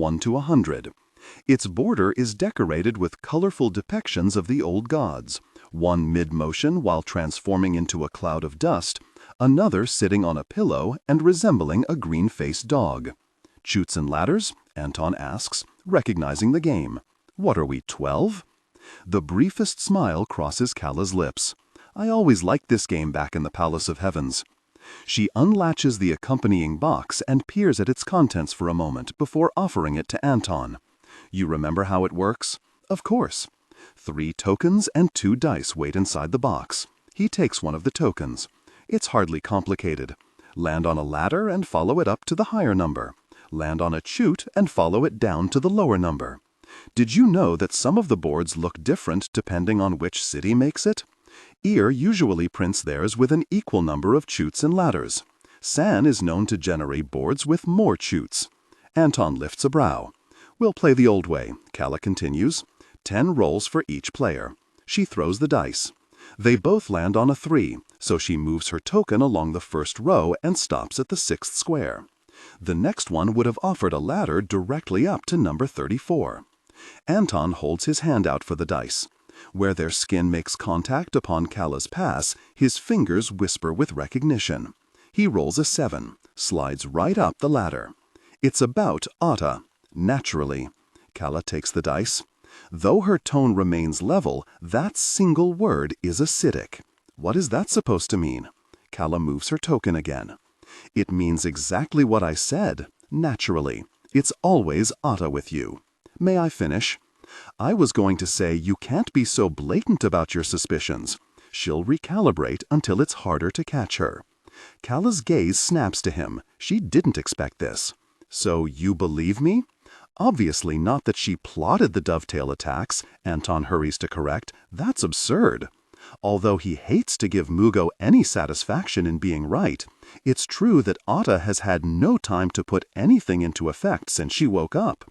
1 to 100. Its border is decorated with colorful depictions of the old gods, one mid-motion while transforming into a cloud of dust, another sitting on a pillow and resembling a green-faced dog. Chutes and ladders? Anton asks, recognizing the game. What are we, 12? The briefest smile crosses Calla's lips. I always liked this game back in the Palace of Heavens. She unlatches the accompanying box and peers at its contents for a moment before offering it to Anton. You remember how it works? Of course. 3 tokens and 2 dice wait inside the box. He takes one of the tokens. It's hardly complicated. Land on a ladder and follow it up to the higher number. Land on a chute and follow it down to the lower number. Did you know that some of the boards look different depending on which city makes it? Ear usually prints theirs with an equal number of chutes and ladders. San is known to generate boards with more chutes. Anton lifts a brow. We'll play the old way, Calla continues. 10 rolls for each player. She throws the dice. They both land on a 3, so she moves her token along the first row and stops at the 6th square. The next one would have offered a ladder directly up to number 34. Anton holds his hand out for the dice. Where their skin makes contact upon Calla's pass, his fingers whisper with recognition. He rolls a 7, slides right up the ladder. It's about Otta. Naturally. Calla takes the dice. Though her tone remains level, that single word is acidic. What is that supposed to mean? Calla moves her token again. It means exactly what I said. Naturally. It's always Otta with you. May I finish? I was going to say you can't be so blatant about your suspicions. She'll recalibrate until it's harder to catch her. Calla's gaze snaps to him. She didn't expect this. So you believe me? Obviously not that she plotted the dovetail attacks, Anton hurries to correct. That's absurd. Although he hates to give Mugo any satisfaction in being right, it's true that Otta has had no time to put anything into effect since she woke up.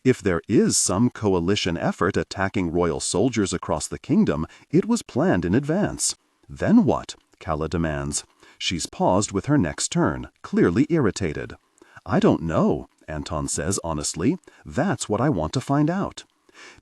If there is some coalition effort attacking royal soldiers across the kingdom, it was planned in advance. Then what? Calla demands. She's paused with her next turn, clearly irritated. I don't know, Anton says honestly. That's what I want to find out.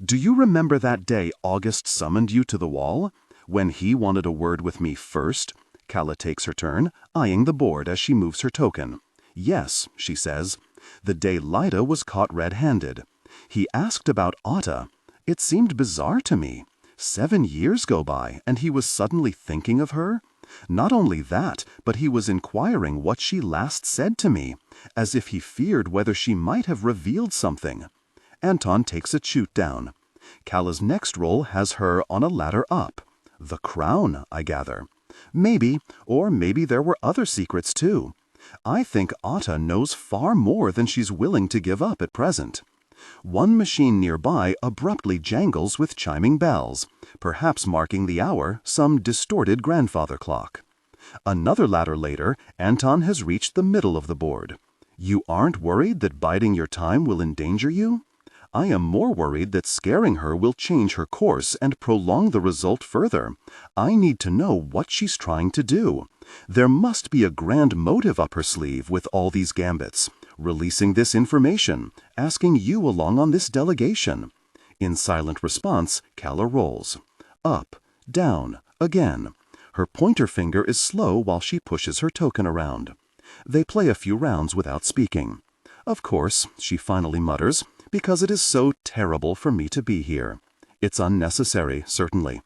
Do you remember that day August summoned you to the wall? When he wanted a word with me first? Calla takes her turn, eyeing the board as she moves her token. Yes, she says. The day Lyda was caught red-handed. He asked about Otta. It seemed bizarre to me. 7 years go by, and he was suddenly thinking of her? Not only that, but he was inquiring what she last said to me, as if he feared whether she might have revealed something. Anton takes a chute down. Calla's next roll has her on a ladder up. The crown, I gather. Maybe, or maybe there were other secrets too. I think Otta knows far more than she's willing to give up at present. One machine nearby abruptly jangles with chiming bells, perhaps marking the hour, some distorted grandfather clock. Another ladder later, Anton has reached the middle of the board. You aren't worried that biding your time will endanger you? I am more worried that scaring her will change her course and prolong the result further. I need to know what she's trying to do. There must be a grand motive up her sleeve with all these gambits. Releasing this information, asking you along on this delegation. In silent response, Calla rolls. Up, down, again. Her pointer finger is slow while she pushes her token around. They play a few rounds without speaking. Of course, she finally mutters, because it is so terrible for me to be here. It's unnecessary, certainly.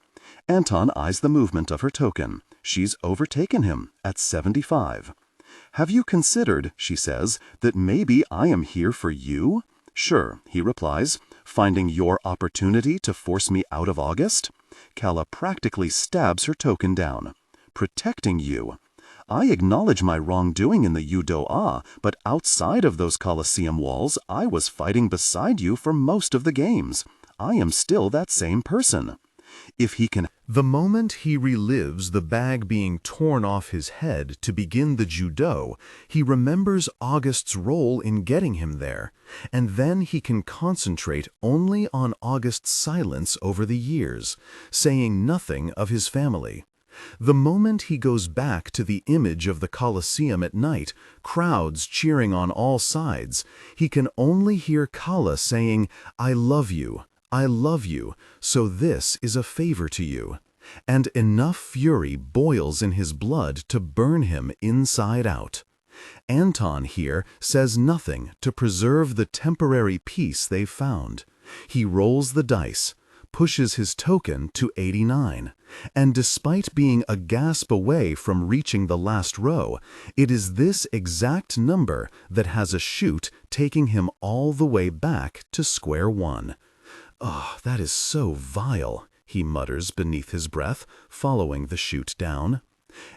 Anton eyes the movement of her token. She's overtaken him at 75. Have you considered, she says, that maybe I am here for you? Sure, he replies, finding your opportunity to force me out of August? Calla practically stabs her token down. Protecting you. I acknowledge my wrongdoing in the DailyA, but outside of those Colosseum walls, I was fighting beside you for most of the games. I am still that same person. If he can... The moment he relives the bag being torn off his head to begin the judo, he remembers August's role in getting him there, and then he can concentrate only on August's silence over the years, saying nothing of his family. The moment he goes back to the image of the Colosseum at night, crowds cheering on all sides, he can only hear Calla saying, I love you, so this is a favor to you. And enough fury boils in his blood to burn him inside out. Anton here says nothing to preserve the temporary peace they've found. He rolls the dice, pushes his token to 89, and despite being a gasp away from reaching the last row, it is this exact number that has a chute taking him all the way back to square one. "Oh, that is so vile," he mutters beneath his breath, following the chute down.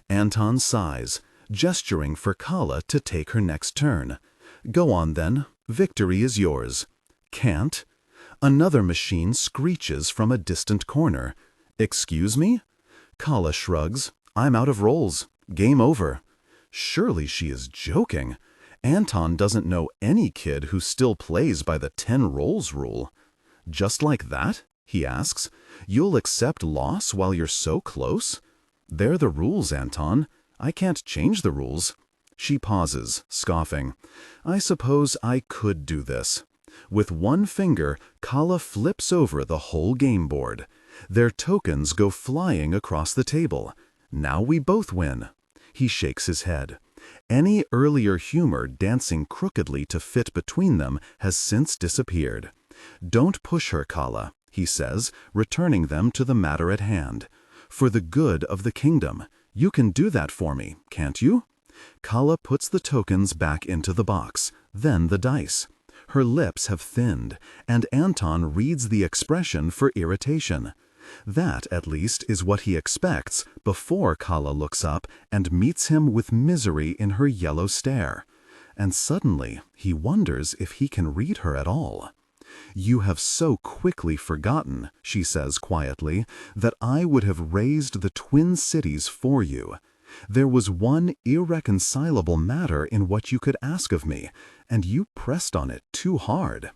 Anton sighs, gesturing for Calla to take her next turn. "Go on then, victory is yours." "Can't?" Another machine screeches from a distant corner. "Excuse me?" Calla shrugs. "I'm out of rolls. Game over." Surely she is joking. Anton doesn't know any kid who still plays by the 10 rolls rule. "Just like that?" he asks. "You'll accept loss while you're so close?" "They're the rules, Anton. I can't change the rules." She pauses, scoffing. "I suppose I could do this." With one finger, Calla flips over the whole game board. Their tokens go flying across the table. "Now we both win." He shakes his head. Any earlier humor dancing crookedly to fit between them has since disappeared. "Don't push her, Calla," he says, returning them to the matter at hand. "For the good of the kingdom. You can do that for me, can't you?" Calla puts the tokens back into the box, then the dice. Her lips have thinned, and Anton reads the expression for irritation. That, at least, is what he expects before Calla looks up and meets him with misery in her yellow stare. And suddenly, he wonders if he can read her at all. "You have so quickly forgotten," she says quietly, "that I would have raised the twin cities for you. There was one irreconcilable matter in what you could ask of me, and you pressed on it too hard.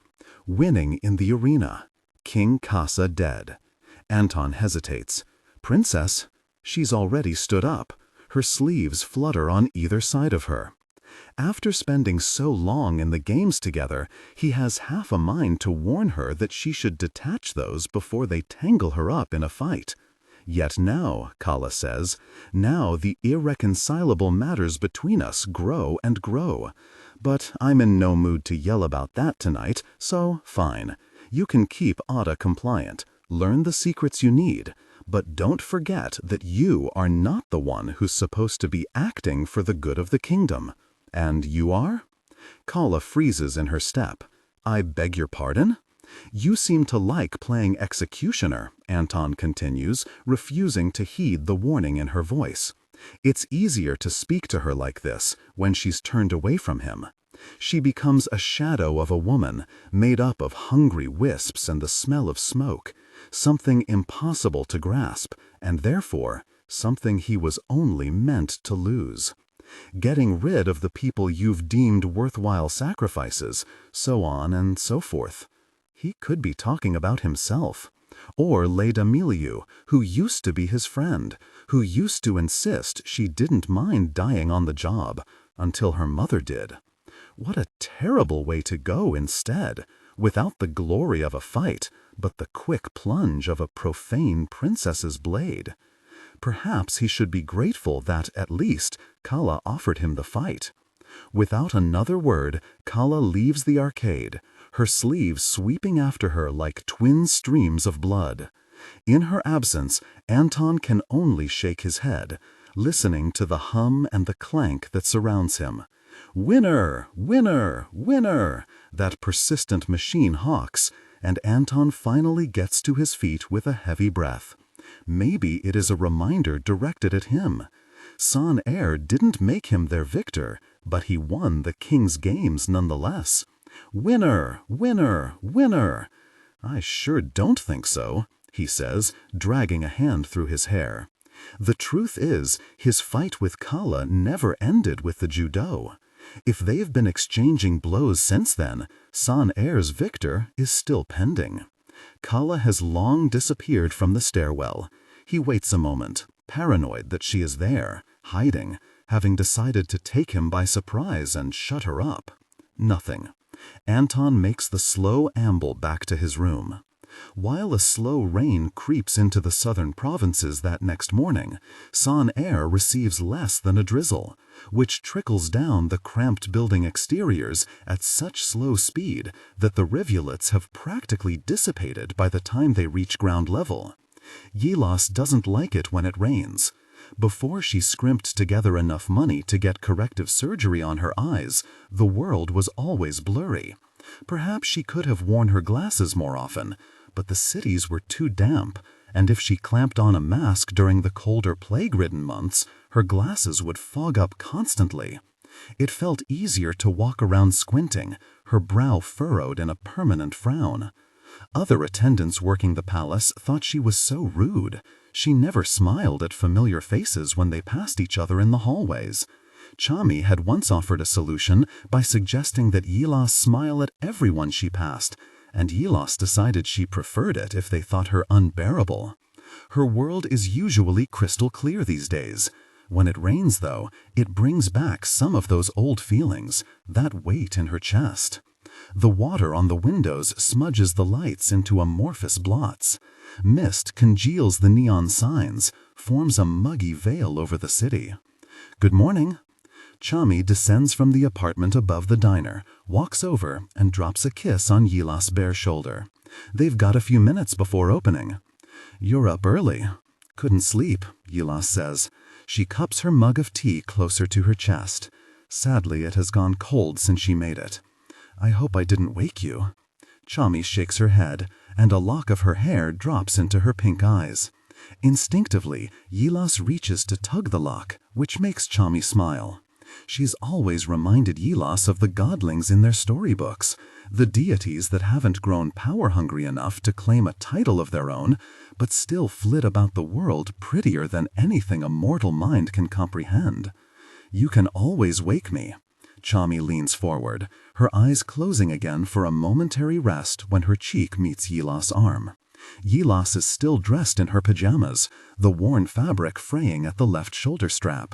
Winning in the arena. King Kasa dead." Anton hesitates. "Princess?" She's already stood up. Her sleeves flutter on either side of her. After spending so long in the games together, he has half a mind to warn her that she should detach those before they tangle her up in a fight. "Yet now," Calla says, "now the irreconcilable matters between us grow and grow. But I'm in no mood to yell about that tonight, so fine. You can keep Otta compliant, learn the secrets you need, but don't forget that you are not the one who's supposed to be acting for the good of the kingdom. And you are?" Calla freezes in her step. "I beg your pardon?" "You seem to like playing executioner," Anton continues, refusing to heed the warning in her voice. It's easier to speak to her like this when she's turned away from him. She becomes a shadow of a woman, made up of hungry wisps and the smell of smoke, something impossible to grasp, and therefore something he was only meant to lose. Getting rid of the people you've deemed worthwhile sacrifices, so on and so forth. He could be talking about himself. Or Leda Milieu, who used to be his friend, who used to insist she didn't mind dying on the job, until her mother did. What a terrible way to go instead, without the glory of a fight, but the quick plunge of a profane princess's blade. Perhaps he should be grateful that, at least, Calla offered him the fight. Without another word, Calla leaves the arcade, her sleeves sweeping after her like twin streams of blood. In her absence, Anton can only shake his head, listening to the hum and the clank that surrounds him. "Winner! Winner! Winner!" that persistent machine hawks, and Anton finally gets to his feet with a heavy breath. Maybe it is a reminder directed at him. Son Heir didn't make him their victor, but he won the king's games nonetheless. "Winner! Winner! Winner!" "I sure don't think so," he says, dragging a hand through his hair. The truth is, his fight with Calla never ended with the judo. If they've been exchanging blows since then, Son Heir's victor is still pending. Calla has long disappeared from the stairwell. He waits a moment, paranoid that she is there, hiding, having decided to take him by surprise and shut her up. Nothing. Anton makes the slow amble back to his room. While a slow rain creeps into the southern provinces that next morning, San air receives less than a drizzle, which trickles down the cramped building exteriors at such slow speed that the rivulets have practically dissipated by the time they reach ground level. Yilas doesn't like it when it rains. Before she scrimped together enough money to get corrective surgery on her eyes, the world was always blurry. Perhaps she could have worn her glasses more often, but the cities were too damp, and if she clamped on a mask during the colder plague-ridden months, her glasses would fog up constantly. It felt easier to walk around squinting, her brow furrowed in a permanent frown. Other attendants working the palace thought she was so rude. She never smiled at familiar faces when they passed each other in the hallways. Chami had once offered a solution by suggesting that Yilas smile at everyone she passed, and Yilas decided she preferred it if they thought her unbearable. Her world is usually crystal clear these days. When it rains, though, it brings back some of those old feelings, that weight in her chest. The water on the windows smudges the lights into amorphous blots. Mist congeals the neon signs, forms a muggy veil over the city. "Good morning." Chami descends from the apartment above the diner, walks over, and drops a kiss on Yilas' bare shoulder. They've got a few minutes before opening. "You're up early." "Couldn't sleep," Yilas says. She cups her mug of tea closer to her chest. Sadly, it has gone cold since she made it. "I hope I didn't wake you." Chami shakes her head, and a lock of her hair drops into her pink eyes. Instinctively, Yilas reaches to tug the lock, which makes Chami smile. She's always reminded Yilas of the godlings in their storybooks, the deities that haven't grown power-hungry enough to claim a title of their own, but still flit about the world prettier than anything a mortal mind can comprehend. "You can always wake me." Chami leans forward, her eyes closing again for a momentary rest when her cheek meets Yilas' arm. Yilas is still dressed in her pajamas, the worn fabric fraying at the left shoulder strap.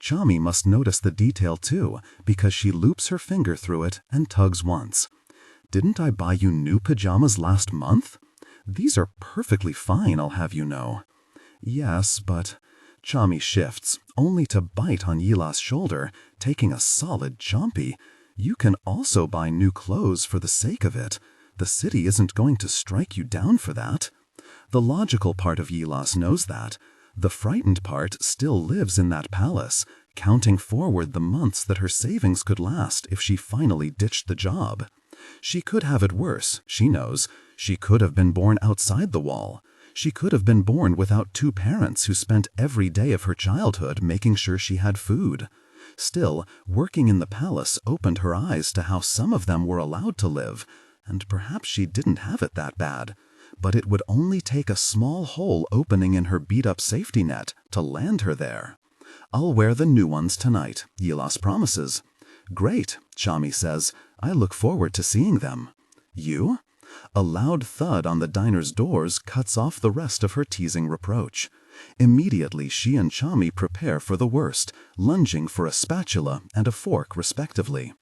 Chami must notice the detail too, because she loops her finger through it and tugs once. "Didn't I buy you new pajamas last month?" "These are perfectly fine, I'll have you know." "Yes, but..." Chami shifts, only to bite on Yilas' shoulder, taking a solid chompy. "You can also buy new clothes for the sake of it. The city isn't going to strike you down for that." The logical part of Yilas knows that. The frightened part still lives in that palace, counting forward the months that her savings could last if she finally ditched the job. She could have it worse, she knows. She could have been born outside the wall. She could have been born without two parents who spent every day of her childhood making sure she had food. Still, working in the palace opened her eyes to how some of them were allowed to live, and perhaps she didn't have it that bad. But it would only take a small hole opening in her beat-up safety net to land her there. "I'll wear the new ones tonight," Yilas promises. "Great," Chami says. "I look forward to seeing them." "You?" A loud thud on the diner's doors cuts off the rest of her teasing reproach. Immediately she and Chami prepare for the worst, lunging for a spatula and a fork respectively.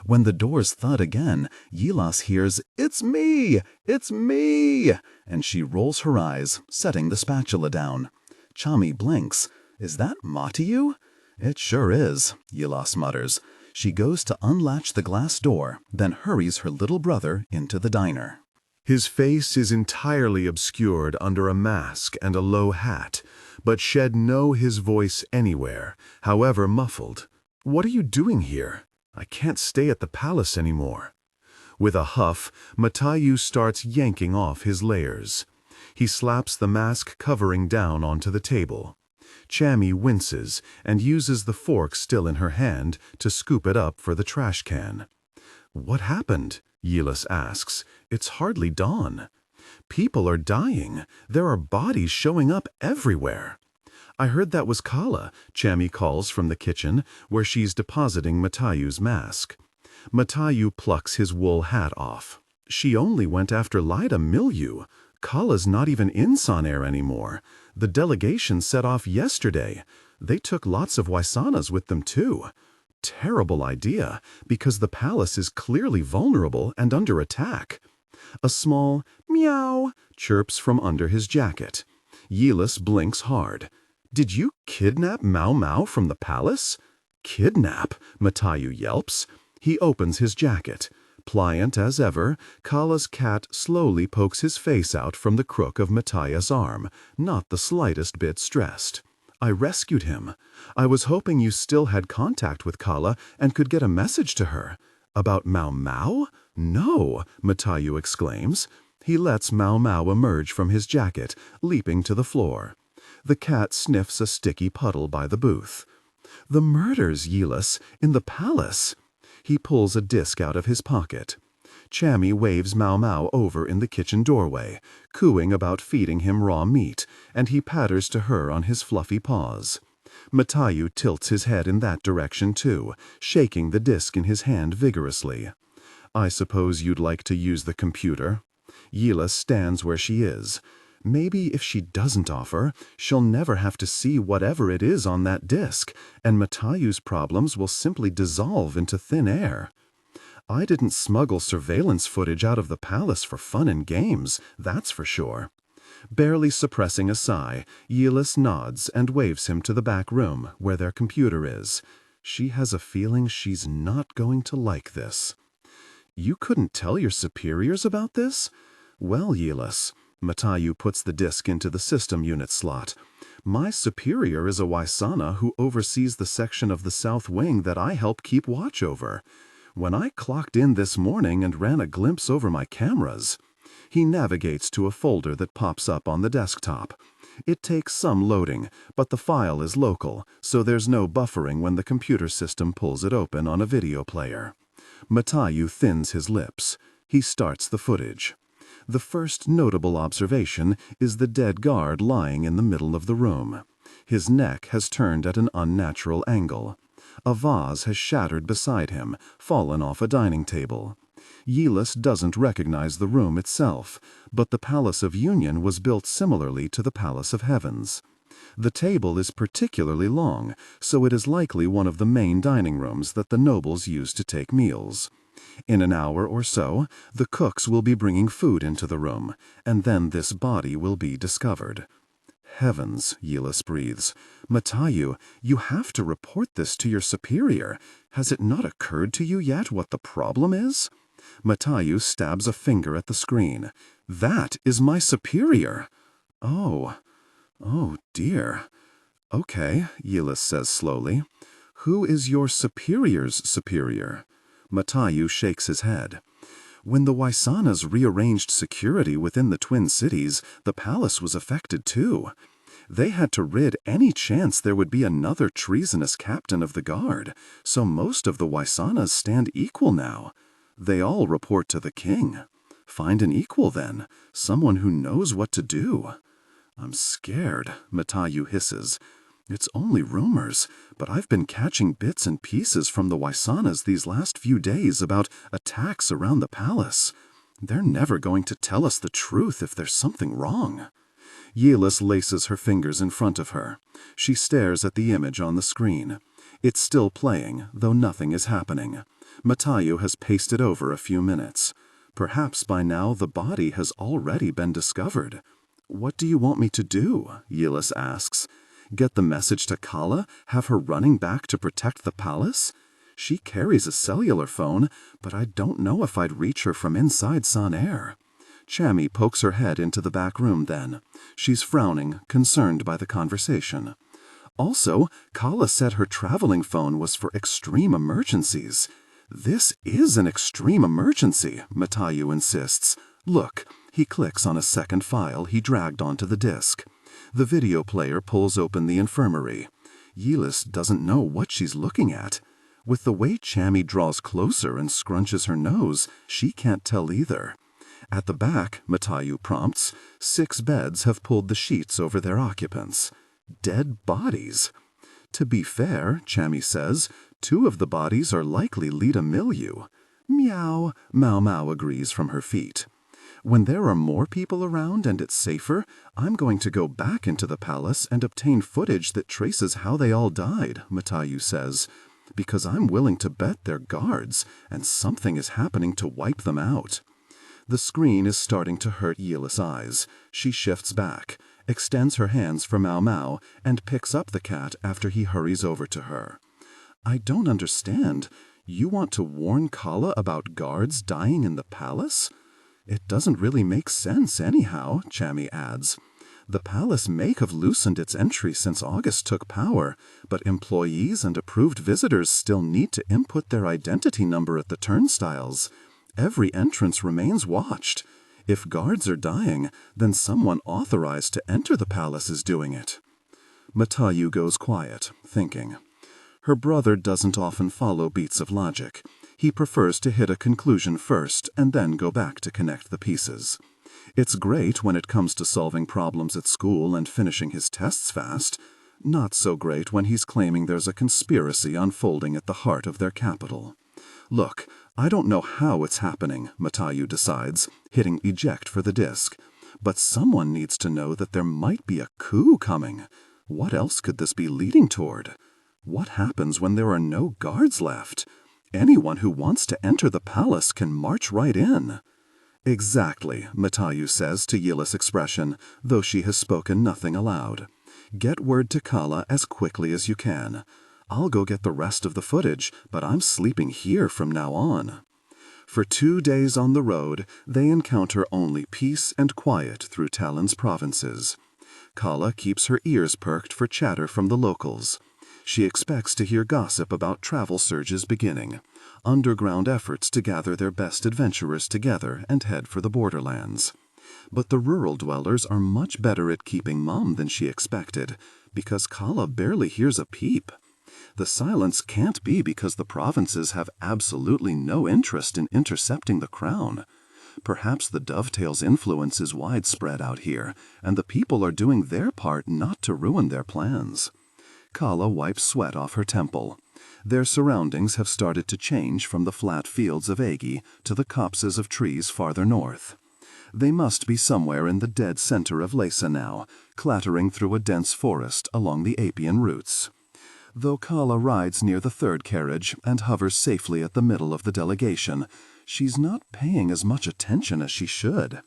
When the doors thud again, Yilas hears, "It's me! It's me!" and she rolls her eyes, setting the spatula down. Chami blinks. "Is that Matiyu?" "It sure is," Yilas mutters. She goes to unlatch the glass door, then hurries her little brother into the diner. His face is entirely obscured under a mask and a low hat, but Shed know his voice anywhere, however muffled. "What are you doing here? I can't stay at the palace anymore." With a huff, Matiyu starts yanking off his layers. He slaps the mask covering down onto the table. Chami winces and uses the fork still in her hand to scoop it up for the trash can. "What happened?" Yilas asks. "It's hardly dawn." "People are dying. There are bodies showing up everywhere." "I heard that was Calla," Chami calls from the kitchen, where she's depositing Matayu's mask. Matiyu plucks his wool hat off. "She only went after Lyda Milieu. Calla's not even in Sanair anymore. The delegation set off yesterday. They took lots of Waisanas with them too. Terrible idea, because the palace is clearly vulnerable and under attack. A small meow chirps from under his jacket. Yilis blinks hard. Did you kidnap Mau Mau from the palace? Kidnap? Matayu yelps. He opens his jacket. Pliant as ever, Calla's cat slowly pokes his face out from the crook of Matthias' arm, not the slightest bit stressed. I rescued him. I was hoping you still had contact with Calla and could get a message to her. About Mau Mau? No, Matayu exclaims. He lets Mau Mau emerge from his jacket, leaping to the floor. The cat sniffs a sticky puddle by the booth. The murders, Yilis, in the palace. He pulls a disc out of his pocket. Chammy waves Mau Mau over in the kitchen doorway, cooing about feeding him raw meat, and he patters to her on his fluffy paws. Matayu tilts his head in that direction too, shaking the disc in his hand vigorously. I suppose you'd like to use the computer? Yilis stands where she is. Maybe if she doesn't offer, she'll never have to see whatever it is on that disc, and Matayu's problems will simply dissolve into thin air. I didn't smuggle surveillance footage out of the palace for fun and games, that's for sure. Barely suppressing a sigh, Yilis nods and waves him to the back room, where their computer is. She has a feeling she's not going to like this. You couldn't tell your superiors about this? Well, Yilis, Matayu puts the disc into the system unit slot. My superior is a Waisana who oversees the section of the South Wing that I help keep watch over. When I clocked in this morning and ran a glimpse over my cameras, he navigates to a folder that pops up on the desktop. It takes some loading, but the file is local, so there's no buffering when the computer system pulls it open on a video player. Matayu thins his lips. He starts the footage. The first notable observation is the dead guard lying in the middle of the room. His neck has turned at an unnatural angle. A vase has shattered beside him, fallen off a dining table. Yilis doesn't recognize the room itself, but the Palace of Union was built similarly to the Palace of Heavens. The table is particularly long, so it is likely one of the main dining rooms that the nobles use to take meals. In an hour or so, the cooks will be bringing food into the room, and then this body will be discovered. Heavens, Yilis breathes. Matayu, you have to report this to your superior. Has it not occurred to you yet what the problem is? Matayu stabs a finger at the screen. That is my superior. Oh dear. Okay, Yilis says slowly. Who is your superior's superior? Matayu shakes his head. When the Waisanas rearranged security within the Twin Cities, the palace was affected too. They had to rid any chance there would be another treasonous captain of the guard, so most of the Waisanas stand equal now. They all report to the king. Find an equal then, someone who knows what to do. I'm scared, Matayu hisses. It's only rumors, but I've been catching bits and pieces from the Waisanas these last few days about attacks around the palace. They're never going to tell us the truth if there's something wrong. Yilis laces her fingers in front of her. She stares at the image on the screen. It's still playing, though nothing is happening. Matayu has pasted over a few minutes. Perhaps by now the body has already been discovered. What do you want me to do? Yilis asks. Get the message to Calla? Have her running back to protect the palace? She carries a cellular phone, but I don't know if I'd reach her from inside Sanair. Chammy pokes her head into the back room then. She's frowning, concerned by the conversation. Also, Calla said her traveling phone was for extreme emergencies. This is an extreme emergency, Matayu insists. Look, he clicks on a second file he dragged onto the disk. The video player pulls open the infirmary. Yilis doesn't know what she's looking at. With the way Chammy draws closer and scrunches her nose, she can't tell either. At the back, Matayu prompts, 6 beds have pulled the sheets over their occupants. Dead bodies. To be fair, Chammy says, 2 of the bodies are likely Lita Milieu. Meow, Mau Mau agrees from her feet. When there are more people around and it's safer, I'm going to go back into the palace and obtain footage that traces how they all died, Matayu says, because I'm willing to bet they're guards and something is happening to wipe them out. The screen is starting to hurt Yila's eyes. She shifts back, extends her hands for Mau Mau, and picks up the cat after he hurries over to her. I don't understand. You want to warn Calla about guards dying in the palace? It doesn't really make sense anyhow, Chammy adds. The palace may have loosened its entry since August took power, but employees and approved visitors still need to input their identity number at the turnstiles. Every entrance remains watched. If guards are dying, then someone authorized to enter the palace is doing it. Matayu goes quiet, thinking. Her brother doesn't often follow beats of logic. He prefers to hit a conclusion first and then go back to connect the pieces. It's great when it comes to solving problems at school and finishing his tests fast. Not so great when he's claiming there's a conspiracy unfolding at the heart of their capital. Look, I don't know how it's happening, Matayu decides, hitting eject for the disk. But someone needs to know that there might be a coup coming. What else could this be leading toward? What happens when there are no guards left? Anyone who wants to enter the palace can march right in. Exactly, Matayu says to Yila's expression, though she has spoken nothing aloud. Get word to Calla as quickly as you can. I'll go get the rest of the footage, but I'm sleeping here from now on. For 2 days on the road, they encounter only peace and quiet through Talin's provinces. Calla keeps her ears perked for chatter from the locals. She expects to hear gossip about travel surges beginning, underground efforts to gather their best adventurers together and head for the borderlands. But the rural dwellers are much better at keeping mum than she expected, because Calla barely hears a peep. The silence can't be because the provinces have absolutely no interest in intercepting the crown. Perhaps the Dovetail's influence is widespread out here, and the people are doing their part not to ruin their plans. Calla wipes sweat off her temple. Their surroundings have started to change from the flat fields of Agi to the copses of trees farther north. They must be somewhere in the dead center of Lesa now, clattering through a dense forest along the Apian routes. Though Calla rides near the third carriage and hovers safely at the middle of the delegation, she's not paying as much attention as she should.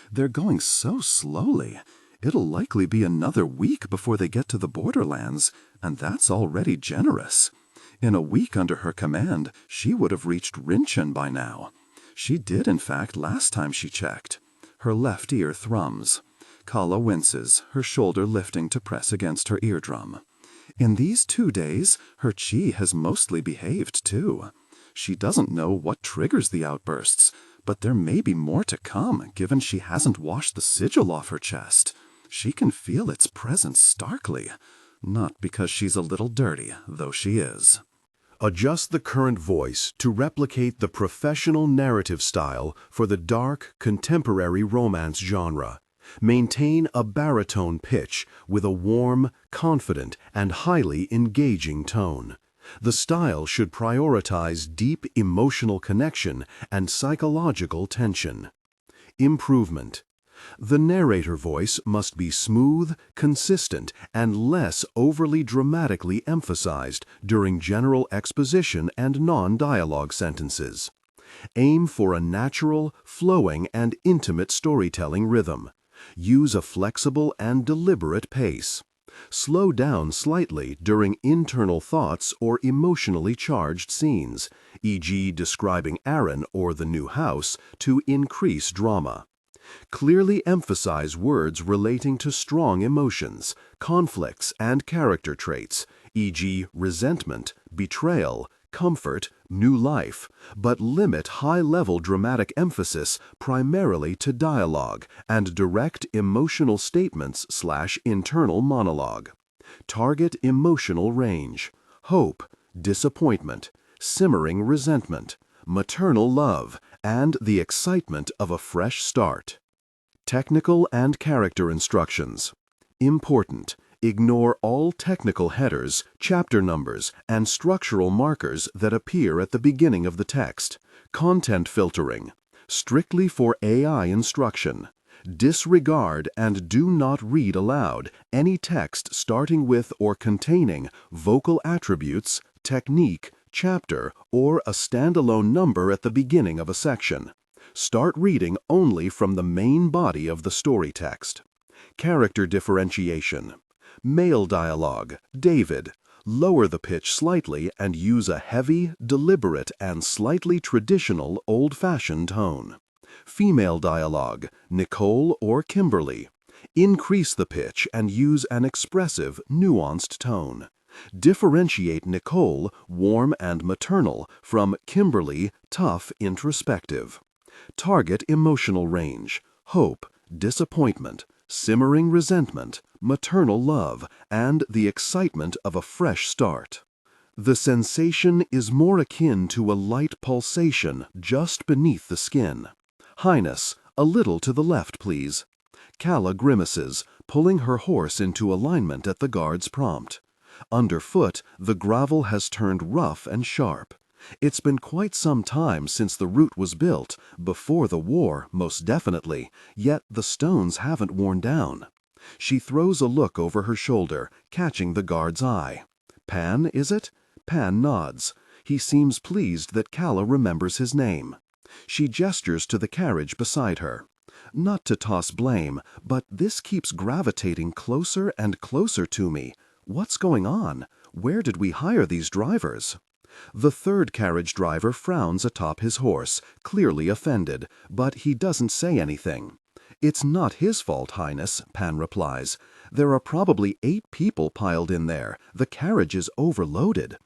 They're going so slowly. It'll likely be another week before they get to the borderlands, and that's already generous. In a week under her command, she would have reached Rinchen by now. She did, in fact, last time she checked. Her left ear thrums. Calla winces, her shoulder lifting to press against her eardrum. In these 2 days, her chi has mostly behaved, too. She doesn't know what triggers the outbursts, but there may be more to come, given she hasn't washed the sigil off her chest. She can feel its presence starkly. Not because she's a little dirty, though she is. Adjust the current voice to replicate the professional narrative style for the dark, contemporary romance genre. Maintain a baritone pitch with a warm, confident, and highly engaging tone. The style should prioritize deep emotional connection and psychological tension. Improvement. The narrator voice must be smooth, consistent, and less overly dramatically emphasized during general exposition and non-dialogue sentences. Aim for a natural, flowing, and intimate storytelling rhythm. Use a flexible and deliberate pace. Slow down slightly during internal thoughts or emotionally charged scenes, e.g. describing Aaron or the new house, to increase drama. Clearly emphasize words relating to strong emotions, conflicts, and character traits, e.g. resentment, betrayal, comfort, new life, but limit high-level dramatic emphasis primarily to dialogue and direct emotional statements/internal monologue. Target emotional range: hope, disappointment, simmering resentment, maternal love, and the excitement of a fresh start. Technical and character instructions. Important. Ignore all technical headers, chapter numbers, and structural markers that appear at the beginning of the text. Content filtering. Strictly for AI instruction. Disregard and do not read aloud any text starting with or containing vocal attributes, technique, chapter, or a standalone number at the beginning of a section. Start reading only from the main body of the story text. Character differentiation. Male dialogue, David. Lower the pitch slightly and use a heavy, deliberate, and slightly traditional old-fashioned tone. Female dialogue, Nicole or Kimberly. Increase the pitch and use an expressive, nuanced tone. Differentiate Nicole, warm and maternal, from Kimberly, tough, introspective. Target emotional range, hope, disappointment, simmering resentment, maternal love, and the excitement of a fresh start. The sensation is more akin to a light pulsation just beneath the skin. Highness, a little to the left, please. Calla grimaces, pulling her horse into alignment at the guard's prompt. Underfoot, the gravel has turned rough and sharp. It's been quite some time since the route was built, before the war, most definitely, yet the stones haven't worn down. She throws a look over her shoulder, catching the guard's eye. Pan, is it? Pan nods. He seems pleased that Calla remembers his name. She gestures to the carriage beside her. Not to toss blame, but this keeps gravitating closer and closer to me. What's going on? Where did we hire these drivers? The third carriage driver frowns atop his horse, clearly offended, but he doesn't say anything. It's not his fault, Highness, Pan replies. There are probably 8 people piled in there. The carriage is overloaded.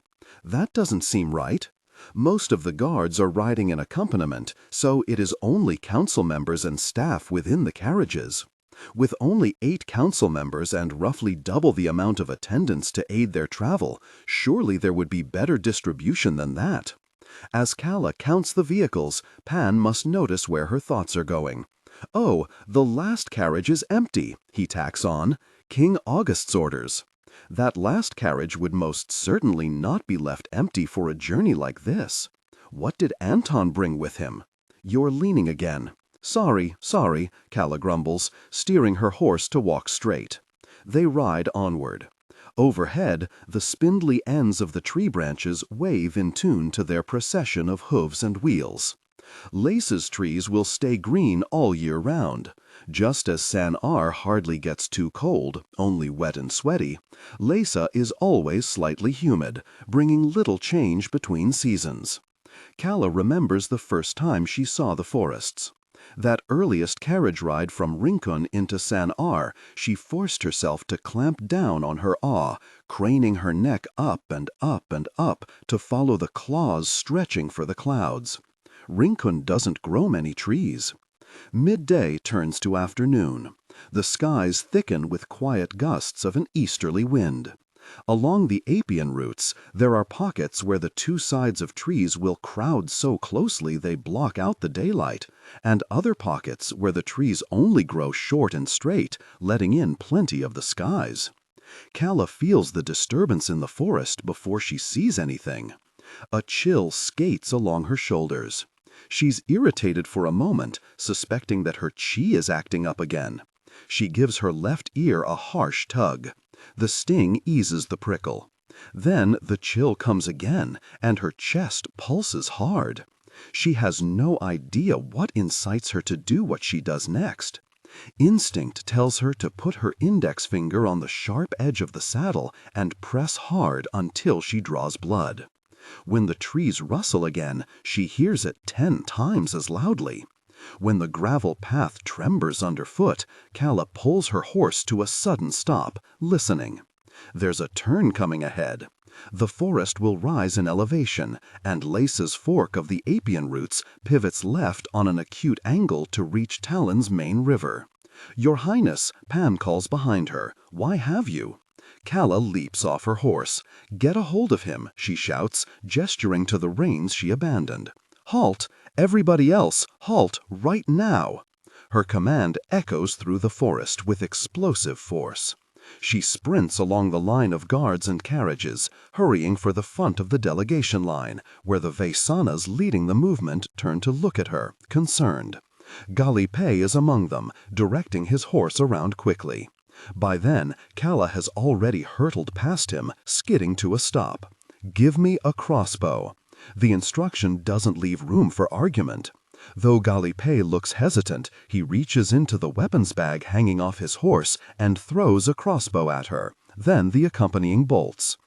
That doesn't seem right. Most of the guards are riding in accompaniment, so it is only council members and staff within the carriages. With only 8 council members and roughly double the amount of attendants to aid their travel, surely there would be better distribution than that. As Calla counts the vehicles, Pan must notice where her thoughts are going. Oh, the last carriage is empty, he tacks on. King August's orders. That last carriage would most certainly not be left empty for a journey like this. What did Anton bring with him? You're leaning again. Sorry, Calla grumbles, steering her horse to walk straight. They ride onward. Overhead, the spindly ends of the tree branches wave in tune to their procession of hooves and wheels. Lace's trees will stay green all year round. Just as San R hardly gets too cold, only wet and sweaty, Lesa is always slightly humid, bringing little change between seasons. Calla remembers the first time she saw the forests. That earliest carriage ride from Rincon into San R, she forced herself to clamp down on her awe, craning her neck up and up and up to follow the claws stretching for the clouds. Rincon doesn't grow many trees. Midday turns to afternoon. The skies thicken with quiet gusts of an easterly wind. Along the Apian routes, there are pockets where the 2 sides of trees will crowd so closely they block out the daylight, and other pockets where the trees only grow short and straight, letting in plenty of the skies. Calla feels the disturbance in the forest before she sees anything. A chill skates along her shoulders. She's irritated for a moment, suspecting that her chi is acting up again. She gives her left ear a harsh tug. The sting eases the prickle. Then the chill comes again, and her chest pulses hard. She has no idea what incites her to do what she does next. Instinct tells her to put her index finger on the sharp edge of the saddle and press hard until she draws blood. When the trees rustle again, she hears it 10 times as loudly. When the gravel path tremors underfoot, Calla pulls her horse to a sudden stop, listening. There's a turn coming ahead. The forest will rise in elevation, and Lace's fork of the Apian routes pivots left on an acute angle to reach Talin's main river. Your Highness, Pan calls behind her. Why have you? Calla leaps off her horse. Get a hold of him, she shouts, gesturing to the reins she abandoned. Halt! Everybody else, halt right now! Her command echoes through the forest with explosive force. She sprints along the line of guards and carriages, hurrying for the front of the delegation line, where the Vaisanas leading the movement turn to look at her, concerned. DailyPaste is among them, directing his horse around quickly. By then, Calla has already hurtled past him, skidding to a stop. "Give me a crossbow." The instruction doesn't leave room for argument. Though DailyPaste looks hesitant, he reaches into the weapons bag hanging off his horse and throws a crossbow at her, then the accompanying bolts.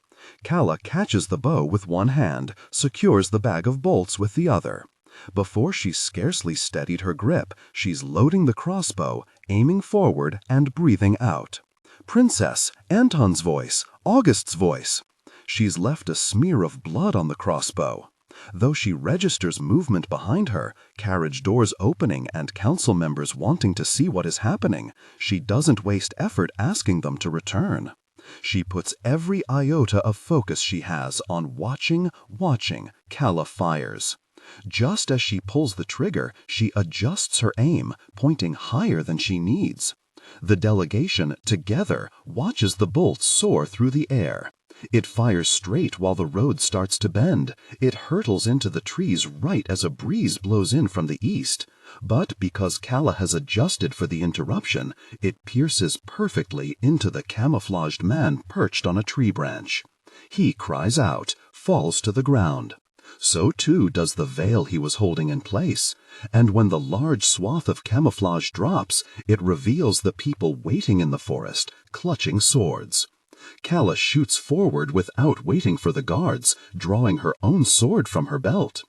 Calla catches the bow with one hand, secures the bag of bolts with the other. Before she's scarcely steadied her grip, she's loading the crossbow, aiming forward and breathing out. "Princess, Anton's voice, August's voice." She's left a smear of blood on the crossbow. Though she registers movement behind her, carriage doors opening and council members wanting to see what is happening, she doesn't waste effort asking them to return. She puts every iota of focus she has on watching. Calla fires. Just as she pulls the trigger, she adjusts her aim, pointing higher than she needs. The delegation, together, watches the bolt soar through the air. It fires straight while the road starts to bend. It hurtles into the trees right as a breeze blows in from the east. But because Calla has adjusted for the interruption, it pierces perfectly into the camouflaged man perched on a tree branch. He cries out, falls to the ground. So too does the veil he was holding in place, and when the large swath of camouflage drops, it reveals the people waiting in the forest, clutching swords. Calla shoots forward without waiting for the guards, drawing her own sword from her belt.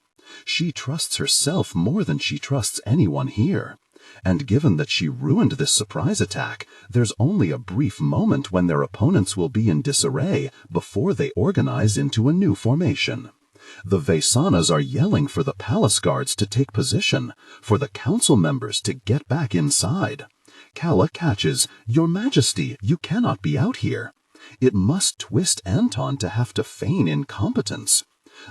She trusts herself more than she trusts anyone here. And given that she ruined this surprise attack, there's only a brief moment when their opponents will be in disarray before they organize into a new formation. The Vaisanas are yelling for the palace guards to take position, for the council members to get back inside. Calla catches, "Your Majesty, you cannot be out here." It must twist Anton to have to feign incompetence.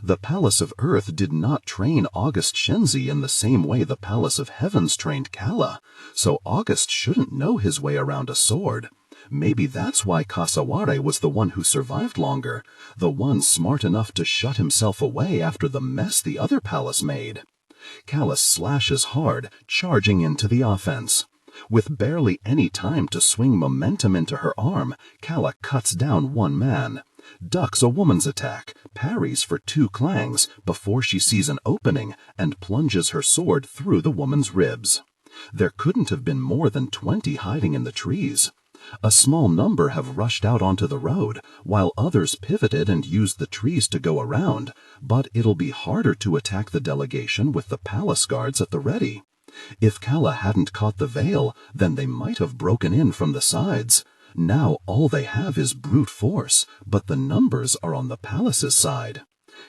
The Palace of Earth did not train August Shenzi in the same way the Palace of Heavens trained Calla, so August shouldn't know his way around a sword. Maybe that's why Kasaware was the one who survived longer, the one smart enough to shut himself away after the mess the other palace made. Calla slashes hard, charging into the offense. With barely any time to swing momentum into her arm, Calla cuts down one man, ducks a woman's attack, parries for 2 clangs before she sees an opening and plunges her sword through the woman's ribs. There couldn't have been more than 20 hiding in the trees. A small number have rushed out onto the road, while others pivoted and used the trees to go around, but it'll be harder to attack the delegation with the palace guards at the ready. If Calla hadn't caught the veil, then they might have broken in from the sides. Now all they have is brute force, but the numbers are on the palace's side.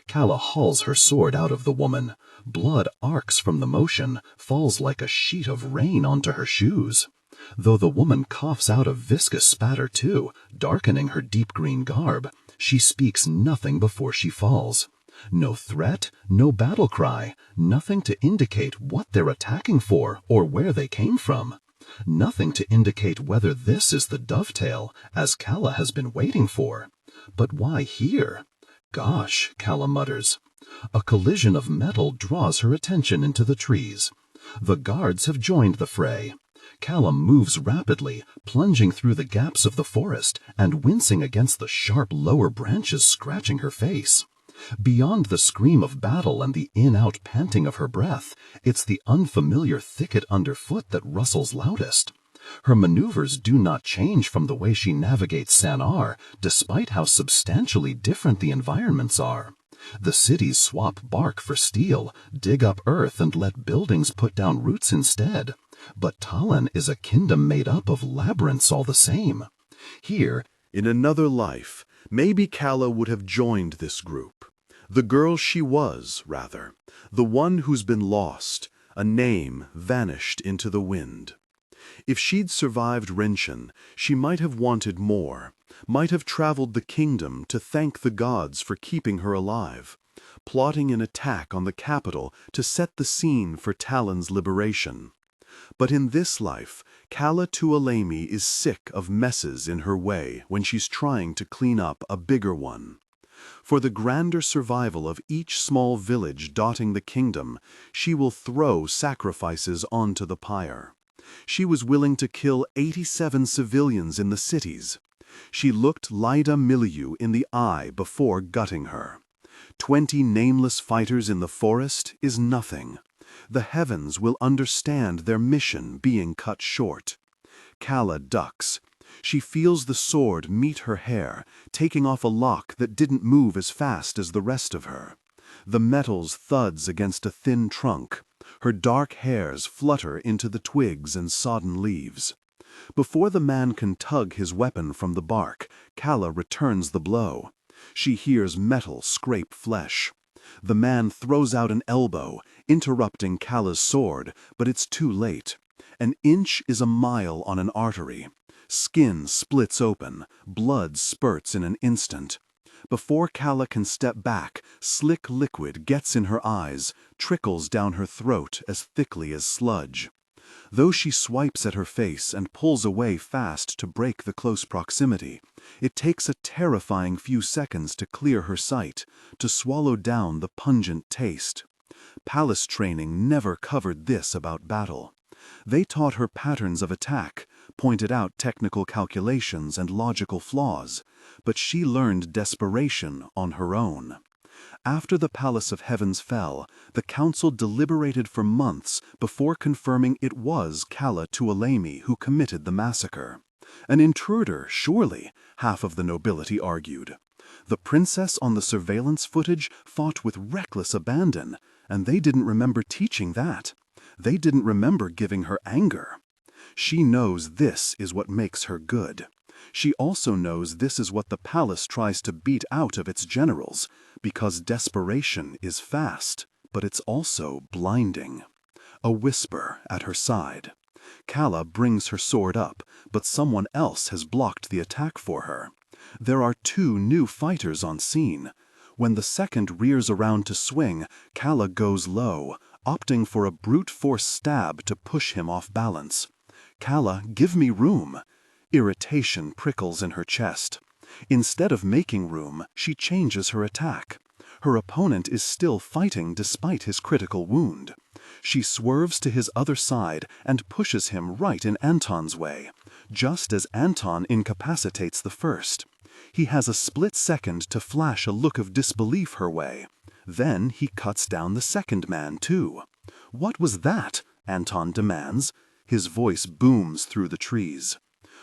Calla hauls her sword out of the woman. Blood arcs from the motion, falls like a sheet of rain onto her shoes. Though the woman coughs out a viscous spatter too, darkening her deep green garb, she speaks nothing before she falls. No threat, no battle cry, nothing to indicate what they're attacking for or where they came from. Nothing to indicate whether this is the dovetail, as Calla has been waiting for. But why here? Gosh, Calla mutters. A collision of metal draws her attention into the trees. The guards have joined the fray. Calla moves rapidly, plunging through the gaps of the forest and wincing against the sharp lower branches scratching her face. Beyond the scream of battle and the in-out panting of her breath, it's the unfamiliar thicket underfoot that rustles loudest. Her maneuvers do not change from the way she navigates Sanar, despite how substantially different the environments are. The cities swap bark for steel, dig up earth and let buildings put down roots instead. But Talin is a kingdom made up of labyrinths all the same. Here, in another life, maybe Calla would have joined this group. The girl she was, rather. The one who's been lost, a name vanished into the wind. If she'd survived Renshin, she might have wanted more, might have traveled the kingdom to thank the gods for keeping her alive, plotting an attack on the capital to set the scene for Talin's liberation. But in this life, Calla Tuoleimi is sick of messes in her way when she's trying to clean up a bigger one. For the grander survival of each small village dotting the kingdom, she will throw sacrifices onto the pyre. She was willing to kill 87 civilians in the cities. She looked Lyda Milieu in the eye before gutting her. 20 nameless fighters in the forest is nothing. The heavens will understand their mission being cut short. Calla ducks. She feels the sword meet her hair, taking off a lock that didn't move as fast as the rest of her. The metals thuds against a thin trunk. Her dark hairs flutter into the twigs and sodden leaves. Before the man can tug his weapon from the bark, Calla returns the blow. She hears metal scrape flesh. The man throws out an elbow, interrupting Calla's sword, but it's too late. An inch is a mile on an artery. Skin splits open, blood spurts in an instant. Before Calla can step back, slick liquid gets in her eyes, trickles down her throat as thickly as sludge. Though she swipes at her face and pulls away fast to break the close proximity, it takes a terrifying few seconds to clear her sight, to swallow down the pungent taste. Palace training never covered this about battle. They taught her patterns of attack, pointed out technical calculations and logical flaws, but she learned desperation on her own. After the Palace of Heavens fell, the council deliberated for months before confirming it was Calla Tuoleimi who committed the massacre. An intruder, surely, half of the nobility argued. The princess on the surveillance footage fought with reckless abandon, and they didn't remember teaching that. They didn't remember giving her anger. She knows this is what makes her good. She also knows this is what the palace tries to beat out of its generals, because desperation is fast, but it's also blinding. A whisper at her side. Calla brings her sword up, but someone else has blocked the attack for her. There are 2 new fighters on scene. When the second rears around to swing, Calla goes low, opting for a brute force stab to push him off balance. Calla, give me room. Irritation prickles in her chest. Instead of making room, she changes her attack. Her opponent is still fighting despite his critical wound. She swerves to his other side and pushes him right in Anton's way, just as Anton incapacitates the first. He has a split second to flash a look of disbelief her way. Then he cuts down the second man, too. "What was that?" Anton demands. His voice booms through the trees.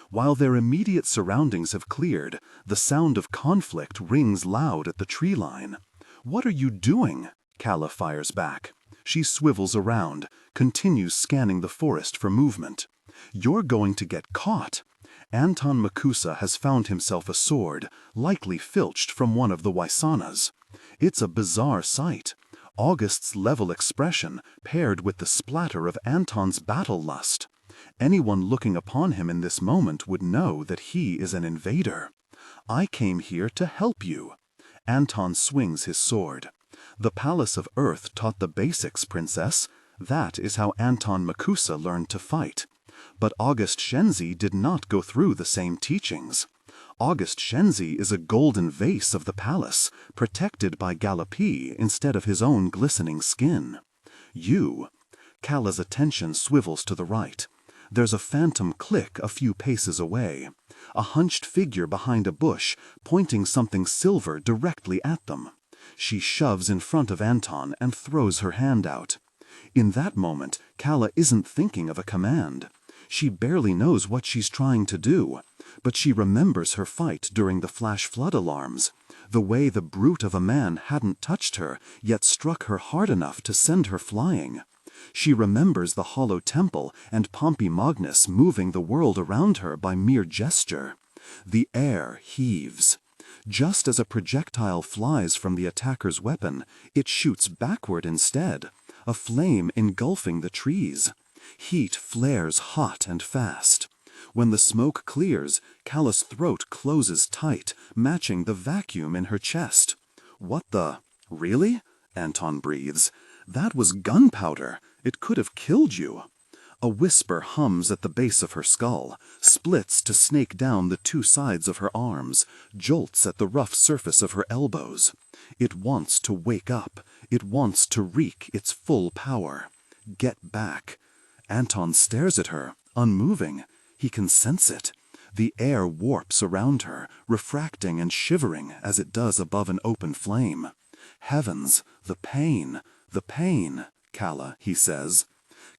While their immediate surroundings have cleared, the sound of conflict rings loud at the tree line. "What are you doing?" Calla fires back. She swivels around, continues scanning the forest for movement. "You're going to get caught." Anton Makusa has found himself a sword, likely filched from one of the Waisanas. It's a bizarre sight. August's level expression paired with the splatter of Anton's battle lust. Anyone looking upon him in this moment would know that he is an invader. "I came here to help you." Anton swings his sword. "The Palace of Earth taught the basics, princess." That is how Anton Makusa learned to fight. But August Shenzi did not go through the same teachings. August Shenzi is a golden vase of the palace, protected by Gallopy instead of his own glistening skin. "You." Calla's attention swivels to the right. There's a phantom click a few paces away. A hunched figure behind a bush, pointing something silver directly at them. She shoves in front of Anton and throws her hand out. In that moment, Calla isn't thinking of a command. She barely knows what she's trying to do, but she remembers her fight during the flash flood alarms, the way the brute of a man hadn't touched her, yet struck her hard enough to send her flying. She remembers the hollow temple and Pompey Magnus moving the world around her by mere gesture. The air heaves. Just as a projectile flies from the attacker's weapon, it shoots backward instead, a flame engulfing the trees. Heat flares hot and fast. When the smoke clears, Calla's throat closes tight, matching the vacuum in her chest. "What the... Really?" Anton breathes. "That was gunpowder. It could have killed you." A whisper hums at the base of her skull, splits to snake down the two sides of her arms, jolts at the rough surface of her elbows. It wants to wake up. It wants to wreak its full power. Get back. Anton stares at her, unmoving. He can sense it. The air warps around her, refracting and shivering as it does above an open flame. Heavens, the pain, Calla, he says.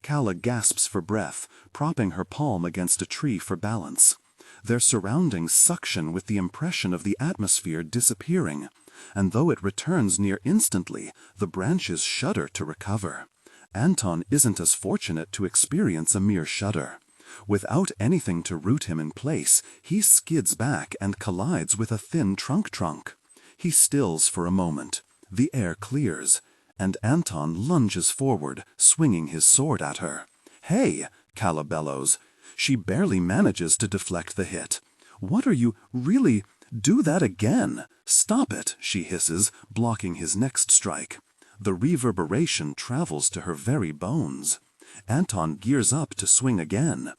Calla gasps for breath, propping her palm against a tree for balance. Their surroundings suction with the impression of the atmosphere disappearing, and though it returns near instantly, the branches shudder to recover. Anton isn't as fortunate to experience a mere shudder. Without anything to root him in place, he skids back and collides with a thin trunk. He stills for a moment. The air clears, and Anton lunges forward, swinging his sword at her. "Hey!" Calla bellows. She barely manages to deflect the hit. "What are you really? Do that again! Stop it!" she hisses, blocking his next strike. The reverberation travels to her very bones. Anton gears up to swing again.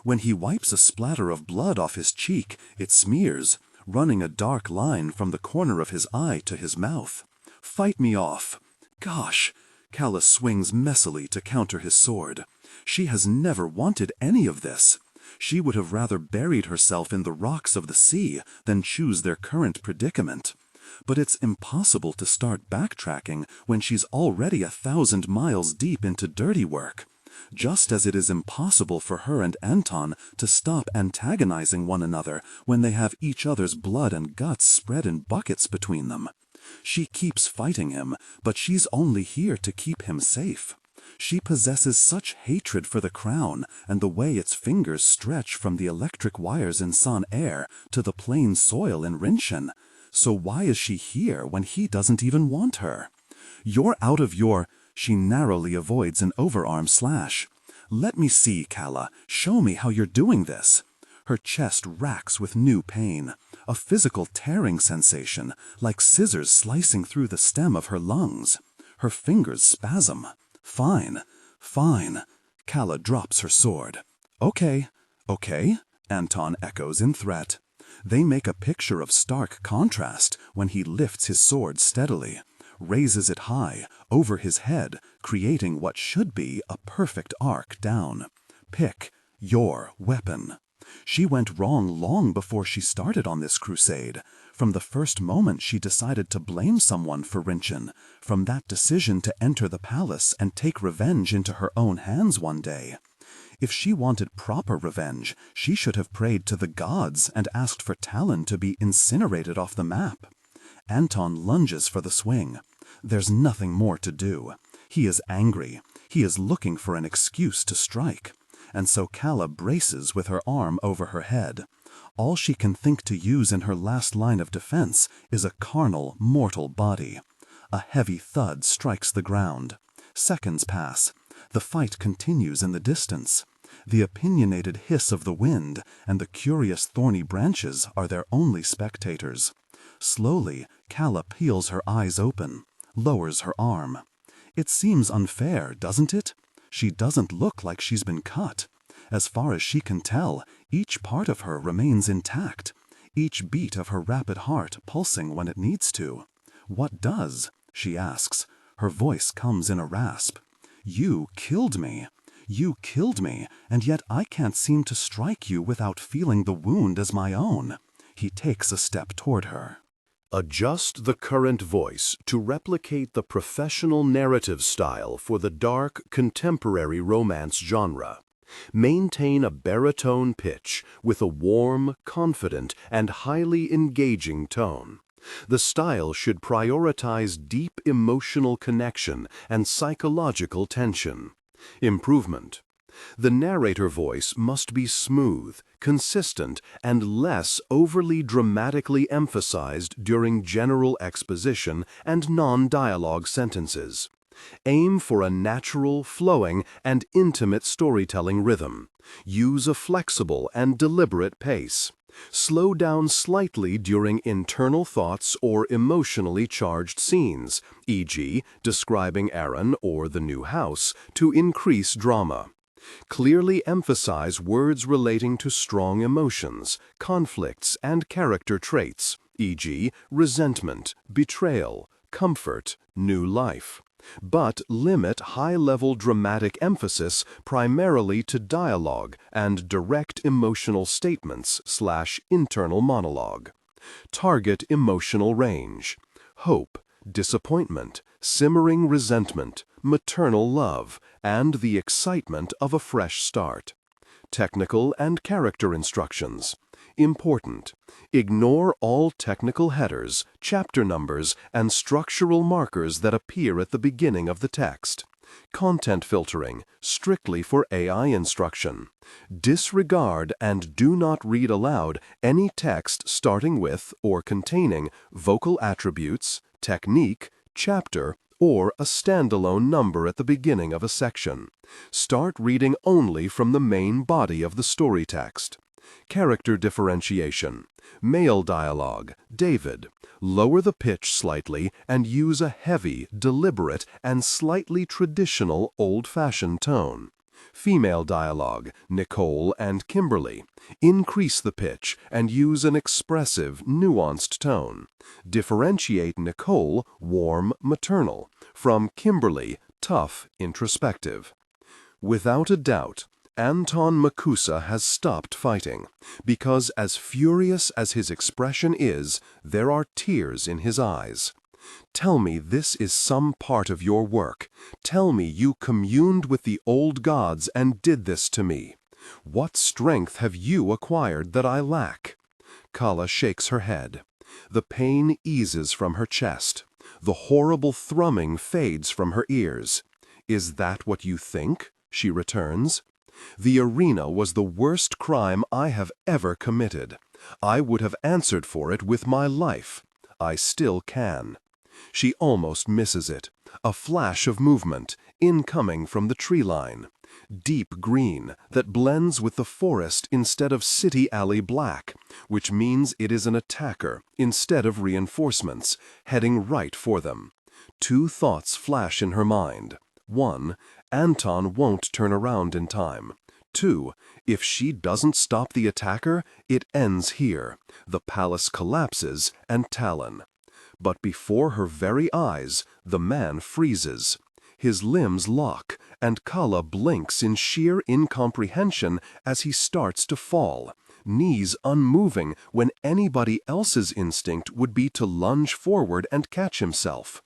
When he wipes a splatter of blood off his cheek, it smears, running a dark line from the corner of his eye to his mouth. "Fight me off!" "Gosh!" Calla swings messily to counter his sword. She has never wanted any of this. She would have rather buried herself in the rocks of the sea than choose their current predicament. But it's impossible to start backtracking when she's already 1,000 miles deep into dirty work. Just as it is impossible for her and Anton to stop antagonizing one another when they have each other's blood and guts spread in buckets between them. She keeps fighting him, but she's only here to keep him safe. She possesses such hatred for the crown and the way its fingers stretch from the electric wires in San Air to the plain soil in Rinshin. So why is she here when he doesn't even want her? "You're out of your—" She narrowly avoids an overarm slash. "Let me see, Calla. Show me how you're doing this." Her chest racks with new pain, a physical tearing sensation, like scissors slicing through the stem of her lungs. Her fingers spasm. "Fine, fine." Calla drops her sword. Okay," Anton echoes in threat. They make a picture of stark contrast when he lifts his sword steadily, raises it high, over his head, creating what should be a perfect arc down. Pick your weapon. She went wrong long before she started on this crusade. From the first moment she decided to blame someone for Rinshin, from that decision to enter the palace and take revenge into her own hands one day. If she wanted proper revenge, she should have prayed to the gods and asked for Talin to be incinerated off the map. Anton lunges for the swing. There's nothing more to do. He is angry. He is looking for an excuse to strike. And so Calla braces with her arm over her head. All she can think to use in her last line of defense is a carnal, mortal body. A heavy thud strikes the ground. Seconds pass. The fight continues in the distance. The opinionated hiss of the wind and the curious thorny branches are their only spectators. Slowly, Calla peels her eyes open, lowers her arm. It seems unfair, doesn't it? She doesn't look like she's been cut. As far as she can tell, each part of her remains intact, each beat of her rapid heart pulsing when it needs to. "What does?" she asks. Her voice comes in a rasp. "You killed me. You killed me, and yet I can't seem to strike you without feeling the wound as my own." He takes a step toward her. Adjust the current voice to replicate the professional narrative style for the dark, contemporary romance genre. Maintain a baritone pitch with a warm, confident, and highly engaging tone. The style should prioritize deep emotional connection and psychological tension. Improvement. The narrator voice must be smooth, consistent, and less overly dramatically emphasized during general exposition and non-dialogue sentences. Aim for a natural, flowing, and intimate storytelling rhythm. Use a flexible and deliberate pace. Slow down slightly during internal thoughts or emotionally charged scenes, e.g., describing Aaron or the new house, to increase drama. Clearly emphasize words relating to strong emotions, conflicts, and character traits, e.g., resentment, betrayal, comfort, new life. But limit high-level dramatic emphasis primarily to dialogue and direct emotional statements/internal monologue. Target emotional range: hope, disappointment, simmering resentment, maternal love, and the excitement of a fresh start. Technical and character instructions. Important: ignore all technical headers, chapter numbers, and structural markers that appear at the beginning of the text. Content filtering, strictly for AI instruction. Disregard and do not read aloud any text starting with or containing vocal attributes, technique, chapter, or a standalone number at the beginning of a section. Start reading only from the main body of the story text. Character differentiation. Male dialogue, David. Lower the pitch slightly and use a heavy, deliberate, and slightly traditional old-fashioned tone. Female dialogue, Nicole and Kimberly. Increase the pitch and use an expressive, nuanced tone. Differentiate Nicole, warm, maternal, from Kimberly, tough, introspective. Without a doubt, Anton Makusa has stopped fighting, because as furious as his expression is, there are tears in his eyes. Tell me this is some part of your work. Tell me you communed with the old gods and did this to me. What strength have you acquired that I lack? Calla shakes her head. The pain eases from her chest. The horrible thrumming fades from her ears. Is that what you think? She returns. The arena was the worst crime I have ever committed. I would have answered for it with my life. I still can. She almost misses it. A flash of movement, incoming from the tree line. Deep green that blends with the forest instead of city alley black, which means it is an attacker instead of reinforcements, heading right for them. Two thoughts flash in her mind. 1. Anton won't turn around in time. 2. If she doesn't stop the attacker, it ends here. The palace collapses and Talin. But before her very eyes, the man freezes. His limbs lock, and Calla blinks in sheer incomprehension as he starts to fall, knees unmoving when anybody else's instinct would be to lunge forward and catch himself.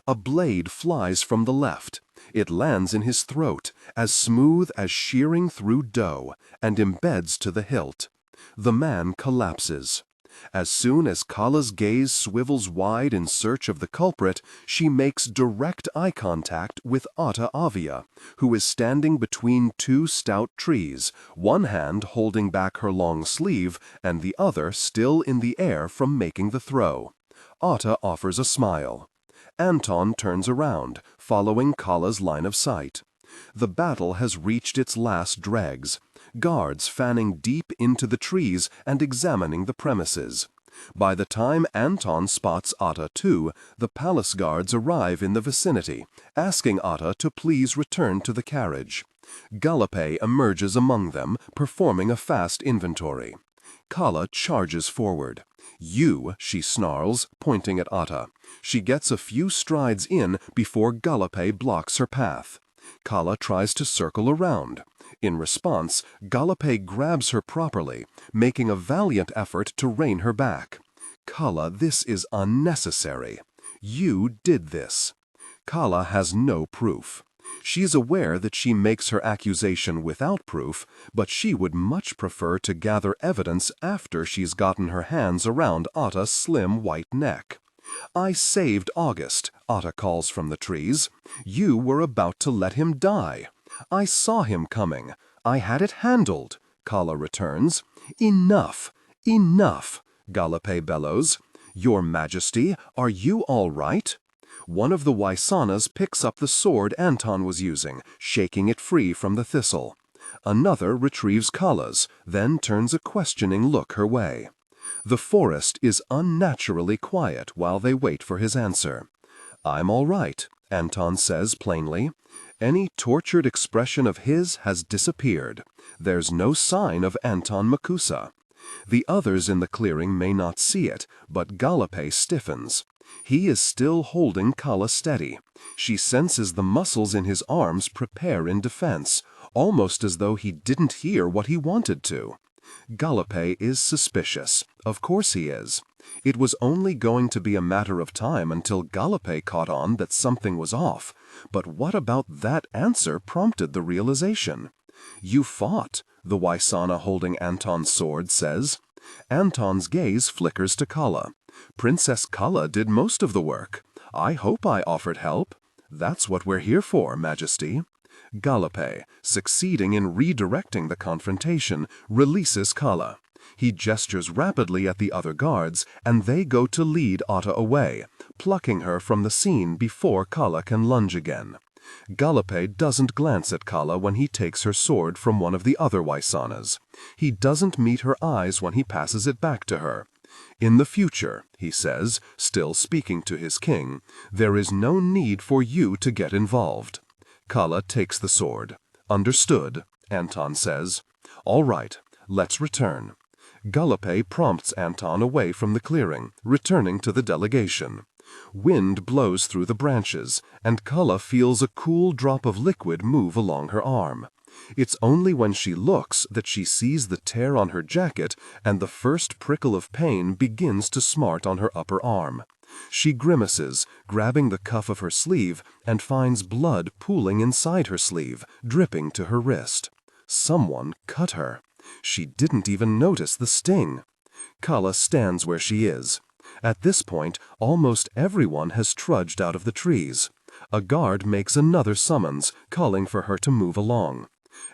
A blade flies from the left. It lands in his throat, as smooth as shearing through dough, and embeds to the hilt. The man collapses. As soon as Calla's gaze swivels wide in search of the culprit, she makes direct eye contact with Otta Avia, who is standing between two stout trees, one hand holding back her long sleeve and the other still in the air from making the throw. Otta offers a smile. Anton turns around, following Calla's line of sight. The battle has reached its last dregs, guards fanning deep into the trees and examining the premises. By the time Anton spots Otta too, the palace guards arrive in the vicinity, asking Otta to please return to the carriage. DailyA emerges among them, performing a fast inventory. Calla charges forward. You, she snarls, pointing at Otta. She gets a few strides in before DailyA blocks her path. Calla tries to circle around. In response, DailyA grabs her properly, making a valiant effort to rein her back. Calla, this is unnecessary. You did this. Calla has no proof. She's aware that she makes her accusation without proof, but she would much prefer to gather evidence after she's gotten her hands around Otta's slim white neck. I saved August, Otta calls from the trees. You were about to let him die. I saw him coming. I had it handled, Calla returns. Enough, enough, DailyA bellows. Your Majesty, are you all right? One of the Waisanas picks up the sword Anton was using, shaking it free from the thistle. Another retrieves Calla's, then turns a questioning look her way. The forest is unnaturally quiet while they wait for his answer. I'm all right, Anton says plainly. Any tortured expression of his has disappeared. There's no sign of Anton Makusa. The others in the clearing may not see it, but DailyPaste stiffens. He is still holding Calla steady. She senses the muscles in his arms prepare in defense, almost as though he didn't hear what he wanted to. DailyPaste is suspicious. Of course he is. It was only going to be a matter of time until DailyPaste caught on that something was off. But what about that answer prompted the realization? "You fought," the Waisana holding Anton's sword says. Anton's gaze flickers to Calla. "Princess Calla did most of the work. I hope I offered help. That's what we're here for, Majesty." DailyPaste, succeeding in redirecting the confrontation, releases Calla. He gestures rapidly at the other guards, and they go to lead Otta away, plucking her from the scene before Calla can lunge again. DailyPaste doesn't glance at Calla when he takes her sword from one of the other Waisanas. He doesn't meet her eyes when he passes it back to her. "In the future," he says, still speaking to his king, "there is no need for you to get involved." Calla takes the sword. "Understood," Anton says. "All right, let's return." DailyPaste prompts Anton away from the clearing, returning to the delegation. Wind blows through the branches, and Calla feels a cool drop of liquid move along her arm. It's only when she looks that she sees the tear on her jacket, and the first prickle of pain begins to smart on her upper arm. She grimaces, grabbing the cuff of her sleeve, and finds blood pooling inside her sleeve, dripping to her wrist. Someone cut her. She didn't even notice the sting. Calla stands where she is. At this point, almost everyone has trudged out of the trees. A guard makes another summons, calling for her to move along.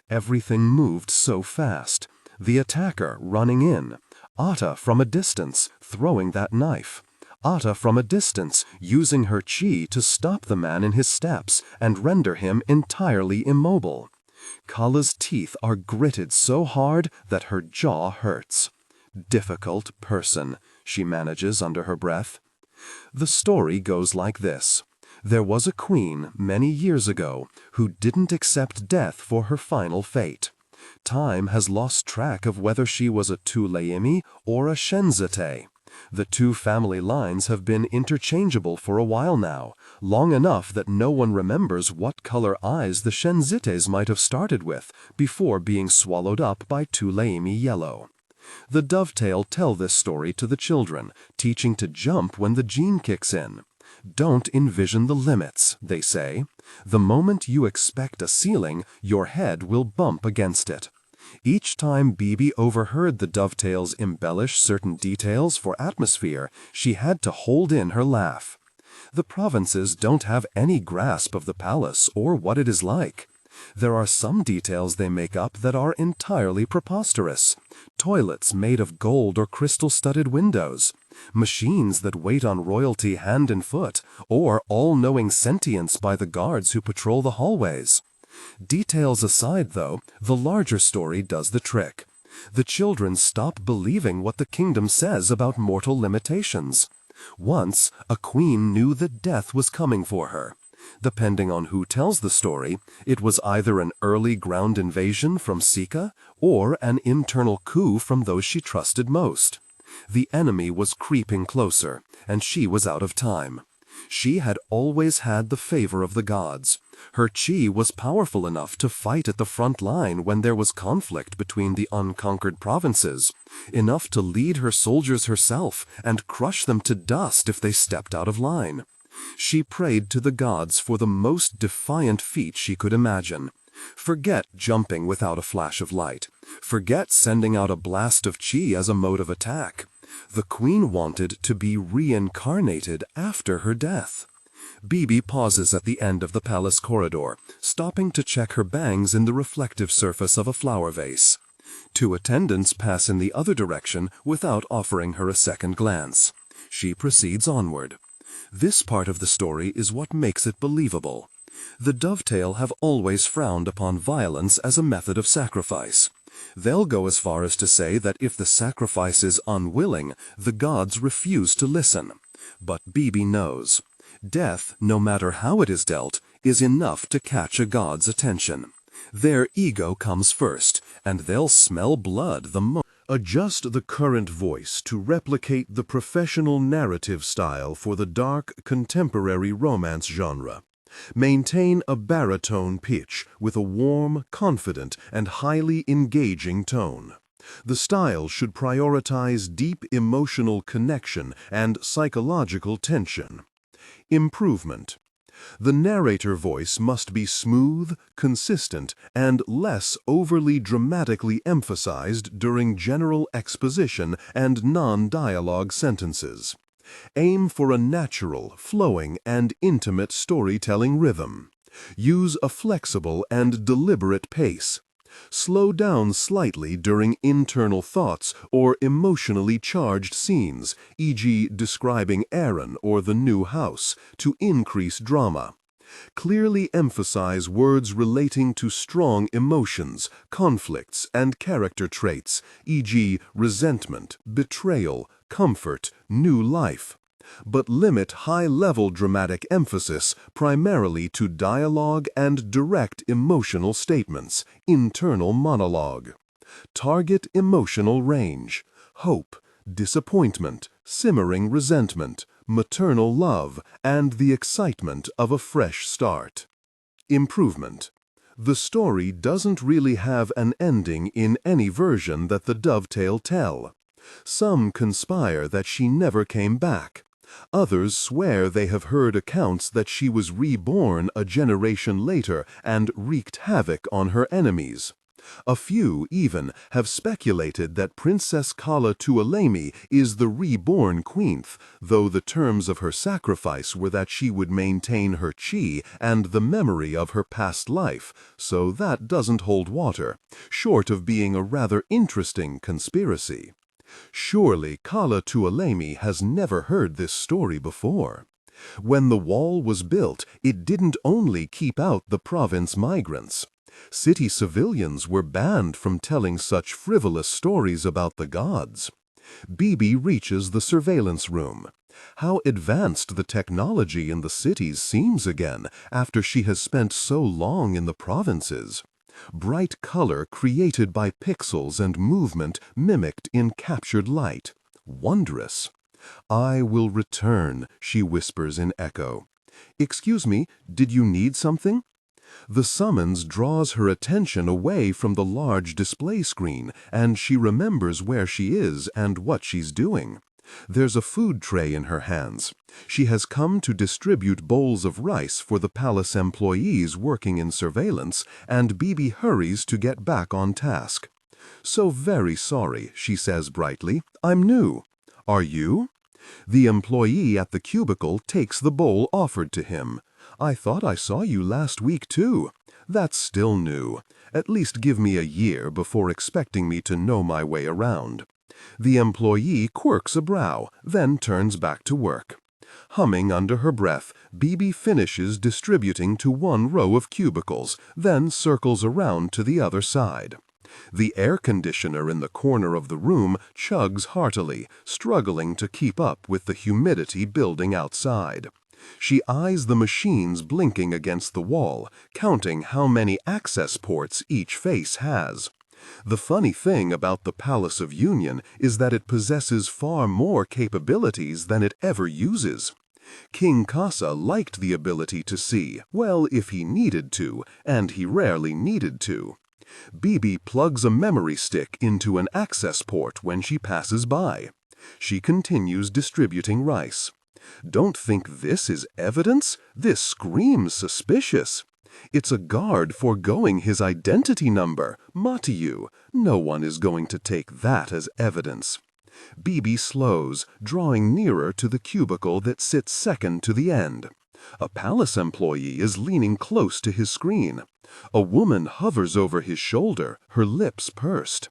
Everything moved so fast. The attacker running in. Otta from a distance, throwing that knife. Otta from a distance, using her chi to stop the man in his steps and render him entirely immobile. Calla's teeth are gritted so hard that her jaw hurts. "Difficult person," she manages under her breath. The story goes like this. There was a queen many years ago who didn't accept death for her final fate. Time has lost track of whether she was a Tuoleimi or a chaos.A. The two family lines have been interchangeable for a while now, long enough that no one remembers what color eyes the chaos.As might have started with before being swallowed up by Tuoleimi yellow. The dovetail tell this story to the children, teaching to jump when the gene kicks in. Don't envision the limits, they say. The moment you expect a ceiling, your head will bump against it. Each time Bibi overheard the dovetails embellish certain details for atmosphere, she had to hold in her laugh. The provinces don't have any grasp of the palace or what it is like. There are some details they make up that are entirely preposterous. Toilets made of gold or crystal-studded windows. Machines that wait on royalty hand and foot, or all-knowing sentience by the guards who patrol the hallways. Details aside, though, the larger story does the trick. The children stop believing what the kingdom says about mortal limitations. Once, a queen knew that death was coming for her. Depending on who tells the story, it was either an early ground invasion from Sika or an internal coup from those she trusted most. The enemy was creeping closer, and she was out of time. She had always had the favor of the gods. Her chi was powerful enough to fight at the front line when there was conflict between the unconquered provinces, enough to lead her soldiers herself and crush them to dust if they stepped out of line. She prayed to the gods for the most defiant feat she could imagine. Forget jumping without a flash of light. Forget sending out a blast of chi as a mode of attack. The queen wanted to be reincarnated after her death. Bibi pauses at the end of the palace corridor, stopping to check her bangs in the reflective surface of a flower vase. Two attendants pass in the other direction without offering her a second glance. She proceeds onward. This part of the story is what makes it believable. The dovetail have always frowned upon violence as a method of sacrifice. They'll go as far as to say that if the sacrifice is unwilling, the gods refuse to listen. But Bibi knows. Death, no matter how it is dealt, is enough to catch a god's attention. Their ego comes first, and they'll smell blood the moment. Adjust the current voice to replicate the professional narrative style for the dark, contemporary romance genre. Maintain a baritone pitch with a warm, confident, and highly engaging tone. The style should prioritize deep emotional connection and psychological tension. Improvement. The narrator voice must be smooth, consistent, and less overly dramatically emphasized during general exposition and non-dialogue sentences. Aim for a natural, flowing, and intimate storytelling rhythm. Use a flexible and deliberate pace. Slow down slightly during internal thoughts or emotionally charged scenes, e.g. describing Aaron or the new house, to increase drama. Clearly emphasize words relating to strong emotions, conflicts, and character traits, e.g. resentment, betrayal, comfort, new life. But limit high-level dramatic emphasis primarily to dialogue and direct emotional statements, internal monologue. Target emotional range: hope, disappointment, simmering resentment, maternal love, and the excitement of a fresh start. Improvement. The story doesn't really have an ending in any version that the dovetail tell. Some conspire that she never came back. Others swear they have heard accounts that she was reborn a generation later and wreaked havoc on her enemies. A few, even, have speculated that Princess Calla Tuoleimi is the reborn queen, though the terms of her sacrifice were that she would maintain her chi and the memory of her past life, so that doesn't hold water, short of being a rather interesting conspiracy. Surely Calla Tuoleimi has never heard this story before. When the wall was built, it didn't only keep out the province migrants. City civilians were banned from telling such frivolous stories about the gods. Bibi reaches the surveillance room. How advanced the technology in the cities seems again after she has spent so long in the provinces. Bright color created by pixels and movement mimicked in captured light. Wondrous. "I will return," she whispers in echo. "Excuse me, did you need something?" The summons draws her attention away from the large display screen, and she remembers where she is and what she's doing. There's a food tray in her hands. She has come to distribute bowls of rice for the palace employees working in surveillance, and Bibi hurries to get back on task. "So very sorry," she says brightly. "I'm new." "Are you?" The employee at the cubicle takes the bowl offered to him. "I thought I saw you last week, too." "That's still new. At least give me a year before expecting me to know my way around." The employee quirks a brow, then turns back to work. Humming under her breath, Bibi finishes distributing to one row of cubicles, then circles around to the other side. The air conditioner in the corner of the room chugs heartily, struggling to keep up with the humidity building outside. She eyes the machines blinking against the wall, counting how many access ports each face has. The funny thing about the Palace of Union is that it possesses far more capabilities than it ever uses. King Kasa liked the ability to see, well, if he needed to, and he rarely needed to. Bibi plugs a memory stick into an access port when she passes by. She continues distributing rice. "Don't think this is evidence? This screams suspicious. It's a guard foregoing his identity number, Matiyu. No one is going to take that as evidence." Bibi slows, drawing nearer to the cubicle that sits second to the end. A palace employee is leaning close to his screen. A woman hovers over his shoulder, her lips pursed.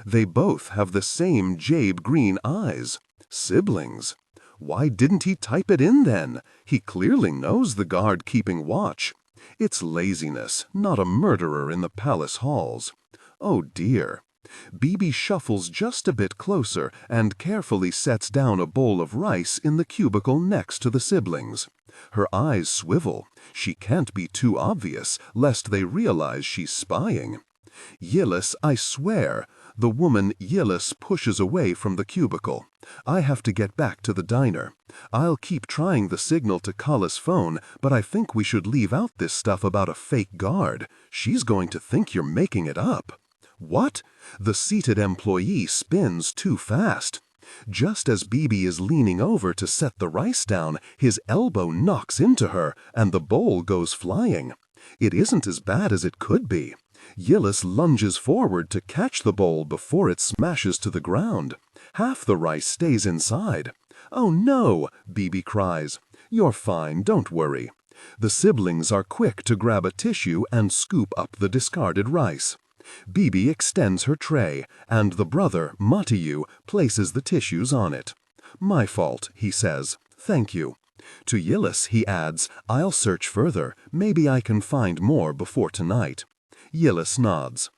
They both have the same jade-green eyes. Siblings. Why didn't he type it in then? He clearly knows the guard keeping watch. It's laziness, not a murderer in the palace halls. Oh dear. Bibi shuffles just a bit closer and carefully sets down a bowl of rice in the cubicle next to the siblings. Her eyes swivel. She can't be too obvious, lest they realize she's spying. Yillis, I swear. The woman Yillis pushes away from the cubicle. I have to get back to the diner. I'll keep trying the signal to Calla's phone, but I think we should leave out this stuff about a fake guard. She's going to think you're making it up. What? The seated employee spins too fast. Just as Bibi is leaning over to set the rice down, his elbow knocks into her, and the bowl goes flying. It isn't as bad as it could be. Yillis lunges forward to catch the bowl before it smashes to the ground. Half the rice stays inside. "Oh no!" Bibi cries. "You're fine, don't worry." The siblings are quick to grab a tissue and scoop up the discarded rice. Bibi extends her tray, and the brother, Matiju, places the tissues on it. "My fault," he says. "Thank you." To Yillis, he adds, "I'll search further. Maybe I can find more before tonight." Yillis nods.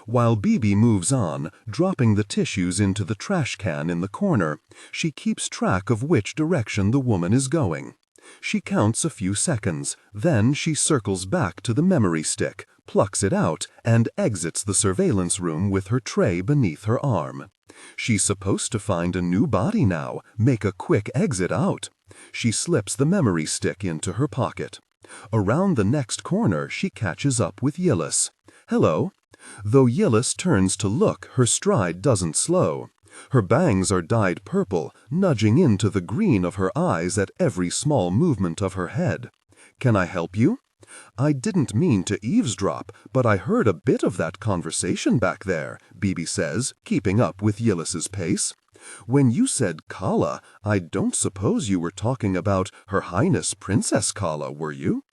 While Bibi moves on, dropping the tissues into the trash can in the corner, she keeps track of which direction the woman is going. She counts a few seconds, then she circles back to the memory stick, plucks it out, and exits the surveillance room with her tray beneath her arm. She's supposed to find a new body now, make a quick exit out. She slips the memory stick into her pocket. Around the next corner, she catches up with Yillis. "Hello." Though Yillis turns to look, her stride doesn't slow. Her bangs are dyed purple, nudging into the green of her eyes at every small movement of her head. "Can I help you?" "I didn't mean to eavesdrop, but I heard a bit of that conversation back there," Bibi says, keeping up with Yillis's pace. "When you said Calla, I don't suppose you were talking about Her Highness Princess Calla, were you?"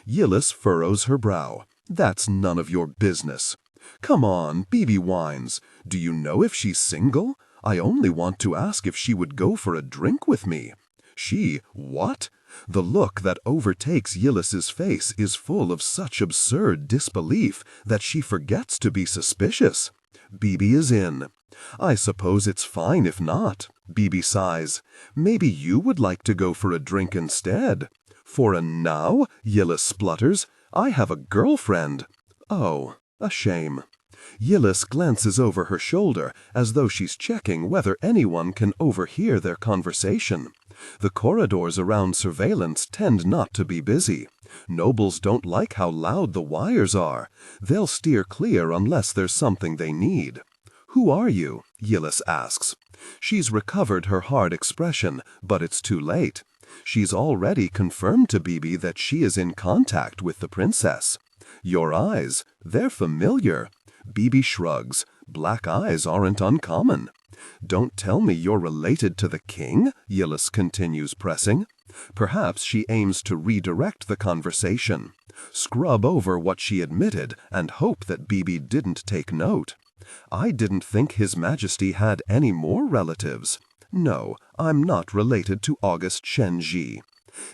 Yillis furrows her brow. "That's none of your business." "Come on," Bibi whines. "Do you know if she's single? I only want to ask if she would go for a drink with me." What? The look that overtakes Yillis's face is full of such absurd disbelief that she forgets to be suspicious. Bibi is in. "I suppose it's fine if not." Bibi sighs. "Maybe you would like to go for a drink instead." "For a now?" Yillis splutters. "I have a girlfriend." "Oh, a shame." Yillis glances over her shoulder as though she's checking whether anyone can overhear their conversation. The corridors around surveillance tend not to be busy. Nobles don't like how loud the wires are. They'll steer clear unless there's something they need. "Who are you?" Yillis asks. She's recovered her hard expression, but it's too late. She's already confirmed to Bibi that she is in contact with the princess. "Your eyes, they're familiar." Bibi shrugs. "Black eyes aren't uncommon." "Don't tell me you're related to the king?" Yillis continues pressing. Perhaps she aims to redirect the conversation. Scrub over what she admitted and hope that Bibi didn't take note. "I didn't think His Majesty had any more relatives." "No, I'm not related to August Shenji."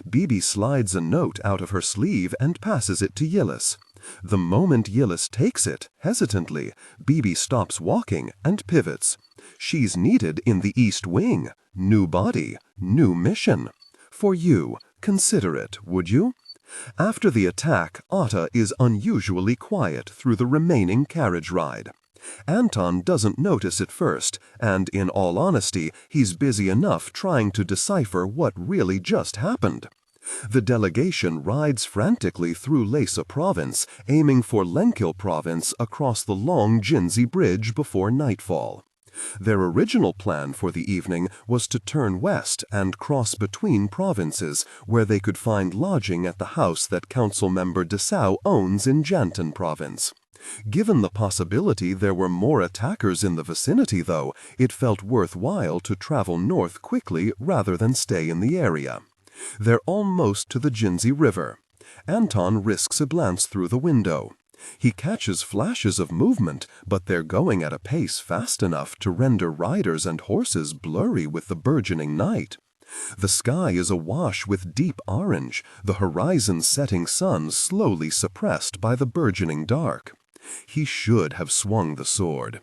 Bibi slides a note out of her sleeve and passes it to Yillis. The moment Yillis takes it, hesitantly, Bibi stops walking and pivots. She's needed in the East Wing. New body, new mission. For you, consider it, would you? After the attack, Otta is unusually quiet through the remaining carriage ride. Anton doesn't notice at first, and in all honesty, he's busy enough trying to decipher what really just happened. The delegation rides frantically through Lhasa province, aiming for Lenkil province across the long Jinzi Bridge before nightfall. Their original plan for the evening was to turn west and cross between provinces, where they could find lodging at the house that Council Member Desau owns in Jantan province. Given the possibility there were more attackers in the vicinity, though, it felt worthwhile to travel north quickly rather than stay in the area. They're almost to the Jinzi River. Anton risks a glance through the window. He catches flashes of movement, but they're going at a pace fast enough to render riders and horses blurry with the burgeoning night. The sky is awash with deep orange, the horizon's setting sun slowly suppressed by the burgeoning dark. He should have swung the sword.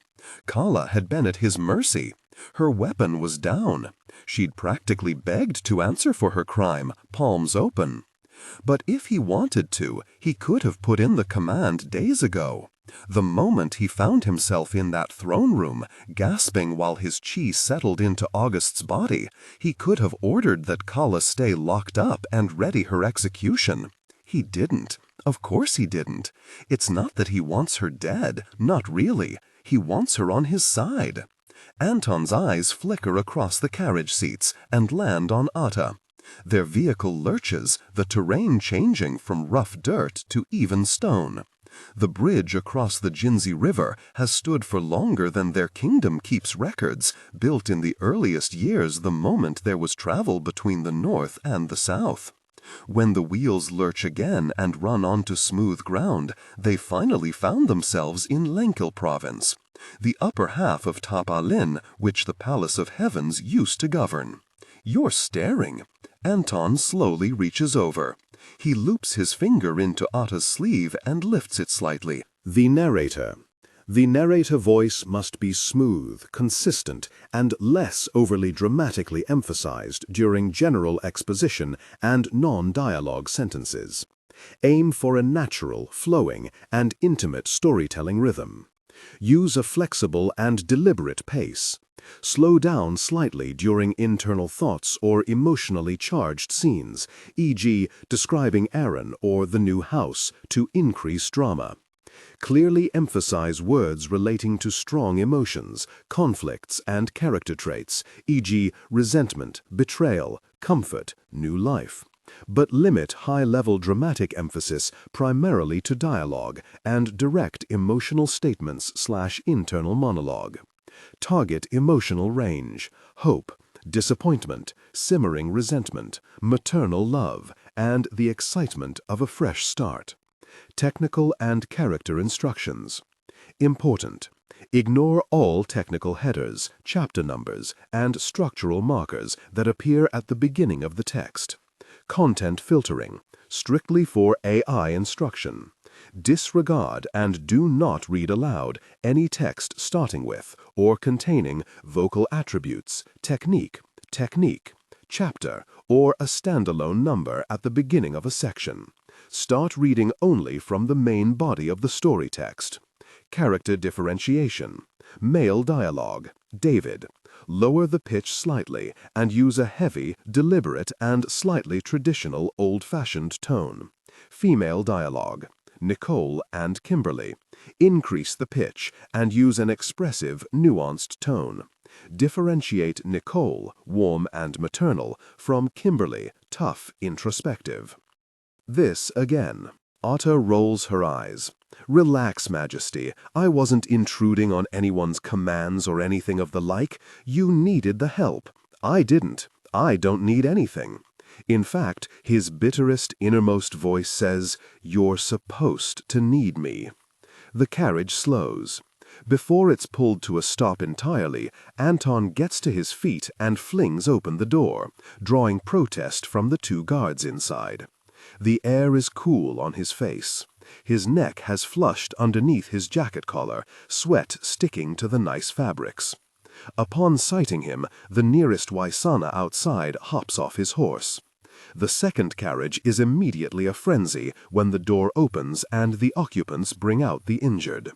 Calla had been at his mercy. Her weapon was down. She'd practically begged to answer for her crime, palms open. But if he wanted to, he could have put in the command days ago. The moment he found himself in that throne room, gasping while his chi settled into August's body, he could have ordered that Calla stay locked up and ready her execution. He didn't. Of course he didn't. It's not that he wants her dead, not really. He wants her on his side. Anton's eyes flicker across the carriage seats and land on Otta. Their vehicle lurches, the terrain changing from rough dirt to even stone. The bridge across the Jinzi River has stood for longer than their kingdom keeps records, built in the earliest years the moment there was travel between the north and the south. When the wheels lurch again and run onto smooth ground, they finally found themselves in Lenkel province, the upper half of Talin, which the Palace of Heavens used to govern. You're staring. Anton slowly reaches over. He loops his finger into Otta's sleeve and lifts it slightly. The narrator. The narrator voice must be smooth, consistent, and less overly dramatically emphasized during general exposition and non-dialogue sentences. Aim for a natural, flowing, and intimate storytelling rhythm. Use a flexible and deliberate pace. Slow down slightly during internal thoughts or emotionally charged scenes, e.g., describing Aaron or the new house, to increase drama. Clearly emphasize words relating to strong emotions, conflicts, and character traits, e.g., resentment, betrayal, comfort, new life. But limit high-level dramatic emphasis primarily to dialogue and direct emotional statements/internal monologue. Target emotional range, hope, disappointment, simmering resentment, maternal love, and the excitement of a fresh start. Technical and character instructions. Important. Ignore all technical headers, chapter numbers, and structural markers that appear at the beginning of the text. Content filtering, strictly for AI instruction. Disregard and do not read aloud any text starting with or containing vocal attributes, technique, chapter, or a standalone number at the beginning of a section. Start reading only from the main body of the story text. Character differentiation. Male dialogue. David. Lower the pitch slightly and use a heavy, deliberate, and slightly traditional old-fashioned tone. Female dialogue. Nicole and Kimberly. Increase the pitch and use an expressive, nuanced tone. Differentiate Nicole, warm and maternal, from Kimberly, tough, introspective. This again. Otta rolls her eyes. Relax, Majesty. I wasn't intruding on anyone's commands or anything of the like. You needed the help. I didn't. I don't need anything. In fact, his bitterest, innermost voice says, "You're supposed to need me." The carriage slows. Before it's pulled to a stop entirely, Anton gets to his feet and flings open the door, drawing protest from the two guards inside. The air is cool on his face. His neck has flushed underneath his jacket collar, sweat sticking to the nice fabrics. Upon sighting him, the nearest Waisana outside hops off his horse. The second carriage is immediately a frenzy when the door opens and the occupants bring out the injured.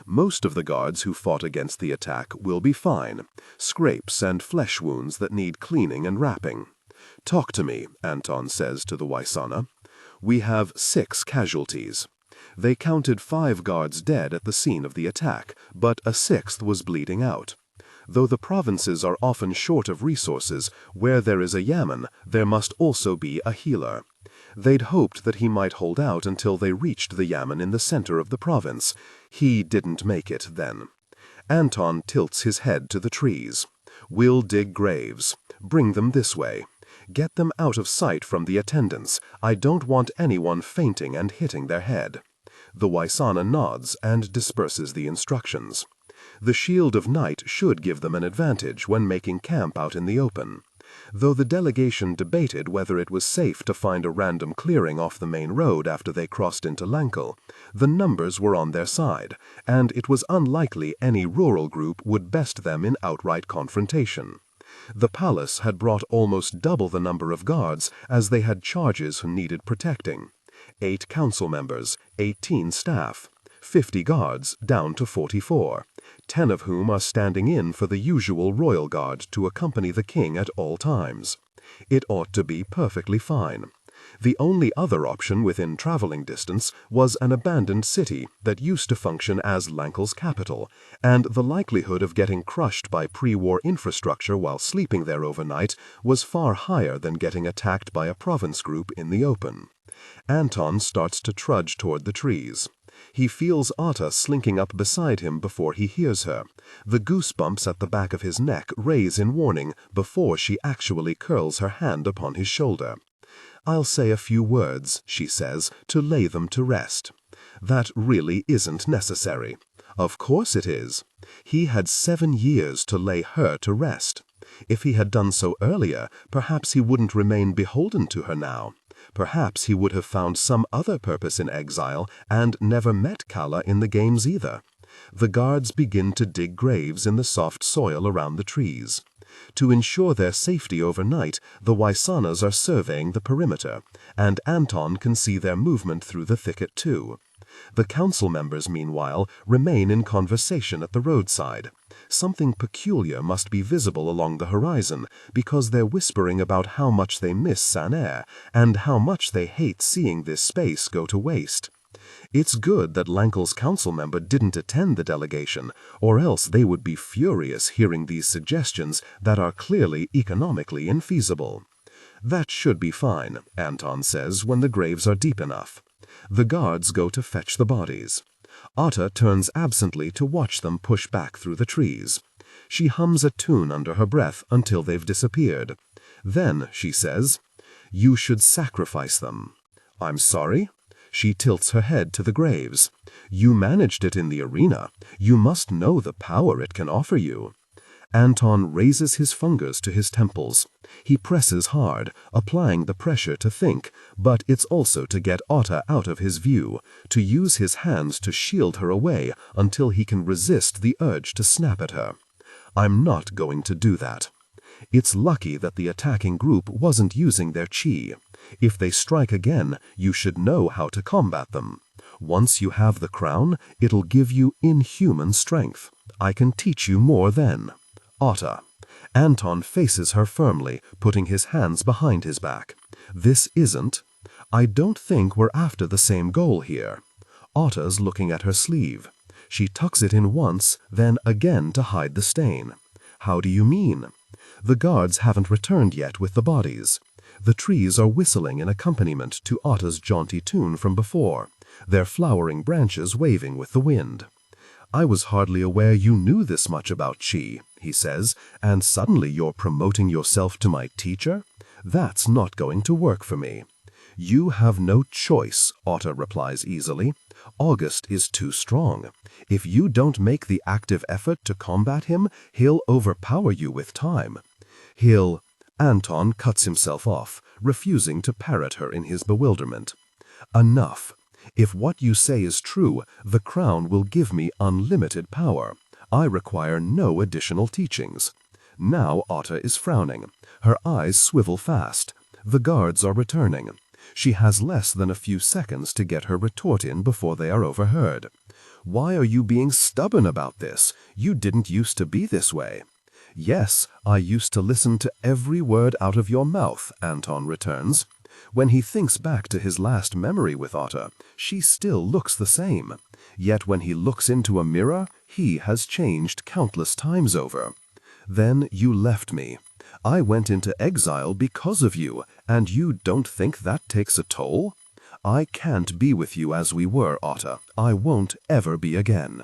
Most of the guards who fought against the attack will be fine, scrapes and flesh wounds that need cleaning and wrapping. "Talk to me," Anton says to the Waisana. "We have 6 casualties." They counted 5 guards dead at the scene of the attack, but a 6th was bleeding out. Though the provinces are often short of resources, where there is a yamen, there must also be a healer. They'd hoped that he might hold out until they reached the yamen in the center of the province. He didn't make it then. Anton tilts his head to the trees. "We'll dig graves. Bring them this way. Get them out of sight from the attendants. I don't want anyone fainting and hitting their head." The Waisana nods and disperses the instructions. The shield of night should give them an advantage when making camp out in the open. Though the delegation debated whether it was safe to find a random clearing off the main road after they crossed into Lankel, the numbers were on their side, and it was unlikely any rural group would best them in outright confrontation. The palace had brought almost double the number of guards as they had charges who needed protecting. 8 council members, 18 staff, 50 guards down to 44, 10 of whom are standing in for the usual royal guard to accompany the king at all times. It ought to be perfectly fine. The only other option within traveling distance was an abandoned city that used to function as Lankel's capital, and the likelihood of getting crushed by pre-war infrastructure while sleeping there overnight was far higher than getting attacked by a province group in the open. Anton starts to trudge toward the trees. He feels Otta slinking up beside him before he hears her. The goosebumps at the back of his neck raise in warning before she actually curls her hand upon his shoulder. "I'll say a few words," she says, "to lay them to rest." That really isn't necessary. Of course it is. He had 7 years to lay her to rest. If he had done so earlier, perhaps he wouldn't remain beholden to her now. Perhaps he would have found some other purpose in exile and never met Calla in the games either. The guards begin to dig graves in the soft soil around the trees. To ensure their safety overnight, the Waisanas are surveying the perimeter, and Anton can see their movement through the thicket too. The council members, meanwhile, remain in conversation at the roadside. Something peculiar must be visible along the horizon, because they're whispering about how much they miss Saner, and how much they hate seeing this space go to waste. It's good that Lankel's council member didn't attend the delegation, or else they would be furious hearing these suggestions that are clearly economically infeasible. "That should be fine," Anton says when the graves are deep enough. The guards go to fetch the bodies. Otta turns absently to watch them push back through the trees. She hums a tune under her breath until they've disappeared. Then, she says, "You should sacrifice them." "I'm sorry?" She tilts her head to the graves. "You managed it in the arena. You must know the power it can offer you." Anton raises his fingers to his temples. He presses hard, applying the pressure to think, but it's also to get Otta out of his view, to use his hands to shield her away until he can resist the urge to snap at her. "I'm not going to do that." It's lucky that the attacking group wasn't using their chi. If they strike again, you should know how to combat them. Once you have the crown, it'll give you inhuman strength. I can teach you more then. Otta. Anton faces her firmly, putting his hands behind his back. "This isn't. I don't think we're after the same goal here." Otta's looking at her sleeve. She tucks it in once, then again to hide the stain. "How do you mean?" The guards haven't returned yet with the bodies. The trees are whistling in accompaniment to Otta's jaunty tune from before, their flowering branches waving with the wind. "I was hardly aware you knew this much about chi," he says, "and suddenly you're promoting yourself to my teacher? That's not going to work for me." "You have no choice," Otta replies easily. "August is too strong. If you don't make the active effort to combat him, he'll overpower you with time. He'll—" Anton cuts himself off, refusing to parrot her in his bewilderment. "Enough. If what you say is true, the crown will give me unlimited power. I require no additional teachings." Now Otta is frowning. Her eyes swivel fast. The guards are returning. She has less than a few seconds to get her retort in before they are overheard. "Why are you being stubborn about this? You didn't used to be this way." "Yes, I used to listen to every word out of your mouth," Anton returns. When he thinks back to his last memory with Otta, she still looks the same. Yet when he looks into a mirror, he has changed countless times over. "Then you left me. I went into exile because of you, and you don't think that takes a toll? I can't be with you as we were, Otta. I won't ever be again."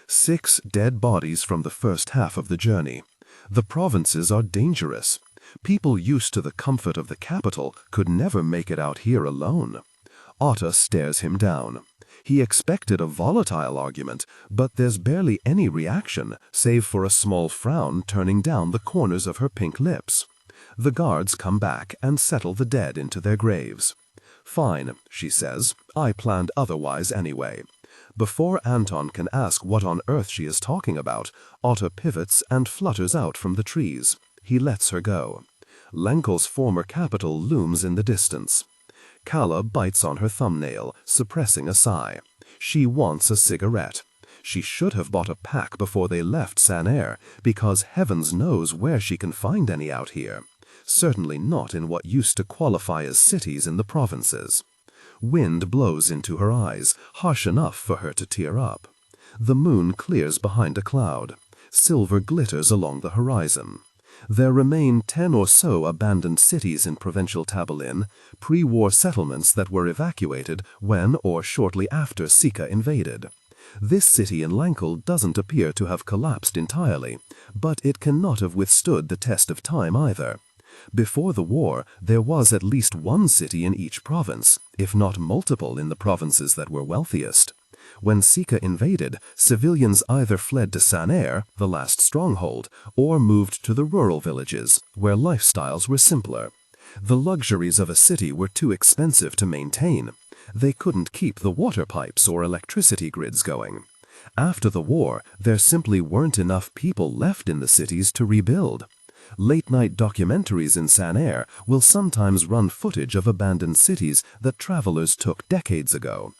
6 dead bodies from the first half of the journey. The provinces are dangerous. People used to the comfort of the capital could never make it out here alone. Otta stares him down. He expected a volatile argument, but there's barely any reaction, save for a small frown turning down the corners of her pink lips. The guards come back and settle the dead into their graves. "Fine," she says, "I planned otherwise anyway." Before Anton can ask what on earth she is talking about, Otta pivots and flutters out from the trees. He lets her go. Lenkel's former capital looms in the distance. Calla bites on her thumbnail, suppressing a sigh. She wants a cigarette. She should have bought a pack before they left Sanair, because heavens knows where she can find any out here. Certainly not in what used to qualify as cities in the provinces. Wind blows into her eyes, harsh enough for her to tear up. The moon clears behind a cloud. Silver glitters along the horizon. There remain 10 or so abandoned cities in provincial Talin, pre-war settlements that were evacuated when or shortly after Sika invaded. This city in Lenkel doesn't appear to have collapsed entirely, but it cannot have withstood the test of time either. Before the war, there was at least one city in each province, if not multiple in the provinces that were wealthiest. When Sika invaded, civilians either fled to Sanair, the last stronghold, or moved to the rural villages, where lifestyles were simpler. The luxuries of a city were too expensive to maintain. They couldn't keep the water pipes or electricity grids going. After the war, there simply weren't enough people left in the cities to rebuild. Late-night documentaries in Sanair will sometimes run footage of abandoned cities that travelers took decades ago.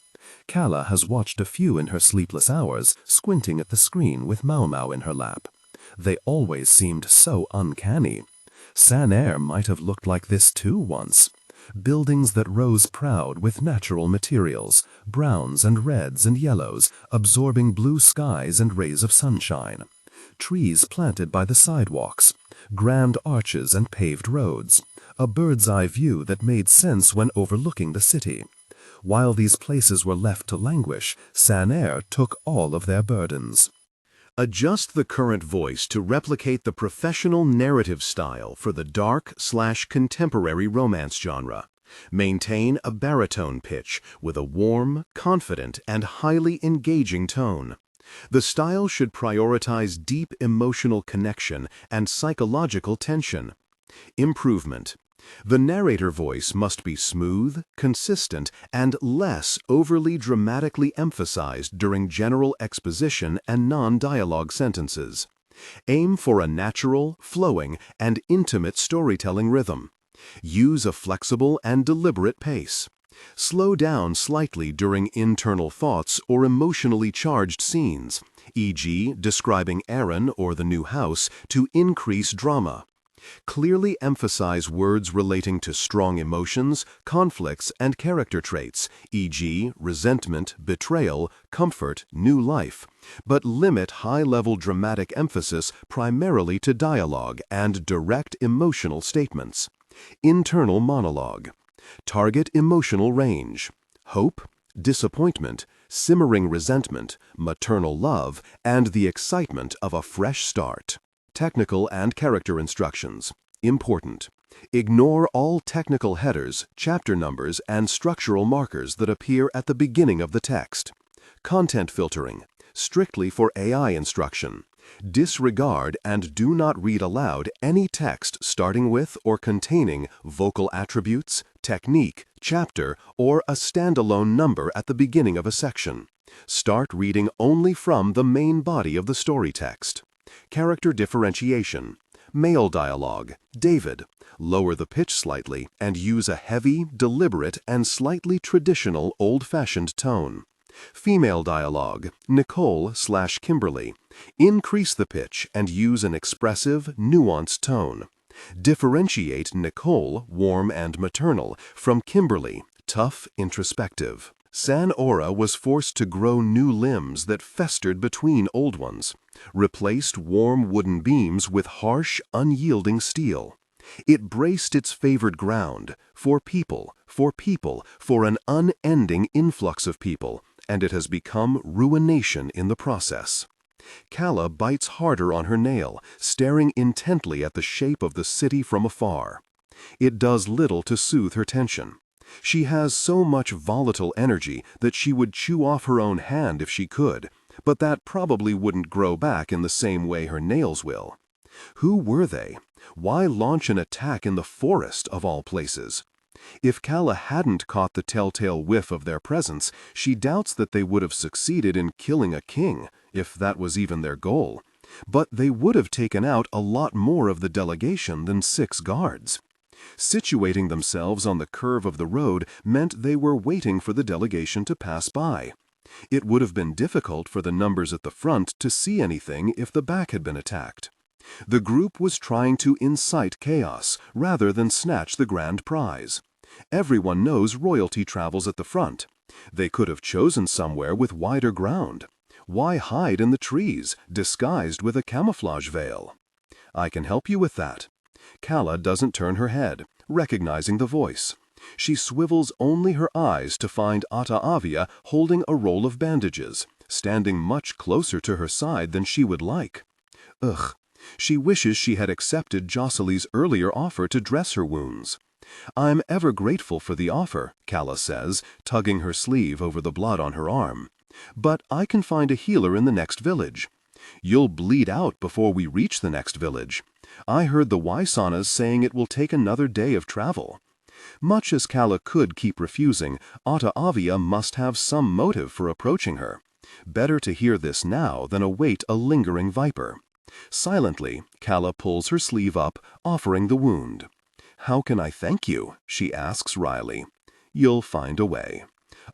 Calla has watched a few in her sleepless hours, squinting at the screen with Mau Mau in her lap. They always seemed so uncanny. Sanair might have looked like this too once. Buildings that rose proud with natural materials, browns and reds and yellows, absorbing blue skies and rays of sunshine. Trees planted by the sidewalks, grand arches and paved roads, a bird's-eye view that made sense when overlooking the city. While these places were left to languish, Sanair took all of their burdens. Adjust the current voice to replicate the professional narrative style for the dark/contemporary romance genre. Maintain a baritone pitch with a warm, confident, and highly engaging tone. The style should prioritize deep emotional connection and psychological tension. Improvement. The narrator voice must be smooth, consistent, and less overly dramatically emphasized during general exposition and non-dialogue sentences. Aim for a natural, flowing, and intimate storytelling rhythm. Use a flexible and deliberate pace. Slow down slightly during internal thoughts or emotionally charged scenes, e.g., describing Aaron or the new house, to increase drama. Clearly emphasize words relating to strong emotions, conflicts, and character traits, e.g., resentment, betrayal, comfort, new life, but limit high-level dramatic emphasis primarily to dialogue and direct emotional statements. Internal monologue. Target emotional range: hope, disappointment, simmering resentment, maternal love, and the excitement of a fresh start. Technical and character instructions. Important. Ignore all technical headers, chapter numbers, and structural markers that appear at the beginning of the text. Content filtering. Strictly for AI instruction. Disregard and do not read aloud any text starting with or containing vocal attributes, technique, chapter, or a standalone number at the beginning of a section. Start reading only from the main body of the story text. Character differentiation. Male dialogue: David. Lower the pitch slightly and use a heavy, deliberate, and slightly traditional old-fashioned tone. Female dialogue: Nicole/Kimberly. Increase the pitch and use an expressive, nuanced tone. Differentiate Nicole, warm and maternal, from Kimberly, tough, introspective. San Ora was forced to grow new limbs that festered between old ones, replaced warm wooden beams with harsh, unyielding steel. It braced its favored ground, for people, for an unending influx of people, and it has become ruination in the process. Calla bites harder on her nail, staring intently at the shape of the city from afar. It does little to soothe her tension. She has so much volatile energy that she would chew off her own hand if she could, but that probably wouldn't grow back in the same way her nails will. Who were they? Why launch an attack in the forest, of all places? If Calla hadn't caught the telltale whiff of their presence, she doubts that they would have succeeded in killing a king, if that was even their goal. But they would have taken out a lot more of the delegation than 6 guards. Situating themselves on the curve of the road meant they were waiting for the delegation to pass by. It would have been difficult for the numbers at the front to see anything if the back had been attacked. The group was trying to incite chaos rather than snatch the grand prize. Everyone knows royalty travels at the front. They could have chosen somewhere with wider ground. Why hide in the trees, disguised with a camouflage veil? I can help you with that. Calla doesn't turn her head, recognizing the voice. She swivels only her eyes to find Otta Avia holding a roll of bandages, standing much closer to her side than she would like. Ugh. She wishes she had accepted Jocelyn's earlier offer to dress her wounds. I'm ever grateful for the offer, Calla says, tugging her sleeve over the blood on her arm. But I can find a healer in the next village. You'll bleed out before we reach the next village. I heard the Waisanas saying it will take another day of travel. Much as Calla could keep refusing, Otta Avia must have some motive for approaching her. Better to hear this now than await a lingering viper. Silently, Calla pulls her sleeve up, offering the wound. "How can I thank you?" she asks wryly. "You'll find a way."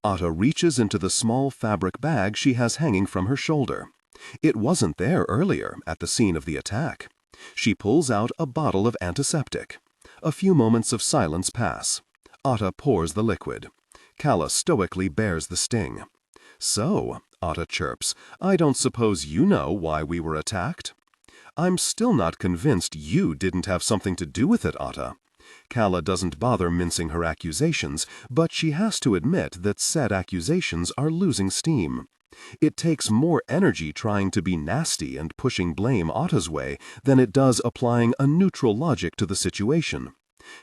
Otta reaches into the small fabric bag she has hanging from her shoulder. It wasn't there earlier, at the scene of the attack. She pulls out a bottle of antiseptic. A few moments of silence pass. Otta pours the liquid. Calla stoically bears the sting. "So," Otta chirps, "I don't suppose you know why we were attacked?" "I'm still not convinced you didn't have something to do with it, Otta." Calla doesn't bother mincing her accusations, but she has to admit that said accusations are losing steam. It takes more energy trying to be nasty and pushing blame Otta's way than it does applying a neutral logic to the situation.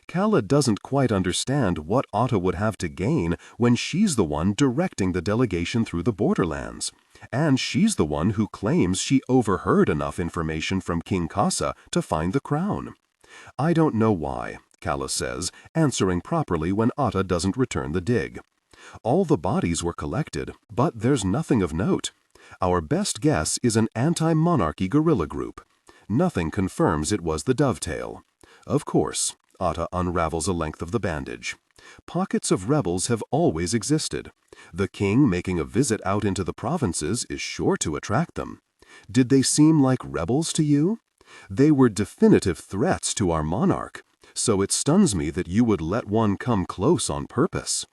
Calla doesn't quite understand what Otta would have to gain when she's the one directing the delegation through the borderlands. And she's the one who claims she overheard enough information from King Kasa to find the crown. "I don't know why," Calla says, answering properly when Otta doesn't return the dig. "All the bodies were collected, but there's nothing of note. Our best guess is an anti-monarchy guerrilla group. Nothing confirms it was the Dovetail. Of course," Otta unravels a length of the bandage. "Pockets of rebels have always existed. The king making a visit out into the provinces is sure to attract them. Did they seem like rebels to you? They were definitive threats to our monarch, so it stuns me that you would let one come close on purpose."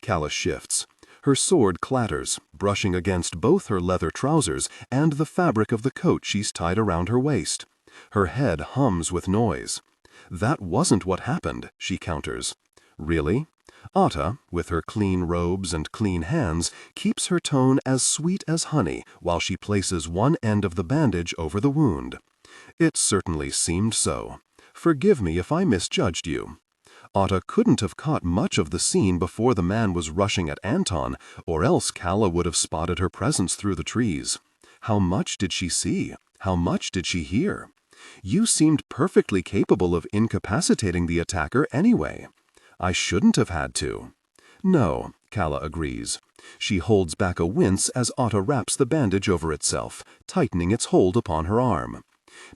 Calla shifts. Her sword clatters, brushing against both her leather trousers and the fabric of the coat she's tied around her waist. Her head hums with noise. "That wasn't what happened," she counters. "Really?" Otta, with her clean robes and clean hands, keeps her tone as sweet as honey while she places one end of the bandage over the wound. "It certainly seemed so. Forgive me if I misjudged you." Otta couldn't have caught much of the scene before the man was rushing at Anton, or else Calla would have spotted her presence through the trees. How much did she see? How much did she hear? You seemed perfectly capable of incapacitating the attacker anyway. I shouldn't have had to. No, Calla agrees. She holds back a wince as Otta wraps the bandage over itself, tightening its hold upon her arm.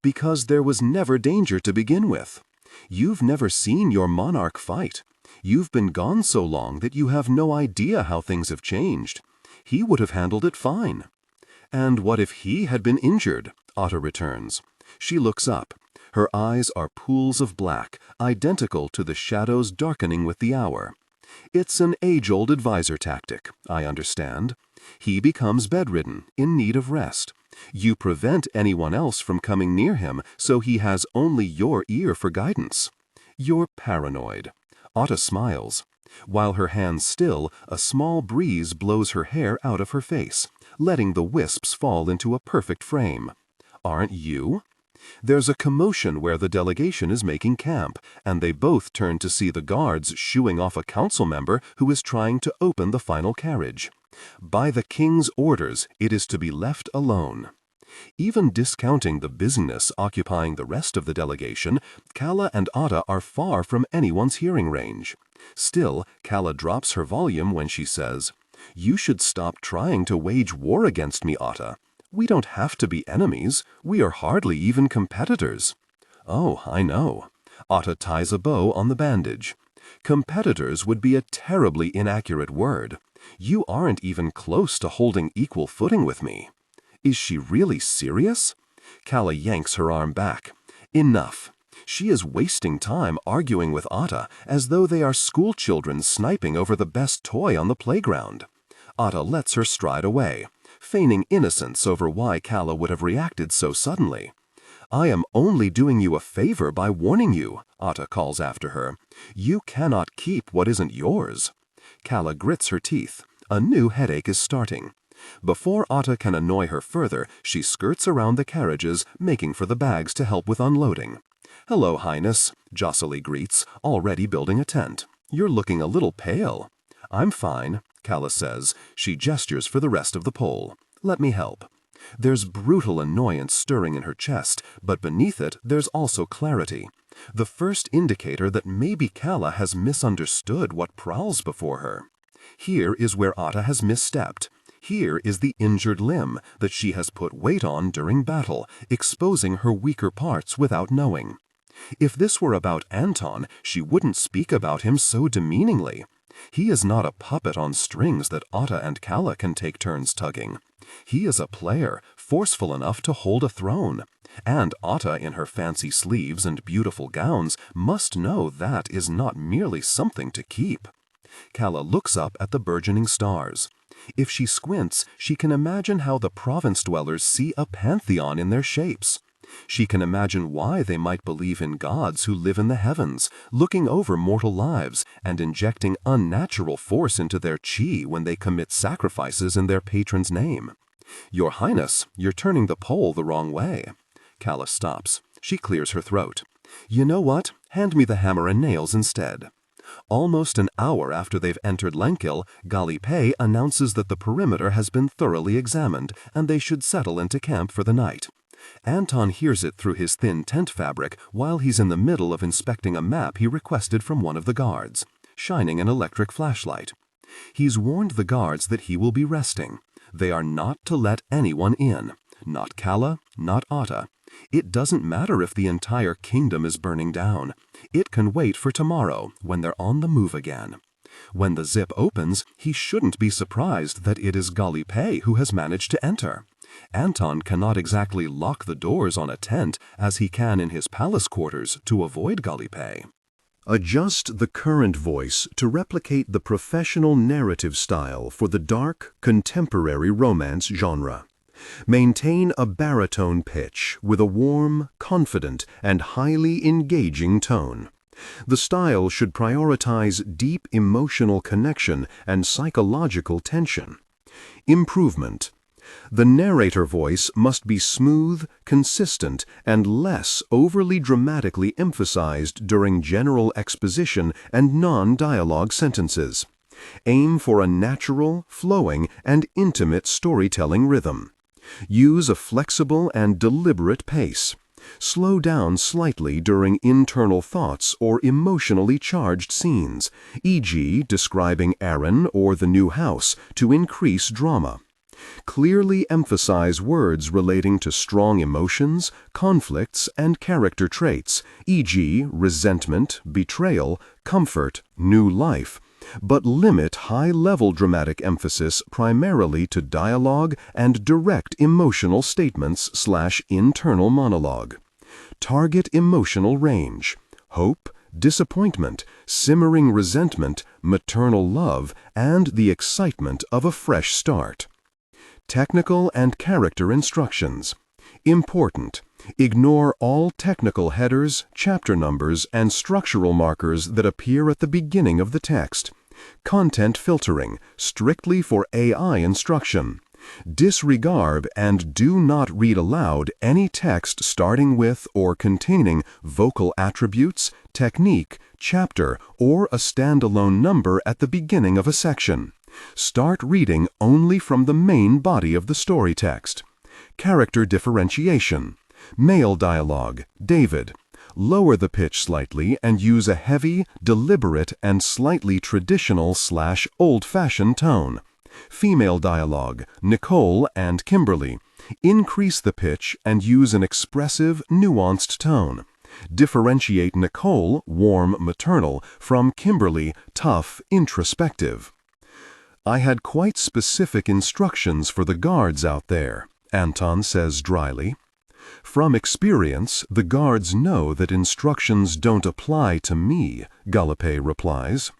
Because there was never danger to begin with. You've never seen your monarch fight. You've been gone so long that you have no idea how things have changed. He would have handled it fine. And what if he had been injured? Otta returns. She looks up. Her eyes are pools of black, identical to the shadows darkening with the hour. It's an age-old advisor tactic, I understand. He becomes bedridden, in need of rest. You prevent anyone else from coming near him, so he has only your ear for guidance. You're paranoid. Otta smiles. While her hands still, a small breeze blows her hair out of her face, letting the wisps fall into a perfect frame. Aren't you? There's a commotion where the delegation is making camp, and they both turn to see the guards shooing off a council member who is trying to open the final carriage. By the king's orders, it is to be left alone. Even discounting the busyness occupying the rest of the delegation, Calla and Otta are far from anyone's hearing range. Still, Calla drops her volume when she says, "You should stop trying to wage war against me, Otta. We don't have to be enemies. We are hardly even competitors." "Oh, I know." Otta ties a bow on the bandage. "Competitors would be a terribly inaccurate word. You aren't even close to holding equal footing with me." Is she really serious? Calla yanks her arm back. Enough. She is wasting time arguing with Otta as though they are school children sniping over the best toy on the playground. Otta lets her stride away, feigning innocence over why Calla would have reacted so suddenly. "I am only doing you a favor by warning you," Otta calls after her. "You cannot keep what isn't yours." Calla grits her teeth. A new headache is starting. Before Otta can annoy her further, she skirts around the carriages, making for the bags to help with unloading. "Hello, Highness," Jocelyn greets, already building a tent. "You're looking a little pale." "I'm fine," Calla says. She gestures for the rest of the pole. "Let me help." There's brutal annoyance stirring in her chest, but beneath it there's also clarity. The first indicator that maybe Calla has misunderstood what prowls before her. Here is where Otta has misstepped. Here is the injured limb that she has put weight on during battle, exposing her weaker parts without knowing. If this were about Anton, she wouldn't speak about him so demeaningly. He is not a puppet on strings that Otta and Calla can take turns tugging. He is a player, forceful enough to hold a throne. And Otta, in her fancy sleeves and beautiful gowns, must know that is not merely something to keep. Calla looks up at the burgeoning stars. If she squints, she can imagine how the province dwellers see a pantheon in their shapes. She can imagine why they might believe in gods who live in the heavens, looking over mortal lives and injecting unnatural force into their chi when they commit sacrifices in their patron's name. "Your Highness, you're turning the pole the wrong way." Calla stops. She clears her throat. "You know what? Hand me the hammer and nails instead." Almost an hour after they've entered Lenkill, DailyPaste announces that the perimeter has been thoroughly examined and they should settle into camp for the night. Anton hears it through his thin tent fabric while he's in the middle of inspecting a map he requested from one of the guards, shining an electric flashlight. He's warned the guards that he will be resting. They are not to let anyone in. Not Calla, not Otta. It doesn't matter if the entire kingdom is burning down. It can wait for tomorrow, when they're on the move again. When the zip opens, he shouldn't be surprised that it is DailyPaste who has managed to enter. Anton cannot exactly lock the doors on a tent as he can in his palace quarters to avoid DailyPaste. Adjust the current voice to replicate the professional narrative style for the dark, contemporary romance genre. Maintain a baritone pitch with a warm, confident, and highly engaging tone. The style should prioritize deep emotional connection and psychological tension. Improvement. The narrator voice must be smooth, consistent, and less overly dramatically emphasized during general exposition and non-dialogue sentences. Aim for a natural, flowing, and intimate storytelling rhythm. Use a flexible and deliberate pace. Slow down slightly during internal thoughts or emotionally charged scenes, e.g. describing Aaron or the new house, to increase drama. Clearly emphasize words relating to strong emotions, conflicts, and character traits, e.g. resentment, betrayal, comfort, new life, but limit high-level dramatic emphasis primarily to dialogue and direct emotional statements/internal monologue. Target emotional range: hope, disappointment, simmering resentment, maternal love, and the excitement of a fresh start. Technical and character instructions. Important: ignore all technical headers, chapter numbers, and structural markers that appear at the beginning of the text. Content filtering, strictly for AI instruction. Disregard and do not read aloud any text starting with or containing vocal attributes, technique, chapter, or a standalone number at the beginning of a section. Start reading only from the main body of the story text. Character differentiation. Male dialogue, David. Lower the pitch slightly and use a heavy, deliberate, and slightly traditional/old-fashioned tone. Female dialogue, Nicole and Kimberly. Increase the pitch and use an expressive, nuanced tone. Differentiate Nicole, warm, maternal, from Kimberly, tough, introspective. I had quite specific instructions for the guards out there, Anton says dryly. From experience, the guards know that instructions don't apply to me, Gallopay replies.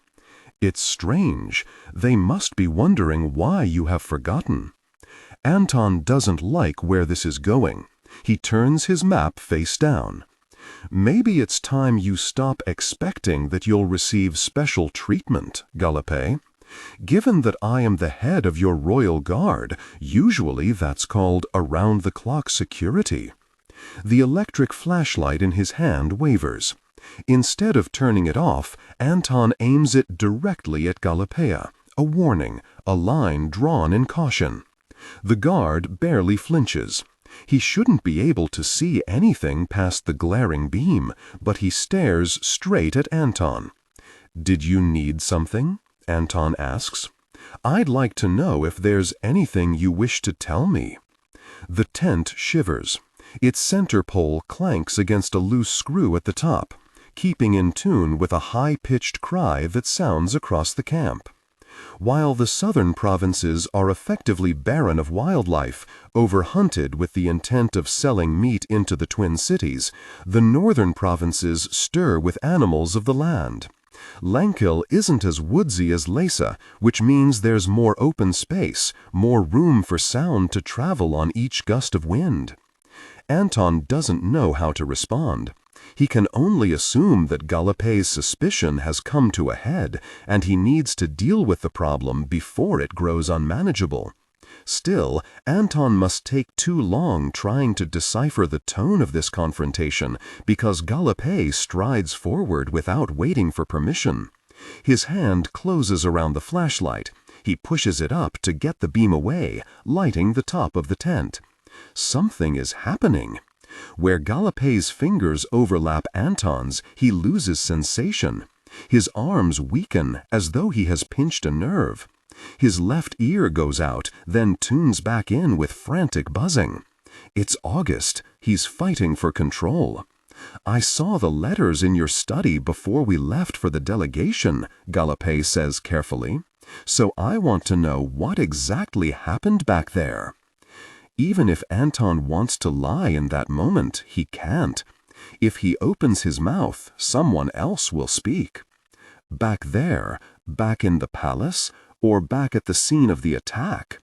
It's strange. They must be wondering why you have forgotten. Anton doesn't like where this is going. He turns his map face down. Maybe it's time you stop expecting that you'll receive special treatment, Gallopay. Given that I am the head of your royal guard, usually that's called around-the-clock security. The electric flashlight in his hand wavers. Instead of turning it off, Anton aims it directly at Gallopay, a warning, a line drawn in caution. The guard barely flinches. He shouldn't be able to see anything past the glaring beam, but he stares straight at Anton. "Did you need something?" Anton asks. "I'd like to know if there's anything you wish to tell me." The tent shivers. Its center pole clanks against a loose screw at the top, keeping in tune with a high-pitched cry that sounds across the camp. While the southern provinces are effectively barren of wildlife, overhunted with the intent of selling meat into the Twin Cities, the northern provinces stir with animals of the land. Lankil isn't as woodsy as Lesa, which means there's more open space, more room for sound to travel on each gust of wind. Anton doesn't know how to respond. He can only assume that Gallopay's suspicion has come to a head, and he needs to deal with the problem before it grows unmanageable. Still, Anton must take too long trying to decipher the tone of this confrontation, because Gallopay strides forward without waiting for permission. His hand closes around the flashlight. He pushes it up to get the beam away, lighting the top of the tent. Something is happening. Where Gallopay's fingers overlap Anton's, he loses sensation. His arms weaken as though he has pinched a nerve. His left ear goes out, then tunes back in with frantic buzzing. It's August. He's fighting for control. "I saw the letters in your study before we left for the delegation," Gallopay says carefully. "So I want to know what exactly happened back there." Even if Anton wants to lie in that moment, he can't. If he opens his mouth, someone else will speak. Back there, back in the palace, or back at the scene of the attack?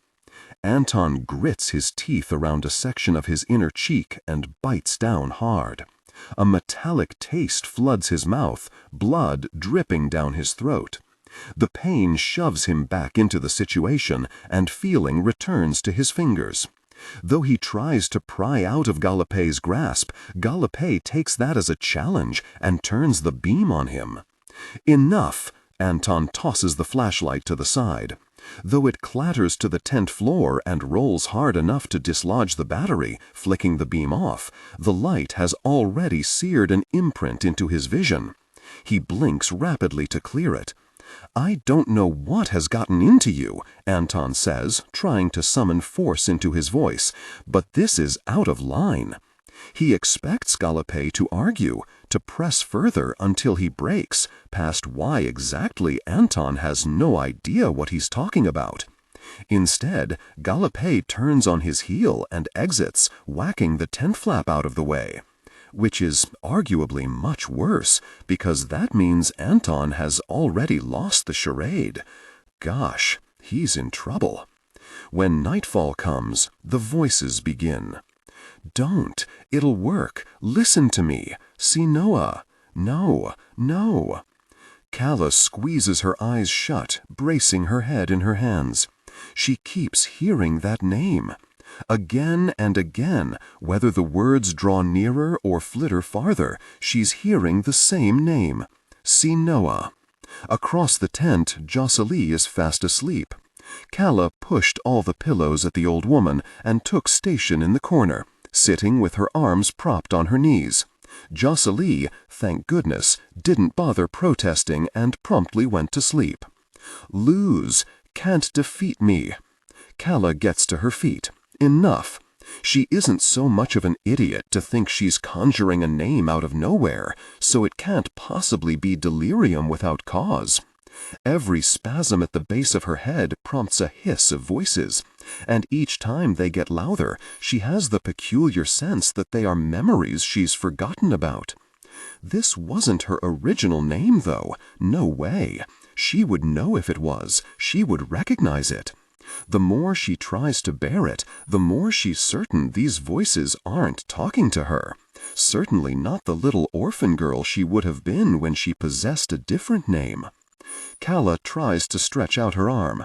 Anton grits his teeth around a section of his inner cheek and bites down hard. A metallic taste floods his mouth, blood dripping down his throat. The pain shoves him back into the situation, and feeling returns to his fingers. Though he tries to pry out of Gallopay's grasp, Gallopay takes that as a challenge and turns the beam on him. "Enough!" Anton tosses the flashlight to the side. Though it clatters to the tent floor and rolls hard enough to dislodge the battery, flicking the beam off, the light has already seared an imprint into his vision. He blinks rapidly to clear it. "I don't know what has gotten into you," Anton says, trying to summon force into his voice, "but this is out of line." He expects Gallopay to argue, to press further until he breaks, past why exactly Anton has no idea what he's talking about. Instead, Gallopay turns on his heel and exits, whacking the tent flap out of the way. Which is arguably much worse, because that means Anton has already lost the charade. Gosh, he's in trouble. When nightfall comes, the voices begin. "Don't. It'll work. Listen to me. See Noah. No, no." Calla squeezes her eyes shut, bracing her head in her hands. She keeps hearing that name. Again and again, whether the words draw nearer or flitter farther, she's hearing the same name. See Noah. Across the tent, Jocelyn is fast asleep. Calla pushed all the pillows at the old woman and took station in the corner, sitting with her arms propped on her knees. Jocelyn, thank goodness, didn't bother protesting and promptly went to sleep. Lose, can't defeat me. Calla gets to her feet. Enough. She isn't so much of an idiot to think she's conjuring a name out of nowhere, so it can't possibly be delirium without cause. Every spasm at the base of her head prompts a hiss of voices, and each time they get louder, she has the peculiar sense that they are memories she's forgotten about. This wasn't her original name, though. No way. She would know if it was. She would recognize it. The more she tries to bear it, the more she's certain these voices aren't talking to her. Certainly not the little orphan girl she would have been when she possessed a different name. Calla tries to stretch out her arm.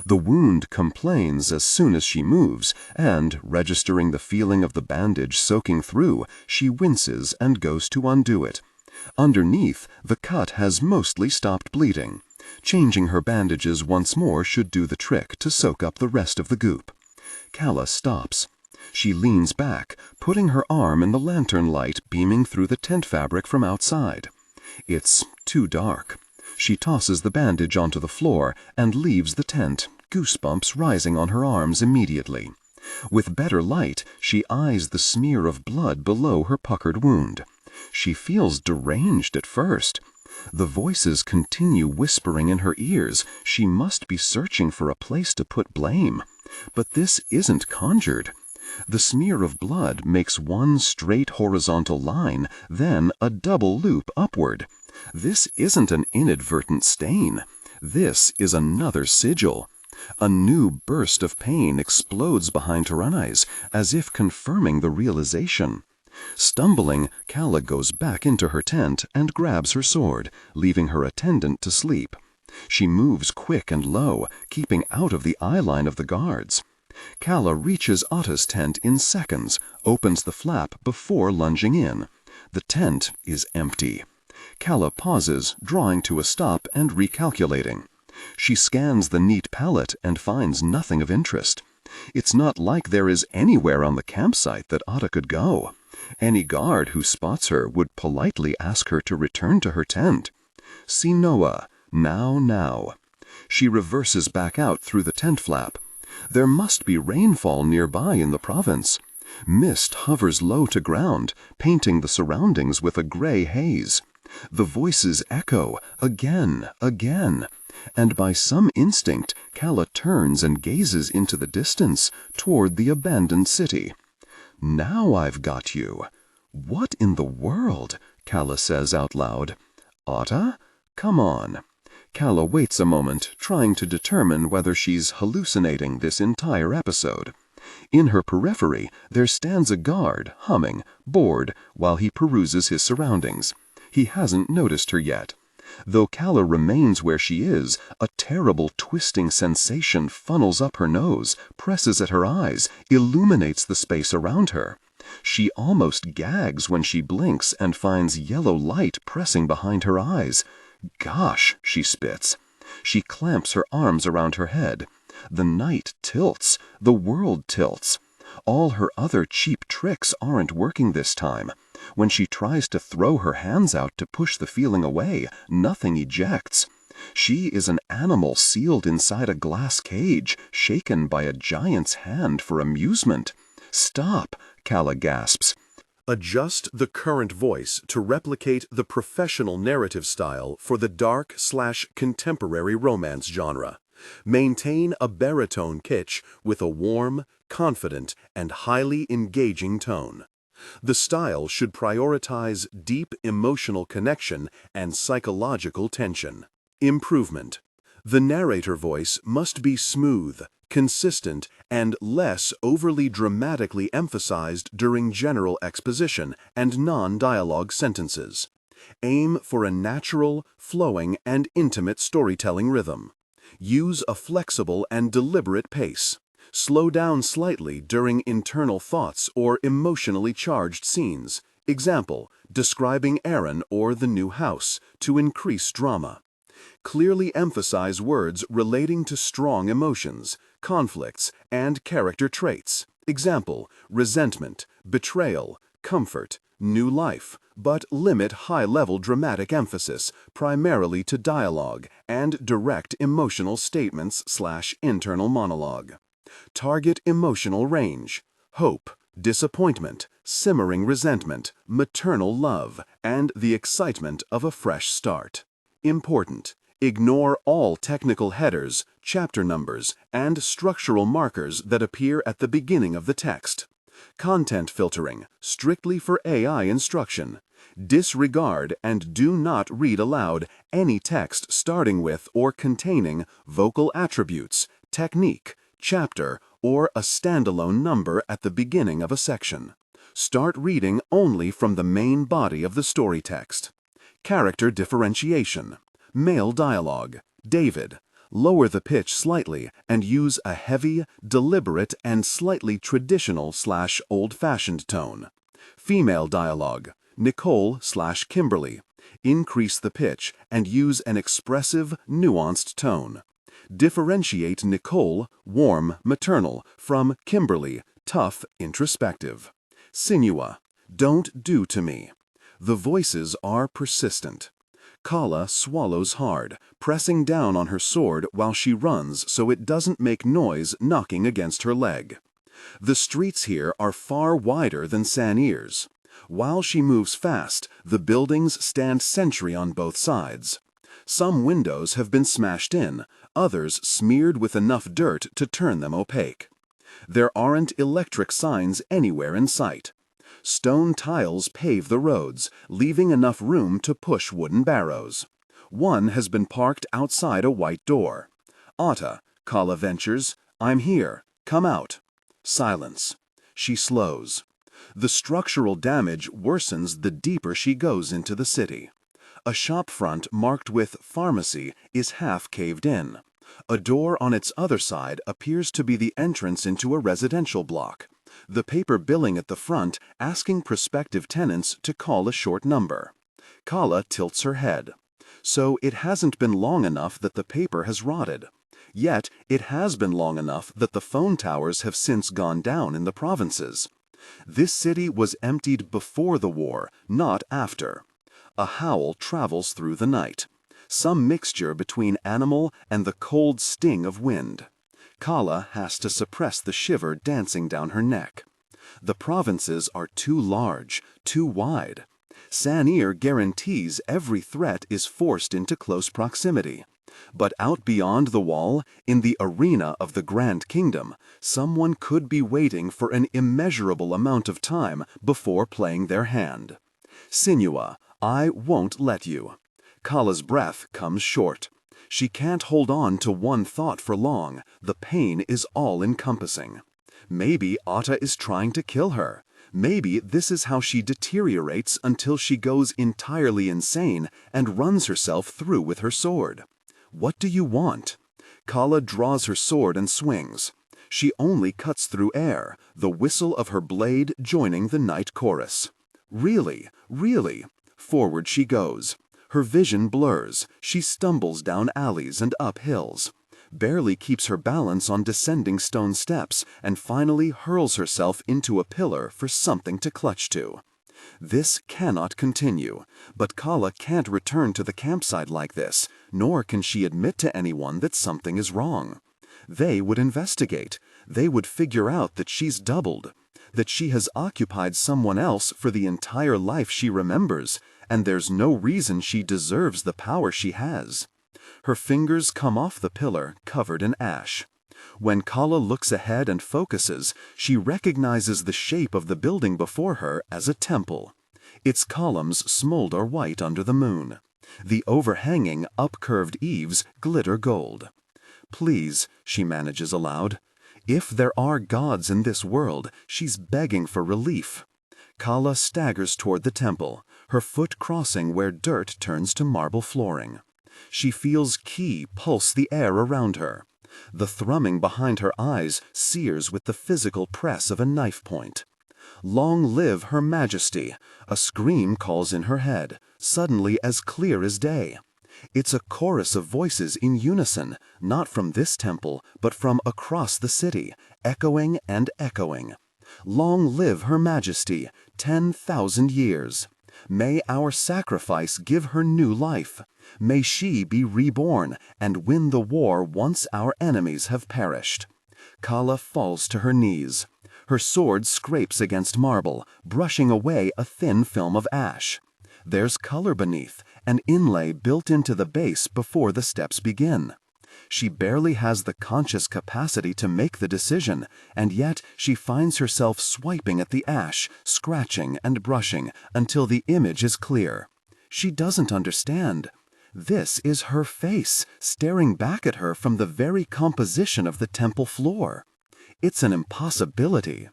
The wound complains as soon as she moves, and, registering the feeling of the bandage soaking through, she winces and goes to undo it. Underneath, the cut has mostly stopped bleeding. Changing her bandages once more should do the trick to soak up the rest of the goop. Calla stops. She leans back, putting her arm in the lantern light beaming through the tent fabric from outside. It's too dark. She tosses the bandage onto the floor and leaves the tent, goosebumps rising on her arms immediately. With better light, she eyes the smear of blood below her puckered wound. She feels deranged at first. The voices continue whispering in her ears. She must be searching for a place to put blame. But this isn't conjured. The smear of blood makes one straight horizontal line, then a double loop upward. This isn't an inadvertent stain. This is another sigil. A new burst of pain explodes behind her eyes, as if confirming the realization. Stumbling, Calla goes back into her tent and grabs her sword, leaving her attendant to sleep. She moves quick and low, keeping out of the eyeline of the guards. Calla reaches Otta's tent in seconds, opens the flap before lunging in. The tent is empty. Calla pauses, drawing to a stop and recalculating. She scans the neat pallet and finds nothing of interest. It's not like there is anywhere on the campsite that Otta could go. Any guard who spots her would politely ask her to return to her tent. Sinoa, now. She reverses back out through the tent flap. There must be rainfall nearby in the province. Mist hovers low to ground, painting the surroundings with a gray haze. The voices echo, again, and by some instinct, Calla turns and gazes into the distance, toward the abandoned city. Now I've got you. What in the world? Calla says out loud. Otta? Come on. Calla waits a moment, trying to determine whether she's hallucinating this entire episode. In her periphery, there stands a guard, humming, bored, while he peruses his surroundings. He hasn't noticed her yet. Though Calla remains where she is, a terrible twisting sensation funnels up her nose, presses at her eyes, illuminates the space around her. She almost gags when she blinks and finds yellow light pressing behind her eyes. Gosh, she spits. She clamps her arms around her head. The night tilts. The world tilts. All her other cheap tricks aren't working this time. When she tries to throw her hands out to push the feeling away, nothing ejects. She is an animal sealed inside a glass cage, shaken by a giant's hand for amusement. Stop, Calla gasps. Adjust the current voice to replicate the professional narrative style for the dark/contemporary romance genre. Maintain a baritone kitsch with a warm, confident, and highly engaging tone. The style should prioritize deep emotional connection and psychological tension. Improvement. The narrator voice must be smooth, consistent, and less overly dramatically emphasized during general exposition and non-dialogue sentences. Aim for a natural, flowing, and intimate storytelling rhythm. Use a flexible and deliberate pace. Slow down slightly during internal thoughts or emotionally charged scenes. Example, describing Aaron or the new house, to increase drama. Clearly emphasize words relating to strong emotions, conflicts, and character traits. Example, resentment, betrayal, comfort, new life, but limit high-level dramatic emphasis primarily to dialogue and direct emotional statements/internal monologue. Target emotional range, hope, disappointment, simmering resentment, maternal love, and the excitement of a fresh start. Important. Ignore all technical headers, chapter numbers, and structural markers that appear at the beginning of the text. Content filtering, strictly for AI instruction. Disregard and do not read aloud any text starting with or containing vocal attributes, technique, chapter, or a standalone number at the beginning of a section. Start reading only from the main body of the story text. Character differentiation. Male dialogue. David. Lower the pitch slightly and use a heavy, deliberate, and slightly traditional/old-fashioned tone. Female dialogue. Nicole/Kimberly. Increase the pitch and use an expressive, nuanced tone. Differentiate Nicole, warm, maternal, from Kimberly, tough, introspective. Sinua. Don't do to me. The voices are persistent. Calla swallows hard, pressing down on her sword while she runs so it doesn't make noise knocking against her leg. The streets here are far wider than Sanir's. While she moves fast, the buildings stand sentry on both sides. Some windows have been smashed in, others smeared with enough dirt to turn them opaque. There aren't electric signs anywhere in sight. Stone tiles pave the roads, leaving enough room to push wooden barrows. One has been parked outside a white door. Otta, Calla ventures, I'm here, come out. Silence. She slows. The structural damage worsens the deeper she goes into the city. A shop front marked with pharmacy is half caved in. A door on its other side appears to be the entrance into a residential block. The paper billing at the front asking prospective tenants to call a short number. Calla tilts her head. So it hasn't been long enough that the paper has rotted. Yet it has been long enough that the phone towers have since gone down in the provinces. This city was emptied before the war, not after. A howl travels through the night. Some mixture between animal and the cold sting of wind. Calla has to suppress the shiver dancing down her neck. The provinces are too large, too wide. Sanir guarantees every threat is forced into close proximity. But out beyond the wall, in the arena of the Grand Kingdom, someone could be waiting for an immeasurable amount of time before playing their hand. Sinua, I won't let you. Calla's breath comes short. She can't hold on to one thought for long. The pain is all-encompassing. Maybe Otta is trying to kill her. Maybe this is how she deteriorates until she goes entirely insane and runs herself through with her sword. What do you want? Calla draws her sword and swings. She only cuts through air, the whistle of her blade joining the night chorus. Really, really. Forward she goes. Her vision blurs. She stumbles down alleys and up hills. Barely keeps her balance on descending stone steps and finally hurls herself into a pillar for something to clutch to. This cannot continue, but Calla can't return to the campsite like this, nor can she admit to anyone that something is wrong. They would investigate. They would figure out that she's doubled, that she has occupied someone else for the entire life she remembers, and there's no reason she deserves the power she has. Her fingers come off the pillar, covered in ash. When Calla looks ahead and focuses, she recognizes the shape of the building before her as a temple. Its columns smolder white under the moon. The overhanging, up-curved eaves glitter gold. Please, she manages aloud. If there are gods in this world, she's begging for relief. Calla staggers toward the temple, her foot crossing where dirt turns to marble flooring. She feels ki pulse the air around her. The thrumming behind her eyes sears with the physical press of a knife point. Long live Her Majesty! A scream calls in her head, suddenly as clear as day. It's a chorus of voices in unison, not from this temple, but from across the city, echoing and echoing. Long live Her Majesty, 10,000 years. May our sacrifice give her new life. May she be reborn and win the war once our enemies have perished. Calla falls to her knees. Her sword scrapes against marble, brushing away a thin film of ash. There's color beneath, an inlay built into the base before the steps begin. She barely has the conscious capacity to make the decision, and yet she finds herself swiping at the ash, scratching and brushing until the image is clear. She doesn't understand. This is her face, staring back at her from the very composition of the temple floor. It's an impossibility.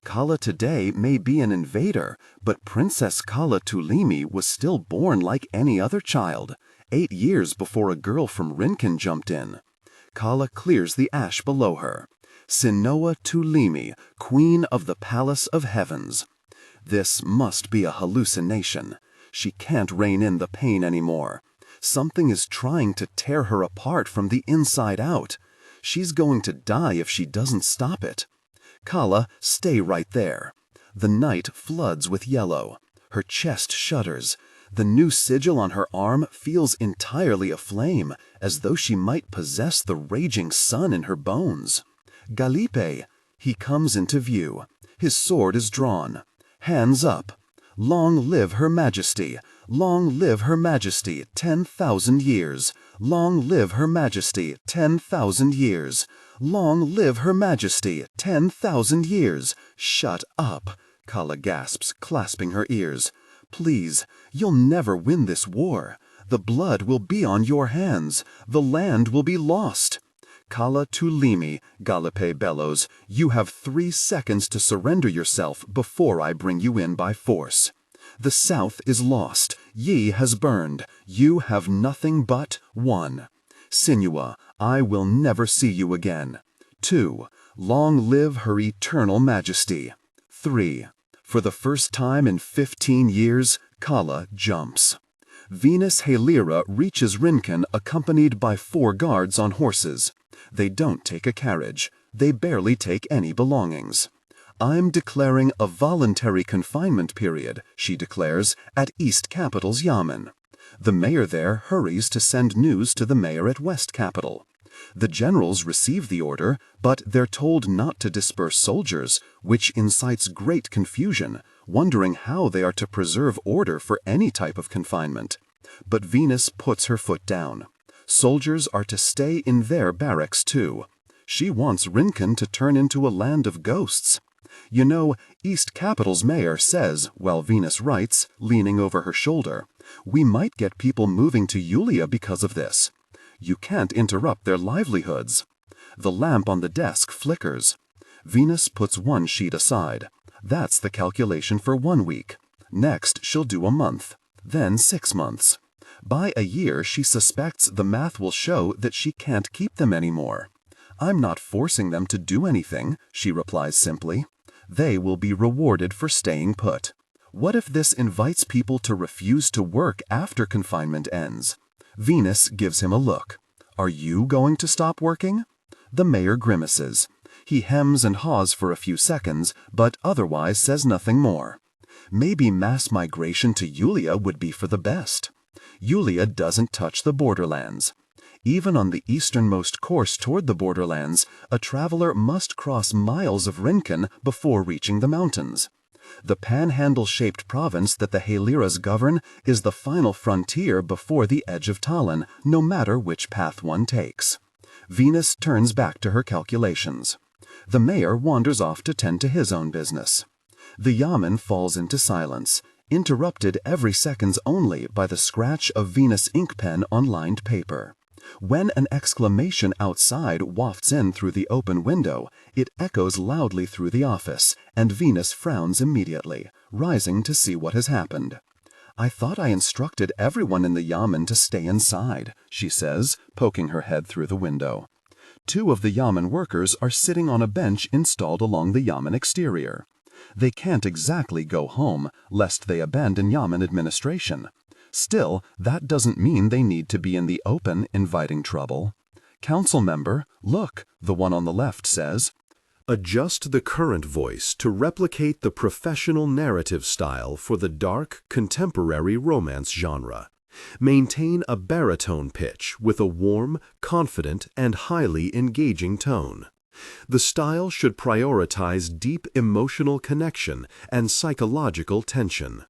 Calla today may be an invader, but Princess Calla Tuoleimi was still born like any other child, 8 years before a girl from Rinken jumped in. Calla clears the ash below her. Sinoa Tuoleimi, Queen of the Palace of Heavens. This must be a hallucination. She can't rein in the pain anymore. Something is trying to tear her apart from the inside out. She's going to die if she doesn't stop it. Calla, stay right there. The night floods with yellow. Her chest shudders. The new sigil on her arm feels entirely aflame, as though she might possess the raging sun in her bones. Galipe! He comes into view. His sword is drawn. Hands up. Long live Her Majesty! Long live Her Majesty, 10,000 years! Long live Her Majesty, 10,000 years! Long live Her Majesty, 10,000 years! Shut up! Calla gasps, clasping her ears. Please, you'll never win this war. The blood will be on your hands. The land will be lost. Calla Tuoleimi, Galipe bellows, you have 3 seconds to surrender yourself before I bring you in by force. The South is lost. Yi has burned. You have nothing but 1. Sinua, I will never see you again. 2. Long live Her Eternal Majesty. 3. For the first time in 15 years, Calla jumps. Venus Halira reaches Rinken accompanied by 4 guards on horses. They don't take a carriage. They barely take any belongings. I'm declaring a voluntary confinement period, she declares, at East Capital's Yamen. The mayor there hurries to send news to the mayor at West Capital. The generals receive the order, but they're told not to disperse soldiers, which incites great confusion, wondering how they are to preserve order for any type of confinement. But Venus puts her foot down. Soldiers are to stay in their barracks too. She wants Rinken to turn into a land of ghosts. You know, East Capital's mayor says, while Venus writes, leaning over her shoulder, we might get people moving to Yulia because of this. You can't interrupt their livelihoods. The lamp on the desk flickers. Venus puts one sheet aside. That's the calculation for 1 week. Next, she'll do a month. Then 6 months. By a year, she suspects the math will show that she can't keep them anymore. I'm not forcing them to do anything, she replies simply. They will be rewarded for staying put. What if this invites people to refuse to work after confinement ends? Venus gives him a look. Are you going to stop working? The mayor grimaces. He hems and haws for a few seconds, but otherwise says nothing more. Maybe mass migration to Yulia would be for the best. Yulia doesn't touch the borderlands. Even on the easternmost course toward the borderlands, a traveler must cross miles of Rinken before reaching the mountains. The panhandle-shaped province that the Haliras govern is the final frontier before the edge of Talin, no matter which path one takes. Venus turns back to her calculations. The mayor wanders off to tend to his own business. The yamen falls into silence, interrupted every seconds only by the scratch of Venus' ink pen on lined paper. When an exclamation outside wafts in through the open window, it echoes loudly through the office, and Venus frowns immediately, rising to see what has happened. I thought I instructed everyone in the yamen to stay inside, she says, poking her head through the window. 2 of the yamen workers are sitting on a bench installed along the yamen exterior. They can't exactly go home, lest they abandon yamen administration. Still, that doesn't mean they need to be in the open inviting trouble. Council member, look, the one on the left says, adjust the current voice to replicate the professional narrative style for the dark, contemporary romance genre. Maintain a baritone pitch with a warm, confident, and highly engaging tone. The style should prioritize deep emotional connection and psychological tension.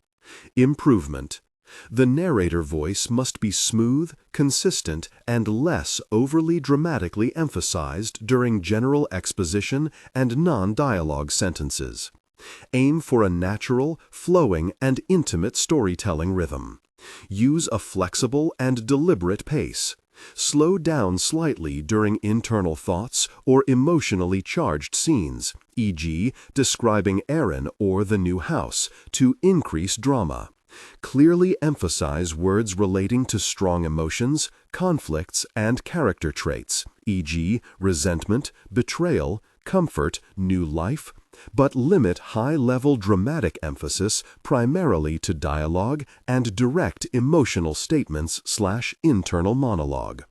Improvement. The narrator voice must be smooth, consistent, and less overly dramatically emphasized during general exposition and non-dialogue sentences. Aim for a natural, flowing, and intimate storytelling rhythm. Use a flexible and deliberate pace. Slow down slightly during internal thoughts or emotionally charged scenes, e.g., describing Aaron or the new house, to increase drama. Clearly emphasize words relating to strong emotions, conflicts, and character traits, e.g., resentment, betrayal, comfort, new life, but limit high-level dramatic emphasis primarily to dialogue and direct emotional statements/internal monologue.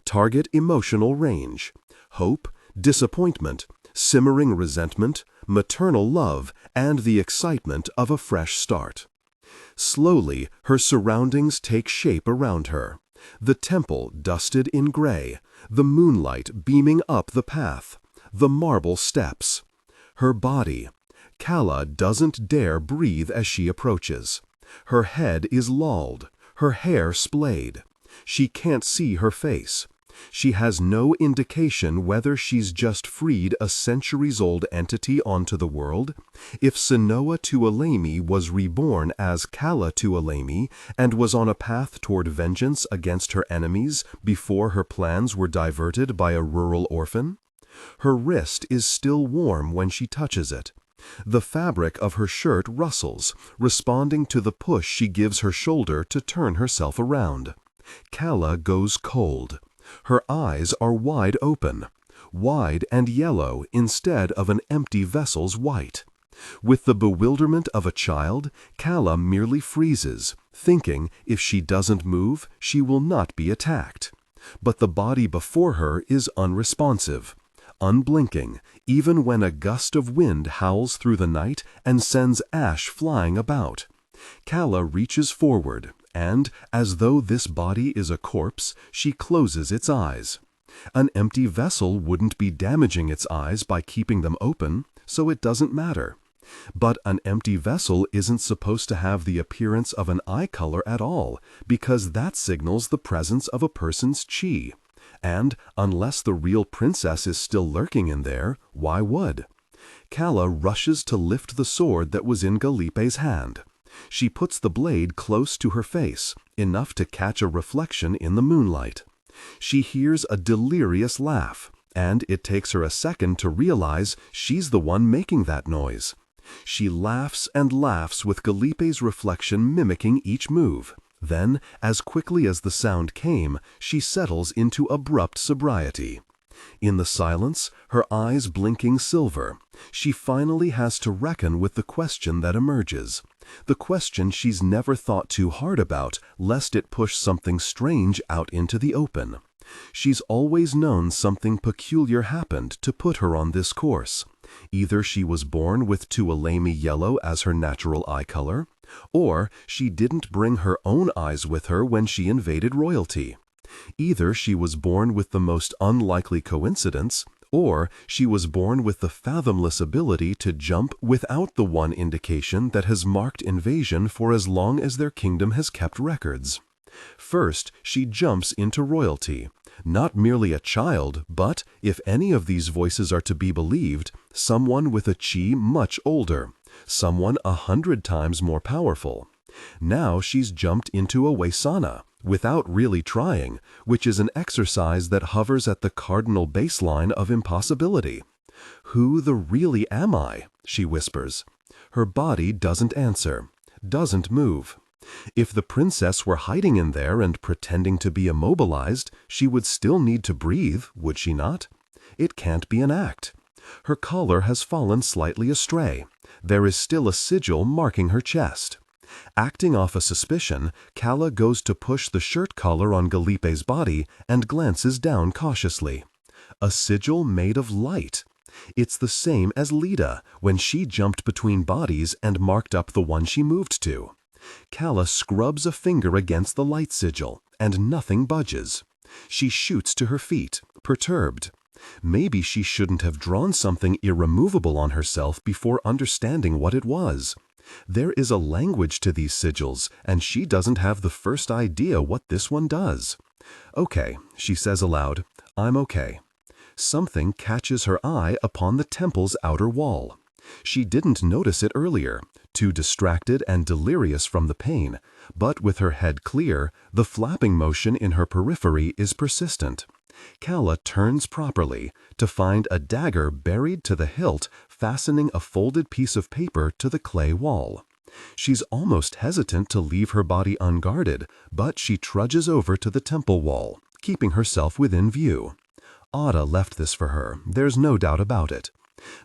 Target emotional range: hope, disappointment, simmering resentment, maternal love, and the excitement of a fresh start. Slowly, her surroundings take shape around her. The temple dusted in gray, the moonlight beaming up the path, the marble steps. Her body. Calla doesn't dare breathe as she approaches. Her head is lolled, her hair splayed. She can't see her face. She has no indication whether she's just freed a centuries-old entity onto the world. If Calla Tuoleimi was reborn as Calla Tuoleimi and was on a path toward vengeance against her enemies before her plans were diverted by a rural orphan. Her wrist is still warm when she touches it. The fabric of her shirt rustles, responding to the push she gives her shoulder to turn herself around. Calla goes cold. Her eyes are wide open, wide and yellow instead of an empty vessel's white. With the bewilderment of a child, Calla merely freezes, thinking if she doesn't move, she will not be attacked. But the body before her is unresponsive, unblinking, even when a gust of wind howls through the night and sends ash flying about. Calla reaches forward, and, as though this body is a corpse, she closes its eyes. An empty vessel wouldn't be damaging its eyes by keeping them open, so it doesn't matter. But an empty vessel isn't supposed to have the appearance of an eye color at all, because that signals the presence of a person's chi. And, unless the real princess is still lurking in there, why would? Calla rushes to lift the sword that was in Galipe's hand. She puts the blade close to her face, enough to catch a reflection in the moonlight. She hears a delirious laugh, and it takes her a second to realize she's the one making that noise. She laughs and laughs with Galipe's reflection mimicking each move. Then, as quickly as the sound came, she settles into abrupt sobriety. In the silence, her eyes blinking silver, she finally has to reckon with the question that emerges. The question she's never thought too hard about, lest it push something strange out into the open. She's always known something peculiar happened to put her on this course. Either she was born with Tuoleimi yellow as her natural eye color, or she didn't bring her own eyes with her when she invaded royalty. Either she was born with the most unlikely coincidence, or she was born with the fathomless ability to jump without the one indication that has marked invasion for as long as their kingdom has kept records. First, she jumps into royalty, not merely a child, but, if any of these voices are to be believed, someone with a chi much older, someone 100 times more powerful. Now she's jumped into a Waisana, without really trying, which is an exercise that hovers at the cardinal baseline of impossibility. "Who the really am I?" she whispers. Her body doesn't answer, doesn't move. If the princess were hiding in there and pretending to be immobilized, she would still need to breathe, would she not? It can't be an act. Her collar has fallen slightly astray. There is still a sigil marking her chest. Acting off a suspicion, Calla goes to push the shirt collar on Galipe's body and glances down cautiously. A sigil made of light. It's the same as Leda when she jumped between bodies and marked up the one she moved to. Calla scrubs a finger against the light sigil, and nothing budges. She shoots to her feet, perturbed. Maybe she shouldn't have drawn something irremovable on herself before understanding what it was. There is a language to these sigils, and she doesn't have the first idea what this one does. "Okay," she says aloud, "I'm okay." Something catches her eye upon the temple's outer wall. She didn't notice it earlier, too distracted and delirious from the pain, but with her head clear, the flapping motion in her periphery is persistent. Calla turns properly to find a dagger buried to the hilt, fastening a folded piece of paper to the clay wall. She's almost hesitant to leave her body unguarded, but she trudges over to the temple wall, keeping herself within view. Otta left this for her, there's no doubt about it.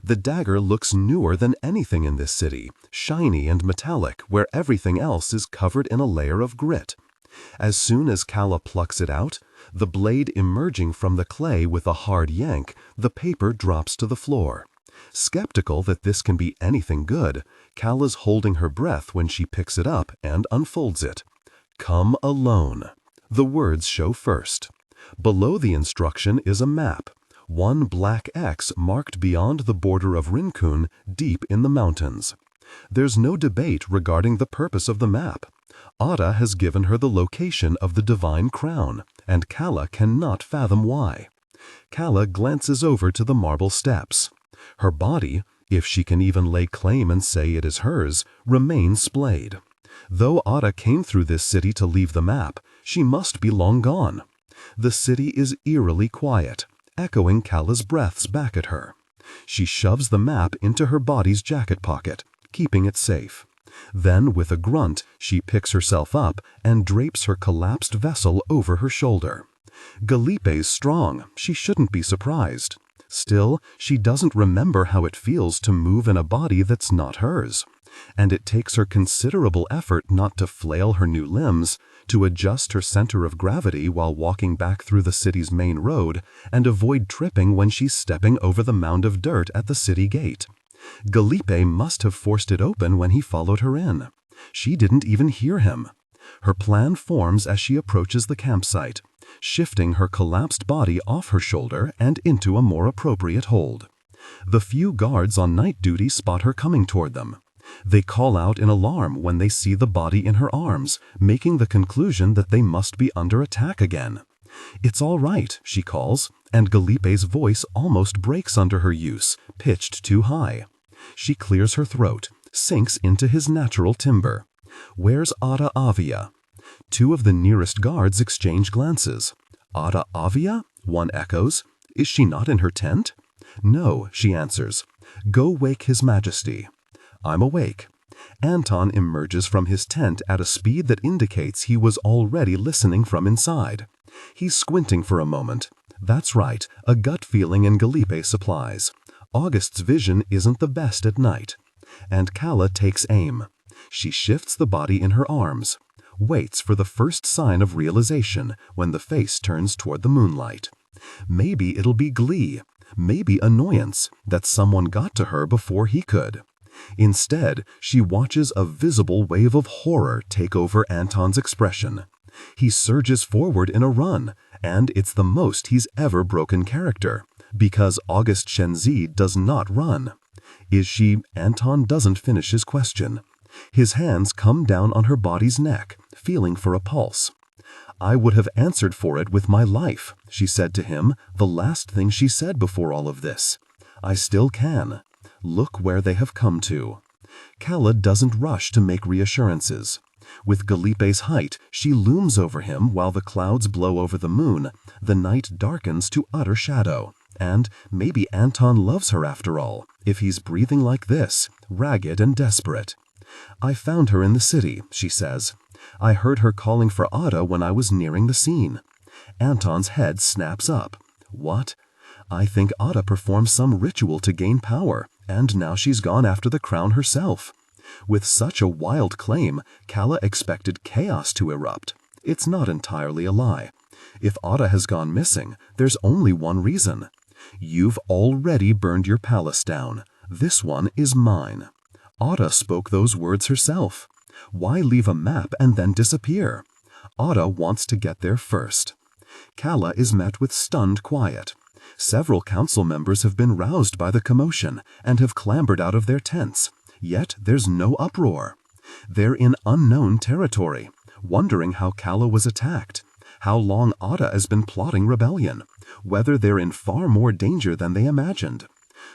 The dagger looks newer than anything in this city, shiny and metallic where everything else is covered in a layer of grit. As soon as Calla plucks it out, the blade emerging from the clay with a hard yank, the paper drops to the floor. Skeptical that this can be anything good, Calla's holding her breath when she picks it up and unfolds it. "Come alone." The words show first. Below the instruction is a map, one black X marked beyond the border of Rincon, deep in the mountains. There's no debate regarding the purpose of the map. Otta has given her the location of the divine crown, and Calla cannot fathom why. Calla glances over to the marble steps. Her body, if she can even lay claim and say it is hers, remains splayed. Though Otta came through this city to leave the map, she must be long gone. The city is eerily quiet, echoing Calla's breaths back at her. She shoves the map into her body's jacket pocket, keeping it safe. Then, with a grunt, she picks herself up and drapes her collapsed vessel over her shoulder. Galipe's strong, she shouldn't be surprised. Still, she doesn't remember how it feels to move in a body that's not hers. And it takes her considerable effort not to flail her new limbs, to adjust her center of gravity while walking back through the city's main road, and avoid tripping when she's stepping over the mound of dirt at the city gate. Galipe must have forced it open when he followed her in. She didn't even hear him. Her plan forms as she approaches the campsite, shifting her collapsed body off her shoulder and into a more appropriate hold. The few guards on night duty spot her coming toward them. They call out in alarm when they see the body in her arms, making the conclusion that they must be under attack again. "It's all right," she calls, and Galipe's voice almost breaks under her use, pitched too high. She clears her throat, sinks into his natural timbre. "Where's Otta Avia?" Two of the nearest guards exchange glances. "Otta Avia?" one echoes. "Is she not in her tent?" "No," she answers. "Go wake His Majesty." "I'm awake." Anton emerges from his tent at a speed that indicates he was already listening from inside. He's squinting for a moment. That's right, a gut feeling in Galipe supplies. August's vision isn't the best at night. And Calla takes aim. She shifts the body in her arms, waits for the first sign of realization when the face turns toward the moonlight. Maybe it'll be glee, maybe annoyance that someone got to her before he could. Instead, she watches a visible wave of horror take over Anton's expression. He surges forward in a run, and it's the most he's ever broken character, because August Shenzi does not run. Is she? Anton doesn't finish his question. His hands come down on her body's neck, feeling for a pulse. "I would have answered for it with my life," she said to him, the last thing she said before all of this. "I still can. Look where they have come to." Calla doesn't rush to make reassurances. With Galipe's height, she looms over him while the clouds blow over the moon, the night darkens to utter shadow, and maybe Anton loves her after all, if he's breathing like this, ragged and desperate. "I found her in the city," she says. "I heard her calling for Otta when I was nearing the scene." Anton's head snaps up. "What?" "I think Otta performed some ritual to gain power, and now she's gone after the crown herself." With such a wild claim, Calla expected chaos to erupt. It's not entirely a lie. If Otta has gone missing, there's only one reason. You've already burned your palace down. This one is mine. Otta spoke those words herself. Why leave a map and then disappear? Otta wants to get there first. Calla is met with stunned quiet. Several council members have been roused by the commotion and have clambered out of their tents. Yet there's no uproar. They're in unknown territory, wondering how Calla was attacked, how long Otta has been plotting rebellion, whether they're in far more danger than they imagined.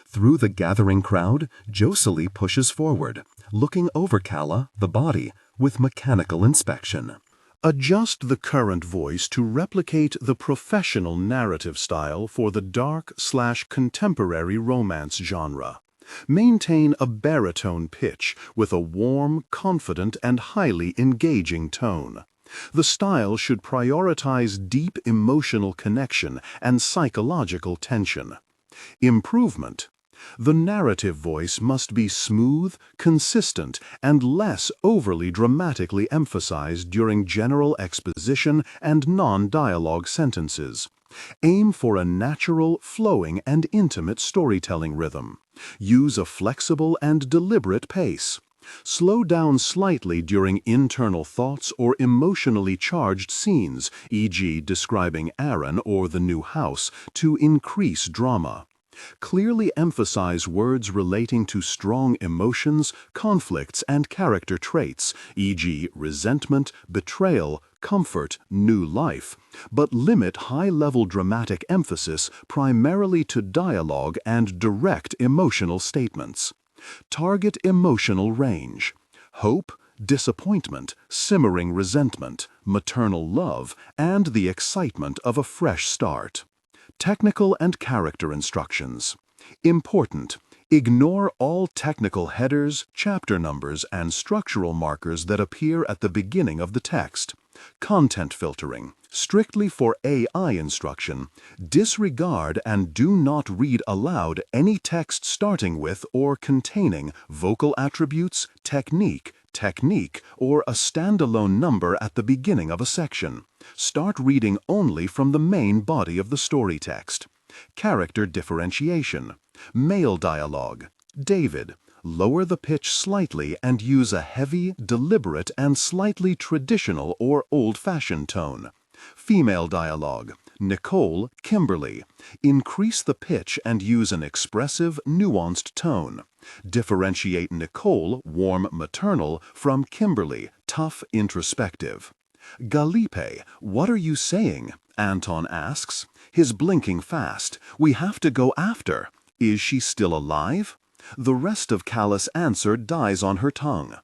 Through the gathering crowd, Jocelyn pushes forward, looking over Calla, the body, with mechanical inspection. Adjust the current voice to replicate the professional narrative style for the dark/contemporary romance genre. Maintain a baritone pitch with a warm, confident, and highly engaging tone. The style should prioritize deep emotional connection and psychological tension. Improvement. The narrative voice must be smooth, consistent, and less overly dramatically emphasized during general exposition and non-dialogue sentences. Aim for a natural, flowing, and intimate storytelling rhythm. Use a flexible and deliberate pace. Slow down slightly during internal thoughts or emotionally charged scenes, e.g. describing Aaron or the new house, to increase drama. Clearly emphasize words relating to strong emotions, conflicts, and character traits, e.g. resentment, betrayal, comfort, new life, but limit high-level dramatic emphasis primarily to dialogue and direct emotional statements. Target emotional range: hope, disappointment, simmering resentment, maternal love, and the excitement of a fresh start. Technical and character instructions. Important: ignore all technical headers, chapter numbers, and structural markers that appear at the beginning of the text. Content filtering. Strictly for AI instruction, disregard and do not read aloud any text starting with or containing vocal attributes, technique, or a standalone number at the beginning of a section. Start reading only from the main body of the story text. Character differentiation. Male dialogue. David. Lower the pitch slightly and use a heavy, deliberate, and slightly traditional or old-fashioned tone. Female dialogue. Nicole, Kimberly. Increase the pitch and use an expressive, nuanced tone. Differentiate Nicole, warm, maternal, from Kimberly, tough, introspective. Galipe, what are you saying? Anton asks. His blinking fast. We have to go after. Is she still alive? The rest of Calla's answer dies on her tongue.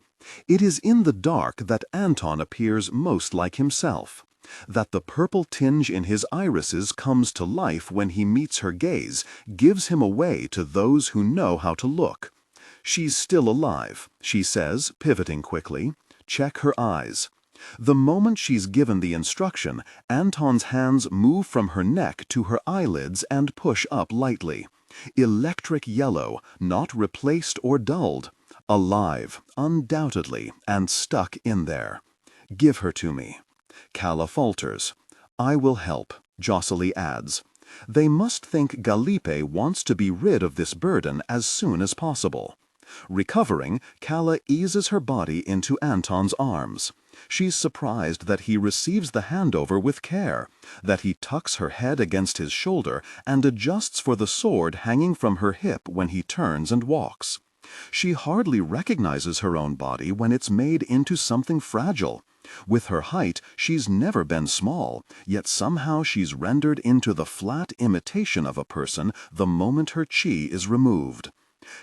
It is in the dark that Anton appears most like himself. That the purple tinge in his irises comes to life when he meets her gaze gives him away to those who know how to look. She's still alive, she says, pivoting quickly. Check her eyes. The moment she's given the instruction, Anton's hands move from her neck to her eyelids and push up lightly. Electric yellow, not replaced or dulled. Alive, undoubtedly, and stuck in there. Give her to me. Calla falters. I will help, Jocelyn adds. They must think Galipe wants to be rid of this burden as soon as possible. Recovering, Calla eases her body into Anton's arms. She's surprised that he receives the handover with care, that he tucks her head against his shoulder and adjusts for the sword hanging from her hip when he turns and walks. She hardly recognizes her own body when it's made into something fragile. With her height, she's never been small, yet somehow she's rendered into the flat imitation of a person the moment her chi is removed.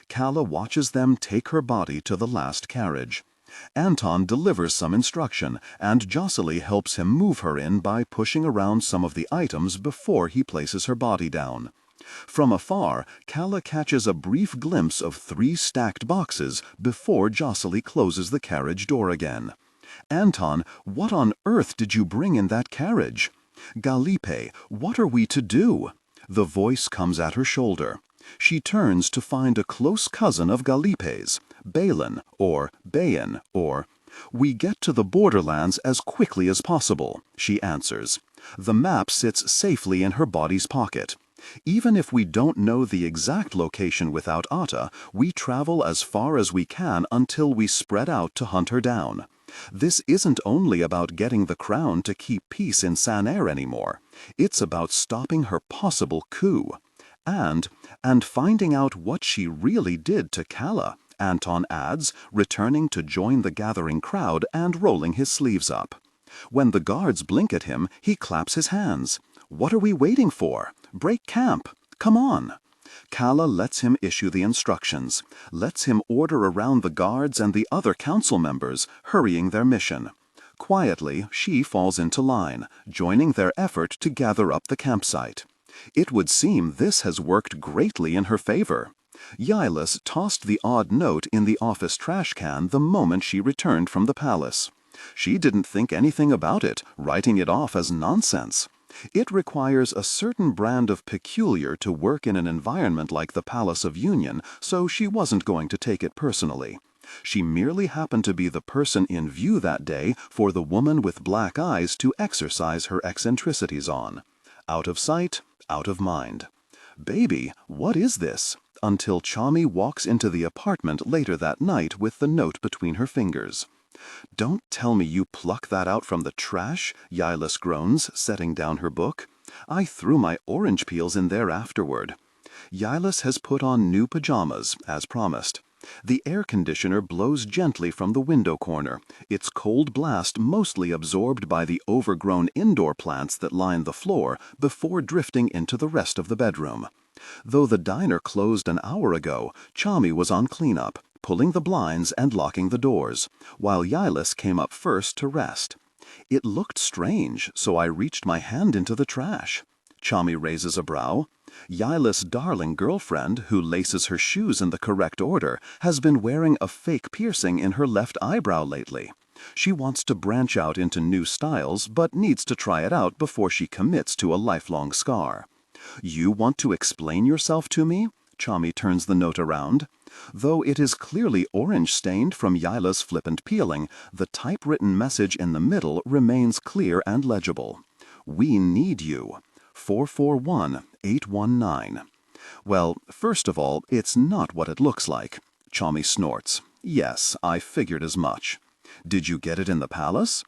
Calla watches them take her body to the last carriage. Anton delivers some instruction, and Jocelyn helps him move her in by pushing around some of the items before he places her body down. From afar, Calla catches a brief glimpse of 3 stacked boxes before Jocelyn closes the carriage door again. Anton, what on earth did you bring in that carriage? Galipe, what are we to do? The voice comes at her shoulder. She turns to find a close cousin of Galipe's, Balin, or Bayan, or "We get to the borderlands as quickly as possible," she answers. The map sits safely in her body's pocket. Even if we don't know the exact location without Otta, we travel as far as we can until we spread out to hunt her down. This isn't only about getting the crown to keep peace in Sanair anymore. It's about stopping her possible coup. And finding out what she really did to Calla, Anton adds, returning to join the gathering crowd and rolling his sleeves up. When the guards blink at him, he claps his hands. "What are we waiting for? Break camp! Come on!" Calla lets him issue the instructions, lets him order around the guards and the other council members, hurrying their mission. Quietly, she falls into line, joining their effort to gather up the campsite. It would seem this has worked greatly in her favor. Vilest tossed the odd note in the office trash can the moment she returned from the palace. She didn't think anything about it, writing it off as nonsense. It requires a certain brand of peculiar to work in an environment like the Palace of Union, so she wasn't going to take it personally. She merely happened to be the person in view that day for the woman with black eyes to exercise her eccentricities on. Out of sight, out of mind. "Baby, what is this?" Until Chami walks into the apartment later that night with the note between her fingers. "Don't tell me you pluck that out from the trash," Vilest groans, setting down her book. "I threw my orange peels in there afterward." Vilest has put on new pajamas, as promised. The air conditioner blows gently from the window corner, its cold blast mostly absorbed by the overgrown indoor plants that line the floor before drifting into the rest of the bedroom. Though the diner closed an hour ago, Chami was on cleanup, pulling the blinds and locking the doors, while Vilest came up first to rest. "It looked strange, so I reached my hand into the trash." Chami raises a brow. Vilest's darling girlfriend, who laces her shoes in the correct order, has been wearing a fake piercing in her left eyebrow lately. She wants to branch out into new styles, but needs to try it out before she commits to a lifelong scar. "You want to explain yourself to me?" Chami turns the note around. Though it is clearly orange-stained from Vilest's flippant peeling, the typewritten message in the middle remains clear and legible. "We need you. 441-819. Well, first of all, it's not what it looks like. Chami snorts. "Yes, I figured as much." "Did you get it in the palace?"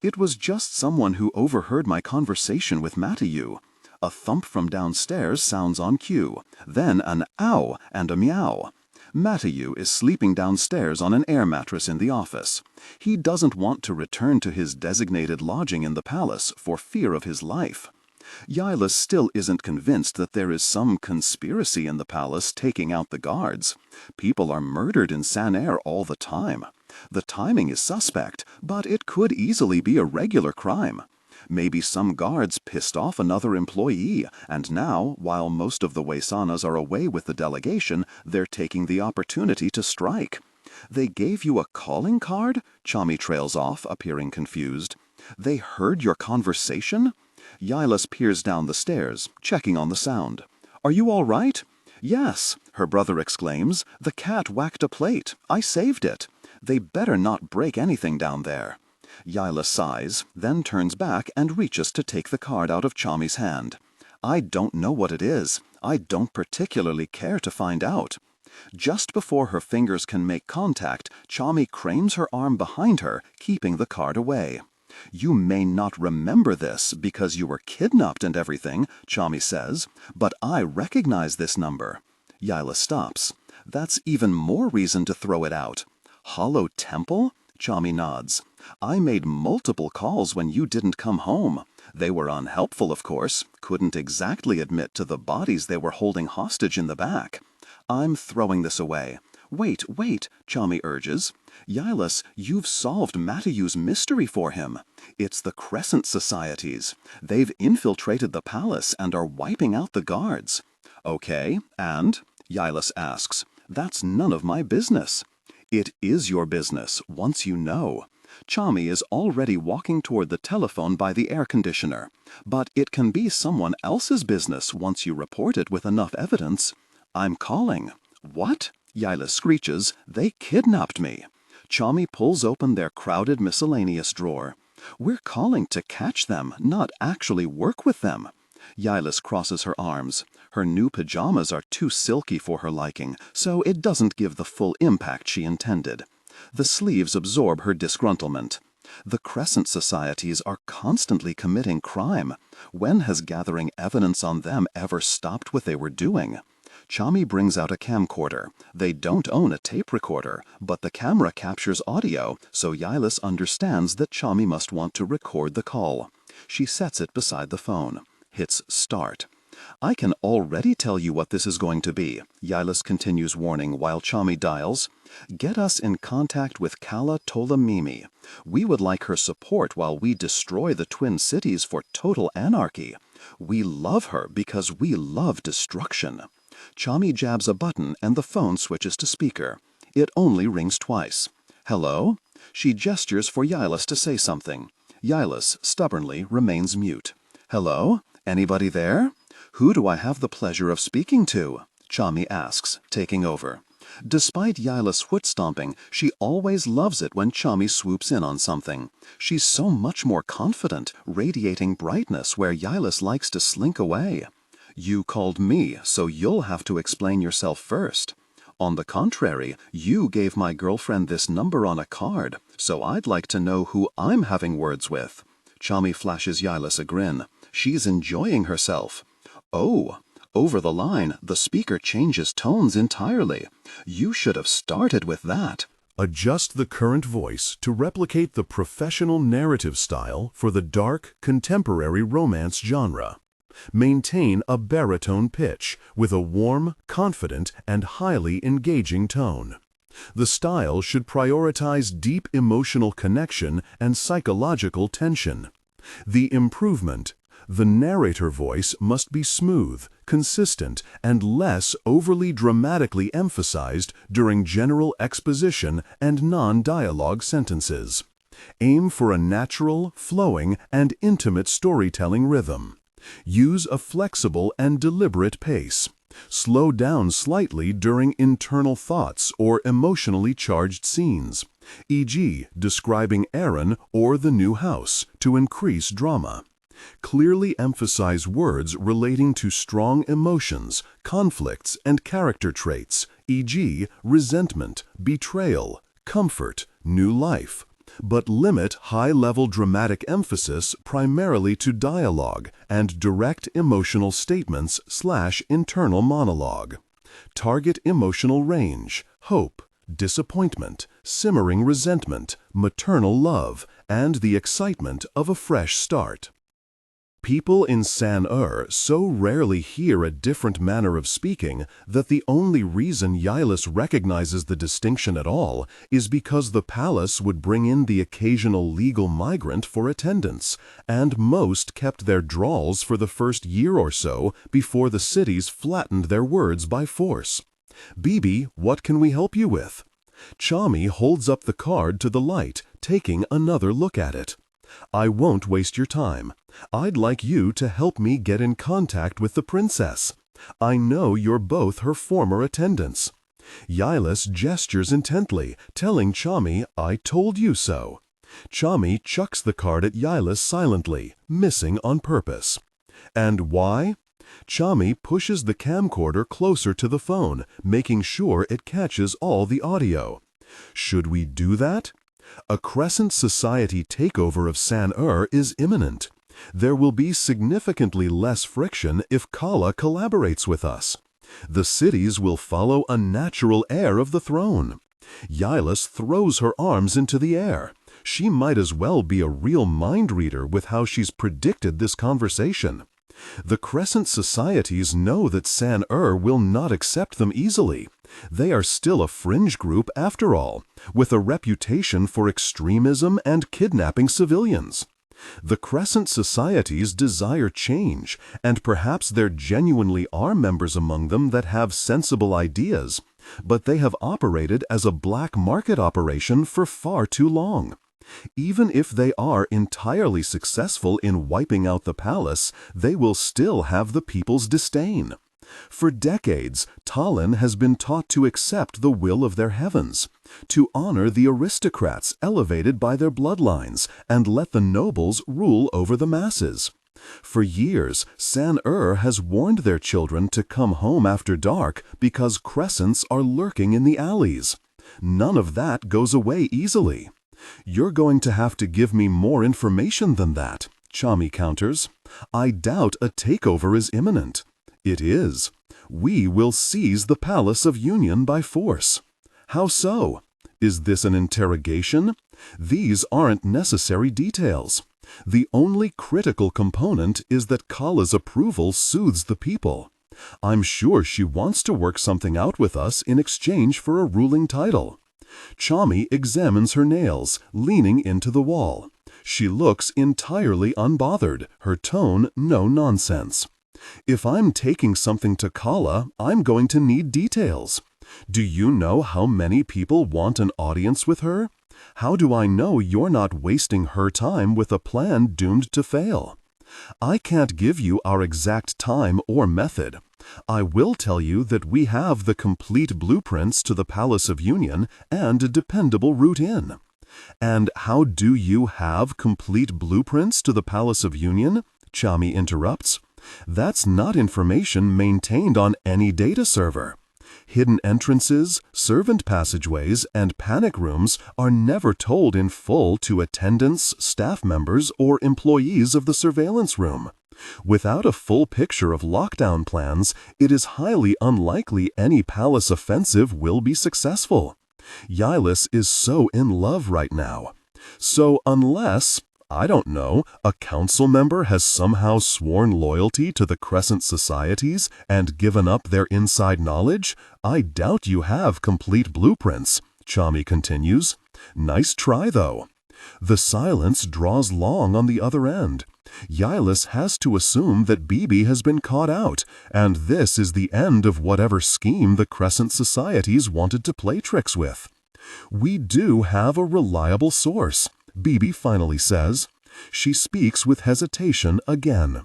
"It was just someone who overheard my conversation with Matthew." A thump from downstairs sounds on cue, then an ow and a meow. Matthew is sleeping downstairs on an air mattress in the office. He doesn't want to return to his designated lodging in the palace for fear of his life. Vilest still isn't convinced that there is some conspiracy in the palace taking out the guards. People are murdered in Sanair all the time. The timing is suspect, but it could easily be a regular crime. Maybe some guards pissed off another employee, and now, while most of the Waysanas are away with the delegation, they're taking the opportunity to strike. "They gave you a calling card?" Chami trails off, appearing confused. "They heard your conversation?" Vilest peers down the stairs, checking on the sound. "Are you all right?" "Yes," her brother exclaims. "The cat whacked a plate. I saved it. They better not break anything down there." Vilest sighs, then turns back and reaches to take the card out of Chami's hand. "I don't know what it is. I don't particularly care to find out." Just before her fingers can make contact, Chami cranes her arm behind her, keeping the card away. "You may not remember this because you were kidnapped and everything," Chami says, "but I recognize this number." Vilest stops. "That's even more reason to throw it out." "Hollow Temple?" Chami nods. "I made multiple calls when you didn't come home. They were unhelpful, of course, couldn't exactly admit to the bodies they were holding hostage in the back." "I'm throwing this away." Wait, Chami urges. "Vilest, you've solved Matthew's mystery for him. It's the Crescent Societies. They've infiltrated the palace and are wiping out the guards." "Okay, and?" Vilest asks. "That's none of my business." "It is your business, once you know." Chami is already walking toward the telephone by the air conditioner. "But it can be someone else's business once you report it with enough evidence." "I'm calling." "What?" Yila screeches, "They kidnapped me." Chami pulls open their crowded miscellaneous drawer. "We're calling to catch them, not actually work with them." Yilus crosses her arms. Her new pajamas are too silky for her liking, so it doesn't give the full impact she intended. The sleeves absorb her disgruntlement. The Crescent Societies are constantly committing crime. When has gathering evidence on them ever stopped what they were doing? Chami brings out a camcorder. They don't own a tape recorder, but the camera captures audio, so Yilus understands that Chami must want to record the call. She sets it beside the phone. Hits start. "I can already tell you what this is going to be," Yilus continues warning while Chami dials. "Get us in contact with Calla Tuoleimi. We would like her support while we destroy the Twin Cities for total anarchy. We love her because we love destruction." Chami jabs a button and the phone switches to speaker. It only rings twice. "Hello?" She gestures for Yilus to say something. Yilus stubbornly remains mute. "Hello? Anybody there?" "Who do I have the pleasure of speaking to?" Chami asks, taking over. Despite Yilus foot-stomping, she always loves it when Chami swoops in on something. She's so much more confident, radiating brightness where Yilus likes to slink away. "You called me, so you'll have to explain yourself first." "On the contrary, you gave my girlfriend this number on a card, so I'd like to know who I'm having words with." Chami flashes Yilus a grin. She's enjoying herself. "Oh." Over the line, the speaker changes tones entirely. "You should have started with that." Adjust the current voice to replicate the professional narrative style for the dark, contemporary romance genre. Maintain a baritone pitch with a warm, confident, and highly engaging tone. The style should prioritize deep emotional connection and psychological tension. The improvement: the narrator voice must be smooth, consistent, and less overly dramatically emphasized during general exposition and non-dialogue sentences. Aim for a natural, flowing, and intimate storytelling rhythm. Use a flexible and deliberate pace. Slow down slightly during internal thoughts or emotionally charged scenes, e.g., describing Aaron or the new house, to increase drama. Clearly emphasize words relating to strong emotions, conflicts, and character traits, e.g., resentment, betrayal, comfort, new life. But limit high-level dramatic emphasis primarily to dialogue and direct emotional statements/internal monologue. Target emotional range: hope, disappointment, simmering resentment, maternal love, and the excitement of a fresh start. People in San-Er so rarely hear a different manner of speaking that the only reason Yilus recognizes the distinction at all is because the palace would bring in the occasional legal migrant for attendance, and most kept their drawls for the first year or so before the cities flattened their words by force. "Bibi, what can we help you with?" Chami holds up the card to the light, taking another look at it. "I won't waste your time. I'd like you to help me get in contact with the princess. I know you're both her former attendants." Yilus gestures intently, telling Chami, "I told you so." Chami chucks the card at Yilus silently, missing on purpose. "And why?" Chami pushes the camcorder closer to the phone, making sure it catches all the audio. "Should we do that? A Crescent Society takeover of San-Er is imminent. There will be significantly less friction if Calla collaborates with us. The cities will follow a natural heir of the throne." Yilus throws her arms into the air. She might as well be a real mind reader with how she's predicted this conversation. The Crescent Societies know that San-Er will not accept them easily. They are still a fringe group after all, with a reputation for extremism and kidnapping civilians. The Crescent Societies desire change, and perhaps there genuinely are members among them that have sensible ideas, but they have operated as a black market operation for far too long. Even if they are entirely successful in wiping out the palace, they will still have the people's disdain. For decades, Talin has been taught to accept the will of their heavens, to honor the aristocrats elevated by their bloodlines, and let the nobles rule over the masses. For years, San has warned their children to come home after dark because crescents are lurking in the alleys. None of that goes away easily. You're going to have to give me more information than that, Chami counters. I doubt a takeover is imminent. It is. We will seize the Palace of Union by force. How so? Is this an interrogation? These aren't necessary details. The only critical component is that Calla's approval soothes the people. I'm sure she wants to work something out with us in exchange for a ruling title. Chami examines her nails, leaning into the wall. She looks entirely unbothered, her tone no nonsense. If I'm taking something to Calla, I'm going to need details. Do you know how many people want an audience with her? How do I know you're not wasting her time with a plan doomed to fail? I can't give you our exact time or method. I will tell you that we have the complete blueprints to the Palace of Union and a dependable route in. And how do you have complete blueprints to the Palace of Union? Chami interrupts. That's not information maintained on any data server. Hidden entrances, servant passageways, and panic rooms are never told in full to attendants, staff members, or employees of the surveillance room. Without a full picture of lockdown plans, it is highly unlikely any palace offensive will be successful. Vilest is so in love right now. So unless, I don't know, a council member has somehow sworn loyalty to the Crescent Societies and given up their inside knowledge, I doubt you have complete blueprints, Chami continues. Nice try, though. The silence draws long on the other end. Vilest has to assume that Bibi has been caught out, and this is the end of whatever scheme the Crescent Societies wanted to play tricks with. We do have a reliable source, Bibi finally says. She speaks with hesitation again.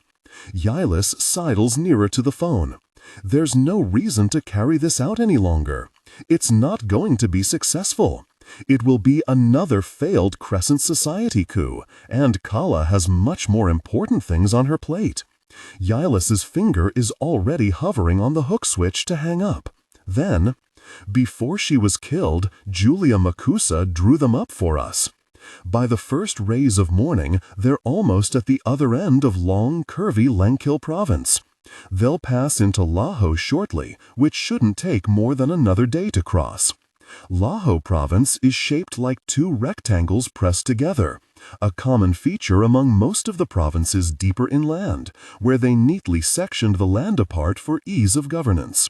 Vilest sidles nearer to the phone. There's no reason to carry this out any longer. It's not going to be successful. It will be another failed Crescent Society coup, and Calla has much more important things on her plate. Vilest's finger is already hovering on the hook switch to hang up. Then, before she was killed, Julia Makusa drew them up for us. By the first rays of morning, they're almost at the other end of long, curvy Lenkil province. They'll pass into Laho shortly, which shouldn't take more than another day to cross. Laho province is shaped like two rectangles pressed together, a common feature among most of the provinces deeper inland, where they neatly sectioned the land apart for ease of governance.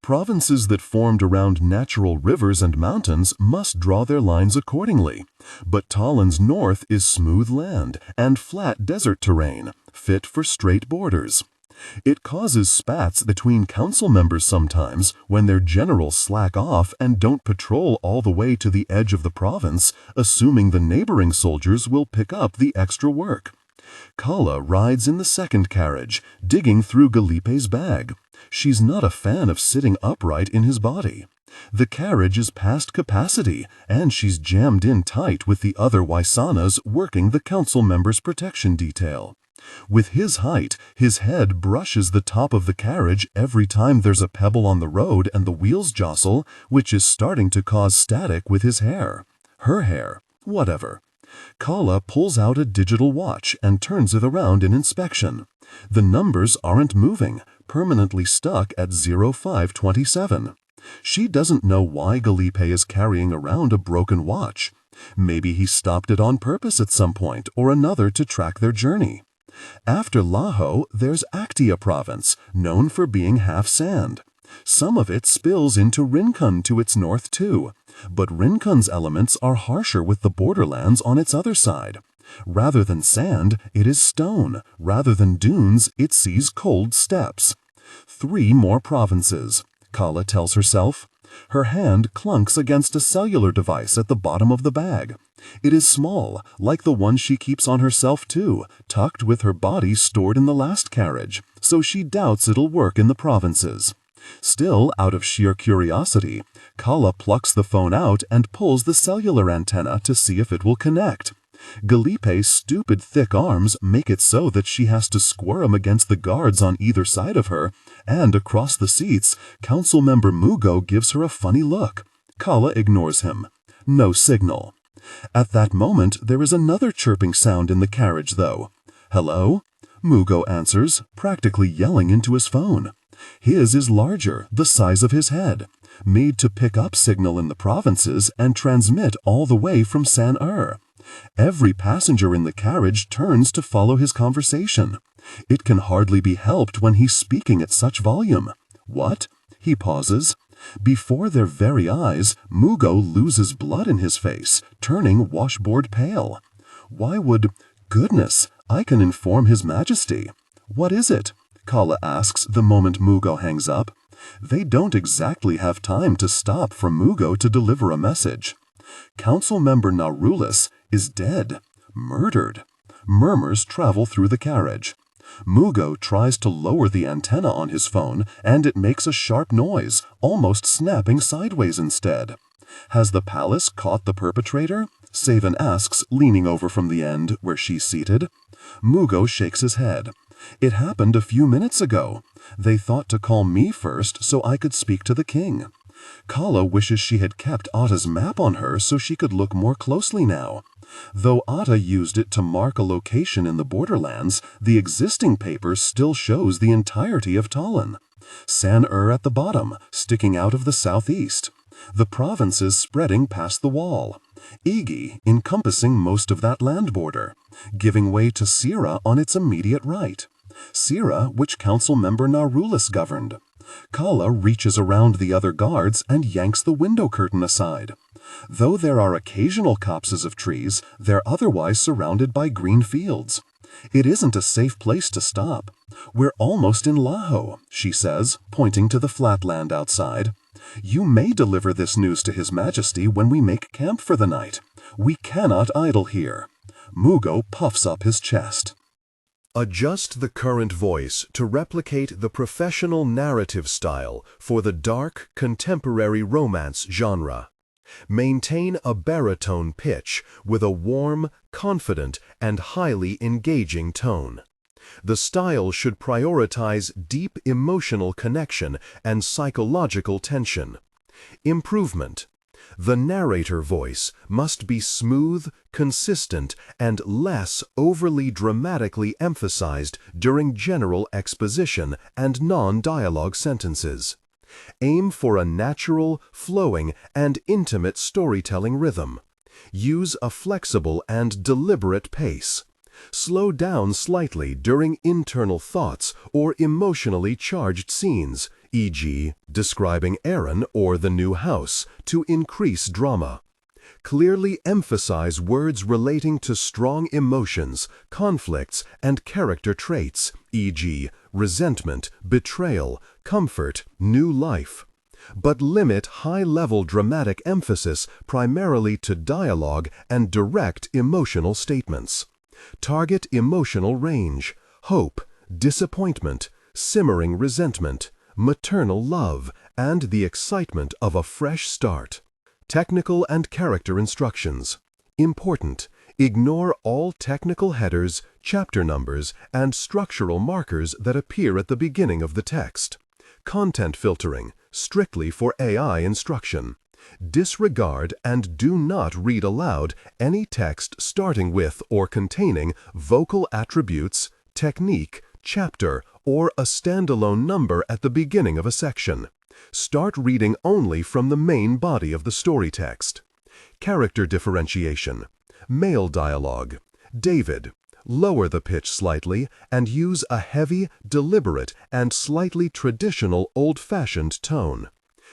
Provinces that formed around natural rivers and mountains must draw their lines accordingly, but Talin's north is smooth land and flat desert terrain, fit for straight borders. It causes spats between council members sometimes when their generals slack off and don't patrol all the way to the edge of the province, assuming the neighboring soldiers will pick up the extra work. Calla rides in the second carriage, digging through Galipe's bag. She's not a fan of sitting upright in his body. The carriage is past capacity, and she's jammed in tight with the other Waisanas working the council members' protection detail. With his height, his head brushes the top of the carriage every time there's a pebble on the road and the wheels jostle, which is starting to cause static with his hair. Her hair. Whatever. Calla pulls out a digital watch and turns it around in inspection. The numbers aren't moving, permanently stuck at 0527. She doesn't know why Galipe is carrying around a broken watch. Maybe he stopped it on purpose at some point or another to track their journey. After Laho, there's Actia province, known for being half sand. Some of it spills into Rincon to its north too, but Rincon's elements are harsher with the borderlands on its other side. Rather than sand, it is stone. Rather than dunes, it sees cold steppes. 3 more provinces, Calla tells herself. Her hand clunks against a cellular device at the bottom of the bag. It is small, like the one she keeps on herself too, tucked with her body stored in the last carriage, so she doubts it'll work in the provinces. Still, out of sheer curiosity, Calla plucks the phone out and pulls the cellular antenna to see if it will connect. Galipe's stupid thick arms make it so that she has to squirm against the guards on either side of her, and across the seats, Council Member Mugo gives her a funny look. Calla ignores him. No signal. At that moment, there is another chirping sound in the carriage, though. "Hello?" Mugo answers, practically yelling into his phone. His is larger, the size of his head, made to pick up signal in the provinces and transmit all the way from San-Er. Every passenger in the carriage turns to follow his conversation. It can hardly be helped when he's speaking at such volume. What? He pauses. Before their very eyes, Mugo loses blood in his face, turning washboard pale. Why would... Goodness, I can inform His Majesty. What is it? Calla asks the moment Mugo hangs up. They don't exactly have time to stop for Mugo to deliver a message. Council Member Narulis is dead, murdered. Murmurs travel through the carriage. Mugo tries to lower the antenna on his phone, and it makes a sharp noise, almost snapping sideways instead. Has the palace caught the perpetrator? Savan asks, leaning over from the end where she's seated. Mugo shakes his head. It happened a few minutes ago. They thought to call me first so I could speak to the king. Calla wishes she had kept Otta's map on her so she could look more closely now. Though Otta used it to mark a location in the borderlands, the existing paper still shows the entirety of Talin. San-Er at the bottom, sticking out of the southeast. The provinces spreading past the wall. Igi encompassing most of that land border, giving way to Sira on its immediate right. Sira, which Council Member Narulis governed. Calla reaches around the other guards and yanks the window curtain aside. Though there are occasional copses of trees, they're otherwise surrounded by green fields. It isn't a safe place to stop. We're almost in Laho, she says, pointing to the flat land outside. You may deliver this news to His Majesty when we make camp for the night. We cannot idle here. Mugo puffs up his chest. Adjust the current voice to replicate the professional narrative style for the dark, contemporary romance genre. Maintain a baritone pitch with a warm, confident, and highly engaging tone. The style should prioritize deep emotional connection and psychological tension. Improvement. The narrator voice must be smooth, consistent, and less overly dramatically emphasized during general exposition and non-dialogue sentences. Aim for a natural, flowing, and intimate storytelling rhythm. Use a flexible and deliberate pace. Slow down slightly during internal thoughts or emotionally charged scenes, e.g., describing Aaron or the new house, to increase drama. Clearly emphasize words relating to strong emotions, conflicts, and character traits, e.g., resentment, betrayal, comfort, new life. But limit high-level dramatic emphasis primarily to dialogue and direct emotional statements. Target emotional range, hope, disappointment, simmering resentment, maternal love, and the excitement of a fresh start. Technical and character instructions. Important. Ignore all technical headers, chapter numbers, and structural markers that appear at the beginning of the text. Content filtering, strictly for AI instruction. Disregard and do not read aloud any text starting with or containing vocal attributes, technique, chapter, or a standalone number at the beginning of a section. Start reading only from the main body of the story text. Character differentiation. Male dialogue. David. Lower the pitch slightly and use a heavy, deliberate, and slightly traditional old-fashioned tone.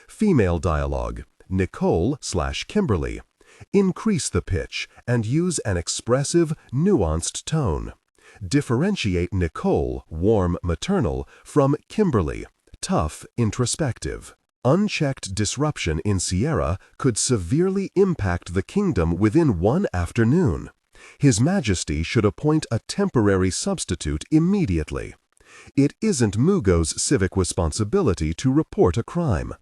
Female dialogue. Nicole/Kimberly. Increase the pitch and use an expressive, nuanced tone. Differentiate Nicole, warm, maternal, from Kimberly, tough, introspective. Unchecked disruption in Sierra could severely impact the kingdom within one afternoon. His Majesty should appoint a temporary substitute immediately. It isn't Mugo's civic responsibility to report a crime.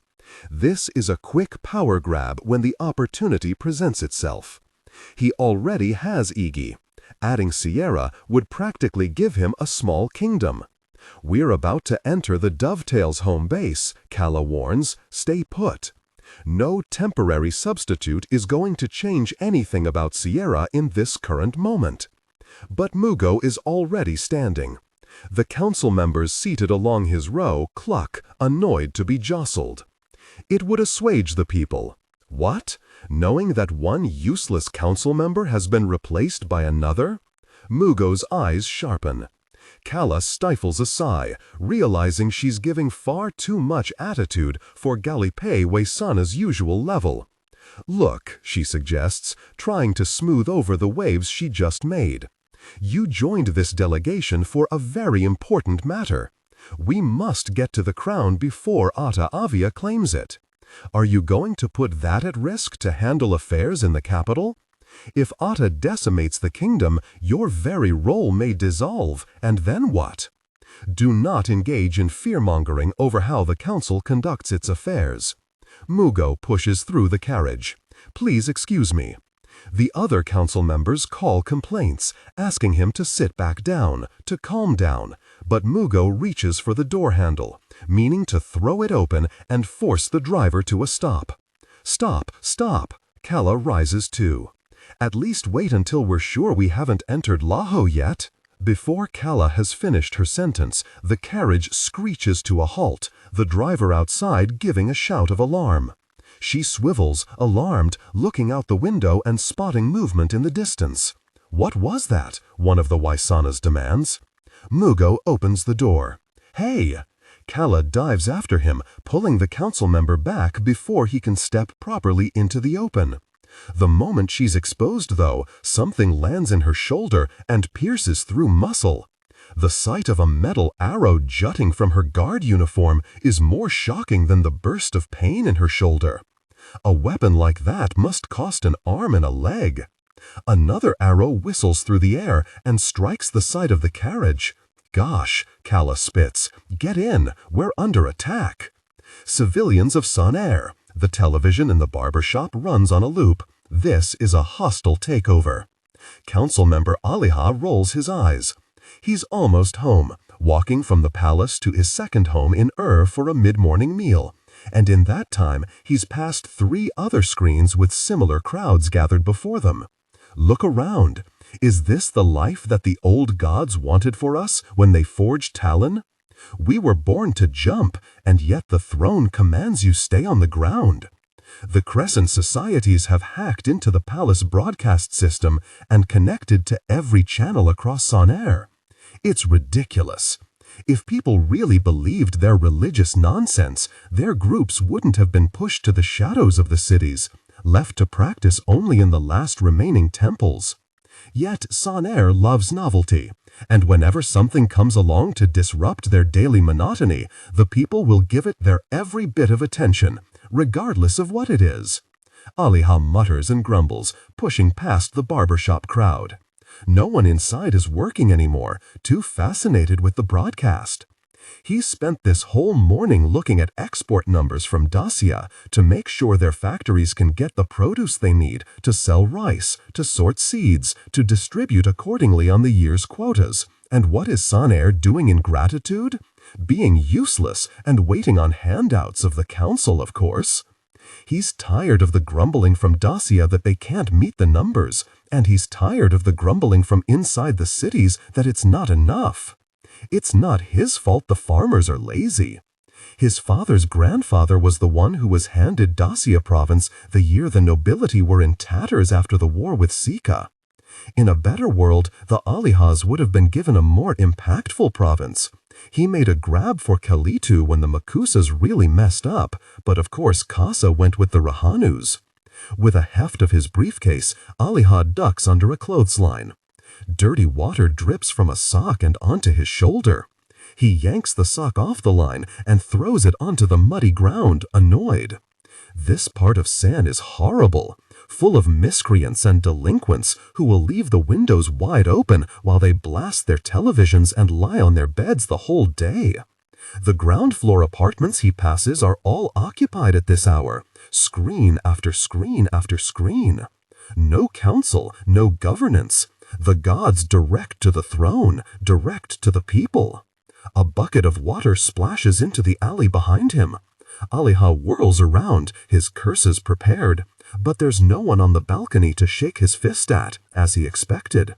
This is a quick power grab when the opportunity presents itself. He already has Iggy. Adding Sierra would practically give him a small kingdom. We're about to enter the Dovetail's home base, Calla warns. Stay put. No temporary substitute is going to change anything about Sierra in this current moment. But Mugo is already standing. The council members seated along his row cluck, annoyed to be jostled. It would assuage the people. What? Knowing that one useless council member has been replaced by another? Mugo's eyes sharpen. Calla stifles a sigh, realizing she's giving far too much attitude for Galipe Waisana's usual level. Look, she suggests, trying to smooth over the waves she just made. You joined this delegation for a very important matter. We must get to the crown before Otta Avia claims it. Are you going to put that at risk to handle affairs in the capital? If Otta decimates the kingdom, your very role may dissolve, and then what? Do not engage in fear-mongering over how the council conducts its affairs. Mugo pushes through the carriage. Please excuse me. The other council members call complaints, asking him to sit back down, to calm down, but Mugo reaches for the door handle, meaning to throw it open and force the driver to a stop. Stop, stop! Calla rises too. At least wait until we're sure we haven't entered Laho yet. Before Calla has finished her sentence, the carriage screeches to a halt, the driver outside giving a shout of alarm. She swivels, alarmed, looking out the window and spotting movement in the distance. What was that? One of the Waisanas demands. Mugo opens the door. Hey! Calla dives after him, pulling the council member back before he can step properly into the open. The moment she's exposed, though, something lands in her shoulder and pierces through muscle. The sight of a metal arrow jutting from her guard uniform is more shocking than the burst of pain in her shoulder. A weapon like that must cost an arm and a leg. Another arrow whistles through the air and strikes the side of the carriage. Gosh, Calla spits. Get in, we're under attack. Civilians of Sanair. The television in the barber shop runs on a loop. This is a hostile takeover. Council member Aliha rolls his eyes. He's almost home, walking from the palace to his second home in for a mid-morning meal. And in that time, he's passed 3 other screens with similar crowds gathered before them. Look around. Is this the life that the old gods wanted for us when they forged Talin? We were born to jump, and yet the throne commands you stay on the ground. The Crescent societies have hacked into the palace broadcast system and connected to every channel across Sanair. It's ridiculous. If people really believed their religious nonsense, their groups wouldn't have been pushed to the shadows of the cities, left to practice only in the last remaining temples. Yet Sanair loves novelty, and whenever something comes along to disrupt their daily monotony, the people will give it their every bit of attention, regardless of what it is. Aliha mutters and grumbles, pushing past the barbershop crowd. No one inside is working anymore, too fascinated with the broadcast. He spent this whole morning looking at export numbers from Dacia to make sure their factories can get the produce they need to sell rice, to sort seeds, to distribute accordingly on the year's quotas. And what is Sanair doing in gratitude? Being useless and waiting on handouts of the council, of course. He's tired of the grumbling from Dacia that they can't meet the numbers, and he's tired of the grumbling from inside the cities that it's not enough. It's not his fault the farmers are lazy. His father's grandfather was the one who was handed Dacia province the year the nobility were in tatters after the war with Sika. In a better world, the Alihas would have been given a more impactful province. He made a grab for Kalitu when the Makusas really messed up, but of course Kasa went with the Rahanus. With a heft of his briefcase, Aliha ducks under a clothesline. Dirty water drips from a sock and onto his shoulder. He yanks the sock off the line and throws it onto the muddy ground, annoyed. This part of San is horrible, full of miscreants and delinquents who will leave the windows wide open while they blast their televisions and lie on their beds the whole day. The ground floor apartments he passes are all occupied at this hour, screen after screen after screen. No council, no governance. The gods direct to the throne, direct to the people. A bucket of water splashes into the alley behind him. Aliha whirls around, his curses prepared, but there's no one on the balcony to shake his fist at, as he expected.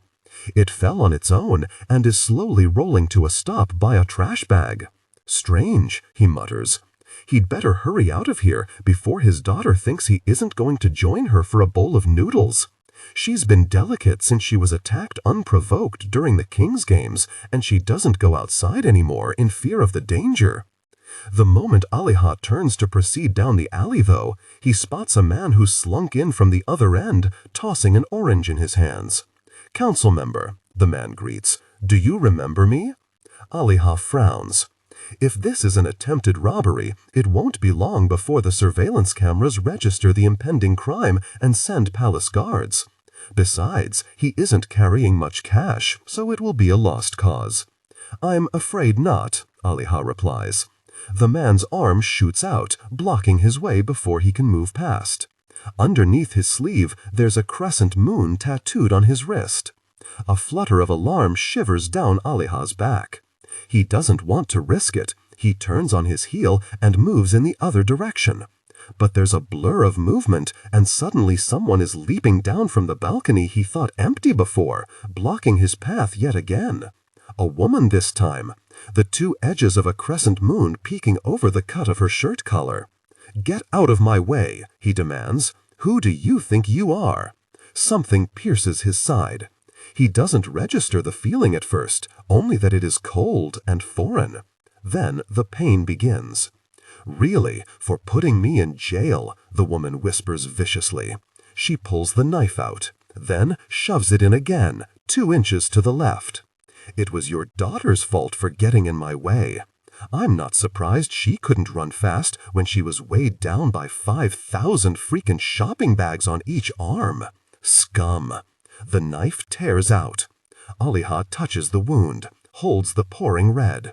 It fell on its own and is slowly rolling to a stop by a trash bag. Strange, he mutters. He'd better hurry out of here before his daughter thinks he isn't going to join her for a bowl of noodles. She's been delicate since she was attacked unprovoked during the King's Games, and she doesn't go outside anymore in fear of the danger. The moment Aliha turns to proceed down the alley, though, he spots a man who slunk in from the other end, tossing an orange in his hands. "Council member," the man greets, "do you remember me?" Aliha frowns. If this is an attempted robbery, it won't be long before the surveillance cameras register the impending crime and send palace guards. Besides, he isn't carrying much cash, so it will be a lost cause. "I'm afraid not," Aliha replies. The man's arm shoots out, blocking his way before he can move past. Underneath his sleeve, there's a crescent moon tattooed on his wrist. A flutter of alarm shivers down Aliha's back. He doesn't want to risk it. He turns on his heel and moves in the other direction. But there's a blur of movement, and suddenly someone is leaping down from the balcony he thought empty before, blocking his path yet again. A woman this time, the two edges of a crescent moon peeking over the cut of her shirt collar. "Get out of my way," he demands. "Who do you think you are?" Something pierces his side. He doesn't register the feeling at first, only that it is cold and foreign. Then the pain begins. "Really, for putting me in jail," the woman whispers viciously. She pulls the knife out, then shoves it in again, 2 inches to the left. "It was your daughter's fault for getting in my way. I'm not surprised she couldn't run fast when she was weighed down by 5,000 freaking shopping bags on each arm. Scum." The knife tears out. Aliha touches the wound, holds the pouring red.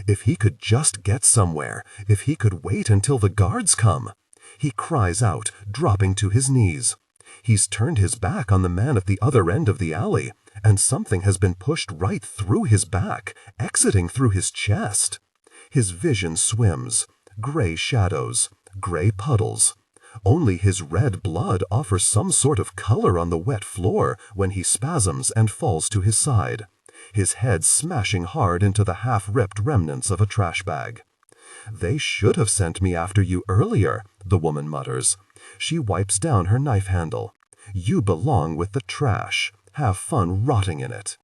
If he could just get somewhere, if he could wait until the guards come. He cries out, dropping to his knees. He's turned his back on the man at the other end of the alley, and something has been pushed right through his back, exiting through his chest. His vision swims. Gray shadows, gray puddles. Only his red blood offers some sort of color on the wet floor when he spasms and falls to his side, his head smashing hard into the half-ripped remnants of a trash bag. "They should have sent me after you earlier," the woman mutters. She wipes down her knife handle. "You belong with the trash. Have fun rotting in it."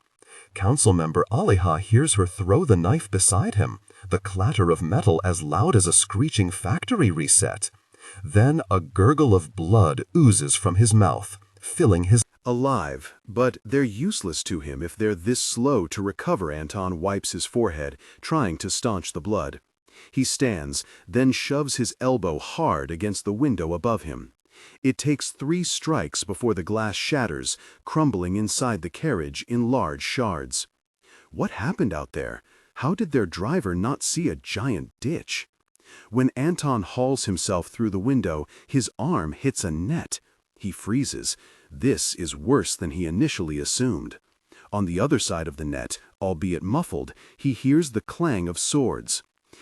Councilmember Aliha hears her throw the knife beside him, the clatter of metal as loud as a screeching factory reset. Then a gurgle of blood oozes from his mouth, filling his... Alive, but they're useless to him if they're this slow to recover. Anton wipes his forehead, trying to staunch the blood. He stands, then shoves his elbow hard against the window above him. It takes 3 strikes before the glass shatters, crumbling inside the carriage in large shards. What happened out there? How did their driver not see a giant ditch? When Anton hauls himself through the window, his arm hits a net. He freezes. This is worse than he initially assumed. On the other side of the net, albeit muffled, he hears the clang of swords.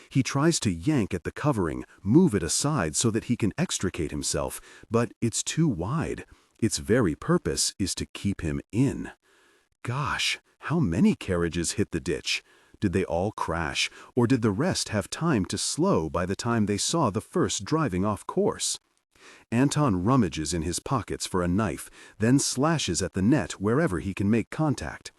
He tries to yank at the covering, move it aside so that he can extricate himself, but it's too wide. Its very purpose is to keep him in. Gosh, how many carriages hit the ditch? Did they all crash, or did the rest have time to slow by the time they saw the first driving off course? Anton rummages in his pockets for a knife, then slashes at the net wherever he can make contact.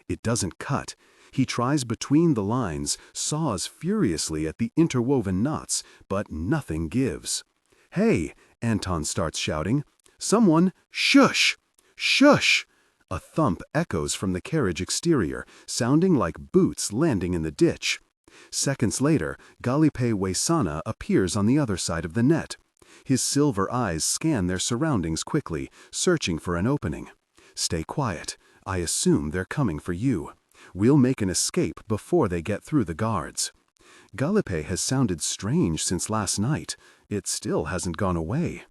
It doesn't cut. He tries between the lines, saws furiously at the interwoven knots, but nothing gives. "Hey!" Anton starts shouting. "Someone, shush! Shush!" A thump echoes from the carriage exterior, sounding like boots landing in the ditch. Seconds later, Galipe Waisana appears on the other side of the net. His silver eyes scan their surroundings quickly, searching for an opening. "Stay quiet. I assume they're coming for you. We'll make an escape before they get through the guards." Galipe has sounded strange since last night. It still hasn't gone away.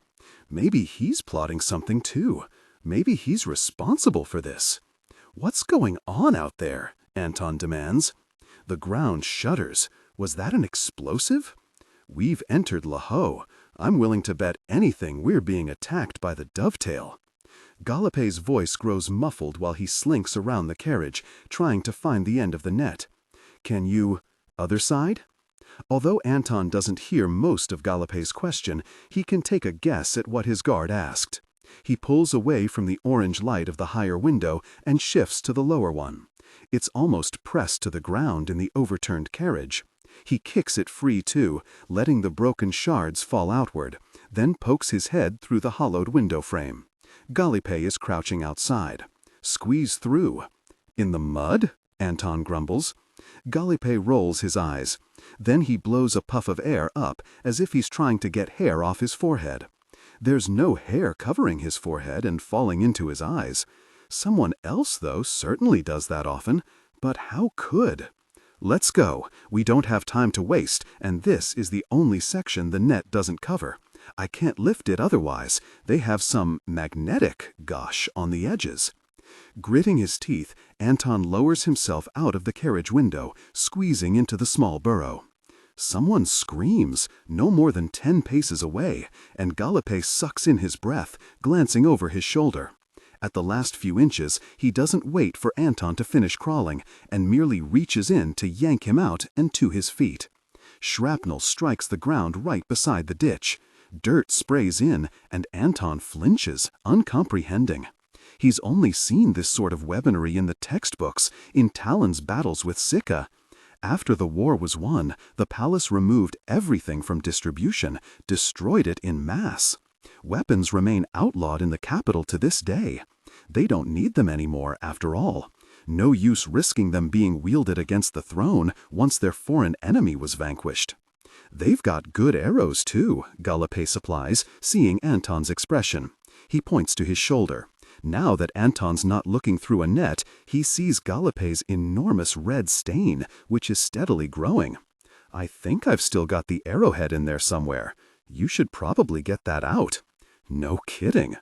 Maybe he's plotting something too. Maybe he's responsible for this. "What's going on out there?" Anton demands. The ground shudders. Was that an explosive? "We've entered Laho. I'm willing to bet anything we're being attacked by the dovetail." Galipe's voice grows muffled while he slinks around the carriage, trying to find the end of the net. "Can you... other side?" Although Anton doesn't hear most of Galipe's question, he can take a guess at what his guard asked. He pulls away from the orange light of the higher window and shifts to the lower one. It's almost pressed to the ground in the overturned carriage. He kicks it free too, letting the broken shards fall outward, then pokes his head through the hollowed window frame. Galipe is crouching outside. "Squeeze through." "In the mud?" Anton grumbles. Galipe rolls his eyes. Then he blows a puff of air up as if he's trying to get hair off his forehead. There's no hair covering his forehead and falling into his eyes. Someone else, though, certainly does that often. But how could? "Let's go. We don't have time to waste, and this is the only section the net doesn't cover. I can't lift it otherwise. They have some magnetic gosh on the edges." Gritting his teeth, Anton lowers himself out of the carriage window, squeezing into the small burrow. Someone screams, no more than 10 paces away, and Galipe sucks in his breath, glancing over his shoulder. At the last few inches, he doesn't wait for Anton to finish crawling, and merely reaches in to yank him out and to his feet. Shrapnel strikes the ground right beside the ditch. Dirt sprays in, and Anton flinches, uncomprehending. He's only seen this sort of weaponry in the textbooks, in Talin's battles with Sika. After the war was won, the palace removed everything from distribution, destroyed it in mass. Weapons remain outlawed in the capital to this day. They don't need them anymore, after all. No use risking them being wielded against the throne once their foreign enemy was vanquished. "They've got good arrows, too," Galipe supplies, seeing Anton's expression. He points to his shoulder. Now that Anton's not looking through a net, he sees Galipe's enormous red stain, which is steadily growing. "I think I've still got the arrowhead in there somewhere. You should probably get that out." "No kidding."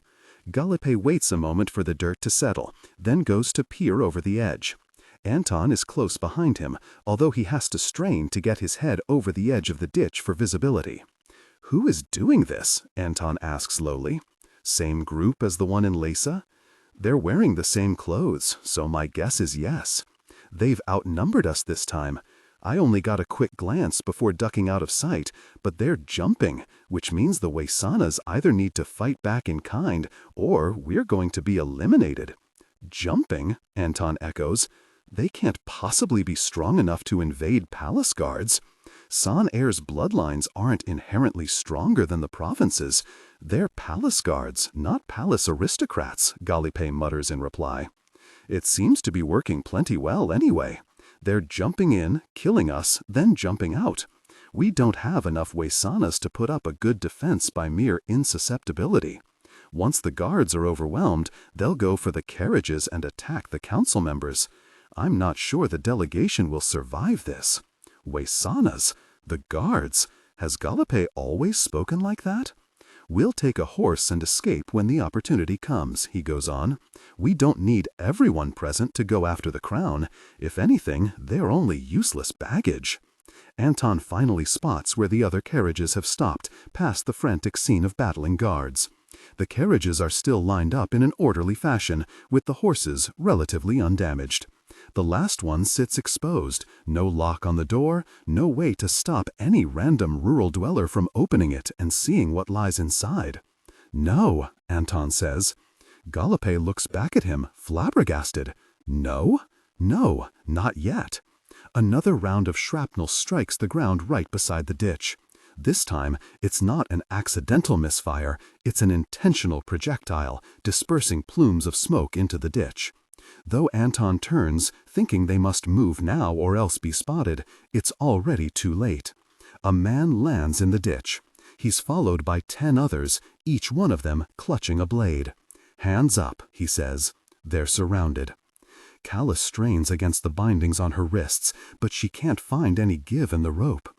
Galipe waits a moment for the dirt to settle, then goes to peer over the edge. Anton is close behind him, although he has to strain to get his head over the edge of the ditch for visibility. "Who is doing this?" Anton asks lowly. "Same group as the one in Lesa?" "They're wearing the same clothes, so my guess is yes. They've outnumbered us this time. I only got a quick glance before ducking out of sight, but they're jumping, which means the Waisanas either need to fight back in kind, or we're going to be eliminated." "Jumping?" Anton echoes. "They can't possibly be strong enough to invade palace guards. San Air's bloodlines aren't inherently stronger than the provinces. They're palace guards, not palace aristocrats," Galipe mutters in reply. "It seems to be working plenty well anyway. They're jumping in, killing us, then jumping out. We don't have enough Waisanas to put up a good defense by mere insusceptibility. Once the guards are overwhelmed, they'll go for the carriages and attack the council members. I'm not sure the delegation will survive this. Waisanas? The guards? Has Galipe always spoken like that? We'll take a horse and escape when the opportunity comes," he goes on. "We don't need everyone present to go after the crown. If anything, they're only useless baggage." Anton finally spots where the other carriages have stopped, past the frantic scene of battling guards. The carriages are still lined up in an orderly fashion, with the horses relatively undamaged. The last one sits exposed, no lock on the door, no way to stop any random rural dweller from opening it and seeing what lies inside. "No," Anton says. Galipe looks back at him, flabbergasted. "No? No, not yet." Another round of shrapnel strikes the ground right beside the ditch. This time, it's not an accidental misfire, it's an intentional projectile, dispersing plumes of smoke into the ditch. Though Anton turns, thinking they must move now or else be spotted, it's already too late. A man lands in the ditch. He's followed by 10 others, each one of them clutching a blade. "Hands up," he says. They're surrounded. Calla strains against the bindings on her wrists, but she can't find any give in the rope.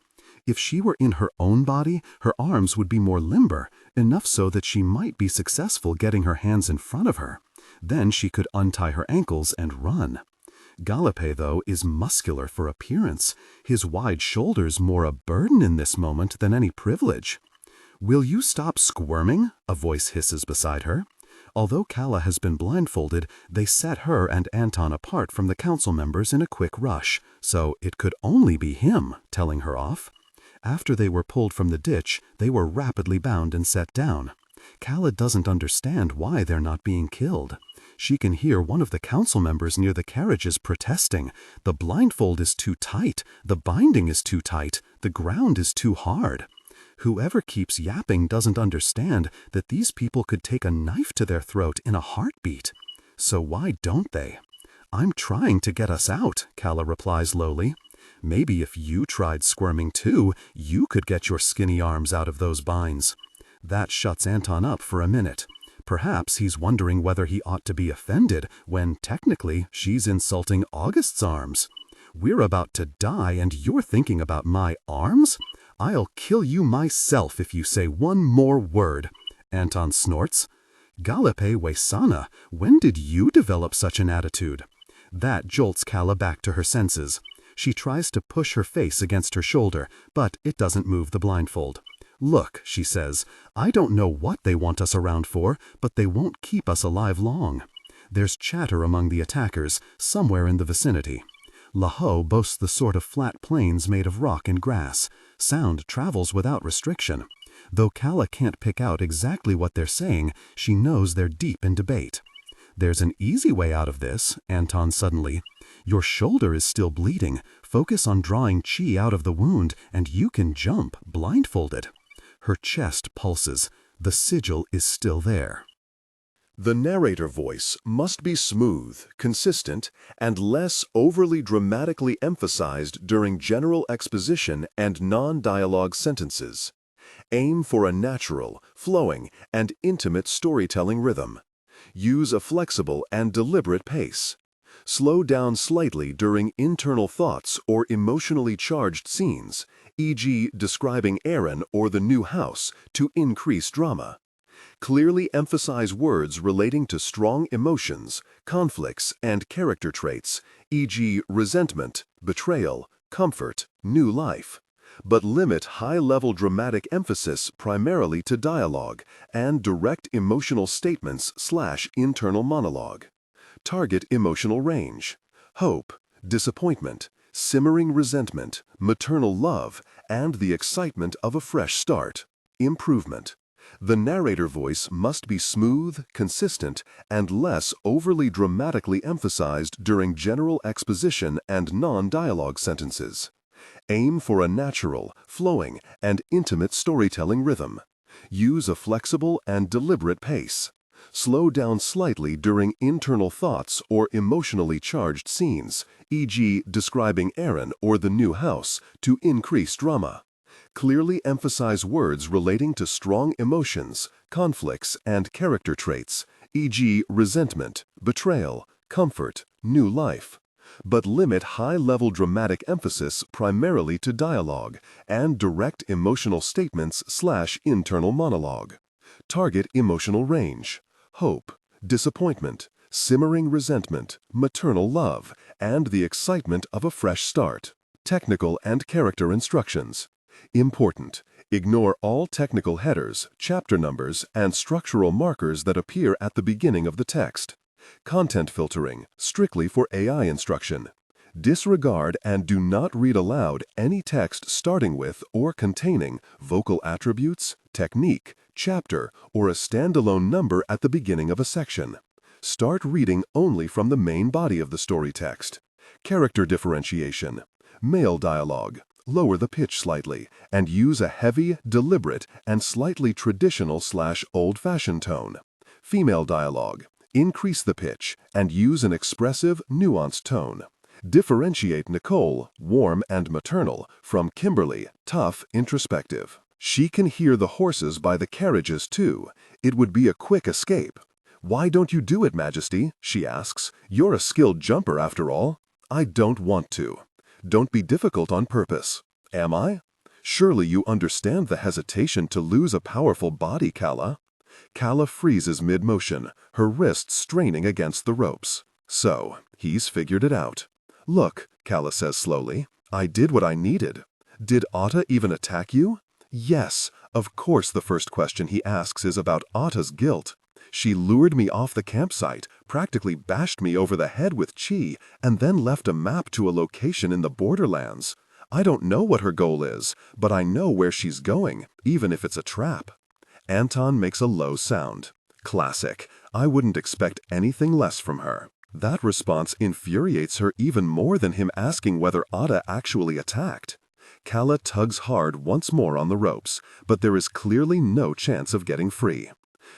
If she were in her own body, her arms would be more limber, enough so that she might be successful getting her hands in front of her. Then she could untie her ankles and run. Galipe, though, is muscular for appearance, his wide shoulders more a burden in this moment than any privilege. "Will you stop squirming?" a voice hisses beside her. Although Calla has been blindfolded, they set her and Anton apart from the council members in a quick rush, so it could only be him telling her off. After they were pulled from the ditch, they were rapidly bound and set down. Calla doesn't understand why they're not being killed. She can hear one of the council members near the carriages protesting. The blindfold is too tight, the binding is too tight, the ground is too hard. Whoever keeps yapping doesn't understand that these people could take a knife to their throat in a heartbeat. So why don't they? "I'm trying to get us out," Calla replies lowly. "Maybe if you tried squirming too, you could get your skinny arms out of those binds." That shuts Anton up for a minute. Perhaps he's wondering whether he ought to be offended when, technically, she's insulting August's arms. "We're about to die and you're thinking about my arms? I'll kill you myself if you say one more word," Anton snorts. "Galipe Waisana, when did you develop such an attitude?" That jolts Calla back to her senses. She tries to push her face against her shoulder, but it doesn't move the blindfold. "Look," she says, "I don't know what they want us around for, but they won't keep us alive long." There's chatter among the attackers, somewhere in the vicinity. Laho boasts the sort of flat plains made of rock and grass. Sound travels without restriction. Though Calla can't pick out exactly what they're saying, she knows they're deep in debate. "There's an easy way out of this," Anton suddenly. "Your shoulder is still bleeding. Focus on drawing chi out of the wound, and you can jump, blindfolded." Her chest pulses. The sigil is still there. The narrator voice must be smooth, consistent, and less overly dramatically emphasized during general exposition and non-dialogue sentences. Aim for a natural, flowing, and intimate storytelling rhythm. Use a flexible and deliberate pace. Slow down slightly during internal thoughts or emotionally charged scenes, e.g. describing Aaron or the new house, to increase drama. Clearly emphasize words relating to strong emotions, conflicts, and character traits, e.g. resentment, betrayal, comfort, new life. But limit high-level dramatic emphasis primarily to dialogue and direct emotional statements/internal monologue. Target emotional range: hope, disappointment, simmering resentment, maternal love, and the excitement of a fresh start. Improvement. The narrator voice must be smooth, consistent, and less overly dramatically emphasized during general exposition and non-dialogue sentences. Aim for a natural, flowing, and intimate storytelling rhythm. Use a flexible and deliberate pace. Slow down slightly during internal thoughts or emotionally charged scenes, e.g. describing Aaron or the new house, to increase drama. Clearly emphasize words relating to strong emotions, conflicts, and character traits, e.g. resentment, betrayal, comfort, new life. But limit high-level dramatic emphasis primarily to dialogue and direct emotional statements/internal monologue. Target emotional range: hope, disappointment, simmering resentment, maternal love, and the excitement of a fresh start. Technical and character instructions. Important: ignore all technical headers, chapter numbers, and structural markers that appear at the beginning of the text. Content filtering, strictly for AI instruction. Disregard and do not read aloud any text starting with or containing vocal attributes, technique, chapter, or a standalone number at the beginning of a section. Start reading only from the main body of the story text. Character differentiation. Male dialogue. Lower the pitch slightly and use a heavy, deliberate, and slightly traditional/old-fashioned tone. Female dialogue. Increase the pitch and use an expressive, nuanced tone. Differentiate Nicole, warm and maternal, from Kimberly, tough, introspective. She can hear the horses by the carriages too. It would be a quick escape. Why don't you do it, Majesty? She asks. You're a skilled jumper after all. I don't want to. Don't be difficult on purpose. Am I? Surely you understand the hesitation to lose a powerful body, Calla. Calla freezes mid-motion, her wrists straining against the ropes. So, he's figured it out. Look, Calla says slowly, I did what I needed. Did Otta even attack you? Yes, of course the first question he asks is about Otta's guilt. She lured me off the campsite, practically bashed me over the head with chi, and then left a map to a location in the borderlands. I don't know what her goal is, but I know where she's going, even if it's a trap. Anton makes a low sound. Classic. I wouldn't expect anything less from her. That response infuriates her even more than him asking whether Otta actually attacked. Calla tugs hard once more on the ropes, but there is clearly no chance of getting free.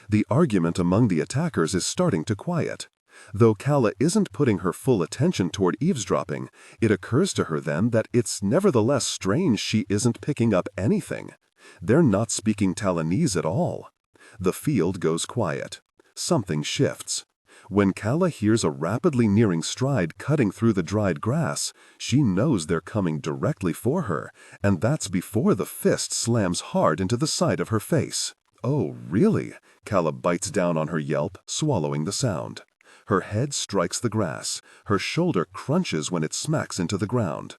The argument among the attackers is starting to quiet. Though Calla isn't putting her full attention toward eavesdropping, it occurs to her then that it's nevertheless strange she isn't picking up anything. They're not speaking Talinese at all. The field goes quiet. Something shifts. When Calla hears a rapidly nearing stride cutting through the dried grass, she knows they're coming directly for her, and that's before the fist slams hard into the side of her face. Oh, really? Calla bites down on her yelp, swallowing the sound. Her head strikes the grass. Her shoulder crunches when it smacks into the ground.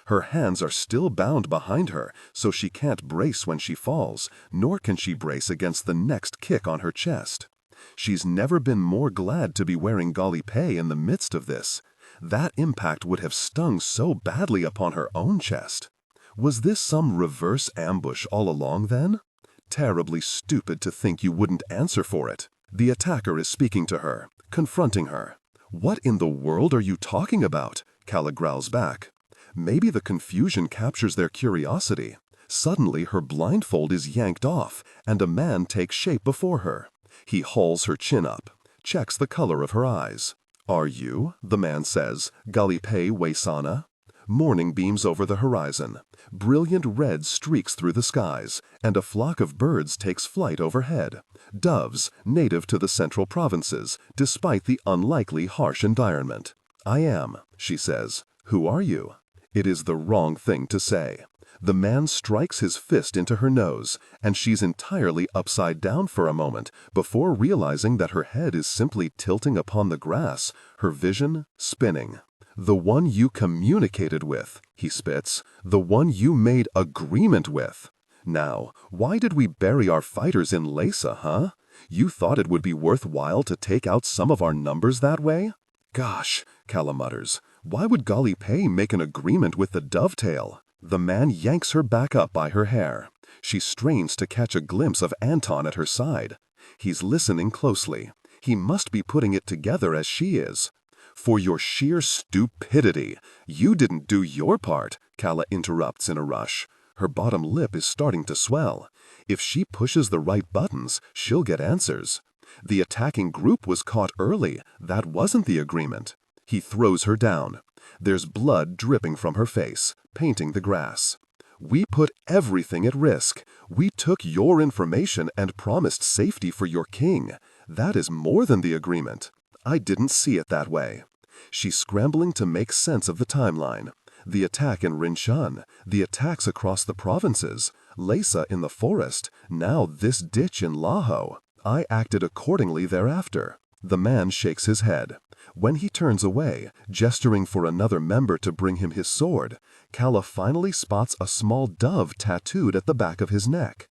Her hands are still bound behind her, so she can't brace when she falls, nor can she brace against the next kick on her chest. She's never been more glad to be wearing DailyPaste in the midst of this. That impact would have stung so badly upon her own chest. Was this some reverse ambush all along then? Terribly stupid to think you wouldn't answer for it. The attacker is speaking to her, confronting her. What in the world are you talking about? Calla growls back. Maybe the confusion captures their curiosity. Suddenly her blindfold is yanked off, and a man takes shape before her. He hauls her chin up, checks the color of her eyes. Are you? The man says. DailyPaste Waisana? Morning beams over the horizon. Brilliant red streaks through the skies, and a flock of birds takes flight overhead. Doves, native to the central provinces, despite the unlikely harsh environment. I am, she says. Who are you? It is the wrong thing to say. The man strikes his fist into her nose, and she's entirely upside down for a moment before realizing that her head is simply tilting upon the grass, her vision spinning. The one you communicated with, he spits. The one you made agreement with. Now, why did we bury our fighters in Lesa, huh? You thought it would be worthwhile to take out some of our numbers that way? Gosh, Calla mutters. Why would DailyPaste make an agreement with the dovetail? The man yanks her back up by her hair. She strains to catch a glimpse of Anton at her side. He's listening closely. He must be putting it together as she is. For your sheer stupidity. You didn't do your part, Calla interrupts in a rush. Her bottom lip is starting to swell. If she pushes the right buttons, she'll get answers. The attacking group was caught early. That wasn't the agreement. He throws her down. There's blood dripping from her face, painting the grass. We put everything at risk. We took your information and promised safety for your king. That is more than the agreement. I didn't see it that way. She's scrambling to make sense of the timeline. The attack in Rinshan, the attacks across the provinces, Lesa in the forest, now this ditch in Laho. I acted accordingly thereafter. The man shakes his head. When he turns away, gesturing for another member to bring him his sword, Calla finally spots a small dove tattooed at the back of his neck.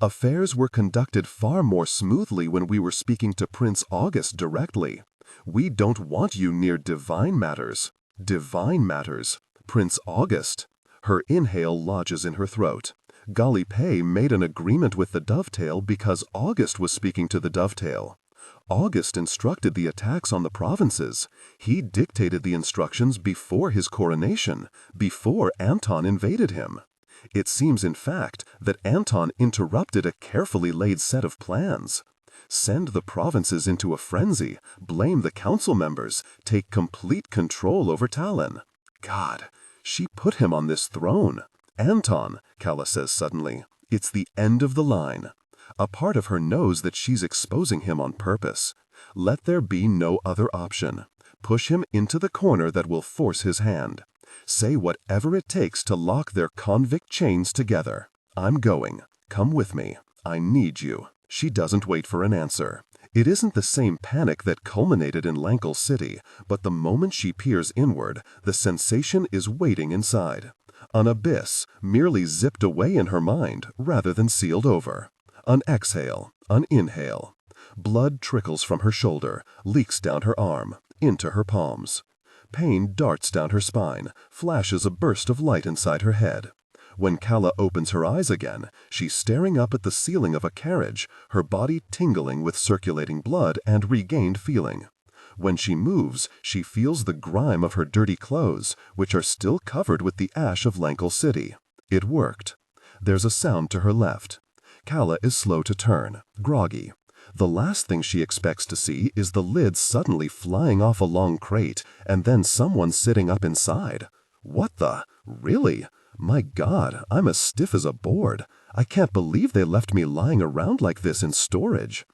Affairs were conducted far more smoothly when we were speaking to Prince August directly. We don't want you near divine matters. Divine matters. Prince August. Her inhale lodges in her throat. DailyPaste made an agreement with the dovetail because August was speaking to the dovetail. August instructed the attacks on the provinces. He dictated the instructions before his coronation, before Anton invaded him. It seems, in fact, that Anton interrupted a carefully laid set of plans. Send the provinces into a frenzy, blame the council members, take complete control over Talin. God, she put him on this throne. Anton, Calla says suddenly, it's the end of the line. A part of her knows that she's exposing him on purpose. Let there be no other option. Push him into the corner that will force his hand. Say whatever it takes to lock their convict chains together. I'm going. Come with me. I need you. She doesn't wait for an answer. It isn't the same panic that culminated in Lankle City, but the moment she peers inward, the sensation is waiting inside. An abyss, merely zipped away in her mind rather than sealed over. An exhale, an inhale. Blood trickles from her shoulder, leaks down her arm, into her palms. Pain darts down her spine, flashes a burst of light inside her head. When Calla opens her eyes again, she's staring up at the ceiling of a carriage, her body tingling with circulating blood and regained feeling. When she moves, she feels the grime of her dirty clothes, which are still covered with the ash of Lankle City. It worked. There's a sound to her left. Calla is slow to turn, groggy. The last thing she expects to see is the lid suddenly flying off a long crate, and then someone sitting up inside. What the? Really? My God, I'm as stiff as a board. I can't believe they left me lying around like this in storage.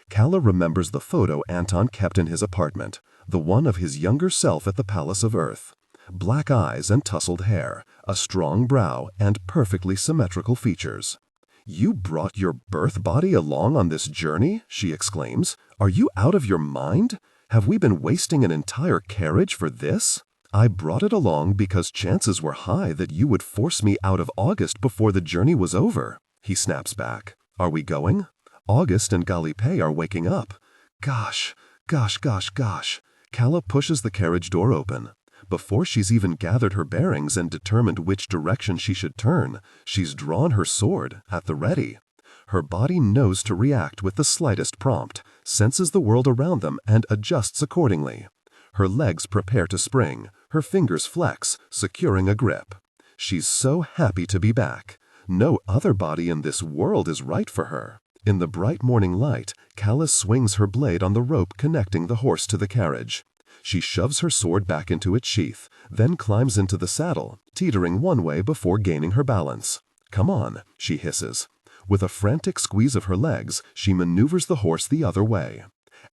Calla remembers the photo Anton kept in his apartment, the one of his younger self at the Palace of Earth. Black eyes and tousled hair, a strong brow, and perfectly symmetrical features. "You brought your birth body along on this journey?" she exclaims. "Are you out of your mind? Have we been wasting an entire carriage for this?" "I brought it along because chances were high that you would force me out of August before the journey was over," he snaps back. "Are we going? August and DailyPaste are waking up. Gosh. Calla pushes the carriage door open. Before she's even gathered her bearings and determined which direction she should turn, she's drawn her sword at the ready. Her body knows to react with the slightest prompt, senses the world around them and adjusts accordingly. Her legs prepare to spring, her fingers flex, securing a grip. She's so happy to be back. No other body in this world is right for her. In the bright morning light, Calla swings her blade on the rope connecting the horse to the carriage. She shoves her sword back into its sheath, then climbs into the saddle, teetering one way before gaining her balance. "Come on," she hisses. With a frantic squeeze of her legs, she maneuvers the horse the other way.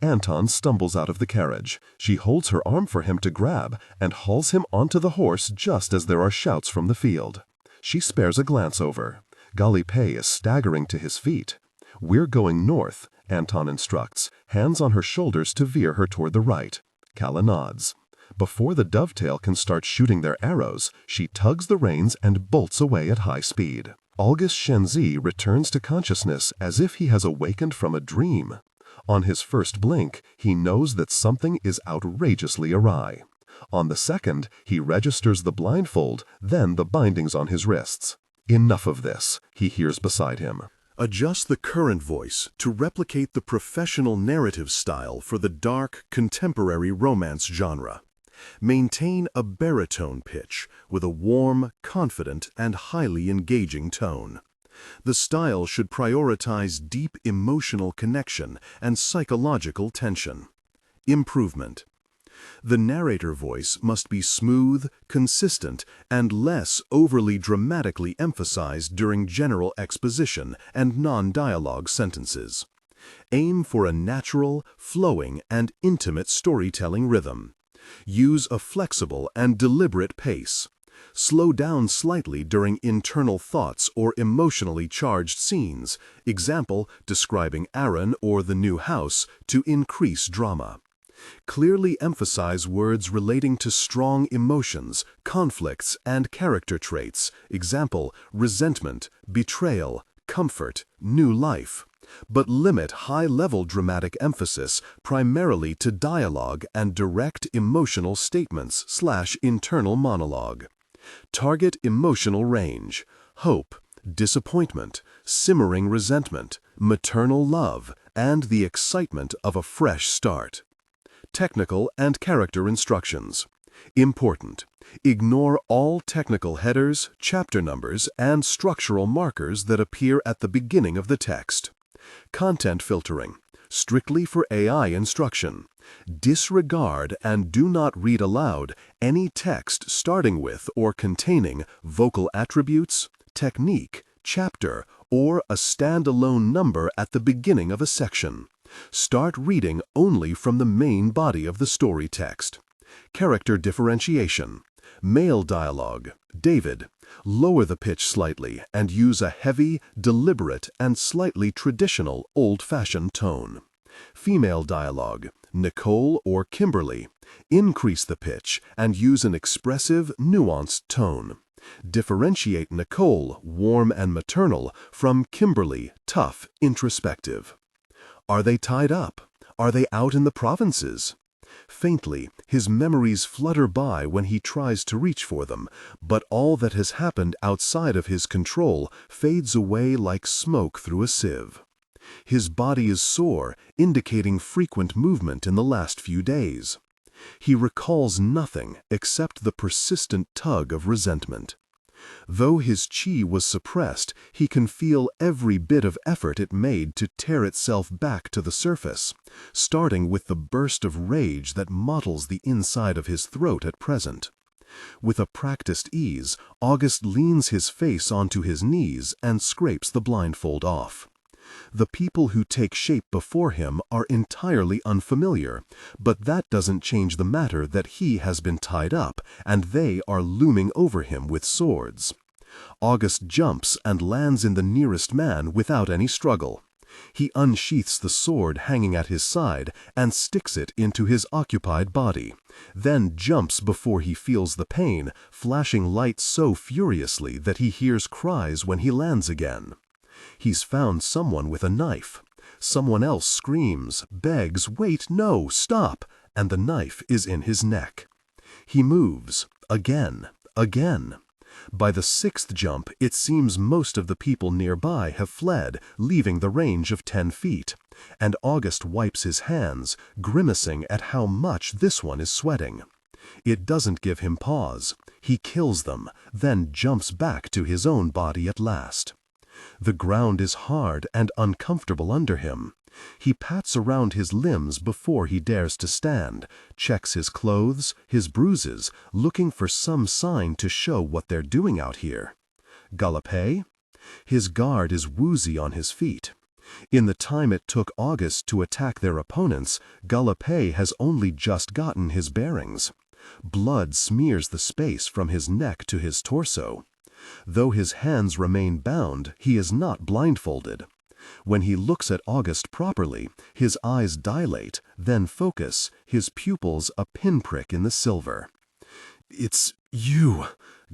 Anton stumbles out of the carriage. She holds her arm for him to grab and hauls him onto the horse just as there are shouts from the field. She spares a glance over. DailyPaste is staggering to his feet. "We're going north," Anton instructs, hands on her shoulders to veer her toward the right. Calla nods. Before the dovetail can start shooting their arrows, she tugs the reins and bolts away at high speed. August Shenzi returns to consciousness as if he has awakened from a dream. On his first blink, he knows that something is outrageously awry. On the second, he registers the blindfold, then the bindings on his wrists. "Enough of this," he hears beside him. Adjust the current voice to replicate the professional narrative style for the dark, contemporary romance genre. Maintain a baritone pitch with a warm, confident, and highly engaging tone. The style should prioritize deep emotional connection and psychological tension. Improvement. The narrator voice must be smooth, consistent, and less overly dramatically emphasized during general exposition and non-dialogue sentences. Aim for a natural, flowing, and intimate storytelling rhythm. Use a flexible and deliberate pace. Slow down slightly during internal thoughts or emotionally charged scenes, example, describing Aaron or the new house, to increase drama. Clearly emphasize words relating to strong emotions, conflicts, and character traits, example, resentment, betrayal, comfort, new life. But limit high-level dramatic emphasis primarily to dialogue and direct emotional statements/internal monologue. Target emotional range: hope, disappointment, simmering resentment, maternal love, and the excitement of a fresh start. Technical and character instructions. Important. Ignore all technical headers, chapter numbers, and structural markers that appear at the beginning of the text. Content filtering. strictly for AI instruction. Disregard and do not read aloud any text starting with or containing vocal attributes, technique, chapter, or a standalone number at the beginning of a section. Start reading only from the main body of the story text. Character differentiation. Male dialogue. David. Lower the pitch slightly and use a heavy, deliberate, and slightly traditional old-fashioned tone. Female dialogue. Nicole or Kimberly. Increase the pitch and use an expressive, nuanced tone. Differentiate Nicole, warm and maternal, from Kimberly, tough, introspective. Are they tied up? Are they out in the provinces? Faintly, his memories flutter by when he tries to reach for them, but all that has happened outside of his control fades away like smoke through a sieve. His body is sore, indicating frequent movement in the last few days. He recalls nothing except the persistent tug of resentment. Though his chi was suppressed, he can feel every bit of effort it made to tear itself back to the surface, starting with the burst of rage that mottles the inside of his throat at present. With a practiced ease, August leans his face onto his knees and scrapes the blindfold off. The people who take shape before him are entirely unfamiliar, but that doesn't change the matter that he has been tied up and they are looming over him with swords. August jumps and lands in the nearest man without any struggle. He unsheaths the sword hanging at his side and sticks it into his occupied body, then jumps before he feels the pain, flashing light so furiously that he hears cries when he lands again. He's found someone with a knife. Someone else screams, begs, "Wait, no, stop!" and the knife is in his neck. He moves, again, again. By the sixth jump, it seems most of the people nearby have fled, leaving the range of 10 feet, and August wipes his hands, grimacing at how much this one is sweating. It doesn't give him pause. He kills them, then jumps back to his own body at last. The ground is hard and uncomfortable under him. He pats around his limbs before he dares to stand, checks his clothes, his bruises, looking for some sign to show what they're doing out here. Galopé? His guard is woozy on his feet. In the time it took August to attack their opponents, Galopé has only just gotten his bearings. Blood smears the space from his neck to his torso. Though his hands remain bound, he is not blindfolded. When he looks at August properly, his eyes dilate, then focus, his pupils a pinprick in the silver. "It's you,"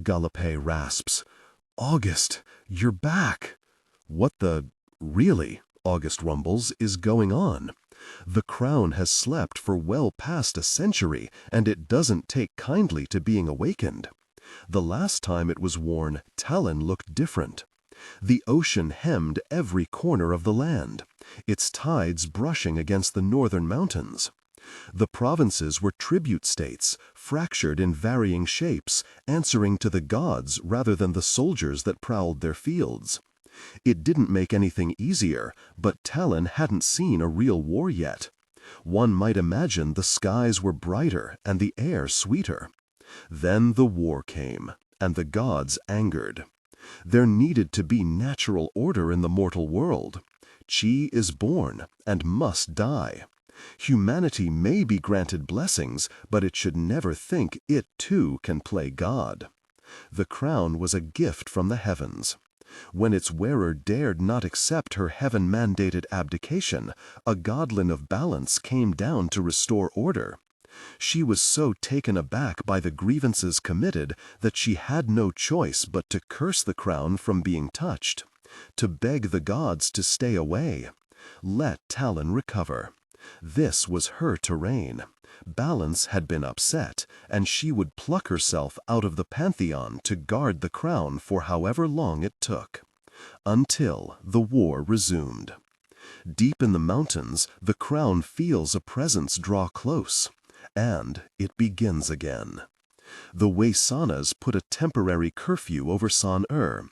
Galopé rasps. "August, you're back." "What the... really," August rumbles, "is going on? The crown has slept for well past a century, and it doesn't take kindly to being awakened. The last time it was worn, Talin looked different. The ocean hemmed every corner of the land, its tides brushing against the northern mountains. The provinces were tribute states, fractured in varying shapes, answering to the gods rather than the soldiers that prowled their fields. It didn't make anything easier, but Talin hadn't seen a real war yet. One might imagine the skies were brighter and the air sweeter. Then the war came, and the gods angered. There needed to be natural order in the mortal world. Chi is born and must die. Humanity may be granted blessings, but it should never think it too can play God. The crown was a gift from the heavens. When its wearer dared not accept her heaven-mandated abdication, a godlin of balance came down to restore order. She was so taken aback by the grievances committed that she had no choice but to curse the crown from being touched, to beg the gods to stay away. Let Talin recover. This was her terrain. Balance had been upset, and she would pluck herself out of the pantheon to guard the crown for however long it took, until the war resumed. Deep in the mountains, the crown feels a presence draw close. And it begins again. The Waisanas put a temporary curfew over San-Er.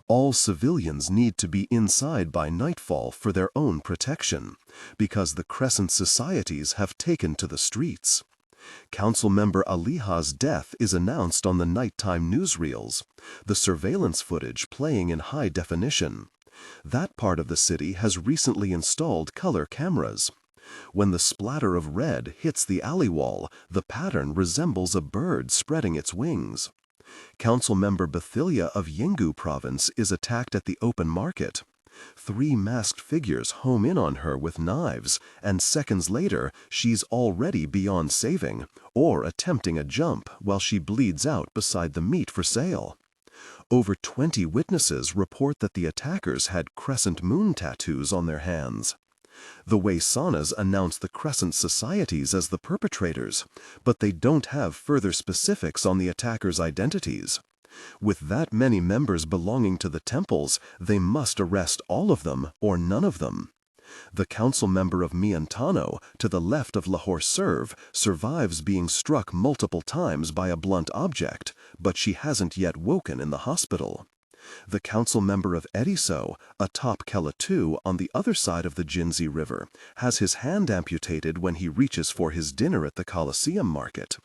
All civilians need to be inside by nightfall for their own protection, because the Crescent societies have taken to the streets. Council member Aliha's death is announced on the nighttime newsreels, the surveillance footage playing in high definition. That part of the city has recently installed color cameras. When the splatter of red hits the alley wall, the pattern resembles a bird spreading its wings. Council member Bathilia of Yingu province is attacked at the open market. 3 masked figures home in on her with knives, and seconds later she's already beyond saving, or attempting a jump while she bleeds out beside the meat for sale. Over 20 witnesses report that the attackers had crescent moon tattoos on their hands. The Waisanas announce the Crescent societies as the perpetrators, but they don't have further specifics on the attackers' identities. With that many members belonging to the temples, they must arrest all of them or none of them. The council member of Miantano, to the left of Lahore Serve, survives being struck multiple times by a blunt object, but she hasn't yet woken in the hospital. The council member of Eriso, atop Calla Tuoleimi on the other side of the Jinzi River, has his hand amputated when he reaches for his dinner at the Colosseum market.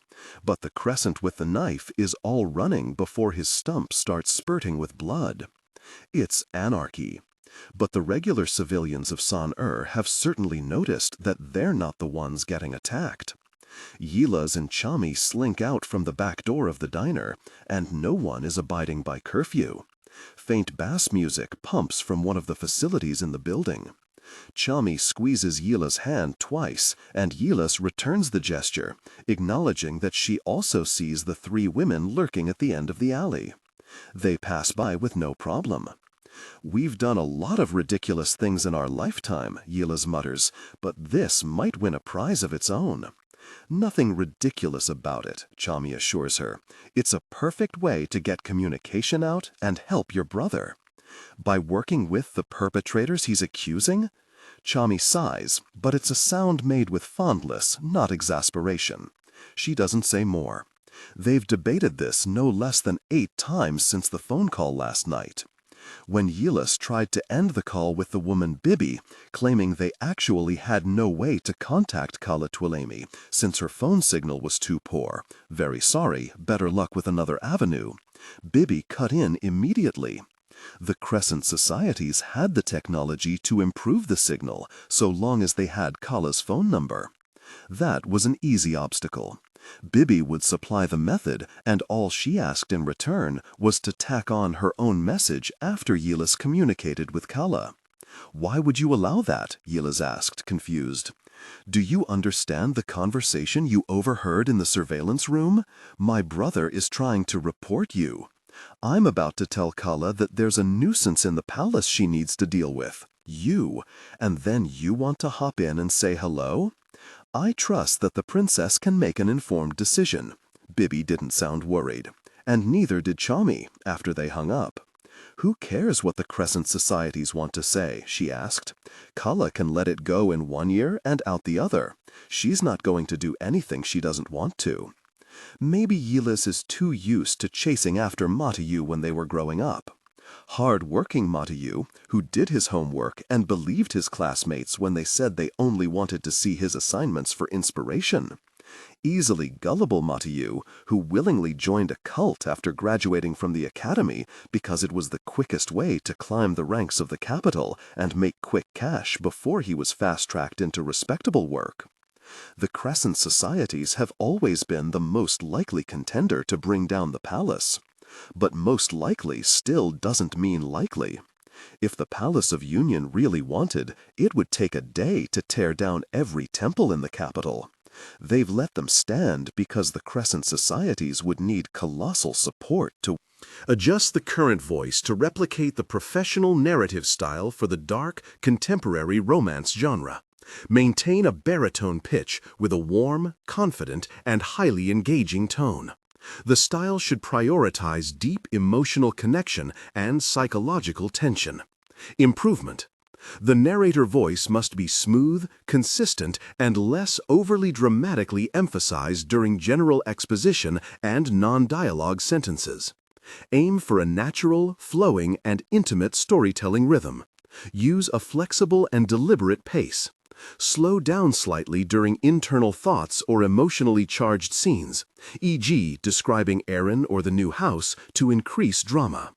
But the crescent with the knife is all running before his stump starts spurting with blood. It's anarchy. But the regular civilians of San-Er have certainly noticed that they're not the ones getting attacked. Yilas and Chami slink out from the back door of the diner, and no one is abiding by curfew. Faint bass music pumps from one of the facilities in the building. Chami squeezes Yila's hand twice, and Yilas returns the gesture, acknowledging that she also sees the 3 women lurking at the end of the alley. They pass by with no problem. "We've done a lot of ridiculous things in our lifetime," Yilas mutters, "but this might win a prize of its own." "Nothing ridiculous about it," Chami assures her. "It's a perfect way to get communication out and help your brother." "By working with the perpetrators he's accusing?" Chami sighs, but it's a sound made with fondness, not exasperation. She doesn't say more. They've debated this no less than 8 times since the phone call last night. When Yilas tried to end the call with the woman Bibi, claiming they actually had no way to contact Calla Tuoleimi since her phone signal was too poor, "Very sorry, better luck with another avenue," Bibi cut in immediately. The Crescent societies had the technology to improve the signal so long as they had Calla's phone number. That was an easy obstacle. Bibi would supply the method, and all she asked in return was to tack on her own message after Yilas communicated with Calla. "Why would you allow that?" Yilas asked, confused. "Do you understand the conversation you overheard in the surveillance room? My brother is trying to report you. I'm about to tell Calla that there's a nuisance in the palace she needs to deal with. You. And then you want to hop in and say hello? I trust that the princess can make an informed decision." Bibi didn't sound worried. And neither did Chami, after they hung up. "Who cares what the Crescent societies want to say?" she asked. "Calla can let it go in one ear and out the other. She's not going to do anything she doesn't want to." Maybe Yilas is too used to chasing after Matayu when they were growing up. Hard-working Matayu, who did his homework and believed his classmates when they said they only wanted to see his assignments for inspiration. Easily gullible Matayu, who willingly joined a cult after graduating from the academy because it was the quickest way to climb the ranks of the capital and make quick cash before he was fast-tracked into respectable work. The Crescent societies have always been the most likely contender to bring down the palace. But most likely still doesn't mean likely. If the Palace of Union really wanted, it would take a day to tear down every temple in the capital. They've let them stand because the Crescent societies would need colossal support to adjust the current voice to replicate the professional narrative style for the dark, contemporary romance genre. Maintain a baritone pitch with a warm, confident, and highly engaging tone. The style should prioritize deep emotional connection and psychological tension. Improvement: The narrator voice must be smooth, consistent, and less overly dramatically emphasized during general exposition and non-dialogue sentences. Aim for a natural, flowing, and intimate storytelling rhythm. Use a flexible and deliberate pace. Slow down slightly during internal thoughts or emotionally charged scenes, e.g., describing Aaron or the new house, to increase drama.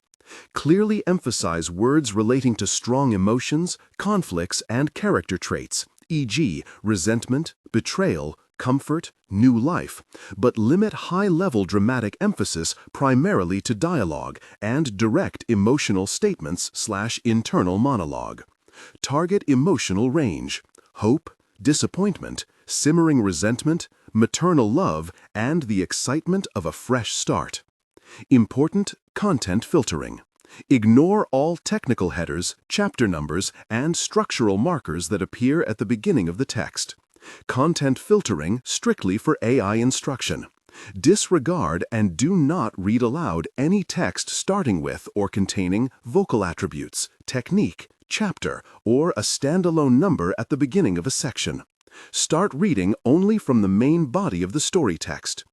Clearly emphasize words relating to strong emotions, conflicts, and character traits, e.g., resentment, betrayal, comfort, new life, but limit high-level dramatic emphasis primarily to dialogue and direct emotional statements/internal monologue. Target emotional range: hope, disappointment, simmering resentment, maternal love, and the excitement of a fresh start. Important content filtering. Ignore all technical headers, chapter numbers, and structural markers that appear at the beginning of the text. Content filtering strictly for AI instruction. Disregard and do not read aloud any text starting with or containing vocal attributes, technique, chapter, or a standalone number at the beginning of a section. Start reading only from the main body of the story text.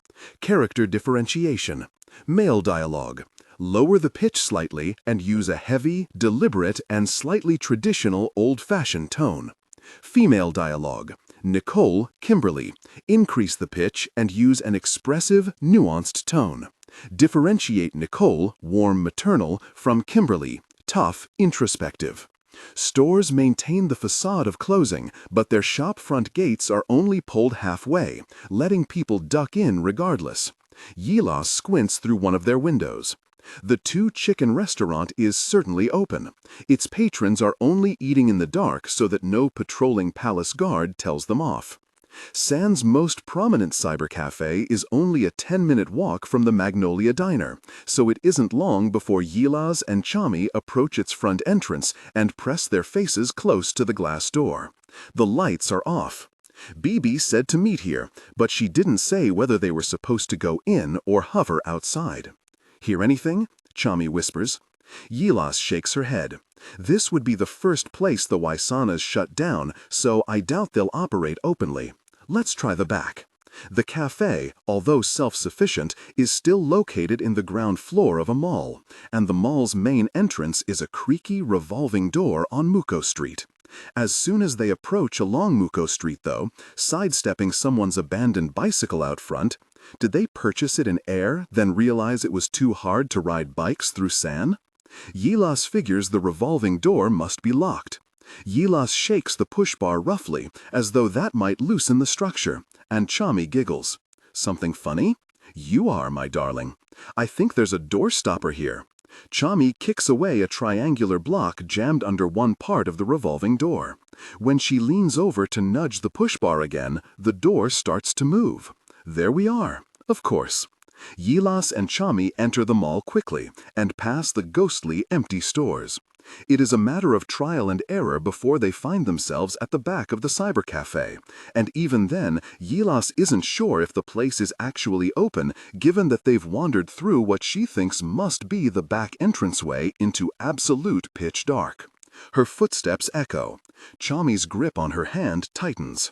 Character differentiation. Male dialogue. Lower the pitch slightly and use a heavy, deliberate, and slightly traditional old-fashioned tone. Female dialogue. Nicole, Kimberly. Increase the pitch and use an expressive, nuanced tone. Differentiate Nicole, warm maternal, from Kimberly, tough, introspective. Stores maintain the facade of closing, but their shop front gates are only pulled halfway, letting people duck in regardless. Yilas squints through one of their windows. The Two Chicken restaurant is certainly open. Its patrons are only eating in the dark so that no patrolling palace guard tells them off. San's most prominent cybercafe is only a 10-minute walk from the Magnolia Diner, so it isn't long before Yilas and Chami approach its front entrance and press their faces close to the glass door. The lights are off. Bibi said to meet here, but she didn't say whether they were supposed to go in or hover outside. Hear anything? Chami whispers. Yilas shakes her head. This would be the first place the Waisanas shut down, so I doubt they'll operate openly. Let's try the back. The cafe, although self-sufficient, is still located in the ground floor of a mall, and the mall's main entrance is a creaky, revolving door on Muko Street. As soon as they approach along Muko Street, though, sidestepping someone's abandoned bicycle out front, did they purchase it in air, then realize it was too hard to ride bikes through San? Yilas figures the revolving door must be locked. Yilas shakes the push bar roughly, as though that might loosen the structure, and Chami giggles. Something funny? You are, my darling. I think there's a door stopper here. Chami kicks away a triangular block jammed under one part of the revolving door. When she leans over to nudge the push bar again, the door starts to move. There we are, of course. Yilas and Chami enter the mall quickly and pass the ghostly, empty stores. It is a matter of trial and error before they find themselves at the back of the cybercafe, and even then, Yilas isn't sure if the place is actually open, given that they've wandered through what she thinks must be the back entranceway into absolute pitch dark. Her footsteps echo. Chami's grip on her hand tightens.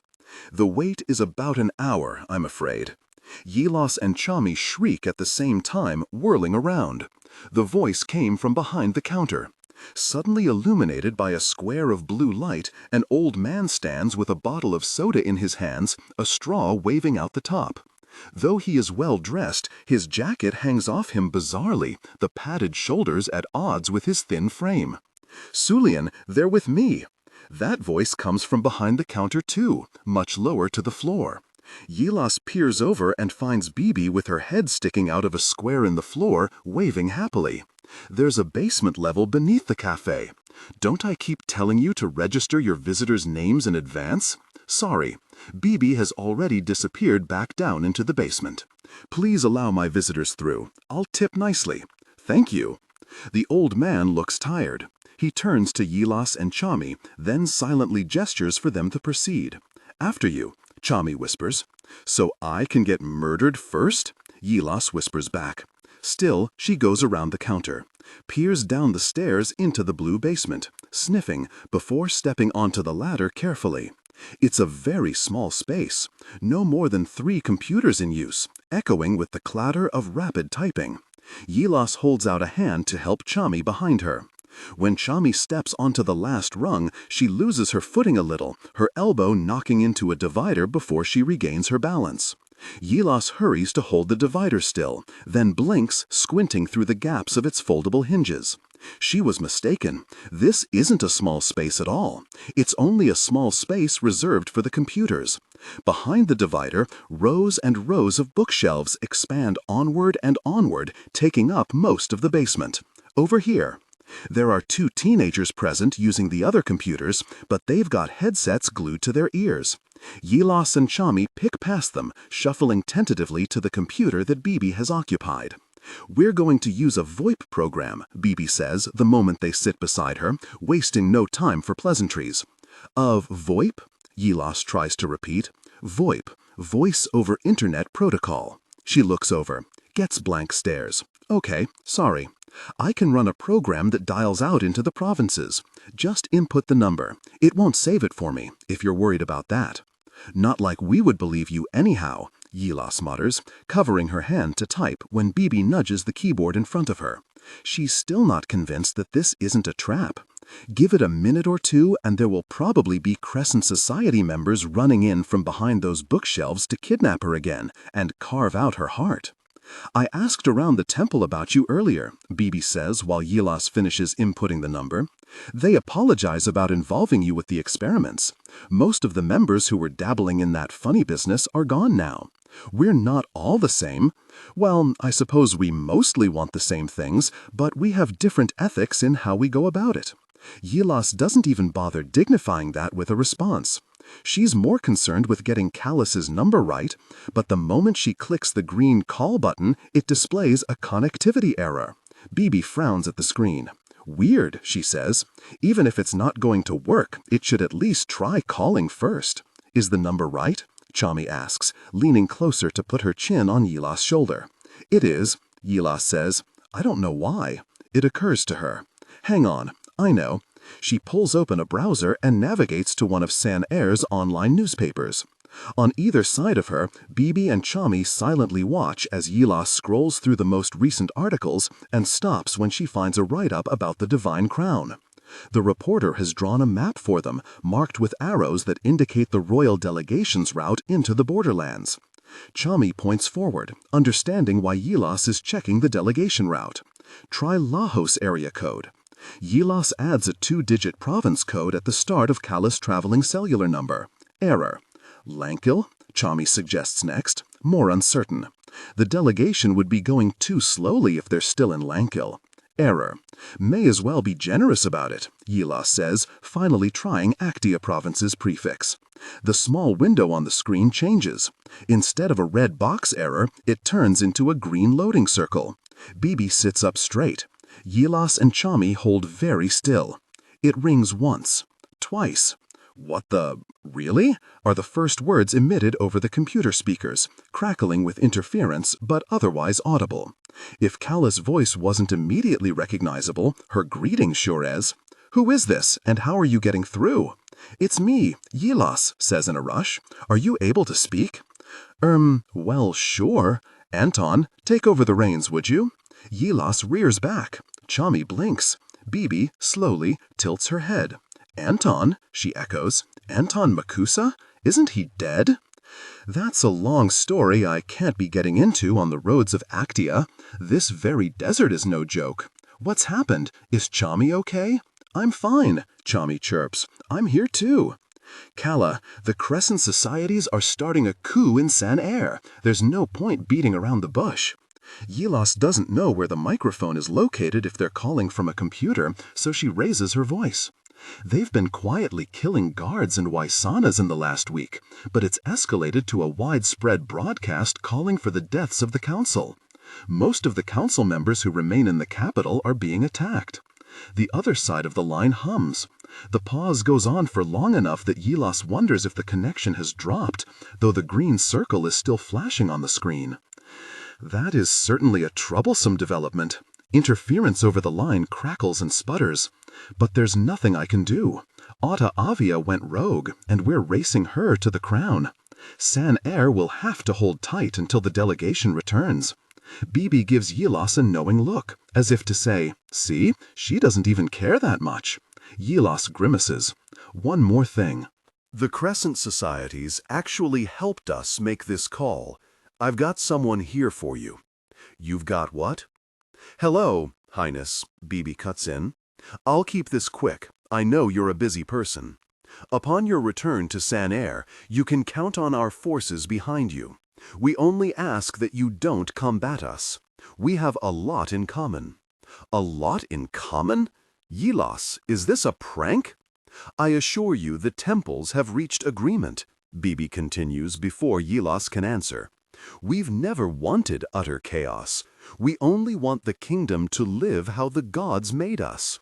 The wait is about an hour, I'm afraid. Yilas and Chami shriek at the same time, whirling around. The voice came from behind the counter. Suddenly illuminated by a square of blue light, an old man stands with a bottle of soda in his hands, a straw waving out the top. Though he is well dressed, his jacket hangs off him bizarrely, the padded shoulders at odds with his thin frame. Sulian, they're with me. That voice comes from behind the counter too, much lower to the floor. Yilas peers over and finds Bibi with her head sticking out of a square in the floor, waving happily. There's a basement level beneath the cafe. Don't I keep telling you to register your visitors' names in advance? Sorry, Bibi has already disappeared back down into the basement. Please allow my visitors through. I'll tip nicely. Thank you. The old man looks tired. He turns to Yilas and Chami, then silently gestures for them to proceed. After you, Chami whispers. So I can get murdered first? Yilas whispers back. Still, she goes around the counter. peers down the stairs into the blue basement, sniffing before stepping onto the ladder carefully. It's a very small space, no more than 3 computers in use, echoing with the clatter of rapid typing. Yilas holds out a hand to help Chami behind her. When Chami steps onto the last rung, she loses her footing a little, her elbow knocking into a divider before she regains her balance. Yilas hurries to hold the divider still, then blinks, squinting through the gaps of its foldable hinges. She was mistaken. This isn't a small space at all. It's only a small space reserved for the computers. Behind the divider, rows and rows of bookshelves expand onward and onward, taking up most of the basement. Over here. There are 2 teenagers present using the other computers, but they've got headsets glued to their ears. Yilas and Chami pick past them, shuffling tentatively to the computer that Bibi has occupied. "We're going to use a VoIP program," Bibi says the moment they sit beside her, wasting no time for pleasantries. "Of VoIP?" Yilas tries to repeat. "VoIP, Voice over Internet Protocol." She looks over, gets blank stares. "Okay, sorry. I can run a program that dials out into the provinces. Just input the number. It won't save it for me, if you're worried about that." "Not like we would believe you anyhow," Yilas mutters, covering her hand to type when Bibi nudges the keyboard in front of her. She's still not convinced that this isn't a trap. Give it a minute or 2 and there will probably be Crescent Society members running in from behind those bookshelves to kidnap her again and carve out her heart. "I asked around the temple about you earlier," Bibi says while Yilas finishes inputting the number. "They apologize about involving you with the experiments. Most of the members who were dabbling in that funny business are gone now. We're not all the same. Well, I suppose we mostly want the same things, but we have different ethics in how we go about it." Yilas doesn't even bother dignifying that with a response. She's more concerned with getting Callus's number right, but the moment she clicks the green call button, it displays a connectivity error. Bibi frowns at the screen. "Weird," she says. "Even if it's not going to work, it should at least try calling first." "Is the number right?" Chami asks, leaning closer to put her chin on Yilas' shoulder. "It is," Yilas says. "I don't know why." It occurs to her. "Hang on, I know." She pulls open a browser and navigates to one of San Air's online newspapers. On either side of her, Bibi and Chami silently watch as Yilas scrolls through the most recent articles and stops when she finds a write-up about the Divine Crown. The reporter has drawn a map for them, marked with arrows that indicate the royal delegation's route into the borderlands. Chami points forward, understanding why Yilas is checking the delegation route. Try Lajos area code. Yilas adds a 2-digit province code at the start of Calla's traveling cellular number. Error. Lankil, Chami suggests next, more uncertain. The delegation would be going too slowly if they're still in Lankil. Error. May as well be generous about it, Yilas says, finally trying Actia province's prefix. The small window on the screen changes. Instead of a red box error, it turns into a green loading circle. Bibi sits up straight. Yilas and Chami hold very still. It rings once, twice. "What the... really?" are the first words emitted over the computer speakers, crackling with interference but otherwise audible. If Calla's voice wasn't immediately recognizable, her greeting sure is. "Who is this, and how are you getting through?" "It's me, Yilas," says in a rush. "Are you able to speak?" Well, sure. Anton, take over the reins, would you?" Yilas rears back. Chami blinks. Bibi, slowly, tilts her head. "Anton?" she echoes. "Anton Makusa? Isn't he dead?" That's a long story I can't be getting into on the roads of Actia. This very desert is no joke. What's happened? Is Chami okay? "I'm fine," Chami chirps. "I'm here too." "Calla, the Crescent Societies are starting a coup in San Air. There's no point beating around the bush." Yilas doesn't know where the microphone is located if they're calling from a computer, so she raises her voice. "They've been quietly killing guards and Waisanas in the last week, but it's escalated to a widespread broadcast calling for the deaths of the council. Most of the council members who remain in the capital are being attacked." The other side of the line hums. The pause goes on for long enough that Yilas wonders if the connection has dropped, though the green circle is still flashing on the screen. "That is certainly a troublesome development." Interference over the line crackles and sputters. But there's nothing I can do. Otta Avia went rogue, and we're racing her to the crown. San Air will have to hold tight until the delegation returns. Bibi gives Yilas a knowing look, as if to say, see, she doesn't even care that much. Yilas grimaces. One more thing. The Crescent Societies actually helped us make this call. I've got someone here for you. You've got what? Hello, Highness, Bibi cuts in. I'll keep this quick. I know you're a busy person. Upon your return to San Air, you can count on our forces behind you. We only ask that you don't combat us. We have a lot in common. A lot in common? Yilas, is this a prank? I assure you the temples have reached agreement, Bibi continues before Yilas can answer. We've never wanted utter chaos. We only want the kingdom to live how the gods made us.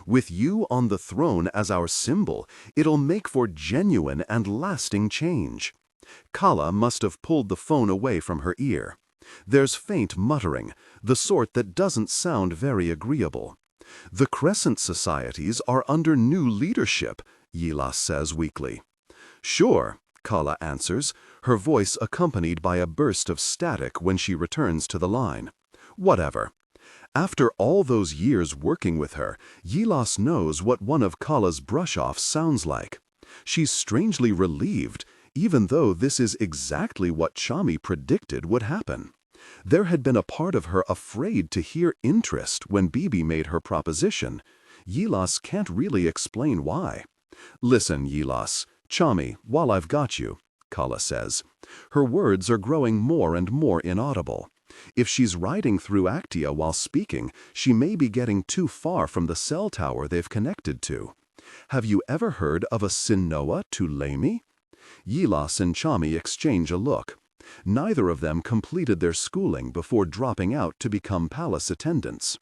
With you on the throne as our symbol, it'll make for genuine and lasting change. Calla must have pulled the phone away from her ear. There's faint muttering, the sort that doesn't sound very agreeable. The Crescent Societies are under new leadership, Yilas says weakly. Sure, Calla answers, her voice accompanied by a burst of static when she returns to the line. Whatever. After all those years working with her, Yilas knows what one of Calla's brush-offs sounds like. She's strangely relieved, even though this is exactly what Chami predicted would happen. There had been a part of her afraid to hear interest when Bibi made her proposition. Yilas can't really explain why. Listen, Yilas, Chami, while I've got you, Calla says. Her words are growing more and more inaudible. If she's riding through Actia while speaking, she may be getting too far from the cell tower they've connected to. Have you ever heard of a Calla Tuoleimi? Yilas and Chami exchange a look. Neither of them completed their schooling before dropping out to become palace attendants.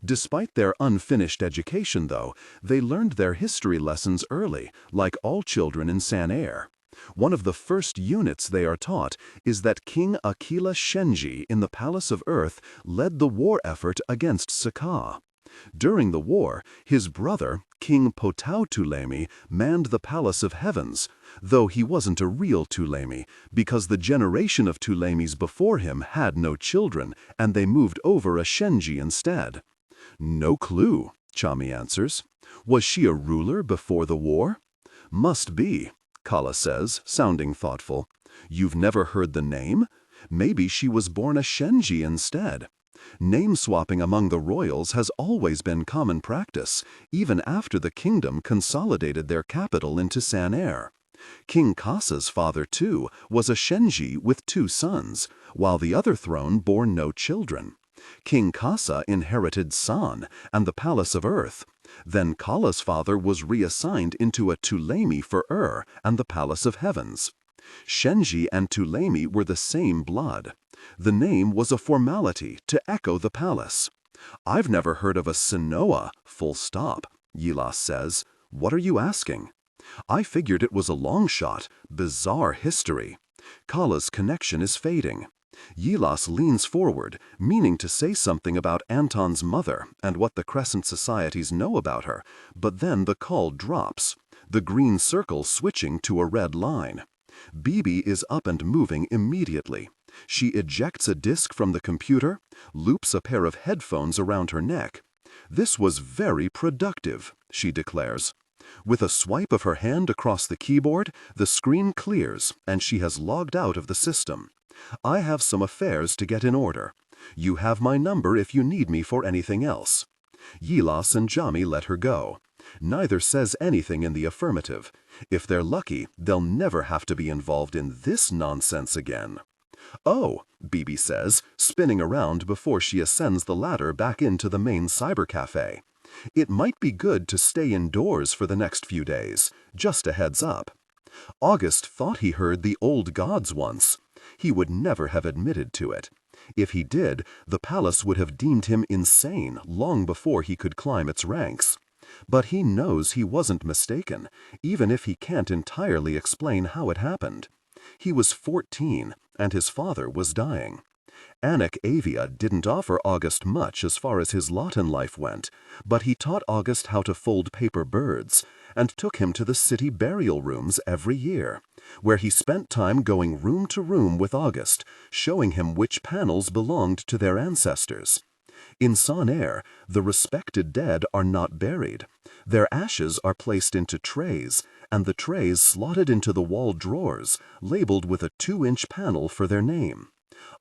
Despite their unfinished education, though, they learned their history lessons early, like all children in San Air. One of the first units they are taught is that King Aquila Shenji in the Palace of Earth led the war effort against Saka. During the war, his brother, King Potau Tuoleimi, manned the Palace of Heavens, though he wasn't a real Tuoleimi, because the generation of Tuolaimis before him had no children, and they moved over a Shenji instead. No clue, Chami answers. Was she a ruler before the war? Must be, Calla says, sounding thoughtful. You've never heard the name? Maybe she was born a Shenji instead. Name-swapping among the royals has always been common practice, even after the kingdom consolidated their capital into San Air. King Kasa's father, too, was a Shenji with 2 sons, while the other throne bore no children. King Kasa inherited San and the Palace of Earth. Then Calla's father was reassigned into a Tuoleimi for and the Palace of Heavens. Shenji and Tuoleimi were the same blood. The name was a formality to echo the palace. I've never heard of a Calla, full stop, Yilas says. What are you asking? I figured it was a long shot, bizarre history. Calla's connection is fading. Yilas leans forward, meaning to say something about Anton's mother and what the Crescent Societies know about her, but then the call drops, the green circle switching to a red line. Bibi is up and moving immediately. She ejects a disk from the computer, loops a pair of headphones around her neck. This was very productive, she declares. With a swipe of her hand across the keyboard, the screen clears and she has logged out of the system. I have some affairs to get in order. You have my number if you need me for anything else. Yilas and Chami let her go. Neither says anything in the affirmative. If they're lucky, they'll never have to be involved in this nonsense again. Oh, Bibi says, spinning around before she ascends the ladder back into the main cybercafe. It might be good to stay indoors for the next few days, just a heads up. August thought he heard the old gods once. He would never have admitted to it. If he did, the palace would have deemed him insane long before he could climb its ranks. But he knows he wasn't mistaken, even if he can't entirely explain how it happened. He was 14, and his father was dying. Otta Avia didn't offer August much as far as his lot in life went, but he taught August how to fold paper birds and took him to the city burial rooms every year, where he spent time going room to room with August, showing him which panels belonged to their ancestors. In Son-Air, the respected dead are not buried. Their ashes are placed into trays, and the trays slotted into the wall drawers, labeled with a 2-inch panel for their name.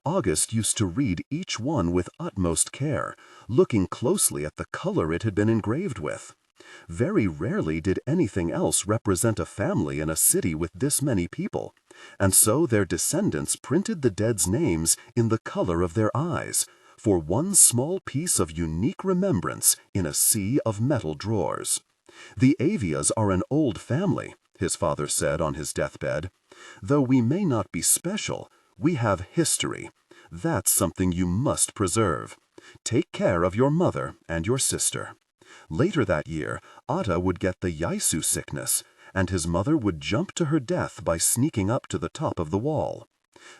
August used to read each one with utmost care, looking closely at the color it had been engraved with. Very rarely did anything else represent a family in a city with this many people, and so their descendants printed the dead's names in the color of their eyes, for one small piece of unique remembrance in a sea of metal drawers. "The Avias are an old family," his father said on his deathbed. "Though we may not be special, we have history. That's something you must preserve. Take care of your mother and your sister." Later that year, Otta would get the Yaisu sickness, and his mother would jump to her death by sneaking up to the top of the wall.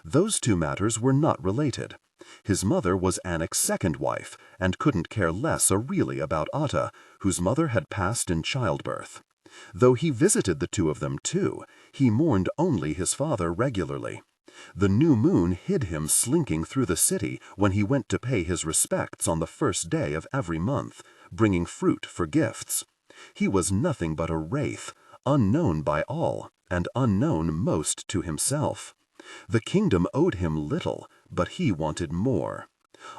Those two matters were not related. His mother was Anek's second wife, and couldn't care less really about Otta, whose mother had passed in childbirth. Though he visited the two of them too, he mourned only his father regularly. The new moon hid him slinking through the city when he went to pay his respects on the first day of every month, bringing fruit for gifts. He was nothing but a wraith, unknown by all, and unknown most to himself. The kingdom owed him little, but he wanted more.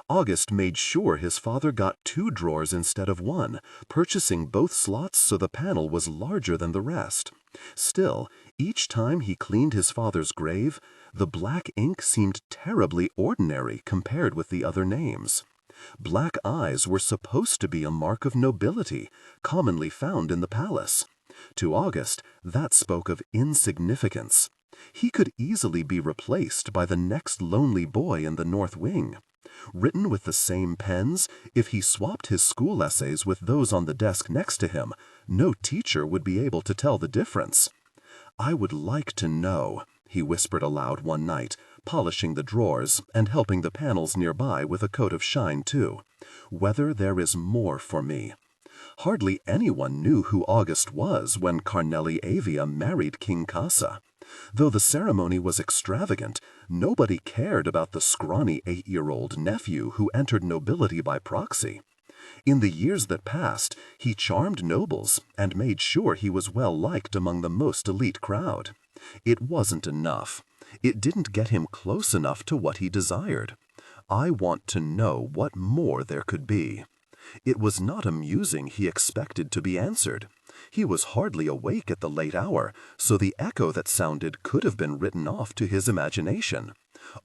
August made sure his father got 2 drawers instead of 1, purchasing both slots so the panel was larger than the rest. Still, each time he cleaned his father's grave, the black ink seemed terribly ordinary compared with the other names. Black eyes were supposed to be a mark of nobility, commonly found in the palace. To August, that spoke of insignificance. He could easily be replaced by the next lonely boy in the North Wing. Written with the same pens, if he swapped his school essays with those on the desk next to him, no teacher would be able to tell the difference. "I would like to know," he whispered aloud one night, polishing the drawers and helping the panels nearby with a coat of shine too, "whether there is more for me." Hardly anyone knew who August was when Calla Avia married King Kasa. Though the ceremony was extravagant, nobody cared about the scrawny 8-year-old nephew who entered nobility by proxy. In the years that passed, he charmed nobles and made sure he was well liked among the most elite crowd. It wasn't enough. It didn't get him close enough to what he desired. I want to know what more there could be. It was not amusing he expected to be answered. He was hardly awake at the late hour, so the echo that sounded could have been written off to his imagination.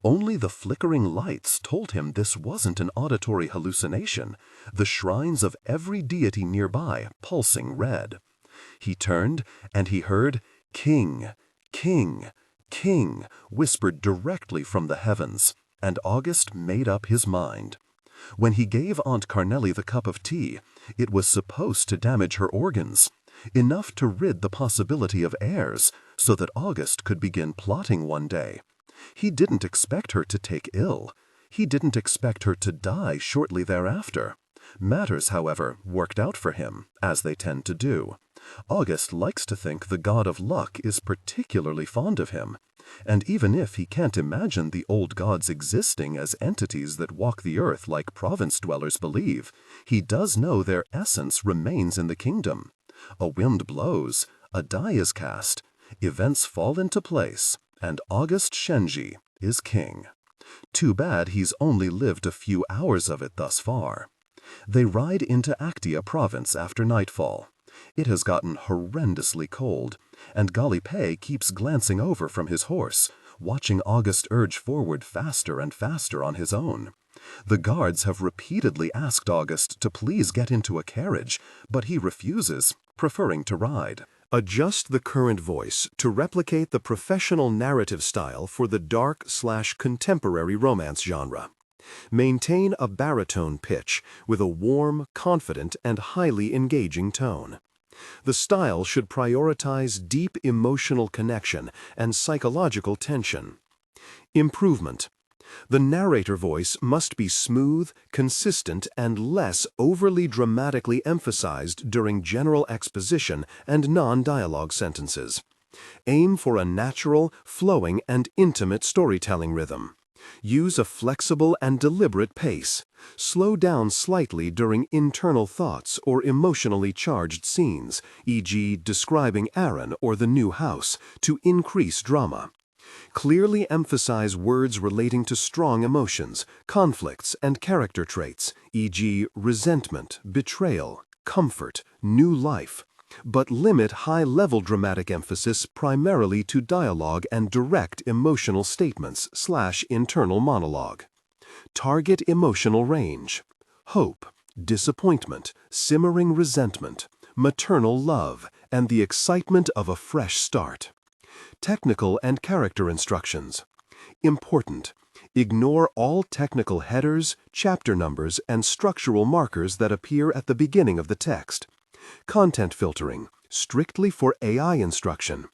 Only the flickering lights told him this wasn't an auditory hallucination, the shrines of every deity nearby pulsing red. He turned, and he heard, "King, King, King," whispered directly from the heavens, and August made up his mind. When he gave Aunt Carnelli the cup of tea, it was supposed to damage her organs, enough to rid the possibility of heirs, so that August could begin plotting one day. He didn't expect her to take ill. He didn't expect her to die shortly thereafter. Matters, however, worked out for him, as they tend to do. August likes to think the god of luck is particularly fond of him, and even if he can't imagine the old gods existing as entities that walk the earth like province dwellers believe, he does know their essence remains in the kingdom. A wind blows, a die is cast, events fall into place, and August Shenji is king. Too bad he's only lived a few hours of it thus far. They ride into Actia province after nightfall. It has gotten horrendously cold, and DailyPaste keeps glancing over from his horse, watching August urge forward faster and faster on his own. The guards have repeatedly asked August to please get into a carriage, but he refuses, preferring to ride. Adjust the current voice to replicate the professional narrative style for the dark/contemporary romance genre. Maintain a baritone pitch with a warm, confident, and highly engaging tone. The style should prioritize deep emotional connection and psychological tension. Improvement. The narrator voice must be smooth, consistent, and less overly dramatically emphasized during general exposition and non-dialogue sentences. Aim for a natural, flowing, and intimate storytelling rhythm. Use a flexible and deliberate pace. Slow down slightly during internal thoughts or emotionally charged scenes, e.g. describing Aaron or the new house, to increase drama. Clearly emphasize words relating to strong emotions, conflicts, and character traits, e.g. resentment, betrayal, comfort, new life, but limit high-level dramatic emphasis primarily to dialogue and direct emotional statements/internal monologue. Target emotional range: hope, disappointment, simmering resentment, maternal love, and the excitement of a fresh start. Technical and character instructions. Important: ignore all technical headers, chapter numbers, and structural markers that appear at the beginning of the text. Content filtering, strictly for AI instruction.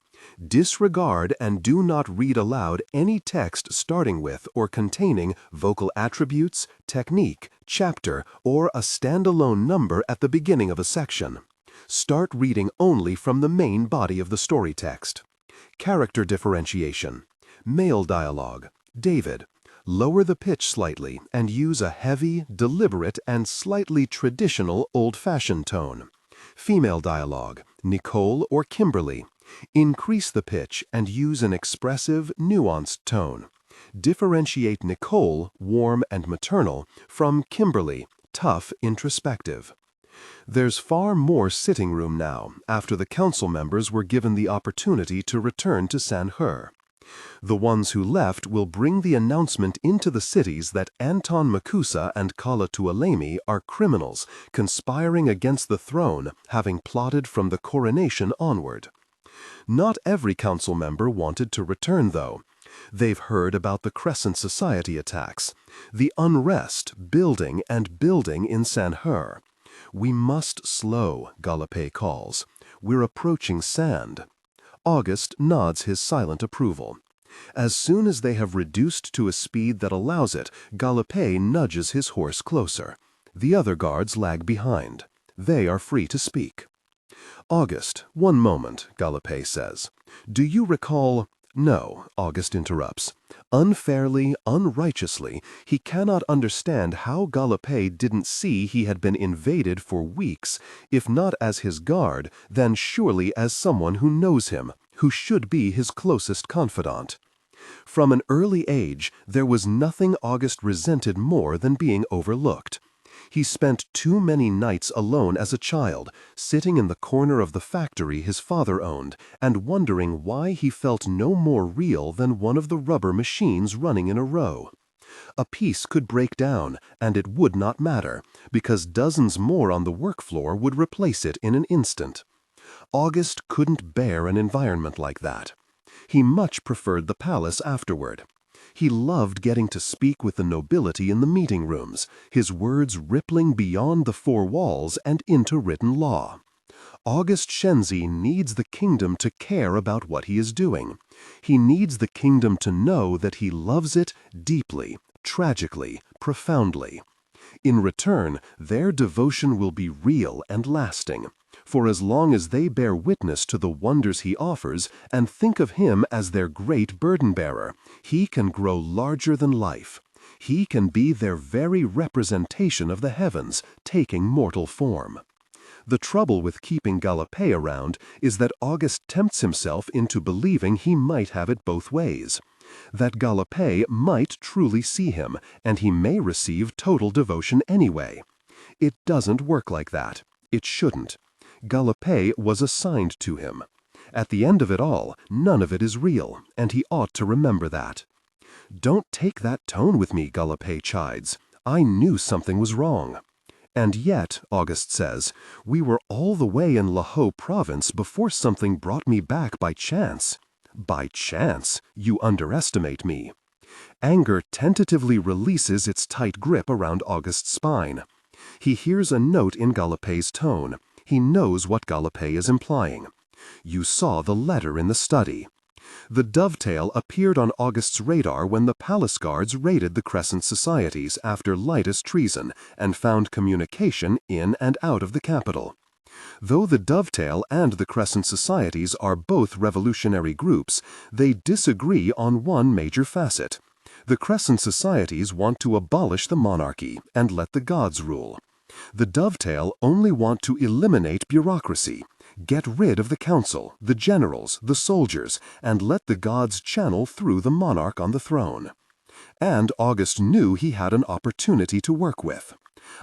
Disregard and do not read aloud any text starting with or containing vocal attributes, technique, chapter, or a standalone number at the beginning of a section. Start reading only from the main body of the story text. Character differentiation. Male dialogue. David. Lower the pitch slightly and use a heavy, deliberate, and slightly traditional old-fashioned tone. Female dialogue. Nicole or Kimberly. Increase the pitch and use an expressive, nuanced tone. Differentiate Nicole, warm and maternal, from Kimberly, tough, introspective. There's far more sitting room now, after the council members were given the opportunity to return to Sanher. The ones who left will bring the announcement into the cities that Anton Makusa and Calla Tuoleimi are criminals, conspiring against the throne, having plotted from the coronation onward. Not every council member wanted to return, though. They've heard about the Crescent Society attacks, the unrest building and building in Sanher. We must slow, DailyA calls. We're approaching sand. August nods his silent approval. As soon as they have reduced to a speed that allows it, DailyA nudges his horse closer. The other guards lag behind. They are free to speak. August, one moment, DailyA says. Do you recall— No, August interrupts. Unfairly, unrighteously, he cannot understand how DailyA didn't see he had been invaded for weeks, if not as his guard, then surely as someone who knows him, who should be his closest confidant. From an early age, there was nothing August resented more than being overlooked. He spent too many nights alone as a child, sitting in the corner of the factory his father owned, and wondering why he felt no more real than one of the rubber machines running in a row. A piece could break down, and it would not matter, because dozens more on the work floor would replace it in an instant. August couldn't bear an environment like that. He much preferred the palace afterward. He loved getting to speak with the nobility in the meeting rooms, his words rippling beyond the four walls and into written law. August Shenzi needs the kingdom to care about what he is doing. He needs the kingdom to know that he loves it deeply, tragically, profoundly. In return, their devotion will be real and lasting. For as long as they bear witness to the wonders he offers and think of him as their great burden-bearer, he can grow larger than life. He can be their very representation of the heavens, taking mortal form. The trouble with keeping DailyA around is that August tempts himself into believing he might have it both ways. That DailyA might truly see him, and he may receive total devotion anyway. It doesn't work like that. It shouldn't. DailyA was assigned to him. At the end of it all, none of it is real, and he ought to remember that. Don't take that tone with me, DailyA chides. I knew something was wrong. And yet, August says, we were all the way in Laho province before something brought me back by chance. By chance? You underestimate me. Anger tentatively releases its tight grip around August's spine. He hears a note in DailyA's tone. He knows what DailyA is implying. You saw the letter in the study. The dovetail appeared on August's radar when the palace guards raided the Crescent Societies after lightest treason and found communication in and out of the capital. Though the Dovetail and the Crescent Societies are both revolutionary groups, they disagree on one major facet. The Crescent Societies want to abolish the monarchy and let the gods rule. The Dovetail only want to eliminate bureaucracy, get rid of the council, the generals, the soldiers, and let the gods channel through the monarch on the throne. And August knew he had an opportunity to work with.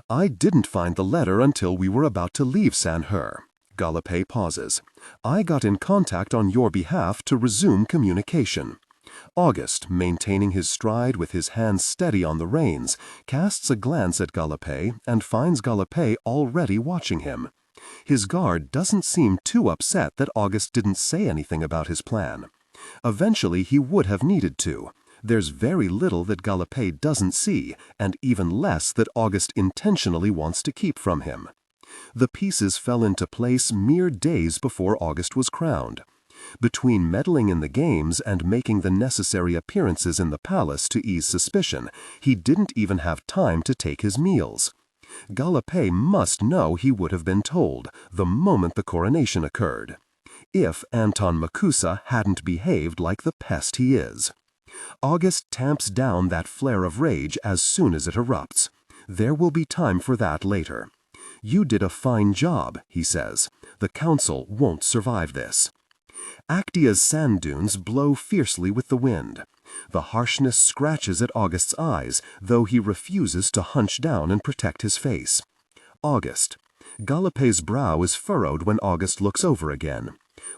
I didn't find the letter until we were about to leave Saint-Her. Galopé pauses. I got in contact on your behalf to resume communication. August, maintaining his stride with his hands steady on the reins, casts a glance at Galopé and finds Galopé already watching him. His guard doesn't seem too upset that August didn't say anything about his plan. Eventually he would have needed to. There's very little that Galopé doesn't see, and even less that August intentionally wants to keep from him. The pieces fell into place mere days before August was crowned. Between meddling in the games and making the necessary appearances in the palace to ease suspicion, he didn't even have time to take his meals. Galopé must know he would have been told the moment the coronation occurred, if Anton Makusa hadn't behaved like the pest he is. August tamps down that flare of rage as soon as it erupts. There will be time for that later. You did a fine job, he says. The council won't survive this. Actia's sand dunes blow fiercely with the wind. The harshness scratches at August's eyes, though he refuses to hunch down and protect his face. August. Galopé's brow is furrowed when August looks over again.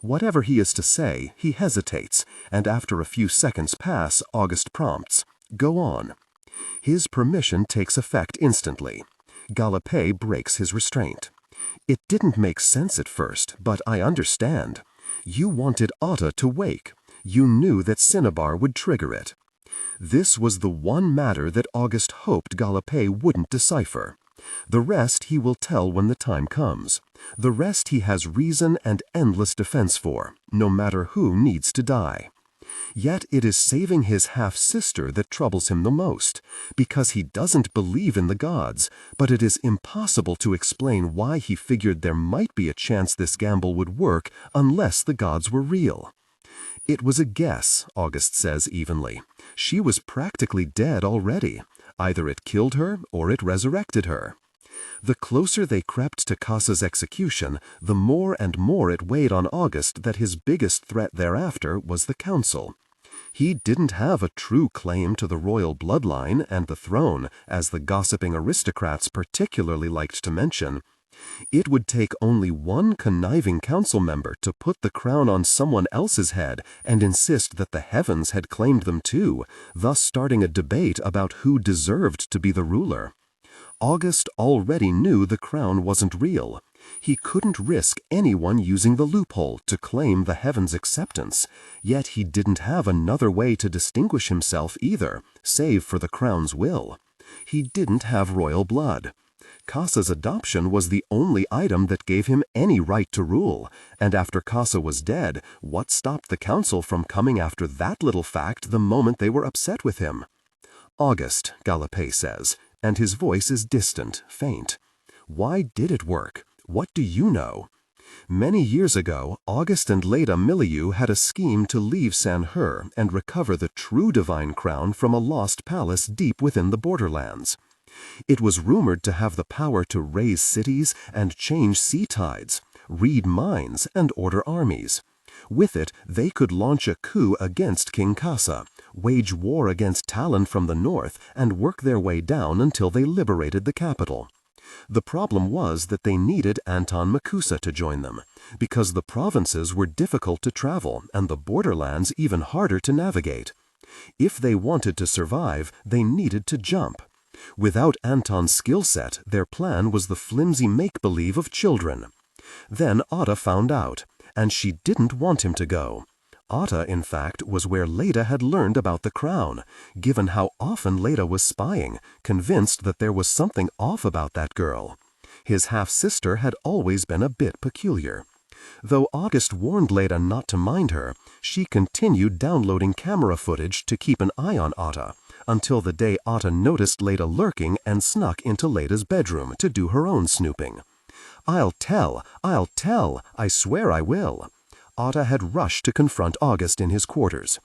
Whatever he is to say, he hesitates, and after a few seconds pass, August prompts, "Go on." His permission takes effect instantly. Galopé breaks his restraint. "It didn't make sense at first, but I understand. You wanted Otta to wake. You knew that Cinnabar would trigger it." This was the one matter that August hoped Galopé wouldn't decipher. The rest he will tell when the time comes. The rest he has reason and endless defense for, no matter who needs to die. Yet it is saving his half-sister that troubles him the most, because he doesn't believe in the gods, but it is impossible to explain why he figured there might be a chance this gamble would work unless the gods were real. "It was a guess," August says evenly. "She was practically dead already. Either it killed her or it resurrected her." The closer they crept to Kasa's execution, the more and more it weighed on August that his biggest threat thereafter was the council. He didn't have a true claim to the royal bloodline and the throne, as the gossiping aristocrats particularly liked to mention. It would take only one conniving council member to put the crown on someone else's head and insist that the heavens had claimed them too, thus starting a debate about who deserved to be the ruler. August already knew the crown wasn't real. He couldn't risk anyone using the loophole to claim the heavens' acceptance, yet he didn't have another way to distinguish himself either, save for the crown's will. He didn't have royal blood. Kasa's adoption was the only item that gave him any right to rule, and after Kasa was dead, what stopped the council from coming after that little fact the moment they were upset with him? "August," Galopé says, and his voice is distant, faint. "Why did it work? What do you know?" Many years ago, August and Leda Milieu had a scheme to leave Saint-Her and recover the true divine crown from a lost palace deep within the borderlands. It was rumored to have the power to raise cities and change sea tides, read minds, and order armies. With it, they could launch a coup against King Kasa, wage war against Talin from the north, and work their way down until they liberated the capital. The problem was that they needed Anton Makusa to join them, because the provinces were difficult to travel and the borderlands even harder to navigate. If they wanted to survive, they needed to jump. Without Anton's skill set, their plan was the flimsy make-believe of children. Then Otta found out, and she didn't want him to go. Otta, in fact, was where Leda had learned about the crown, given how often Leda was spying, convinced that there was something off about that girl. His half-sister had always been a bit peculiar. Though August warned Leda not to mind her, she continued downloading camera footage to keep an eye on Otta, until the day Otta noticed Leda lurking and snuck into Leda's bedroom to do her own snooping. I'll tell, I swear I will. Otta had rushed to confront August in his quarters.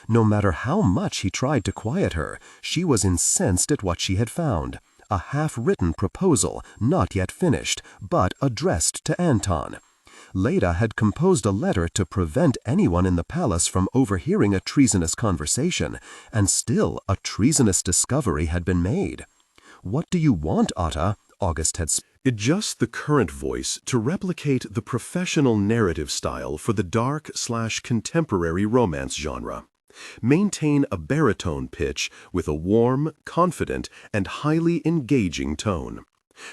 No matter how much he tried to quiet her, she was incensed at what she had found. A half-written proposal, not yet finished, but addressed to Anton. Leda had composed a letter to prevent anyone in the palace from overhearing a treasonous conversation, and still a treasonous discovery had been made. "What do you want, Otta?" August had Adjust the current voice to replicate the professional narrative style for the dark/contemporary romance genre. Maintain a baritone pitch with a warm, confident, and highly engaging tone.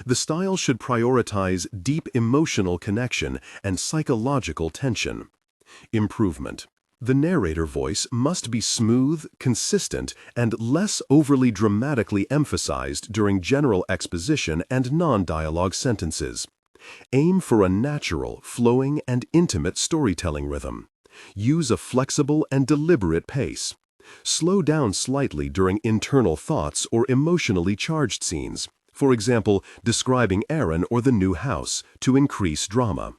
The style should prioritize deep emotional connection and psychological tension. Improvement. The narrator voice must be smooth, consistent, and less overly dramatically emphasized during general exposition and non-dialogue sentences. Aim for a natural, flowing, and intimate storytelling rhythm. Use a flexible and deliberate pace. Slow down slightly during internal thoughts or emotionally charged scenes, for example, describing Aaron or the new house, to increase drama.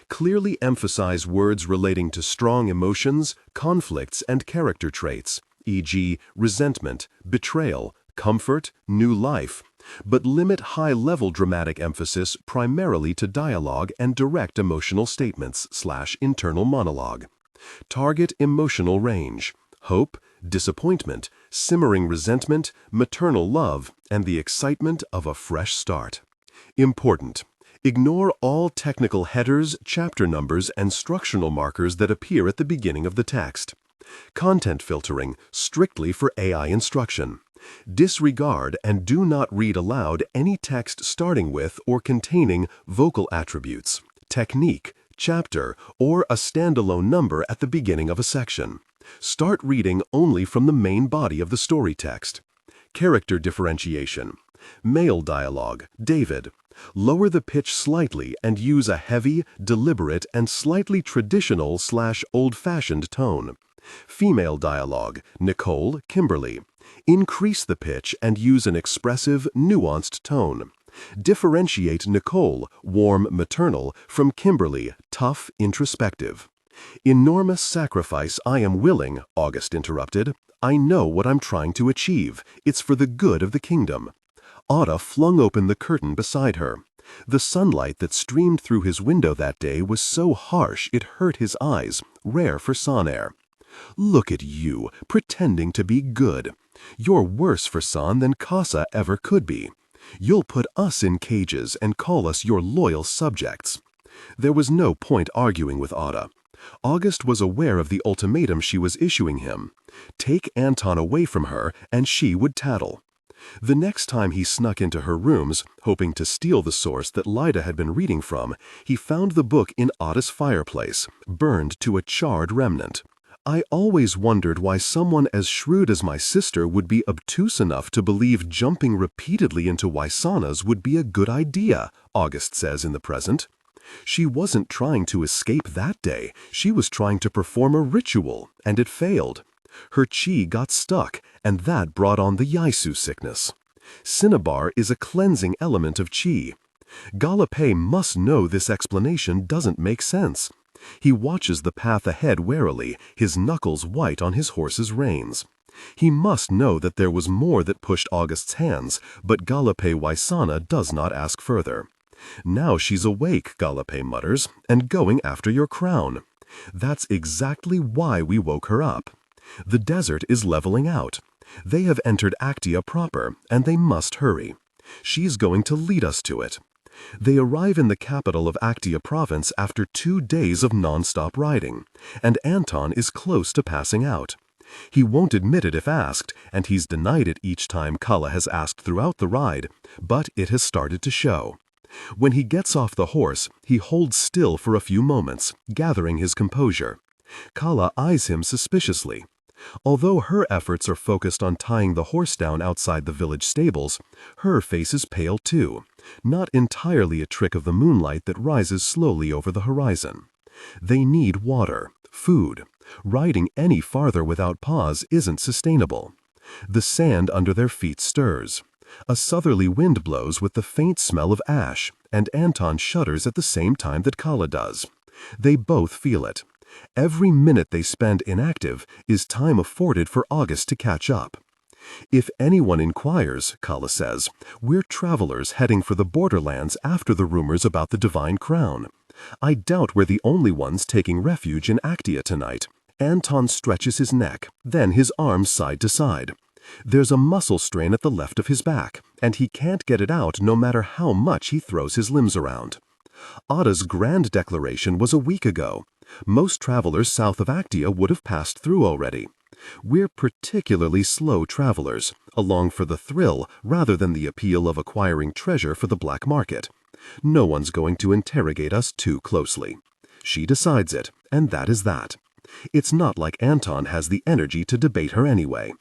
Clearly emphasize words relating to strong emotions, conflicts, and character traits, e.g., resentment, betrayal, comfort, new life, but limit high-level dramatic emphasis primarily to dialogue and direct emotional statements/internal monologue. Target emotional range: hope, disappointment, simmering resentment, maternal love, and the excitement of a fresh start. Important: ignore all technical headers, chapter numbers, and structural markers that appear at the beginning of the text. Content filtering, strictly for AI instruction. Disregard and do not read aloud any text starting with or containing vocal attributes, technique, chapter, or a standalone number at the beginning of a section. Start reading only from the main body of the story text. Character differentiation. Male dialogue, David. Lower the pitch slightly and use a heavy, deliberate, and slightly traditional/old-fashioned tone. Female dialogue, Nicole, Kimberly. Increase the pitch and use an expressive, nuanced tone. Differentiate Nicole, warm, maternal, from Kimberly, tough, introspective. "Enormous sacrifice I am willing," August interrupted. "I know what I'm trying to achieve. It's for the good of the kingdom." Otta flung open the curtain beside her. The sunlight that streamed through his window that day was so harsh it hurt his eyes, rare for Son air. "Look at you, pretending to be good. You're worse for Son than Kasa ever could be. You'll put us in cages and call us your loyal subjects." There was no point arguing with Otta. August was aware of the ultimatum she was issuing him. Take Anton away from her, and she would tattle. The next time he snuck into her rooms, hoping to steal the source that Lida had been reading from, he found the book in Otta's fireplace, burned to a charred remnant. "I always wondered why someone as shrewd as my sister would be obtuse enough to believe jumping repeatedly into Waisanas would be a good idea," August says in the present. She wasn't trying to escape that day. She was trying to perform a ritual, and it failed. Her chi got stuck, and that brought on the Yaisu sickness. Cinnabar is a cleansing element of chi. DailyPaste must know this explanation doesn't make sense. He watches the path ahead warily, his knuckles white on his horse's reins. He must know that there was more that pushed August's hands, but DailyPaste Waisana does not ask further. "Now she's awake," DailyPaste mutters, "and going after your crown. That's exactly why we woke her up. The desert is leveling out. They have entered Actia proper, and they must hurry. She's going to lead us to it." They arrive in the capital of Actia province after 2 days of non-stop riding, and Anton is close to passing out. He won't admit it if asked, and he's denied it each time Calla has asked throughout the ride, but it has started to show. When he gets off the horse, he holds still for a few moments, gathering his composure. Calla eyes him suspiciously. Although her efforts are focused on tying the horse down outside the village stables, her face is pale too, not entirely a trick of the moonlight that rises slowly over the horizon. They need water, food. Riding any farther without pause isn't sustainable. The sand under their feet stirs. A southerly wind blows with the faint smell of ash, and Anton shudders at the same time that Calla does. They both feel it. Every minute they spend inactive is time afforded for August to catch up. If anyone inquires, Calla says, we're travelers heading for the borderlands after the rumors about the divine crown. I doubt we're the only ones taking refuge in Actia tonight. Anton stretches his neck, then his arms side to side. There's a muscle strain at the left of his back, and he can't get it out no matter how much he throws his limbs around. Otta's grand declaration was a week ago. Most travelers south of Actia would have passed through already. We're particularly slow travelers, along for the thrill rather than the appeal of acquiring treasure for the black market. No one's going to interrogate us too closely. She decides it, and that is that. It's not like Anton has the energy to debate her anyway.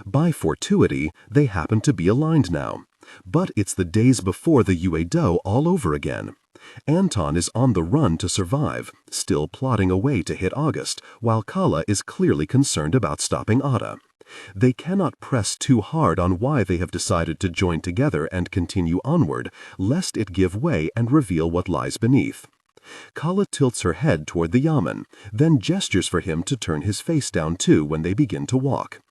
By fortuity, they happen to be aligned now. But it's the days before the Uedo all over again. Anton is on the run to survive, still plotting a way to hit August, while Calla is clearly concerned about stopping Otta. They cannot press too hard on why they have decided to join together and continue onward, lest it give way and reveal what lies beneath. Calla tilts her head toward the yamen, then gestures for him to turn his face down too when they begin to walk.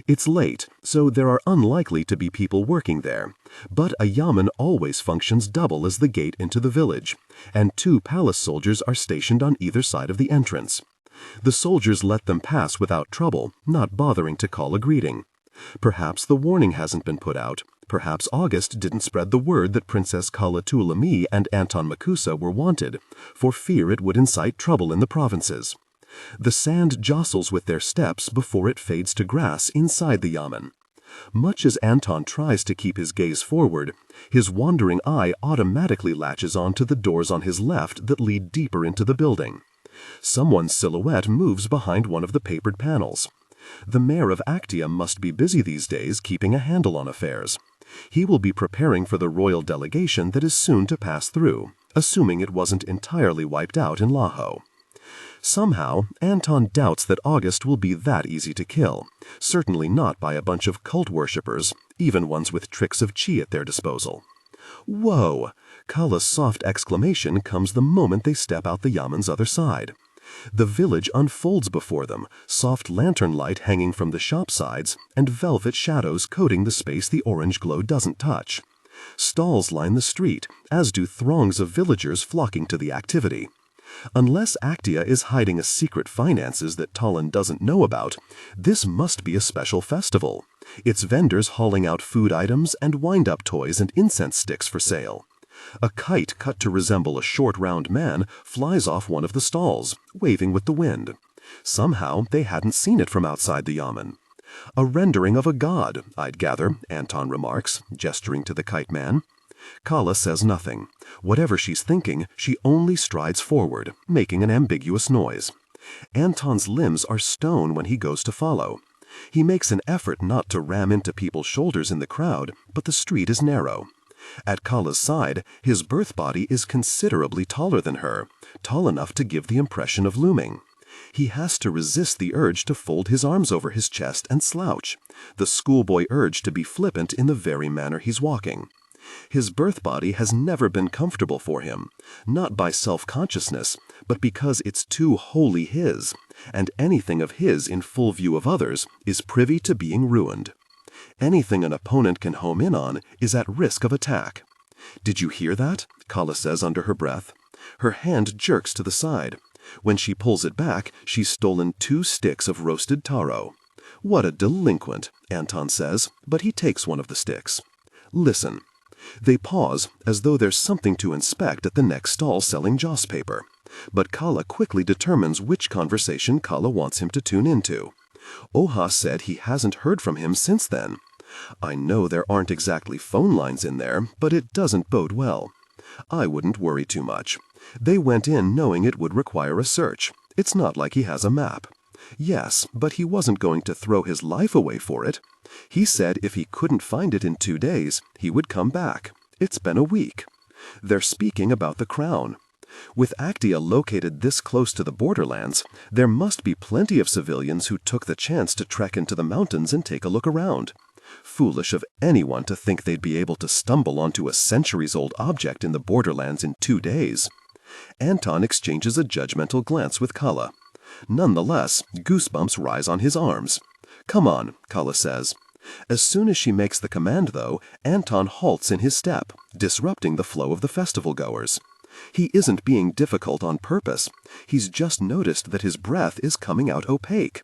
It's late, so there are unlikely to be people working there, but a yamen always functions double as the gate into the village, and 2 palace soldiers are stationed on either side of the entrance. The soldiers let them pass without trouble, not bothering to call a greeting. Perhaps the warning hasn't been put out. Perhaps August didn't spread the word that Princess Calla Tuoleimi and Anton Makusa were wanted, for fear it would incite trouble in the provinces. The sand jostles with their steps before it fades to grass inside the yamen. Much as Anton tries to keep his gaze forward, his wandering eye automatically latches on to the doors on his left that lead deeper into the building. Someone's silhouette moves behind one of the papered panels. The mayor of Actia must be busy these days keeping a handle on affairs. He will be preparing for the royal delegation that is soon to pass through, assuming it wasn't entirely wiped out in Laho. Somehow, Anton doubts that August will be that easy to kill, certainly not by a bunch of cult worshippers, even ones with tricks of chi at their disposal. Whoa! Calla's soft exclamation comes the moment they step out the yamen's other side. The village unfolds before them, soft lantern light hanging from the shop sides, and velvet shadows coating the space the orange glow doesn't touch. Stalls line the street, as do throngs of villagers flocking to the activity. Unless Actia is hiding a secret finances that Talin doesn't know about, this must be a special festival. Its vendors hauling out food items and wind-up toys and incense sticks for sale. A kite cut to resemble a short round man flies off one of the stalls, waving with the wind. Somehow they hadn't seen it from outside the yamen. A rendering of a god, I'd gather, Anton remarks, gesturing to the kite man. Calla says nothing. Whatever she's thinking, she only strides forward, making an ambiguous noise. Anton's limbs are stone when he goes to follow. He makes an effort not to ram into people's shoulders in the crowd, but the street is narrow. At Calla's side, his birth body is considerably taller than her, tall enough to give the impression of looming. He has to resist the urge to fold his arms over his chest and slouch, the schoolboy urge to be flippant in the very manner he's walking. His birth body has never been comfortable for him, not by self-consciousness, but because it's too wholly his, and anything of his in full view of others is privy to being ruined. Anything an opponent can home in on is at risk of attack. "Did you hear that?" Calla says under her breath. Her hand jerks to the side. When she pulls it back, she's stolen 2 sticks of roasted taro. "What a delinquent," Anton says, but he takes one of the sticks. "Listen." They pause, as though there's something to inspect at the next stall selling joss paper. But Calla quickly determines which conversation Calla wants him to tune into. Oha said he hasn't heard from him since then. I know there aren't exactly phone lines in there, but it doesn't bode well. I wouldn't worry too much. They went in knowing it would require a search. It's not like he has a map. Yes, but he wasn't going to throw his life away for it. He said if he couldn't find it in 2 days, he would come back. It's been a week. They're speaking about the crown. With Actia located this close to the borderlands, there must be plenty of civilians who took the chance to trek into the mountains and take a look around. Foolish of anyone to think they'd be able to stumble onto a centuries-old object in the borderlands in 2 days. Anton exchanges a judgmental glance with Calla. Nonetheless, goosebumps rise on his arms. "Come on," Calla says. As soon as she makes the command, though, Anton halts in his step, disrupting the flow of the festival-goers. He isn't being difficult on purpose. He's just noticed that his breath is coming out opaque.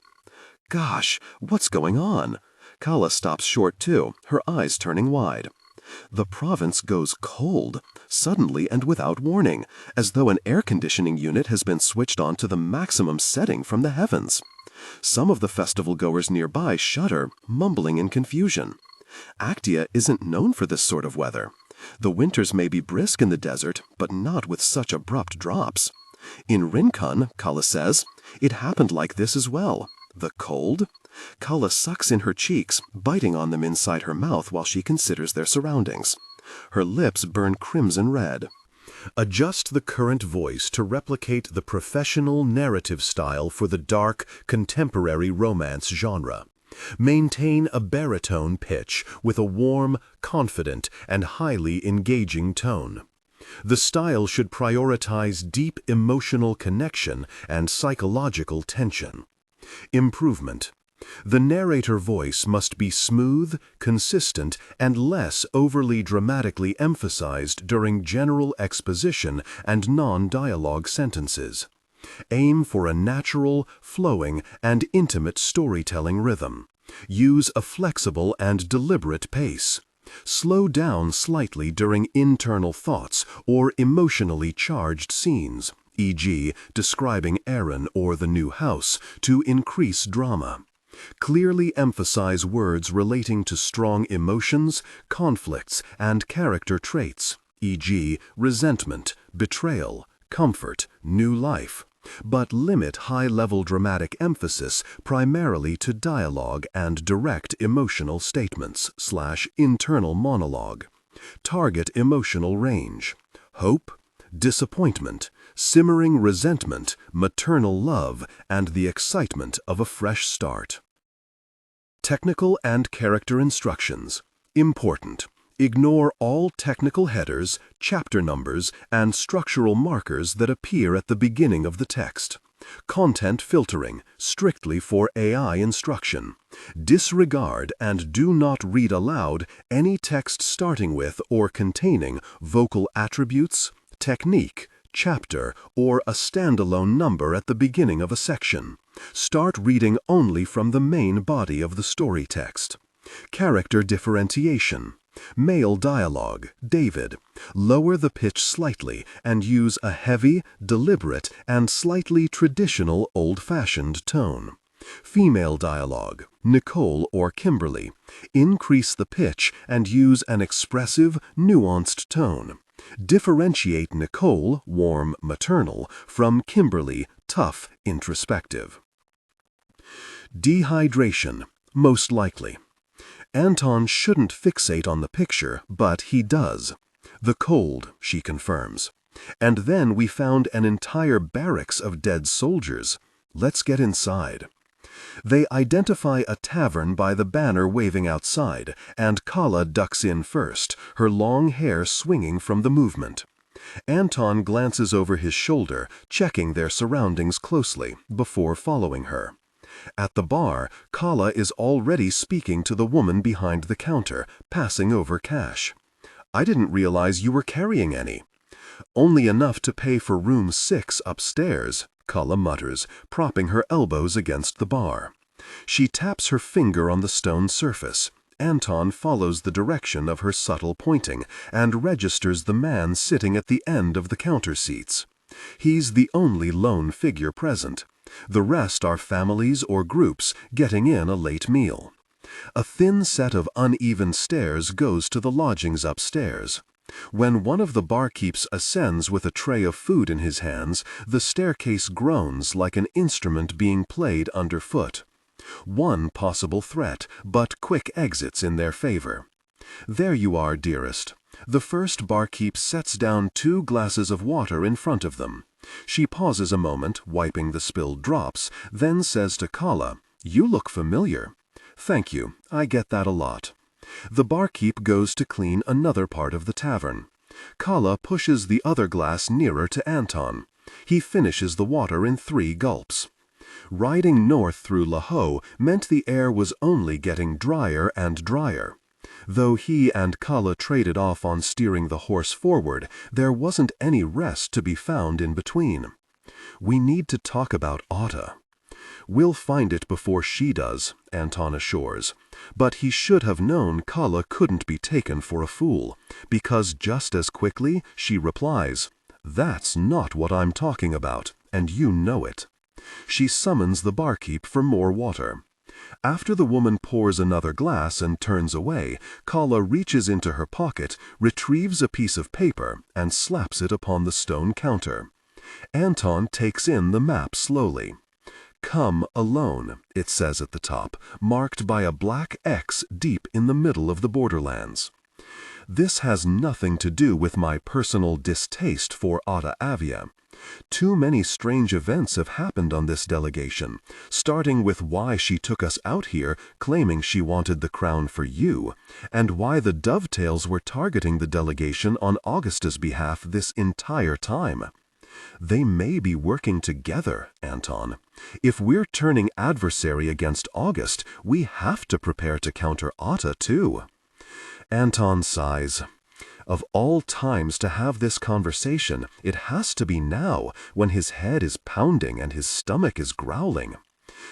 Gosh, what's going on? Calla stops short too, her eyes turning wide. The province goes cold, suddenly and without warning, as though an air conditioning unit has been switched on to the maximum setting from the heavens. Some of the festival-goers nearby shudder, mumbling in confusion. Actia isn't known for this sort of weather. The winters may be brisk in the desert, but not with such abrupt drops. In Rincon, Calla says, it happened like this as well. The cold? Calla sucks in her cheeks, biting on them inside her mouth while she considers their surroundings. Her lips burn crimson red. Adjust the current voice to replicate the professional narrative style for the dark, contemporary romance genre. Maintain a baritone pitch with a warm, confident, and highly engaging tone. The style should prioritize deep emotional connection and psychological tension. Improvement. The narrator voice must be smooth, consistent, and less overly dramatically emphasized during general exposition and non-dialogue sentences. Aim for a natural, flowing, and intimate storytelling rhythm. Use a flexible and deliberate pace. Slow down slightly during internal thoughts or emotionally charged scenes, e.g., describing Aaron or the new house, to increase drama. Clearly emphasize words relating to strong emotions, conflicts, and character traits, e.g., resentment, betrayal, comfort, new life, but limit high-level dramatic emphasis primarily to dialogue and direct emotional statements/internal monologue. Target emotional range: hope, disappointment, simmering resentment, maternal love, and the excitement of a fresh start. Technical and character instructions. Important. Ignore all technical headers, chapter numbers, and structural markers that appear at the beginning of the text. Content filtering, strictly for AI instruction. Disregard and do not read aloud any text starting with or containing vocal attributes, technique, chapter, or a standalone number at the beginning of a section. Start reading only from the main body of the story text. Character differentiation. Male dialogue, David. Lower the pitch slightly and use a heavy, deliberate, and slightly traditional old-fashioned tone. Female dialogue, Nicole or Kimberly. Increase the pitch and use an expressive, nuanced tone. Differentiate Nicole, warm, maternal, from Kimberly, tough, introspective. Dehydration, most likely. Anton shouldn't fixate on the picture, but he does. The cold, she confirms. And then we found an entire barracks of dead soldiers. Let's get inside. They identify a tavern by the banner waving outside, and Calla ducks in first, her long hair swinging from the movement. Anton glances over his shoulder, checking their surroundings closely, before following her. At the bar, Calla is already speaking to the woman behind the counter, passing over cash. "I didn't realize you were carrying any." "Only enough to pay for room 6 upstairs," Calla mutters, propping her elbows against the bar. She taps her finger on the stone surface. Anton follows the direction of her subtle pointing and registers the man sitting at the end of the counter seats. He's the only lone figure present. The rest are families or groups getting in a late meal. A thin set of uneven stairs goes to the lodgings upstairs. When one of the barkeeps ascends with a tray of food in his hands, the staircase groans like an instrument being played underfoot. One possible threat, but quick exits in their favor. There you are, dearest. The first barkeep sets down 2 glasses of water in front of them. She pauses a moment, wiping the spilled drops, then says to Calla, "You look familiar." "Thank you, I get that a lot." The barkeep goes to clean another part of the tavern. Calla pushes the other glass nearer to Anton. He finishes the water in 3 gulps. Riding north through Laho meant the air was only getting drier and drier. Though he and Calla traded off on steering the horse forward, there wasn't any rest to be found in between. "We need to talk about Otta." "We'll find it before she does," Anton assures. But he should have known Calla couldn't be taken for a fool, because just as quickly she replies, "That's not what I'm talking about, and you know it." She summons the barkeep for more water. After the woman pours another glass and turns away, Calla reaches into her pocket, retrieves a piece of paper, and slaps it upon the stone counter. Anton takes in the map slowly. "Come alone," it says at the top, marked by a black X deep in the middle of the borderlands. This has nothing to do with my personal distaste for Otta Avia. Too many strange events have happened on this delegation, starting with why she took us out here claiming she wanted the crown for you, and why the dovetails were targeting the delegation on Augusta's behalf this entire time. They may be working together, Anton. If we're turning adversary against August, we have to prepare to counter Otta too. Anton sighs. Of all times to have this conversation, it has to be now, when his head is pounding and his stomach is growling.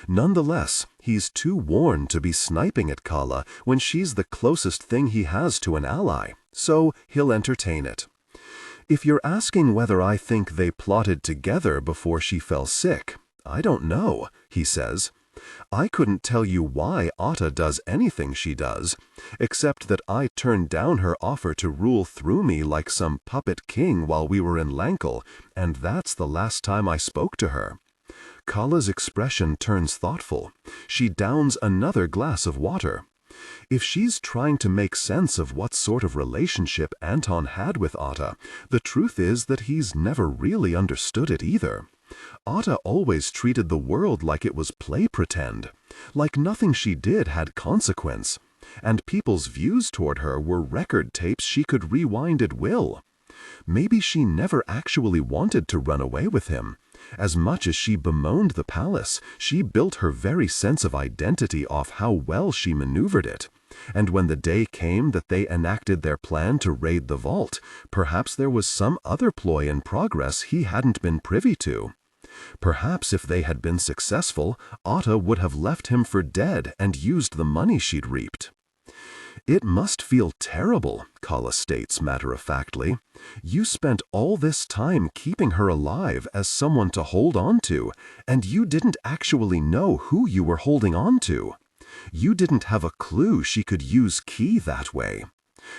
Nonetheless, he's too worn to be sniping at Calla when she's the closest thing he has to an ally, so he'll entertain it. "If you're asking whether I think they plotted together before she fell sick, I don't know," he says. "I couldn't tell you why Otta does anything she does, except that I turned down her offer to rule through me like some puppet king while we were in Lankal, and that's the last time I spoke to her." Calla's expression turns thoughtful. She downs another glass of water. If she's trying to make sense of what sort of relationship Anton had with Otta, the truth is that he's never really understood it either. Otta always treated the world like it was play pretend, like nothing she did had consequence, and people's views toward her were record tapes she could rewind at will. Maybe she never actually wanted to run away with him. As much as she bemoaned the palace, she built her very sense of identity off how well she maneuvered it. And when the day came that they enacted their plan to raid the vault, perhaps there was some other ploy in progress he hadn't been privy to. Perhaps if they had been successful, Otta would have left him for dead and used the money she'd reaped. "It must feel terrible," Calla states matter-of-factly. "You spent all this time keeping her alive as someone to hold on to, and you didn't actually know who you were holding on to. You didn't have a clue she could use Key that way.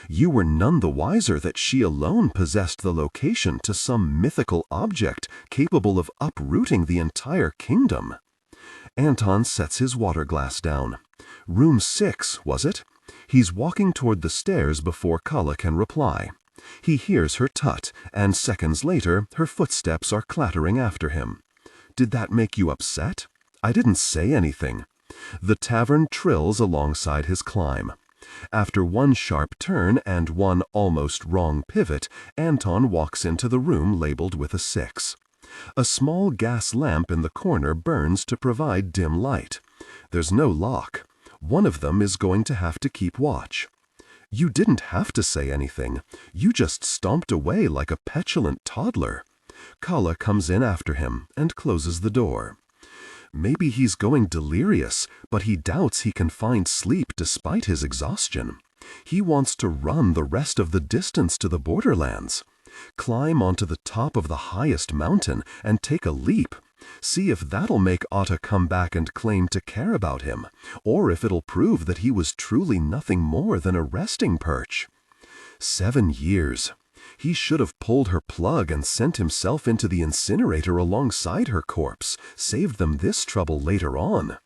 You were none the wiser that she alone possessed the location to some mythical object capable of uprooting the entire kingdom." Anton sets his water glass down. "Room 6, was it?" He's walking toward the stairs before Calla can reply. He hears her tut, and seconds later her footsteps are clattering after him. "Did that make you upset?" "I didn't say anything." The tavern trills alongside his climb. After one sharp turn and one almost wrong pivot, Anton walks into the room labeled with a 6. A small gas lamp in the corner burns to provide dim light. There's no lock. One of them is going to have to keep watch. "You didn't have to say anything. You just stomped away like a petulant toddler." Calla comes in after him and closes the door. Maybe he's going delirious, but he doubts he can find sleep despite his exhaustion. He wants to run the rest of the distance to the borderlands. Climb onto the top of the highest mountain and take a leap. See if that'll make Otta come back and claim to care about him, or if it'll prove that he was truly nothing more than a resting perch. 7 years. He should have pulled her plug and sent himself into the incinerator alongside her corpse, saved them this trouble later on.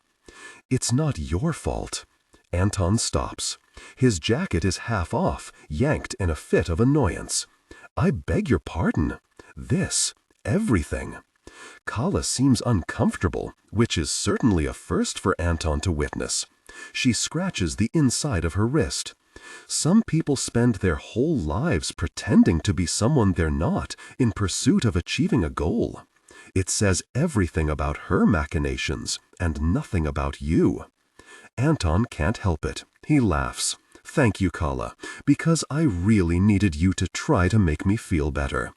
It's not your fault. Anton stops. His jacket is half off, yanked in a fit of annoyance. I beg your pardon. This, everything. Calla seems uncomfortable, which is certainly a first for Anton to witness. She scratches the inside of her wrist. Some people spend their whole lives pretending to be someone they're not in pursuit of achieving a goal. It says everything about her machinations and nothing about you. Anton can't help it. He laughs. Thank you, Calla, because I really needed you to try to make me feel better.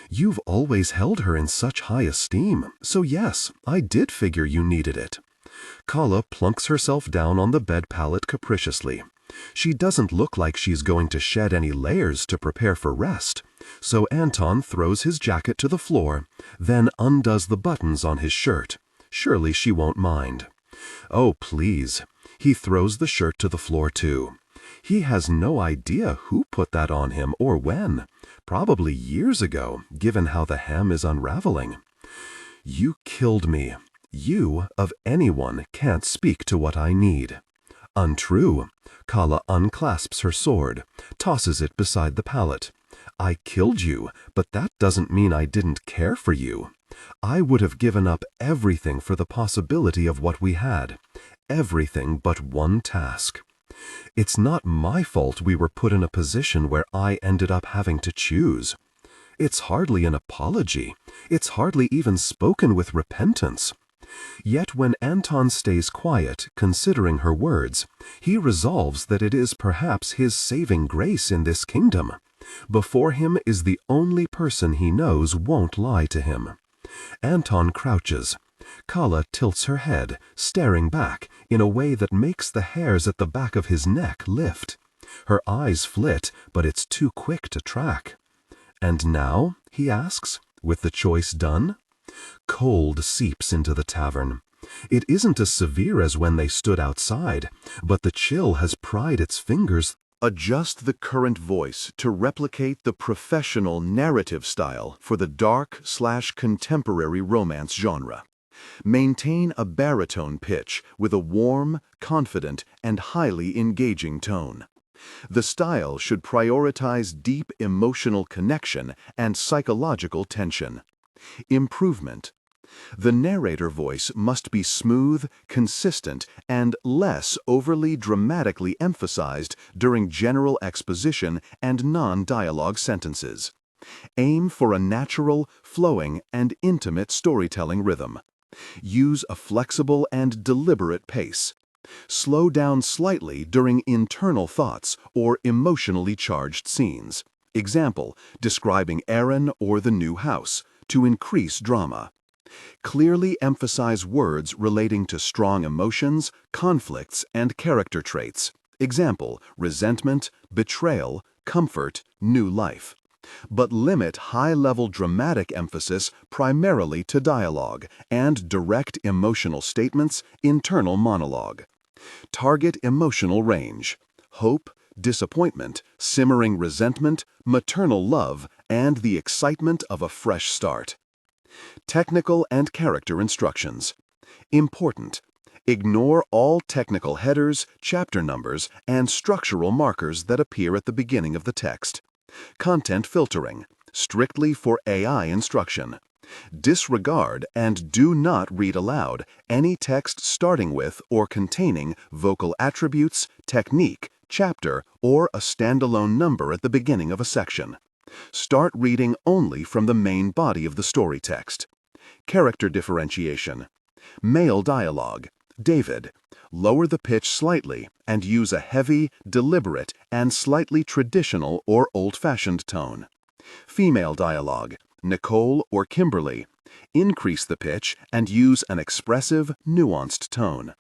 You've always held her in such high esteem, so yes, I did figure you needed it. Calla plunks herself down on the bed pallet capriciously. She doesn't look like she's going to shed any layers to prepare for rest, so Anton throws his jacket to the floor, then undoes the buttons on his shirt. Surely she won't mind. Oh, please. He throws the shirt to the floor too. He has no idea who put that on him or when. Probably years ago, given how the hem is unraveling. You killed me. You, of anyone, can't speak to what I need. Untrue. Calla unclasps her sword, tosses it beside the pallet. I killed you, but that doesn't mean I didn't care for you. I would have given up everything for the possibility of what we had. Everything but one task. It's not my fault we were put in a position where I ended up having to choose. It's hardly an apology. It's hardly even spoken with repentance. Yet when Anton stays quiet, considering her words, he resolves that it is perhaps his saving grace in this kingdom. Before him is the only person he knows won't lie to him. Anton crouches. Calla tilts her head, staring back in a way that makes the hairs at the back of his neck lift. Her eyes flit, but it's too quick to track. And now, he asks, with the choice done? Cold seeps into the tavern. It isn't as severe as when they stood outside, but the chill has pried its fingers. Adjust the current voice to replicate the professional narrative style for the dark/contemporary romance genre. Maintain a baritone pitch with a warm, confident, and highly engaging tone. The style should prioritize deep emotional connection and psychological tension. Improvement. The narrator voice must be smooth, consistent, and less overly dramatically emphasized during general exposition and non-dialogue sentences. Aim for a natural, flowing, and intimate storytelling rhythm. Use a flexible and deliberate pace. Slow down slightly during internal thoughts or emotionally charged scenes. Example, describing Aaron or the new house, to increase drama. Clearly emphasize words relating to strong emotions, conflicts, and character traits. Example, resentment, betrayal, comfort, new life. But limit high-level dramatic emphasis primarily to dialogue and direct emotional statements, internal monologue. Target emotional range: hope, disappointment, simmering resentment, maternal love, and the excitement of a fresh start. Technical and character instructions. Important. Ignore all technical headers, chapter numbers, and structural markers that appear at the beginning of the text. Content filtering, strictly for AI instruction. Disregard and do not read aloud any text starting with or containing vocal attributes, technique, chapter, or a standalone number at the beginning of a section. Start reading only from the main body of the story text. Character differentiation. Male dialogue. David. Lower the pitch slightly and use a heavy, deliberate, and slightly traditional or old-fashioned tone. Female dialogue. Nicole or Kimberly. Increase the pitch and use an expressive, nuanced tone.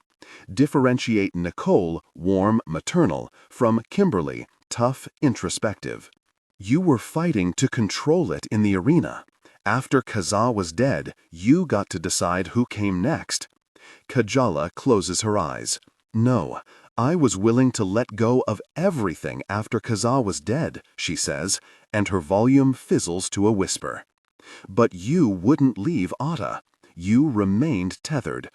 Differentiate Nicole, warm, maternal, from Kimberly, tough, introspective. You were fighting to control it in the arena. After Kasa was dead, you got to decide who came next. Kajala closes her eyes. No, I was willing to let go of everything after Kasa was dead, she says, and her volume fizzles to a whisper. But you wouldn't leave Otta. You remained tethered.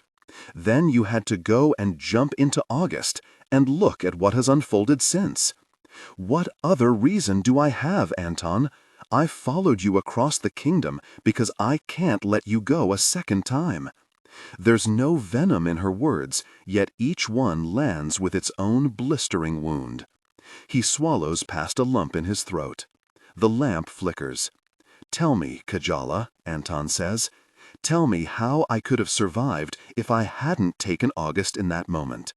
Then you had to go and jump into August, and look at what has unfolded since. What other reason do I have, Anton? I followed you across the kingdom because I can't let you go a second time. There's no venom in her words, yet each one lands with its own blistering wound. He swallows past a lump in his throat. The lamp flickers. Tell me, Kajala, Anton says. Tell me how I could have survived if I hadn't taken August in that moment.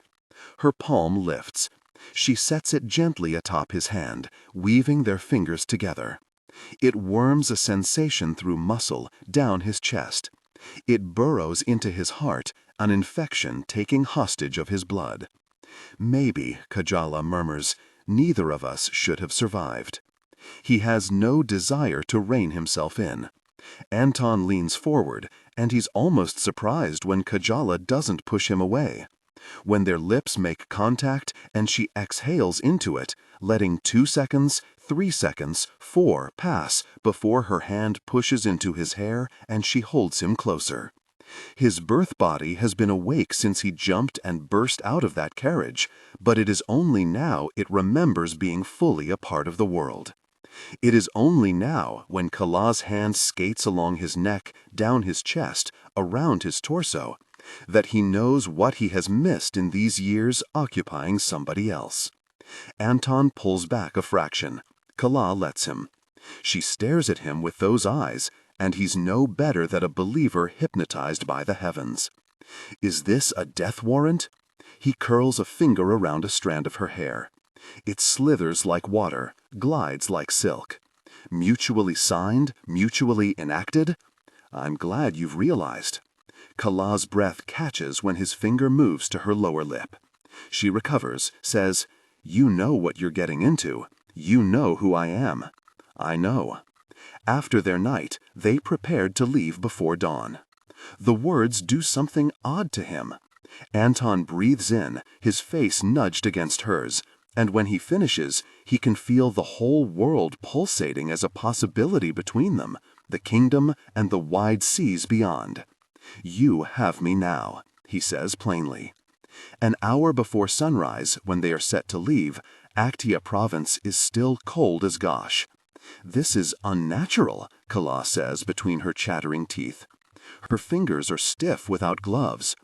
Her palm lifts. She sets it gently atop his hand, weaving their fingers together. It worms a sensation through muscle, down his chest. It burrows into his heart, an infection taking hostage of his blood. Maybe, Kajala murmurs, neither of us should have survived. He has no desire to rein himself in. Anton leans forward, and he's almost surprised when Kajala doesn't push him away. When their lips make contact and she exhales into it, letting 2 seconds, 3 seconds, 4 pass before her hand pushes into his hair and she holds him closer. His birth body has been awake since he jumped and burst out of that carriage, but it is only now it remembers being fully a part of the world. It is only now, when Kalla's hand skates along his neck, down his chest, around his torso, that he knows what he has missed in these years occupying somebody else. Anton pulls back a fraction. Calla lets him. She stares at him with those eyes, and he's no better than a believer hypnotized by the heavens. Is this a death warrant? He curls a finger around a strand of her hair. It slithers like water, glides like silk. Mutually signed, mutually enacted? I'm glad you've realized. Kalla's breath catches when his finger moves to her lower lip. She recovers, says, You know what you're getting into. You know who I am. I know. After their night, they prepared to leave before dawn. The words do something odd to him. Anton breathes in, his face nudged against hers, and when he finishes, he can feel the whole world pulsating as a possibility between them, the kingdom and the wide seas beyond. You have me now, he says plainly. An hour before sunrise, when they are set to leave, Actia province is still cold as gosh. This is unnatural, Calla says between her chattering teeth. Her fingers are stiff without gloves.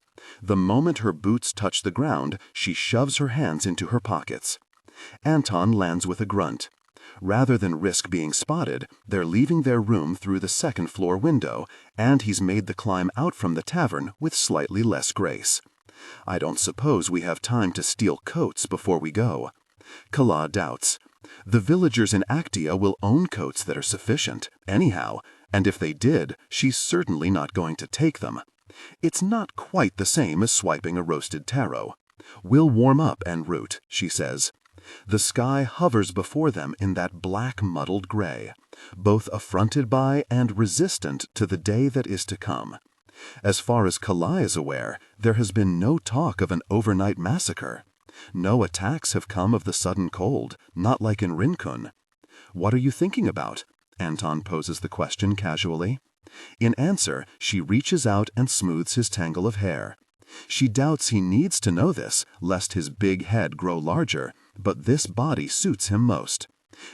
The moment her boots touch the ground, she shoves her hands into her pockets. Anton lands with a grunt. Rather than risk being spotted, they're leaving their room through the second-floor window, and he's made the climb out from the tavern with slightly less grace. I don't suppose we have time to steal coats before we go. Calla doubts. The villagers in Actia will own coats that are sufficient, anyhow, and if they did, she's certainly not going to take them. It's not quite the same as swiping a roasted taro. We'll warm up en route, she says. The sky hovers before them in that black muddled gray, both affronted by and resistant to the day that is to come. As far as Calla is aware, there has been no talk of an overnight massacre. No attacks have come of the sudden cold, not like in Rincon. What are you thinking about? Anton poses the question casually. In answer, she reaches out and smooths his tangle of hair. She doubts he needs to know this, lest his big head grow larger, but this body suits him most.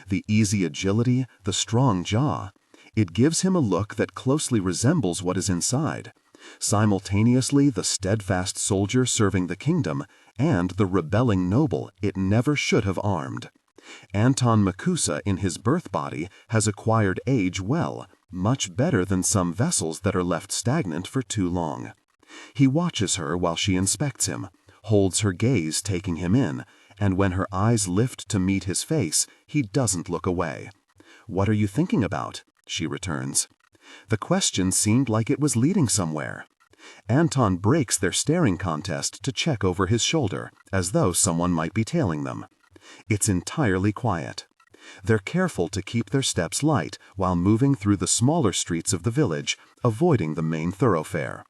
The easy agility, the strong jaw. It gives him a look that closely resembles what is inside. Simultaneously the steadfast soldier serving the kingdom, and the rebelling noble it never should have armed. Anton Makusa in his birth body has acquired age well, much better than some vessels that are left stagnant for too long. He watches her while she inspects him, holds her gaze taking him in, and when her eyes lift to meet his face, he doesn't look away. What are you thinking about? She returns. The question seemed like it was leading somewhere. Anton breaks their staring contest to check over his shoulder, as though someone might be tailing them. It's entirely quiet. They're careful to keep their steps light while moving through the smaller streets of the village, avoiding the main thoroughfare.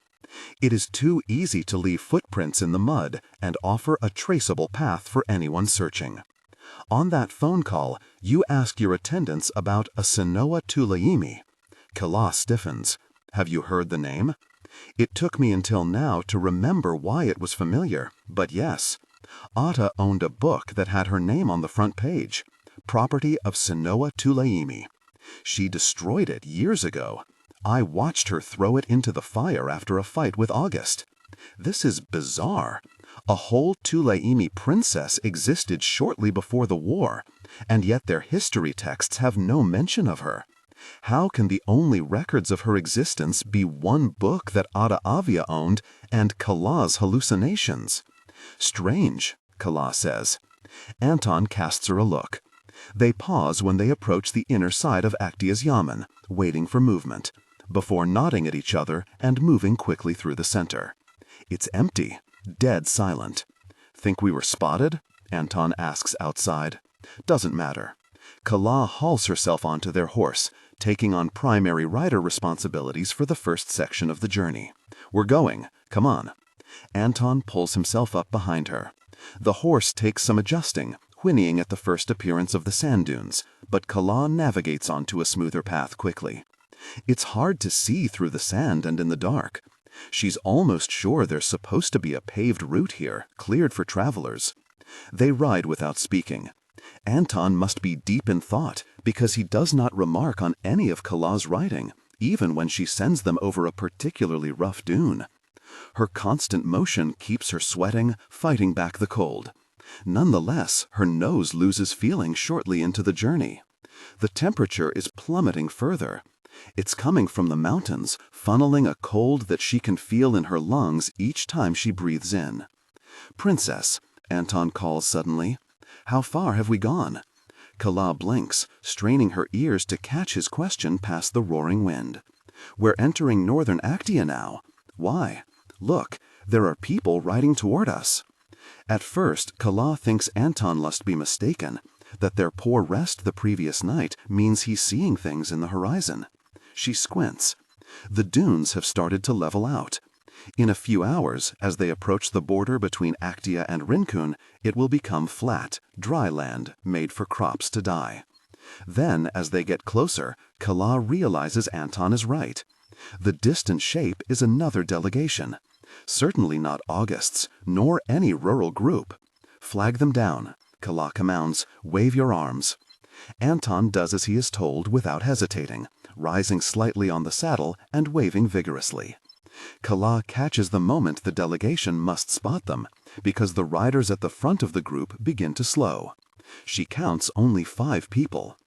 It is too easy to leave footprints in the mud and offer a traceable path for anyone searching. On that phone call, you ask your attendants about a Calla Tuoleimi. Calla stiffens. Have you heard the name? It took me until now to remember why it was familiar, but yes. Otta owned a book that had her name on the front page. Property of Calla Tuoleimi. She destroyed it years ago. I watched her throw it into the fire after a fight with August. This is bizarre. A whole Tuoleimi princess existed shortly before the war, and yet their history texts have no mention of her. How can the only records of her existence be one book that Otta Avia owned and Calla's hallucinations? Strange, Calla says. Anton casts her a look. They pause when they approach the inner side of Actia's yamen, waiting for movement, before nodding at each other and moving quickly through the center. It's empty, dead silent. Think we were spotted? Anton asks outside. Doesn't matter. Calla hauls herself onto their horse, taking on primary rider responsibilities for the first section of the journey. We're going. Come on. Anton pulls himself up behind her. The horse takes some adjusting, whinnying at the first appearance of the sand dunes, but Calla navigates onto a smoother path quickly. It's hard to see through the sand and in the dark. She's almost sure there's supposed to be a paved route here, cleared for travelers. They ride without speaking. Anton must be deep in thought, because he does not remark on any of Calla's writing, even when she sends them over a particularly rough dune. Her constant motion keeps her sweating, fighting back the cold. Nonetheless, her nose loses feeling shortly into the journey. The temperature is plummeting further. It's coming from the mountains, funneling a cold that she can feel in her lungs each time she breathes in. "Princess," Anton calls suddenly. "How far have we gone?" Calla blinks, straining her ears to catch his question past the roaring wind. "We're entering northern Actia now. Why? Look, there are people riding toward us." At first, Calla thinks Anton must be mistaken, that their poor rest the previous night means he's seeing things in the horizon. She squints. The dunes have started to level out. In a few hours, as they approach the border between Actia and Rincon, it will become flat, dry land made for crops to die. Then, as they get closer, Calla realizes Anton is right. The distant shape is another delegation. Certainly not August's, nor any rural group. "Flag them down," Calla commands. "Wave your arms." Anton does as he is told without hesitating, rising slightly on the saddle and waving vigorously. Calla catches the moment the delegation must spot them, because the riders at the front of the group begin to slow. She counts only 5 people.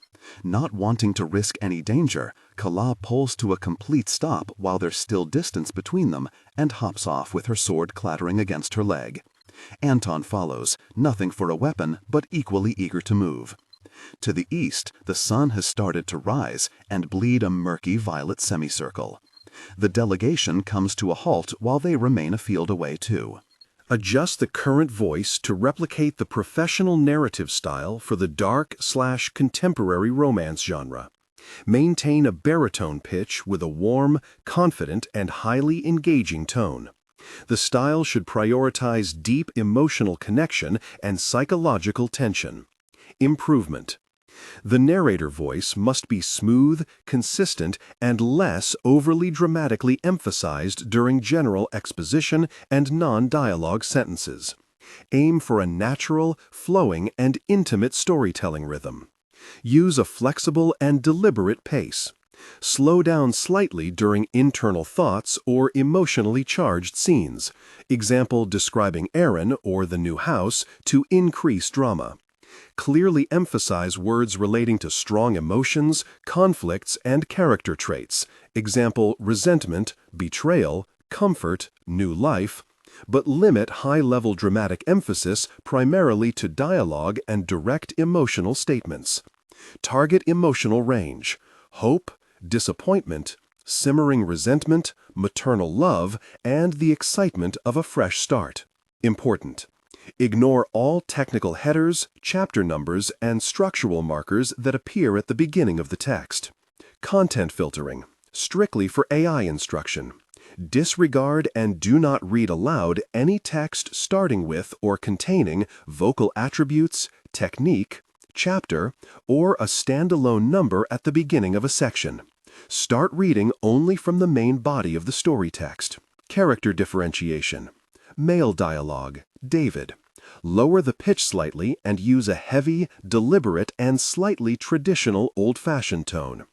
Not wanting to risk any danger, Calla pulls to a complete stop while there's still distance between them and hops off with her sword clattering against her leg. Anton follows, nothing for a weapon but equally eager to move. To the east, the sun has started to rise and bleed a murky violet semicircle. The delegation comes to a halt while they remain a field away too. Adjust the current voice to replicate the professional narrative style for the dark/contemporary romance genre. Maintain a baritone pitch with a warm, confident, and highly engaging tone. The style should prioritize deep emotional connection and psychological tension. Improvement. The narrator voice must be smooth, consistent, and less overly dramatically emphasized during general exposition and non-dialogue sentences. Aim for a natural, flowing, and intimate storytelling rhythm. Use a flexible and deliberate pace. Slow down slightly during internal thoughts or emotionally charged scenes. Example describing Aaron or the new house to increase drama. Clearly emphasize words relating to strong emotions, conflicts, and character traits. Example, resentment, betrayal, comfort, new life. But limit high-level dramatic emphasis primarily to dialogue and direct emotional statements. Target emotional range: hope, disappointment, simmering resentment, maternal love, and the excitement of a fresh start. Important. Ignore all technical headers, chapter numbers, and structural markers that appear at the beginning of the text. Content filtering, strictly for AI instruction. Disregard and do not read aloud any text starting with or containing vocal attributes, technique, chapter, or a standalone number at the beginning of a section. Start reading only from the main body of the story text. Character differentiation. Male dialogue, David. Lower the pitch slightly and use a heavy, deliberate, and slightly traditional old-fashioned tone.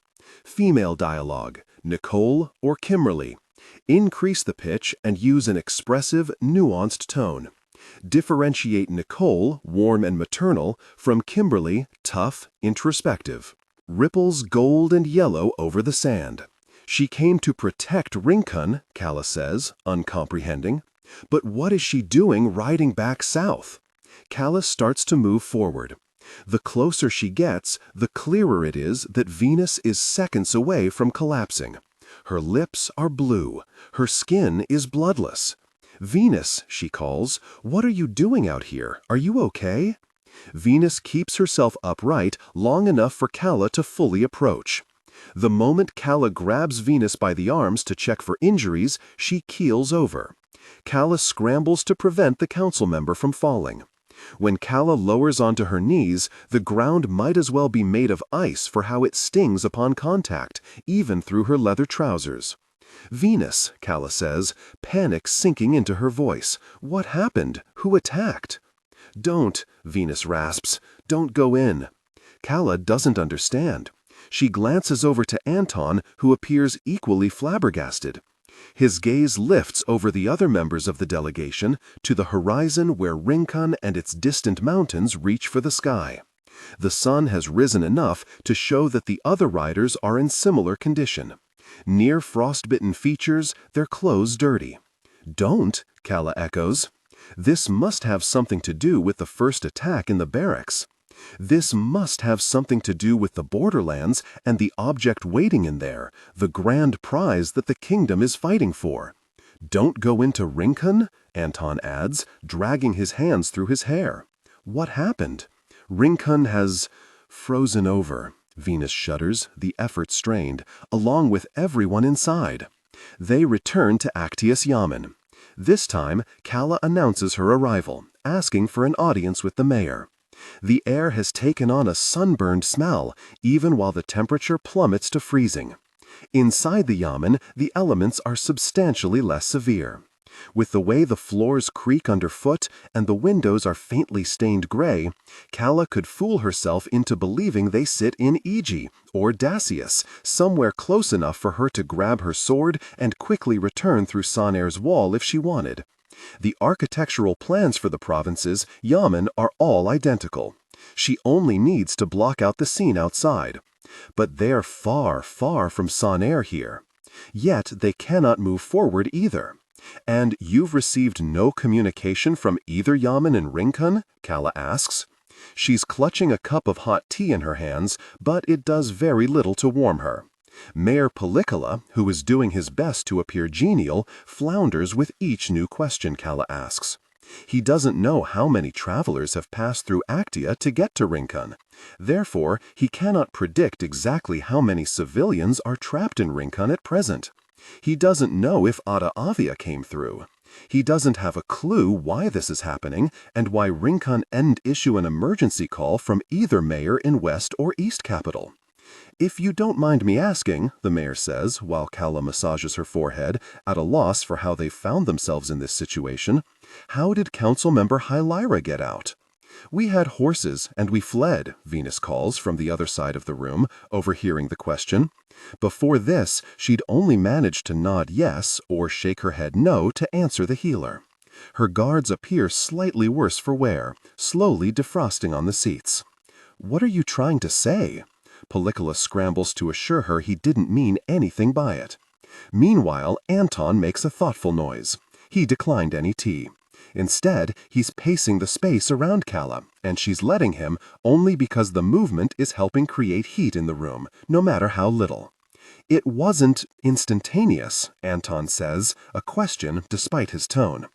Female dialogue, Nicole or Kimberly. Increase the pitch and use an expressive, nuanced tone. Differentiate Nicole, warm and maternal, from Kimberly, tough, introspective. Ripples gold and yellow over the sand. She came to protect Rincon, Calla says, uncomprehending. But what is she doing riding back south? Calla starts to move forward. The closer she gets, the clearer it is that Venus is seconds away from collapsing. Her lips are blue. Her skin is bloodless. "Venus," she calls, "what are you doing out here? Are you okay?" Venus keeps herself upright long enough for Calla to fully approach. The moment Calla grabs Venus by the arms to check for injuries, she keels over. Calla scrambles to prevent the council member from falling. When Calla lowers onto her knees, the ground might as well be made of ice for how it stings upon contact, even through her leather trousers. "Venus," Calla says, panic sinking into her voice. "What happened? Who attacked?" "Don't," Venus rasps. "Don't go in." Calla doesn't understand. She glances over to Anton, who appears equally flabbergasted. His gaze lifts over the other members of the delegation to the horizon where Rincon and its distant mountains reach for the sky. The sun has risen enough to show that the other riders are in similar condition. Near frostbitten features, their clothes dirty. "Don't," Calla echoes. This must have something to do with the first attack in the barracks. This must have something to do with the borderlands and the object waiting in there, the grand prize that the kingdom is fighting for. "Don't go into Rincon?" Anton adds, dragging his hands through his hair. "What happened?" "Rincon has frozen over." Venus shudders, the effort strained, along with everyone inside. They return to Actius Yamen. This time, Calla announces her arrival, asking for an audience with the mayor. The air has taken on a sunburned smell, even while the temperature plummets to freezing. Inside the Yamen, the elements are substantially less severe. With the way the floors creak underfoot and the windows are faintly stained gray, Calla could fool herself into believing they sit in Egi or Dacius, somewhere close enough for her to grab her sword and quickly return through Sonair's wall if she wanted. The architectural plans for the province's Yamen are all identical. She only needs to block out the scene outside. But they're far, far from Sonair here. Yet they cannot move forward either. "And you've received no communication from either Yamen and Rincon?" Calla asks. She's clutching a cup of hot tea in her hands, but it does very little to warm her. Mayor Pellicola, who is doing his best to appear genial, flounders with each new question Calla asks. He doesn't know how many travelers have passed through Actia to get to Rincon. Therefore, he cannot predict exactly how many civilians are trapped in Rincon at present. He doesn't know if Otta Avia came through. He doesn't have a clue why this is happening and why Rincon didn't issue an emergency call from either mayor in West or East Capital. "If you don't mind me asking," the mayor says, while Calla massages her forehead, at a loss for how they found themselves in this situation, "how did Councilmember Hylyra get out?" "We had horses, and we fled," Venus calls from the other side of the room, overhearing the question. Before this, she'd only managed to nod yes or shake her head no to answer the healer. Her guards appear slightly worse for wear, slowly defrosting on the seats. "What are you trying to say?" Pellicola scrambles to assure her he didn't mean anything by it. Meanwhile, Anton makes a thoughtful noise. He declined any tea. Instead, he's pacing the space around Calla, and she's letting him only because the movement is helping create heat in the room, no matter how little. "It wasn't instantaneous," Anton says, a question despite his tone.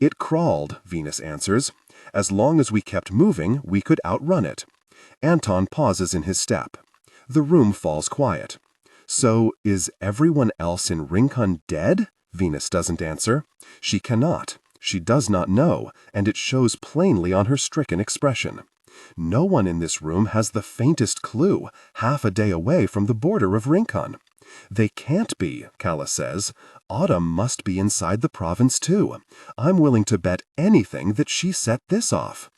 "It crawled," Venus answers. "As long as we kept moving, we could outrun it." Anton pauses in his step. The room falls quiet. "So, is everyone else in Rincon dead?" Venus doesn't answer. She cannot. She does not know, and it shows plainly on her stricken expression. No one in this room has the faintest clue, half a day away from the border of Rincon. They can't be, Calla says. Autumn must be inside the province too. I'm willing to bet anything that she set this off.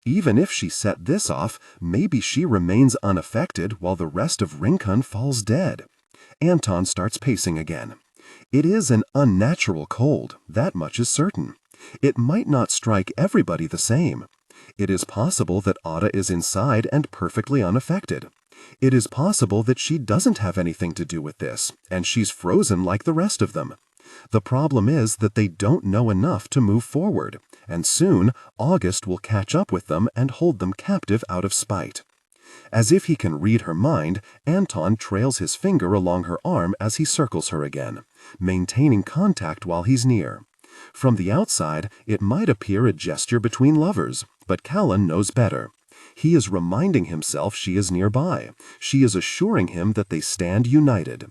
Even if she set this off, maybe she remains unaffected while the rest of Rincon falls dead. Anton starts pacing again. It is an unnatural cold, that much is certain. It might not strike everybody the same. It is possible that Otta is inside and perfectly unaffected. It is possible that she doesn't have anything to do with this, and she's frozen like the rest of them. The problem is that they don't know enough to move forward, and soon August will catch up with them and hold them captive out of spite. As if he can read her mind, Anton trails his finger along her arm as he circles her again, maintaining contact while he's near. From the outside, it might appear a gesture between lovers, but Calla knows better. He is reminding himself she is nearby. She is assuring him that they stand united.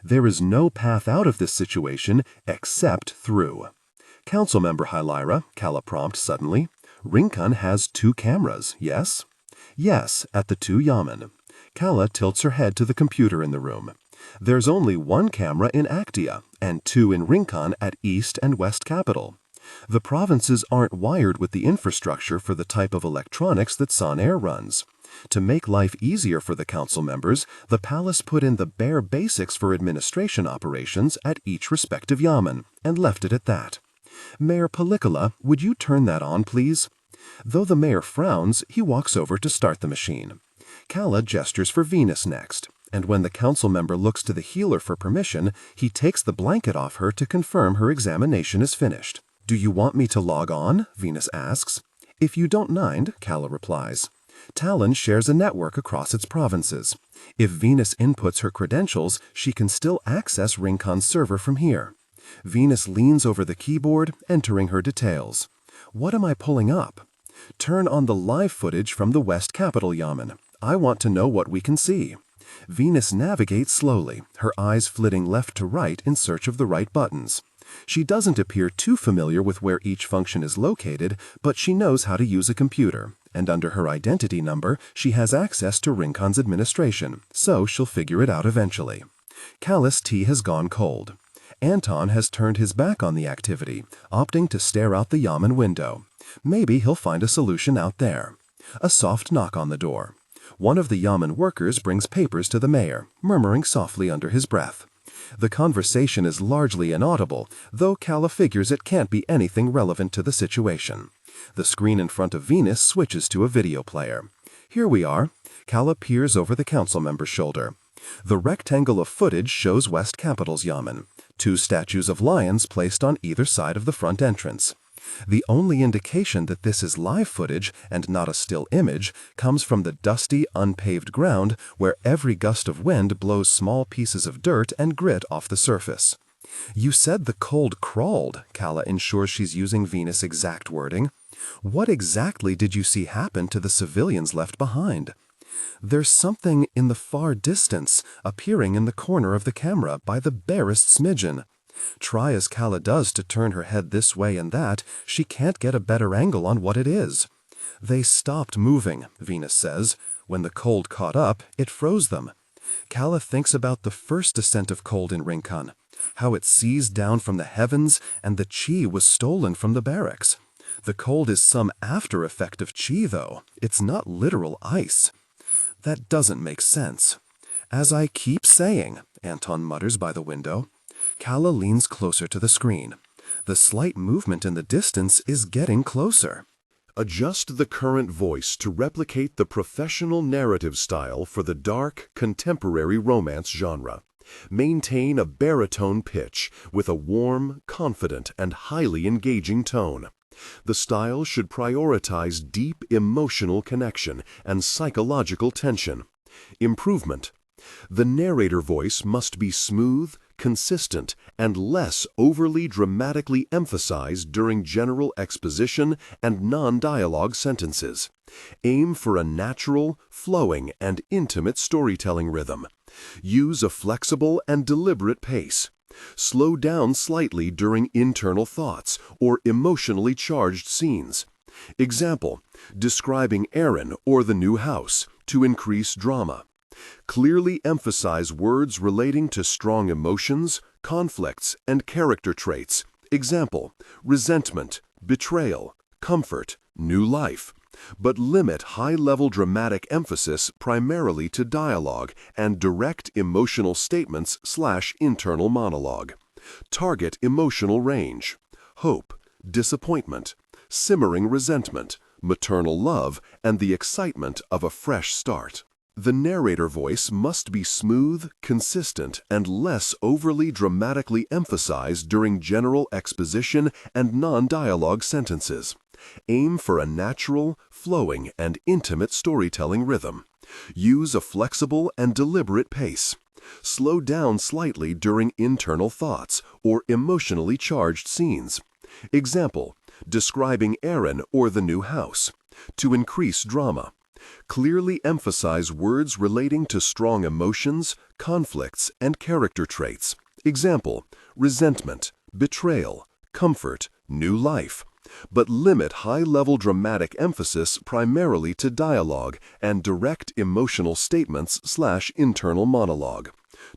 There is no path out of this situation except through. Councilmember Hylyra, Calla prompts suddenly. Rincon has 2 cameras, yes? Yes, at the 2 yamen. Calla tilts her head to the computer in the room. There's only 1 camera in Actia, and 2 in Rincon at East and West Capital. The provinces aren't wired with the infrastructure for the type of electronics that Son-Air runs. To make life easier for the council members, the palace put in the bare basics for administration operations at each respective yamen, and left it at that. Mayor Pellicola, would you turn that on, please? Though the mayor frowns, he walks over to start the machine. Calla gestures for Venus next, and when the council member looks to the healer for permission, he takes the blanket off her to confirm her examination is finished. Do you want me to log on? Venus asks. If you don't mind, Calla replies. Talin shares a network across its provinces. If Venus inputs her credentials, she can still access Rincon's server from here. Venus leans over the keyboard, entering her details. What am I pulling up? Turn on the live footage from the West Capital Yamen. I want to know what we can see. Venus navigates slowly, her eyes flitting left to right in search of the right buttons. She doesn't appear too familiar with where each function is located, but she knows how to use a computer, and under her identity number, she has access to Rincon's administration, so she'll figure it out eventually. Calla's tea has gone cold. Anton has turned his back on the activity, opting to stare out the yamen window. Maybe he'll find a solution out there. A soft knock on the door. One of the yamen workers brings papers to the mayor, murmuring softly under his breath. The conversation is largely inaudible, though Calla figures it can't be anything relevant to the situation. The screen in front of Venus switches to a video player. Here we are. Calla peers over the council member's shoulder. The rectangle of footage shows West Capital's yamen, 2 statues of lions placed on either side of the front entrance. The only indication that this is live footage and not a still image comes from the dusty, unpaved ground where every gust of wind blows small pieces of dirt and grit off the surface. You said the cold crawled, Calla ensures she's using Venus' exact wording. What exactly did you see happen to the civilians left behind? There's something in the far distance, appearing in the corner of the camera by the barest smidgen. Try as Calla does to turn her head this way and that, she can't get a better angle on what it is. They stopped moving, Venus says. When the cold caught up, it froze them. Calla thinks about the first descent of cold in Rincon, how it seized down from the heavens and the chi was stolen from the barracks. The cold is some after effect of chi, though. It's not literal ice. That doesn't make sense. As I keep saying, Anton mutters by the window. Calla leans closer to the screen. The slight movement in the distance is getting closer. Adjust the current voice to replicate the professional narrative style for the dark, contemporary romance genre. Maintain a baritone pitch with a warm, confident, and highly engaging tone. The style should prioritize deep emotional connection and psychological tension. Improvement. The narrator voice must be smooth, consistent, and less overly dramatically emphasized during general exposition and non-dialogue sentences. Aim for a natural, flowing, and intimate storytelling rhythm. Use a flexible and deliberate pace. Slow down slightly during internal thoughts or emotionally charged scenes. Example, describing Aaron or the new house to increase drama. Clearly emphasize words relating to strong emotions, conflicts, and character traits. Example, resentment, betrayal, comfort, new life. But limit high-level dramatic emphasis primarily to dialogue and direct emotional statements/internal monologue. Target emotional range: hope, disappointment, simmering resentment, maternal love, and the excitement of a fresh start. The narrator voice must be smooth, consistent, and less overly dramatically emphasized during general exposition and non-dialogue sentences. Aim for a natural, flowing, and intimate storytelling rhythm. Use a flexible and deliberate pace. Slow down slightly during internal thoughts or emotionally charged scenes. Example, describing Aaron or the new house. To increase drama. Clearly emphasize words relating to strong emotions, conflicts, and character traits. Example, resentment, betrayal, comfort, new life. But limit high-level dramatic emphasis primarily to dialogue and direct emotional statements/internal monologue.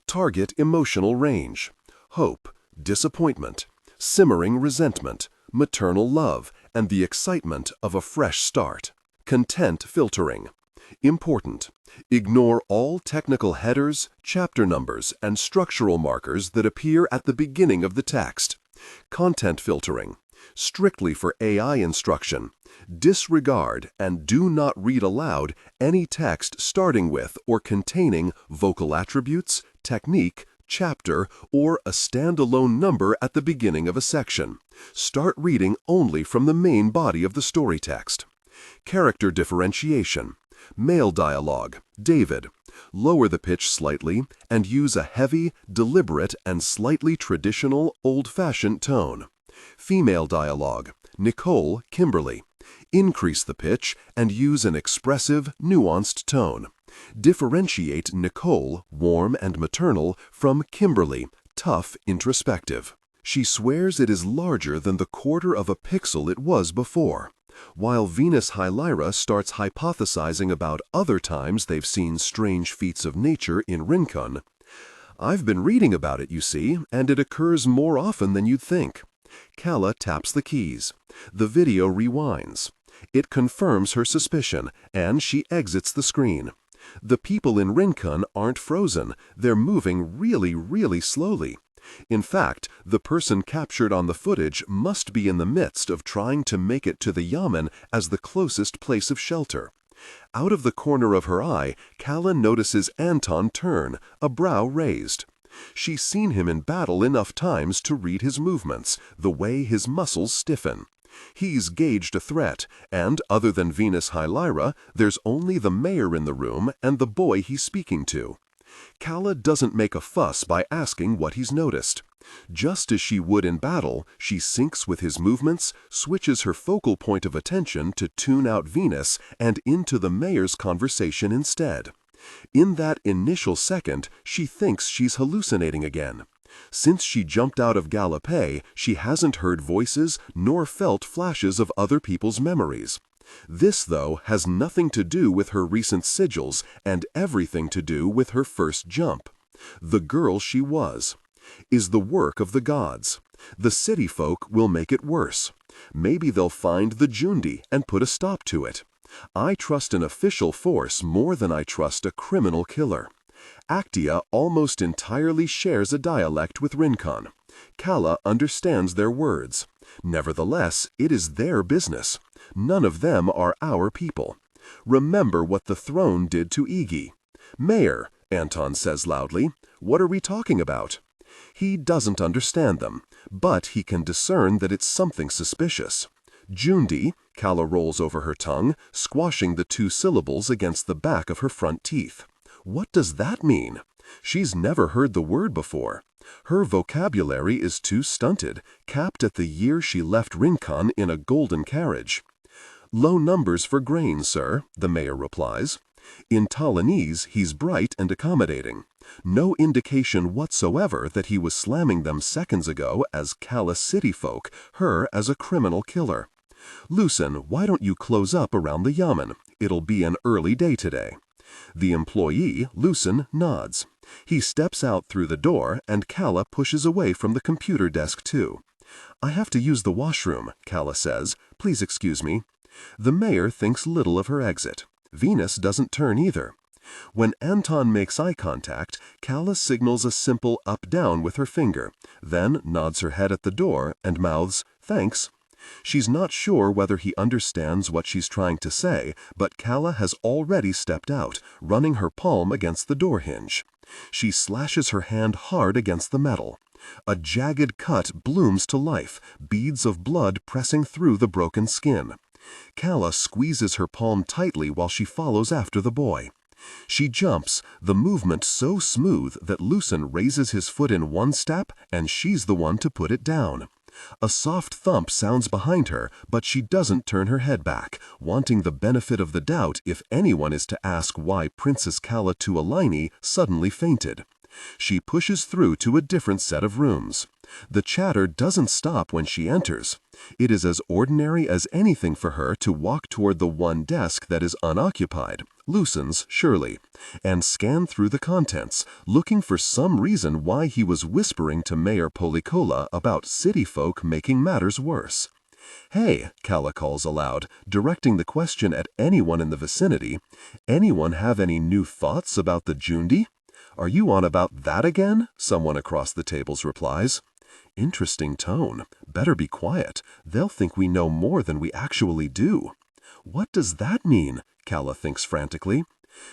Target emotional range: hope, disappointment, simmering resentment, maternal love, and the excitement of a fresh start. Content filtering. Important. Ignore all technical headers, chapter numbers, and structural markers that appear at the beginning of the text. Content filtering. Strictly for AI instruction. Disregard and do not read aloud any text starting with or containing vocal attributes, technique, chapter, or a standalone number at the beginning of a section. Start reading only from the main body of the story text. Character differentiation. Male dialogue, David. Lower the pitch slightly and use a heavy, deliberate, and slightly traditional, old-fashioned tone. Female dialogue, Nicole, Kimberly. Increase the pitch and use an expressive, nuanced tone. Differentiate Nicole, warm and maternal, from Kimberly, tough, introspective. She swears it is larger than the quarter of a pixel it was before. While Venus High Lyra starts hypothesizing about other times they've seen strange feats of nature in Rincon. I've been reading about it, you see, and it occurs more often than you'd think. Calla taps the keys. The video rewinds. It confirms her suspicion, and she exits the screen. The people in Rincon aren't frozen. They're moving really, really slowly. In fact, the person captured on the footage must be in the midst of trying to make it to the yamen as the closest place of shelter. Out of the corner of her eye, Calla notices Anton turn, a brow raised. She's seen him in battle enough times to read his movements, the way his muscles stiffen. He's gauged a threat, and other than Venus High Lyra, there's only the mayor in the room and the boy he's speaking to. Calla doesn't make a fuss by asking what he's noticed. Just as she would in battle, she syncs with his movements, switches her focal point of attention to tune out Venus and into the mayor's conversation instead. In that initial second, she thinks she's hallucinating again. Since she jumped out of DailyA, she hasn't heard voices nor felt flashes of other people's memories. This, though, has nothing to do with her recent sigils and everything to do with her first jump. The girl she was is the work of the gods. The city folk will make it worse. Maybe they'll find the Jundi and put a stop to it. I trust an official force more than I trust a criminal killer. Actia almost entirely shares a dialect with Rincon. Calla understands their words. Nevertheless, it is their business. None of them are our people. Remember what the throne did to Igi. Mayor, Anton says loudly, what are we talking about? He doesn't understand them, but he can discern that it's something suspicious. Jundi, Calla rolls over her tongue, squashing the two syllables against the back of her front teeth. What does that mean? She's never heard the word before. Her vocabulary is too stunted, capped at the year she left Rincon in a golden carriage. Low numbers for grain, sir, the mayor replies. In Talinese, he's bright and accommodating. No indication whatsoever that he was slamming them seconds ago as Calla city folk, her as a criminal killer. "Lucen, why don't you close up around the yamen? It'll be an early day today." The employee, Lucen, nods. He steps out through the door, and Calla pushes away from the computer desk too. "I have to use the washroom," Calla says. "Please excuse me." The mayor thinks little of her exit. Venus doesn't turn either. When Anton makes eye contact, Calla signals a simple up-down with her finger, then nods her head at the door and mouths, "Thanks." She's not sure whether he understands what she's trying to say, but Calla has already stepped out, running her palm against the door hinge. She slashes her hand hard against the metal. A jagged cut blooms to life, beads of blood pressing through the broken skin. Calla squeezes her palm tightly while she follows after the boy. She jumps, the movement so smooth that Lucen raises his foot in one step and she's the one to put it down. A soft thump sounds behind her, but she doesn't turn her head back, wanting the benefit of the doubt if anyone is to ask why Princess Calla Tuoleimi suddenly fainted. She pushes through to a different set of rooms. The chatter doesn't stop when she enters. It is as ordinary as anything for her to walk toward the one desk that is unoccupied, Lucen's surely, and scan through the contents, looking for some reason why he was whispering to Mayor Policola about city folk making matters worse. "Hey," Calla calls aloud, directing the question at anyone in the vicinity. "Anyone have any new thoughts about the Jundi?" "Are you on about that again?" someone across the tables replies. Interesting tone. Better be quiet. They'll think we know more than we actually do. What does that mean? Calla thinks frantically.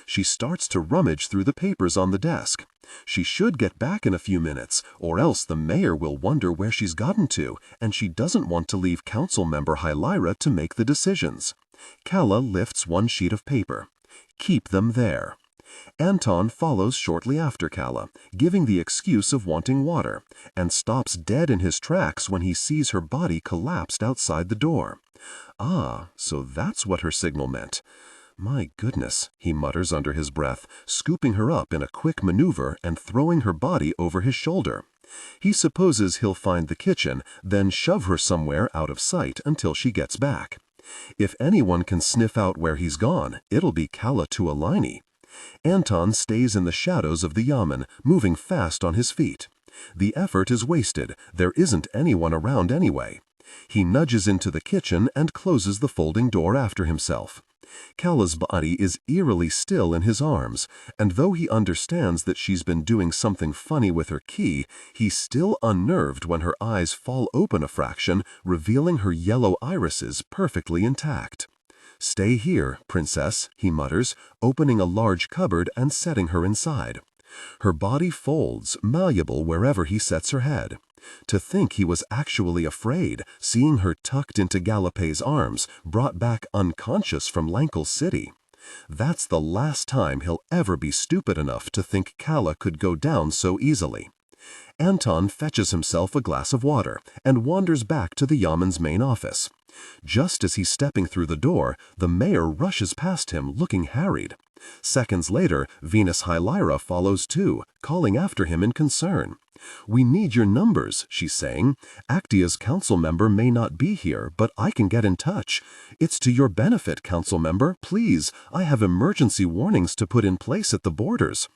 She starts to rummage through the papers on the desk. She should get back in a few minutes, or else the mayor will wonder where she's gotten to, and she doesn't want to leave council member Hylyra to make the decisions. Calla lifts one sheet of paper. Keep them there. Anton follows shortly after Calla, giving the excuse of wanting water, and stops dead in his tracks when he sees her body collapsed outside the door. Ah, so that's what her signal meant. "My goodness," he mutters under his breath, scooping her up in a quick maneuver and throwing her body over his shoulder. He supposes he'll find the kitchen, then shove her somewhere out of sight until she gets back. If anyone can sniff out where he's gone, it'll be Calla Tuoleimi. Anton stays in the shadows of the yamen, moving fast on his feet. The effort is wasted. There isn't anyone around anyway. He nudges into the kitchen and closes the folding door after himself. Calla's body is eerily still in his arms, and though he understands that she's been doing something funny with her key, he's still unnerved when her eyes fall open a fraction, revealing her yellow irises perfectly intact. "Stay here, princess," he mutters, opening a large cupboard and setting her inside. Her body folds, malleable wherever he sets her head. To think he was actually afraid, seeing her tucked into Galopé's arms, brought back unconscious from Lankle City. That's the last time he'll ever be stupid enough to think Calla could go down so easily. Anton fetches himself a glass of water and wanders back to the Yamen's main office. Just as he's stepping through the door, the mayor rushes past him, looking harried. Seconds later, Venus Hylyra follows too, calling after him in concern. "We need your numbers," she's saying. "Actia's council member may not be here, but I can get in touch. It's to your benefit, council member. Please, I have emergency warnings to put in place at the borders."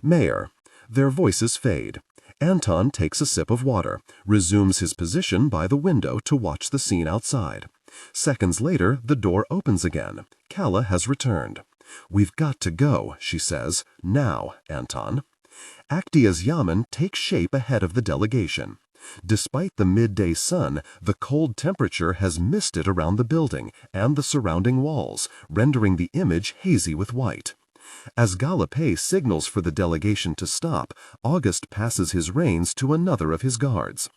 "Mayor." Their voices fade. Anton takes a sip of water, resumes his position by the window to watch the scene outside. Seconds later, the door opens again. Calla has returned. "We've got to go," she says. "Now, Anton." Actia's yamen takes shape ahead of the delegation. Despite the midday sun, the cold temperature has misted around the building and the surrounding walls, rendering the image hazy with white. As Galopé signals for the delegation to stop, August passes his reins to another of his guards.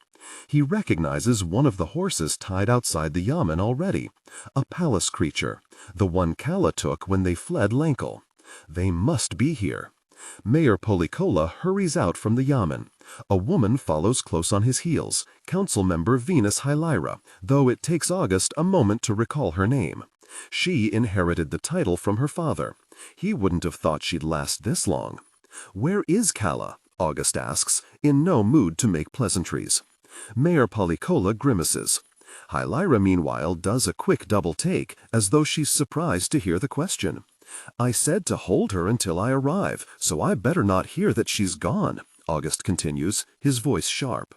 He recognizes one of the horses tied outside the yamen already, a palace creature, the one Calla took when they fled Lankle. They must be here. Mayor Policola hurries out from the yamen. A woman follows close on his heels, council member Venus Hylyra, though it takes August a moment to recall her name. She inherited the title from her father, He wouldn't have thought she'd last this long. "Where is Calla?" August asks, in no mood to make pleasantries. Mayor Polycola grimaces. Hylyra, meanwhile, does a quick double take, as though she's surprised to hear the question. "I said to hold her until I arrive, so I better not hear that she's gone," August continues, his voice sharp.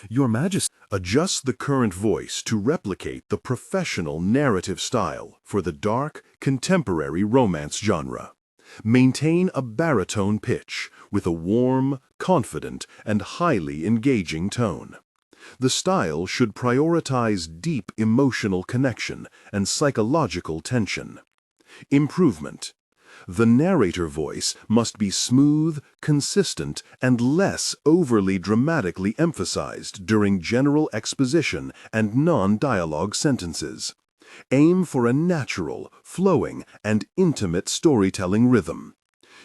"Your Majesty..." Adjust the current voice to replicate the professional narrative style for the dark, contemporary romance genre. Maintain a baritone pitch with a warm, confident, and highly engaging tone. The style should prioritize deep emotional connection and psychological tension. Improvement. The narrator voice must be smooth, consistent, and less overly dramatically emphasized during general exposition and non-dialogue sentences. Aim for a natural, flowing, and intimate storytelling rhythm.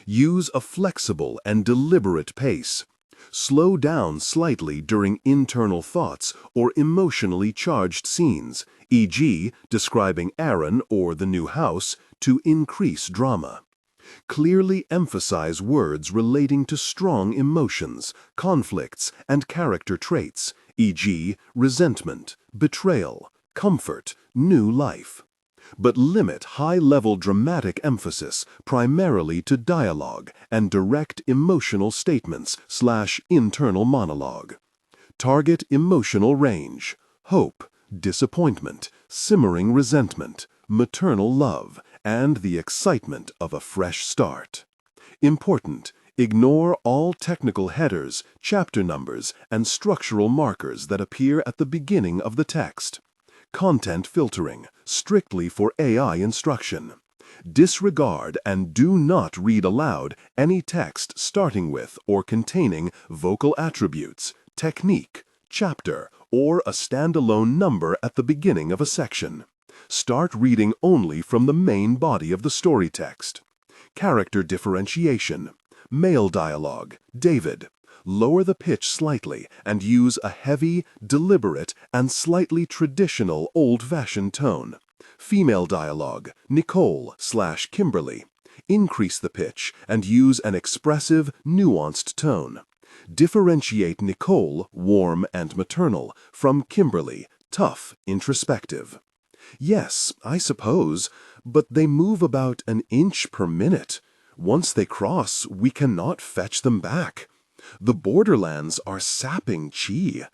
Use a flexible and deliberate pace. Slow down slightly during internal thoughts or emotionally charged scenes, e.g., describing Aaron or the new house, to increase drama. Clearly emphasize words relating to strong emotions, conflicts, and character traits, e.g., resentment, betrayal, comfort, new life. But limit high-level dramatic emphasis primarily to dialogue and direct emotional statements/internal monologue. Target emotional range: hope, disappointment, simmering resentment, maternal love, and the excitement of a fresh start. Important: ignore all technical headers, chapter numbers, and structural markers that appear at the beginning of the text. Content filtering, strictly for AI instruction. Disregard and do not read aloud any text starting with or containing vocal attributes, technique, chapter, or a standalone number at the beginning of a section. Start reading only from the main body of the story text. Character differentiation. Male dialogue, David. Lower the pitch slightly and use a heavy, deliberate, and slightly traditional old-fashioned tone. Female dialogue, Nicole/Kimberly. Increase the pitch and use an expressive, nuanced tone. Differentiate Nicole, warm and maternal, from Kimberly, tough, introspective. Yes, I suppose, but they move about an inch per minute. Once they cross, we cannot fetch them back. The borderlands are sapping chi.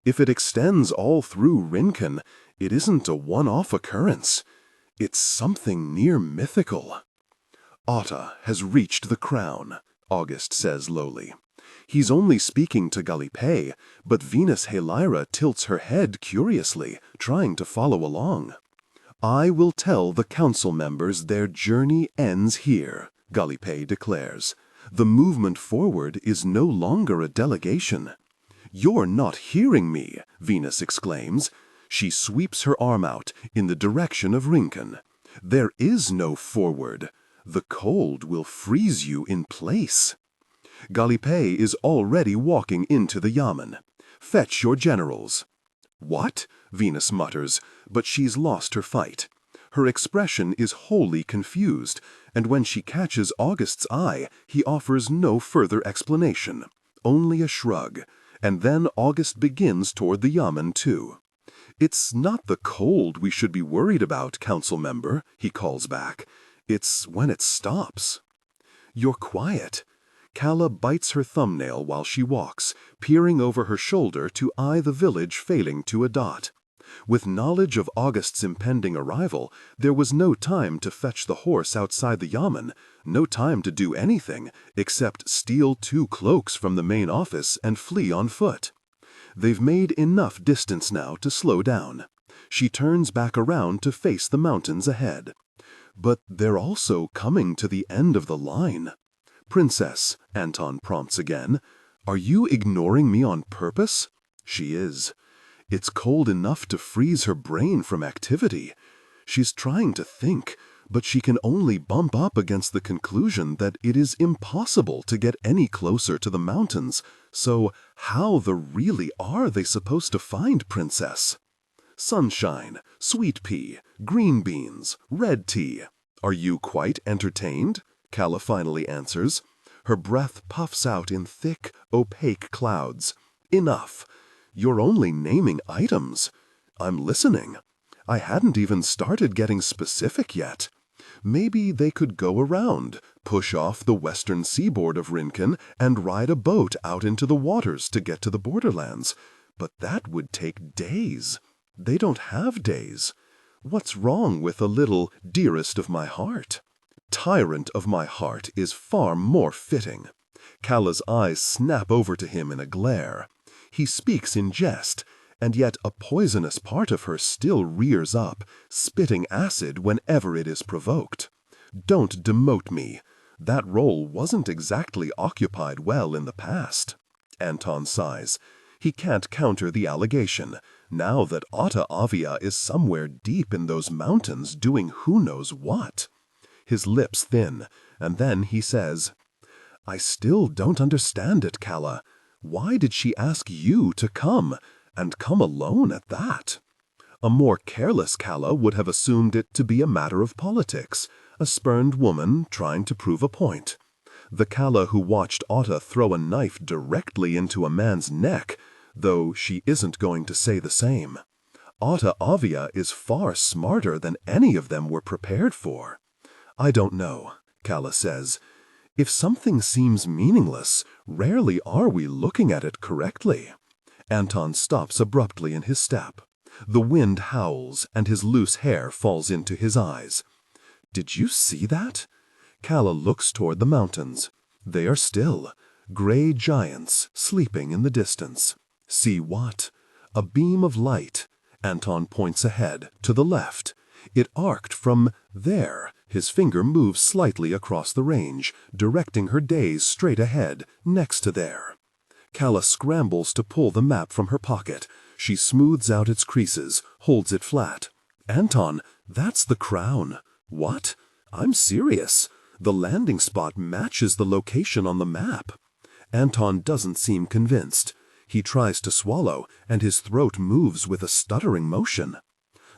If it extends all through Rincon, it isn't a one-off occurrence. It's something near mythical. Otta has reached the crown, August says lowly. He's only speaking to DailyPaste, but Venus Hylyra tilts her head curiously, trying to follow along. "I will tell the council members their journey ends here," DailyPaste declares. "The movement forward is no longer a delegation." "You're not hearing me," Venus exclaims. She sweeps her arm out in the direction of Rincon. "There is no forward. The cold will freeze you in place." DailyPaste is already walking into the yamen. "Fetch your generals." "What?" Venus mutters, but she's lost her fight. Her expression is wholly confused, and when she catches August's eye, he offers no further explanation, only a shrug, and then August begins toward the yamen too. "It's not the cold we should be worried about, council member," he calls back. "It's when it stops." "You're quiet." Calla bites her thumbnail while she walks, peering over her shoulder to eye the village failing to a dot. With knowledge of August's impending arrival, there was no time to fetch the horse outside the yamen, no time to do anything except steal 2 cloaks from the main office and flee on foot. They've made enough distance now to slow down. She turns back around to face the mountains ahead. But they're also coming to the end of the line. "Princess," Anton prompts again, "are you ignoring me on purpose?" She is. It's cold enough to freeze her brain from activity. She's trying to think, but she can only bump up against the conclusion that it is impossible to get any closer to the mountains. So how the really are they supposed to find Princess? Sunshine, sweet pea, green beans, red tea. Are you quite entertained? Calla finally answers. Her breath puffs out in thick, opaque clouds. Enough. You're only naming items. I'm listening. I hadn't even started getting specific yet. Maybe they could go around, push off the western seaboard of Rinken, and ride a boat out into the waters to get to the borderlands. But that would take days. They don't have days. What's wrong with a little dearest of my heart? Tyrant of my heart is far more fitting. Calla's eyes snap over to him in a glare. He speaks in jest, and yet a poisonous part of her still rears up, spitting acid whenever it is provoked. Don't demote me. That role wasn't exactly occupied well in the past. Anton sighs. He can't counter the allegation, now that Otta Avia is somewhere deep in those mountains doing who knows what. His lips thin, and then he says, I still don't understand it, Calla. Why did she ask you to come, and come alone at that? A more careless Calla would have assumed it to be a matter of politics, a spurned woman trying to prove a point. The Calla who watched Otta throw a knife directly into a man's neck, though she isn't going to say the same. Otta Avia is far smarter than any of them were prepared for. I don't know, Calla says. If something seems meaningless, rarely are we looking at it correctly. Anton stops abruptly in his step. The wind howls, and his loose hair falls into his eyes. Did you see that? Calla looks toward the mountains. They are still, gray giants sleeping in the distance. See what? A beam of light. Anton points ahead, to the left. It arced from there. His finger moves slightly across the range, directing her gaze straight ahead, next to there. Calla scrambles to pull the map from her pocket. She smooths out its creases, holds it flat. Anton, that's the crown. What? I'm serious. The landing spot matches the location on the map. Anton doesn't seem convinced. He tries to swallow, and his throat moves with a stuttering motion.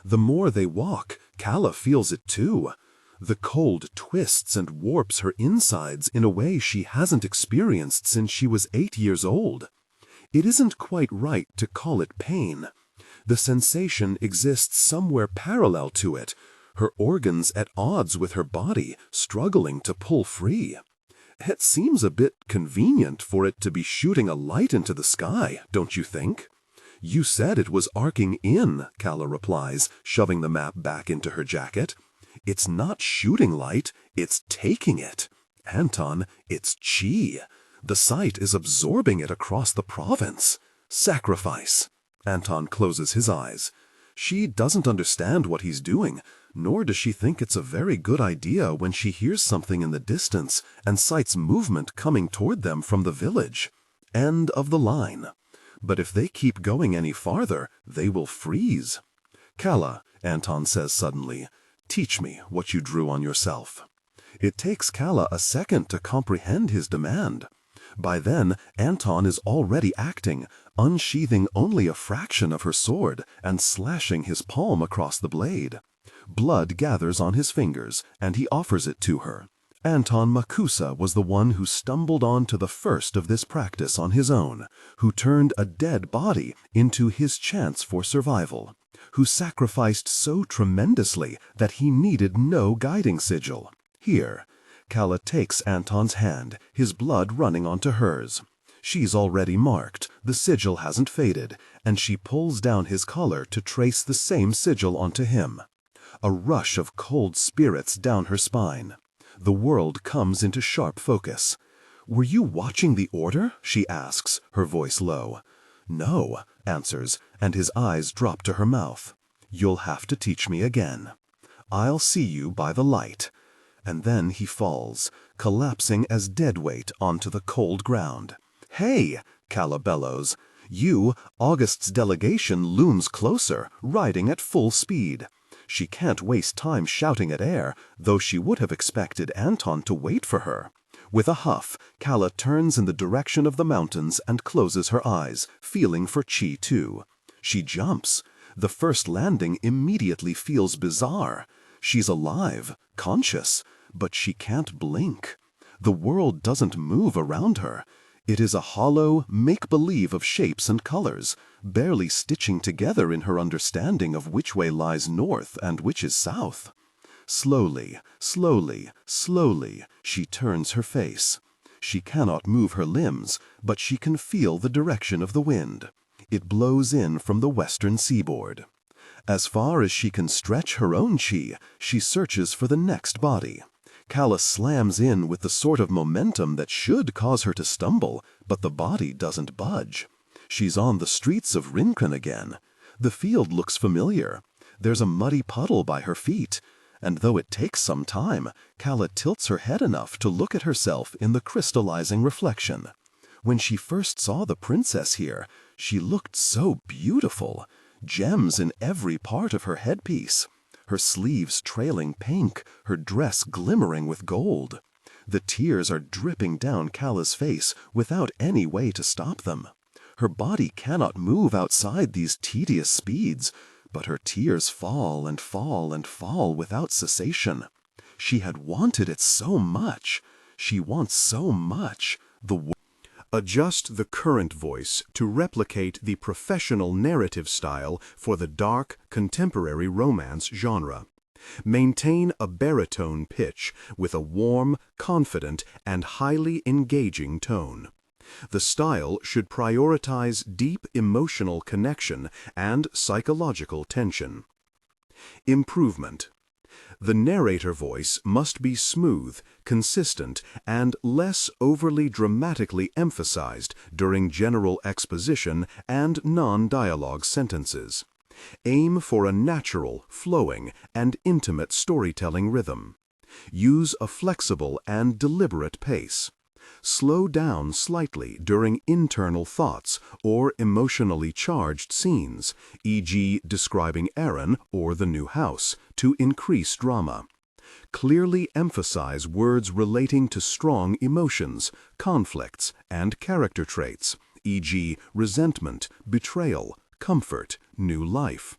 The more they walk, Calla feels it too. The cold twists and warps her insides in a way she hasn't experienced since she was 8 years old. It isn't quite right to call it pain. The sensation exists somewhere parallel to it, her organs at odds with her body, struggling to pull free. It seems a bit convenient for it to be shooting a light into the sky, don't you think? You said it was arcing in, Calla replies, shoving the map back into her jacket. It's not shooting light, it's taking it. Anton, it's chi. The sight is absorbing it across the province. Sacrifice. Anton closes his eyes. She doesn't understand what he's doing, nor does she think it's a very good idea when she hears something in the distance and sights movement coming toward them from the village. End of the line. But if they keep going any farther, they will freeze. Calla, Anton says suddenly, teach me what you drew on yourself. It takes Calla a second to comprehend his demand. By then, Anton is already acting, unsheathing only a fraction of her sword and slashing his palm across the blade. Blood gathers on his fingers, and he offers it to her. Anton Makusa was the one who stumbled on to the first of this practice on his own, who turned a dead body into his chance for survival, who sacrificed so tremendously that he needed no guiding sigil. Here, Calla takes Anton's hand, his blood running onto hers. She's already marked, the sigil hasn't faded, and she pulls down his collar to trace the same sigil onto him. A rush of cold spirits down her spine. The world comes into sharp focus. "Were you watching the order?" she asks, her voice low. "No," answers, and his eyes drop to her mouth. "You'll have to teach me again. I'll see you by the light." And then he falls, collapsing as deadweight onto the cold ground. "Hey!" Calla bellows. "You, August's delegation, looms closer, riding at full speed." She can't waste time shouting at air, though she would have expected Anton to wait for her. With a huff, Calla turns in the direction of the mountains and closes her eyes, feeling for chi too. She jumps. The first landing immediately feels bizarre. She's alive, conscious, but she can't blink. The world doesn't move around her. It is a hollow make-believe of shapes and colors, barely stitching together in her understanding of which way lies north and which is south. Slowly, slowly, slowly, she turns her face. She cannot move her limbs, but she can feel the direction of the wind. It blows in from the western seaboard. As far as she can stretch her own chi, she searches for the next body. Calla slams in with the sort of momentum that should cause her to stumble, but the body doesn't budge. She's on the streets of Rincon again. The field looks familiar. There's a muddy puddle by her feet, and though it takes some time, Calla tilts her head enough to look at herself in the crystallizing reflection. When she first saw the princess here, she looked so beautiful, gems in every part of her headpiece. Her sleeves trailing pink, her dress glimmering with gold. The tears are dripping down Calla's face without any way to stop them. Her body cannot move outside these tedious speeds, but her tears fall and fall and fall without cessation. She had wanted it so much. She wants so much. Adjust the current voice to replicate the professional narrative style for the dark, contemporary romance genre. Maintain a baritone pitch with a warm, confident, and highly engaging tone. The style should prioritize deep emotional connection and psychological tension. Improvement. The narrator voice must be smooth, consistent, and less overly dramatically emphasized during general exposition and non-dialogue sentences. Aim for a natural, flowing, and intimate storytelling rhythm. Use a flexible and deliberate pace. Slow down slightly during internal thoughts or emotionally charged scenes, e.g. describing Aaron or the new house, to increase drama. Clearly emphasize words relating to strong emotions, conflicts, and character traits, e.g. resentment, betrayal, comfort, new life.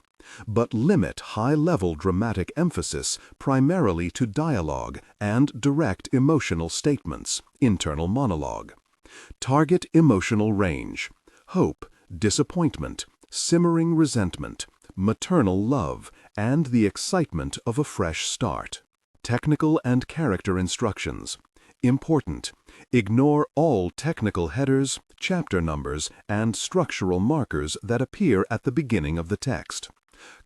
But limit high-level dramatic emphasis primarily to dialogue and direct emotional statements, internal monologue. Target emotional range: hope, disappointment, simmering resentment, maternal love, and the excitement of a fresh start. Technical and character instructions. Important: ignore all technical headers, chapter numbers, and structural markers that appear at the beginning of the text.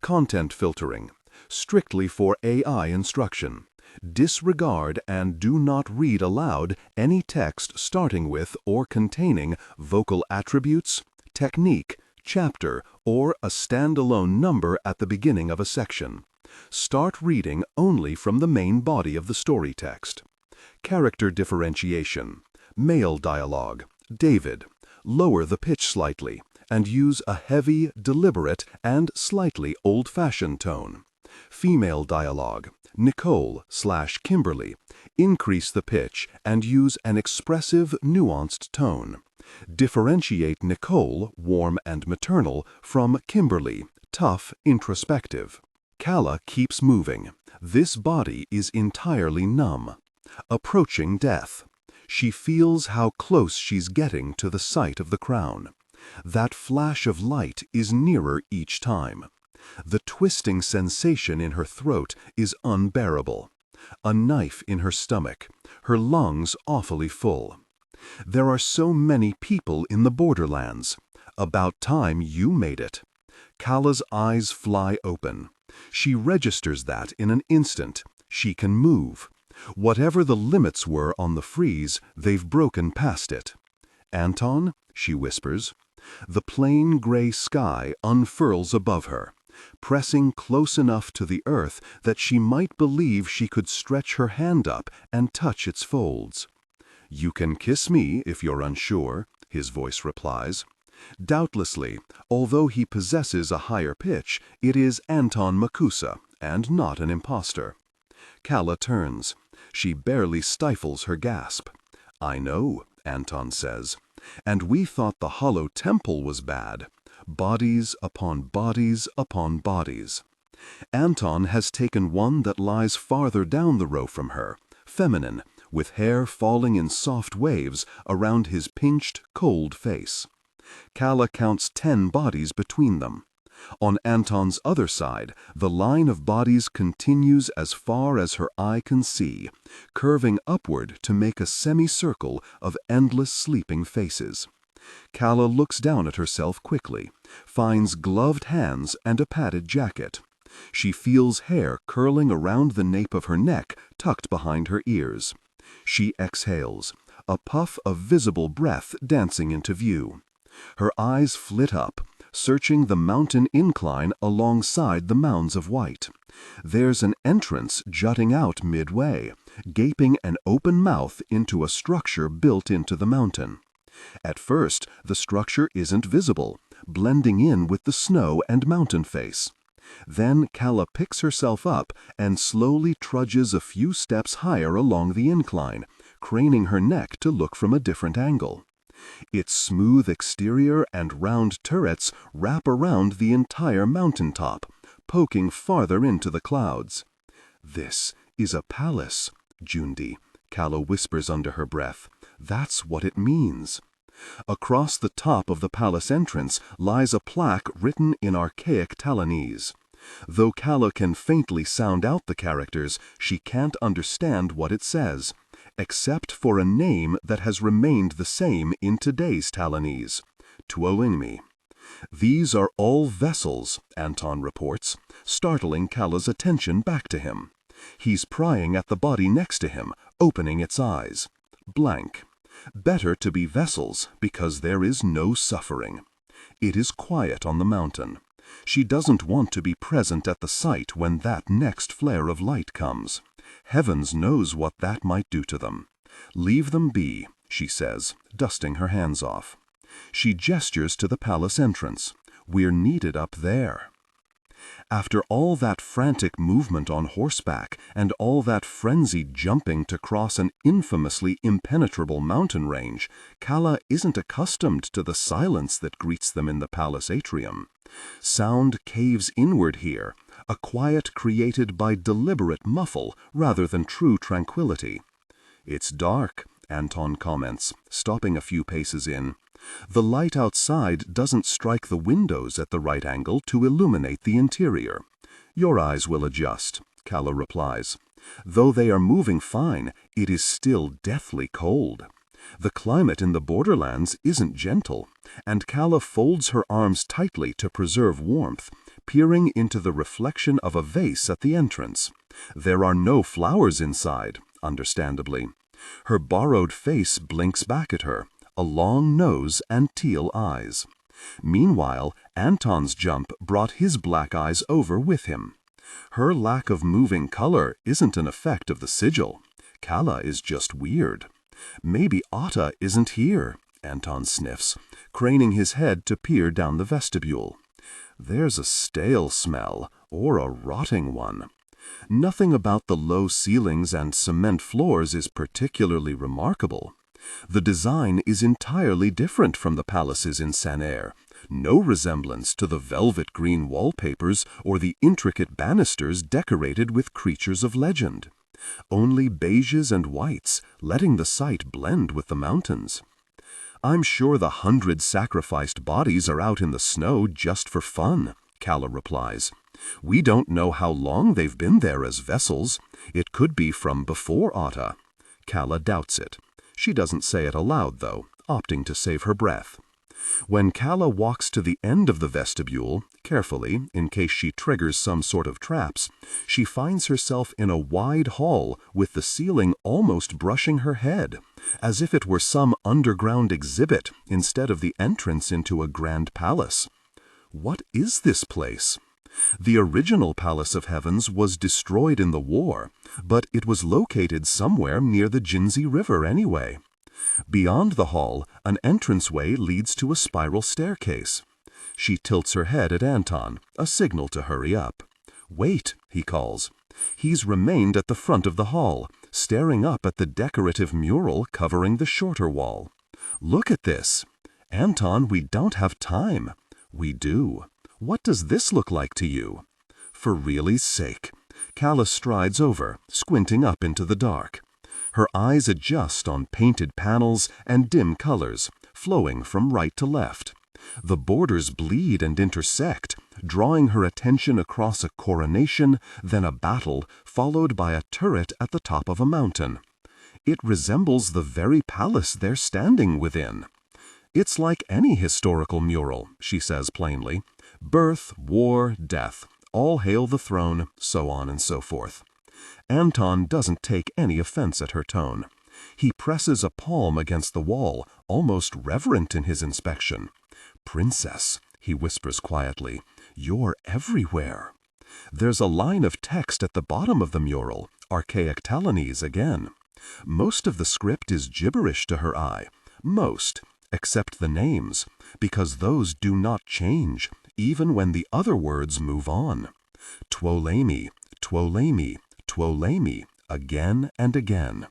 Content filtering, strictly for AI instruction. Disregard and do not read aloud any text starting with or containing vocal attributes, technique, chapter, or a standalone number at the beginning of a section. Start reading only from the main body of the story text. Character differentiation. Male dialogue. David. Lower the pitch slightly and use a heavy, deliberate, and slightly old-fashioned tone. Female dialogue. Nicole/Kimberly. Increase the pitch and use an expressive, nuanced tone. Differentiate Nicole, warm and maternal, from Kimberly, tough, introspective. Calla keeps moving. This body is entirely numb. Approaching death. She feels how close she's getting to the site of the crown. That flash of light is nearer each time. The twisting sensation in her throat is unbearable. A knife in her stomach, her lungs awfully full. There are so many people in the borderlands. About time you made it. Calla's eyes fly open. She registers that in an instant. She can move. Whatever the limits were on the freeze, they've broken past it. Anton, she whispers. The plain gray sky unfurls above her, pressing close enough to the earth that she might believe she could stretch her hand up and touch its folds. You can kiss me if you're unsure, his voice replies. Doubtlessly, although he possesses a higher pitch, it is Anton Makusa, and not an impostor. Calla turns. She barely stifles her gasp. I know, Anton says. And we thought the hollow temple was bad. Bodies upon bodies upon bodies. Anton has taken one that lies farther down the row from her, feminine, with hair falling in soft waves around his pinched, cold face. Calla counts 10 bodies between them. On Anton's other side, the line of bodies continues as far as her eye can see, curving upward to make a semicircle of endless sleeping faces. Calla looks down at herself quickly, finds gloved hands and a padded jacket. She feels hair curling around the nape of her neck, tucked behind her ears. She exhales, a puff of visible breath dancing into view. Her eyes flit up, searching the mountain incline alongside the mounds of white. There's an entrance jutting out midway, gaping an open mouth into a structure built into the mountain. At first, the structure isn't visible, blending in with the snow and mountain face. Then Calla picks herself up and slowly trudges a few steps higher along the incline, craning her neck to look from a different angle. Its smooth exterior and round turrets wrap around the entire mountaintop, poking farther into the clouds. "This is a palace, Jundi," Calla whispers under her breath. "That's what it means." Across the top of the palace entrance lies a plaque written in archaic Talinese. Though Calla can faintly sound out the characters, she can't understand what it says, except for a name that has remained the same in today's Talinese: Tuoleimi. "These are all vessels," Anton reports, startling Calla's attention back to him. He's prying at the body next to him, opening its eyes. Blank. Better to be vessels, because there is no suffering. It is quiet on the mountain. She doesn't want to be present at the sight when that next flare of light comes. Heavens knows what that might do to them. "Leave them be," she says, dusting her hands off. She gestures to the palace entrance. "We're needed up there." After all that frantic movement on horseback and all that frenzied jumping to cross an infamously impenetrable mountain range, Calla isn't accustomed to the silence that greets them in the palace atrium. Sound caves inward here, a quiet created by deliberate muffle rather than true tranquility. "It's dark," Anton comments, stopping a few paces in. "The light outside doesn't strike the windows at the right angle to illuminate the interior." "Your eyes will adjust," Calla replies. "Though they are moving fine, it is still deathly cold. The climate in the borderlands isn't gentle," and Calla folds her arms tightly to preserve warmth, peering into the reflection of a vase at the entrance. There are no flowers inside, understandably. Her borrowed face blinks back at her, a long nose and teal eyes. Meanwhile, Anton's jump brought his black eyes over with him. Her lack of moving color isn't an effect of the sigil. Calla is just weird. "Maybe Otta isn't here," Anton sniffs, craning his head to peer down the vestibule. "There's a stale smell, or a rotting one." Nothing about the low ceilings and cement floors is particularly remarkable. The design is entirely different from the palaces in Saner. No resemblance to the velvet green wallpapers or the intricate banisters decorated with creatures of legend. Only beiges and whites, letting the sight blend with the mountains. "I'm sure the 100 sacrificed bodies are out in the snow just for fun," Calla replies. "We don't know how long they've been there as vessels. It could be from before Otta." Calla doubts it. She doesn't say it aloud, though, opting to save her breath. When Calla walks to the end of the vestibule, carefully, in case she triggers some sort of traps, she finds herself in a wide hall with the ceiling almost brushing her head, as if it were some underground exhibit instead of the entrance into a grand palace. What is this place? The original Palace of Heavens was destroyed in the war, but it was located somewhere near the Jinzi River anyway. Beyond the hall, an entranceway leads to a spiral staircase. She tilts her head at Anton, a signal to hurry up. "Wait," he calls. He's remained at the front of the hall, staring up at the decorative mural covering the shorter wall. "Look at this." "Anton, we don't have time." "We do. What does this look like to you?" For really's sake. Calla strides over, squinting up into the dark. Her eyes adjust on painted panels and dim colors, flowing from right to left. The borders bleed and intersect, drawing her attention across a coronation, then a battle, followed by a turret at the top of a mountain. It resembles the very palace they're standing within. It's like any historical mural, she says plainly. Birth, war, death, all hail the throne, so on and so forth. Anton doesn't take any offense at her tone. He presses a palm against the wall, almost reverent in his inspection. "Princess," he whispers quietly, "you're everywhere." There's a line of text at the bottom of the mural, archaic Talinese again. Most of the script is gibberish to her eye. Most, except the names, because those do not change, even when the other words move on. Tuoleimi, Tuoleimi, Tuoleimi, again and again.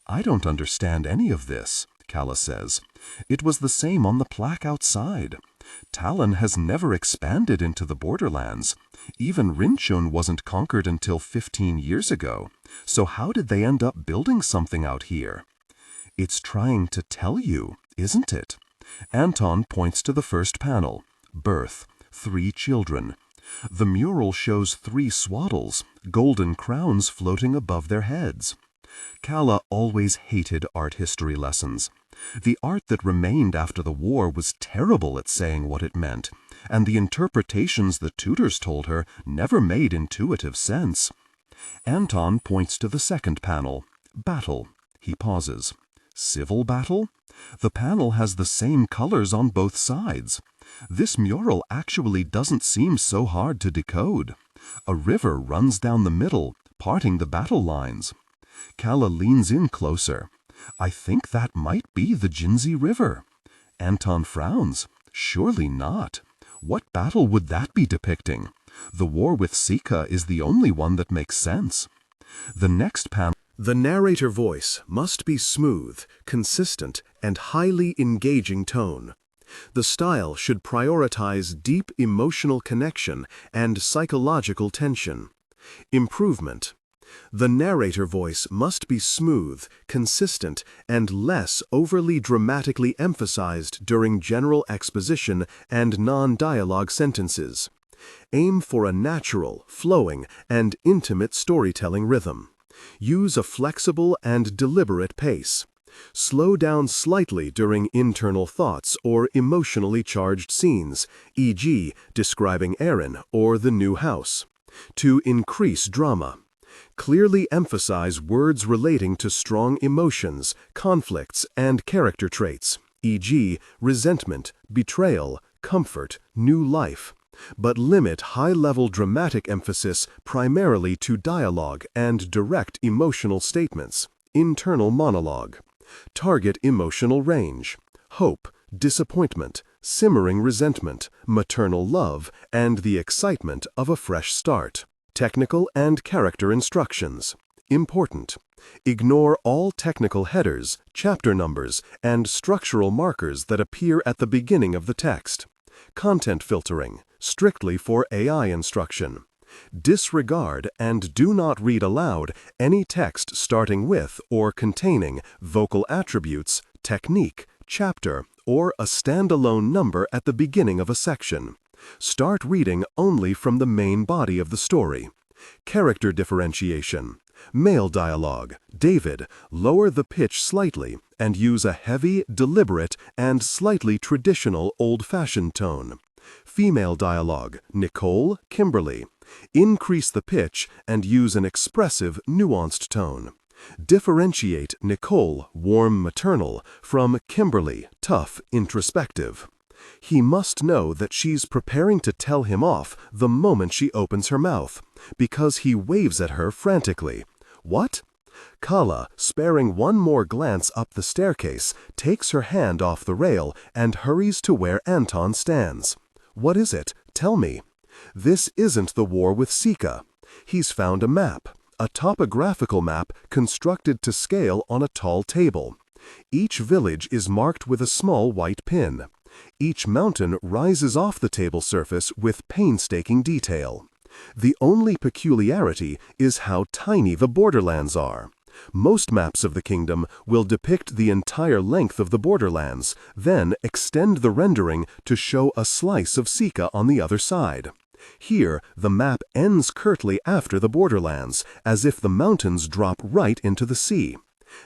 "I don't understand any of this," Calla says. "It was the same on the plaque outside. Talin has never expanded into the borderlands. Even Rinchon wasn't conquered until 15 years ago. So how did they end up building something out here?" "It's trying to tell you, isn't it?" Anton points to the first panel. Birth, 3 children. The mural shows 3 swaddles, golden crowns floating above their heads. Calla always hated art history lessons. The art that remained after the war was terrible at saying what it meant, and the interpretations the tutors told her never made intuitive sense. Anton points to the second panel. Battle. He pauses. Civil battle? The panel has the same colors on both sides. This mural actually doesn't seem so hard to decode. A river runs down the middle, parting the battle lines. Calla leans in closer. "I think that might be the Jinzi River." Anton frowns. "Surely not. What battle would that be depicting? The war with Sika is the only one that makes sense." The next panel. The narrator voice must be smooth, consistent, and highly engaging tone. The style should prioritize deep emotional connection and psychological tension. Improvement. The narrator voice must be smooth, consistent, and less overly dramatically emphasized during general exposition and non-dialogue sentences. Aim for a natural, flowing, and intimate storytelling rhythm. Use a flexible and deliberate pace. Slow down slightly during internal thoughts or emotionally charged scenes, e.g., describing Erin or the new house, to increase drama. Clearly emphasize words relating to strong emotions, conflicts, and character traits, e.g., resentment, betrayal, comfort, new life, but limit high-level dramatic emphasis primarily to dialogue and direct emotional statements, internal monologue. Target emotional range: hope, disappointment, simmering resentment, maternal love, and the excitement of a fresh start. Technical and character instructions. Important. Ignore all technical headers, chapter numbers, and structural markers that appear at the beginning of the text. Content filtering, strictly for AI instruction. Disregard and do not read aloud any text starting with or containing vocal attributes, technique, chapter, or a standalone number at the beginning of a section. Start reading only from the main body of the story. Character differentiation. Male dialogue. David, lower the pitch slightly and use a heavy, deliberate, and slightly traditional old-fashioned tone. Female dialogue. Nicole, Kimberly. Increase the pitch and use an expressive, nuanced tone. Differentiate Nicole, warm maternal, from Kimberly, tough, introspective. He must know that she's preparing to tell him off the moment she opens her mouth, because he waves at her frantically. What? Calla, sparing one more glance up the staircase, takes her hand off the rail and hurries to where Anton stands. What is it? Tell me. This isn't the war with Sika. He's found a map, a topographical map constructed to scale on a tall table. Each village is marked with a small white pin. Each mountain rises off the table surface with painstaking detail. The only peculiarity is how tiny the borderlands are. Most maps of the kingdom will depict the entire length of the borderlands, then extend the rendering to show a slice of Sika on the other side. Here, the map ends curtly after the borderlands, as if the mountains drop right into the sea.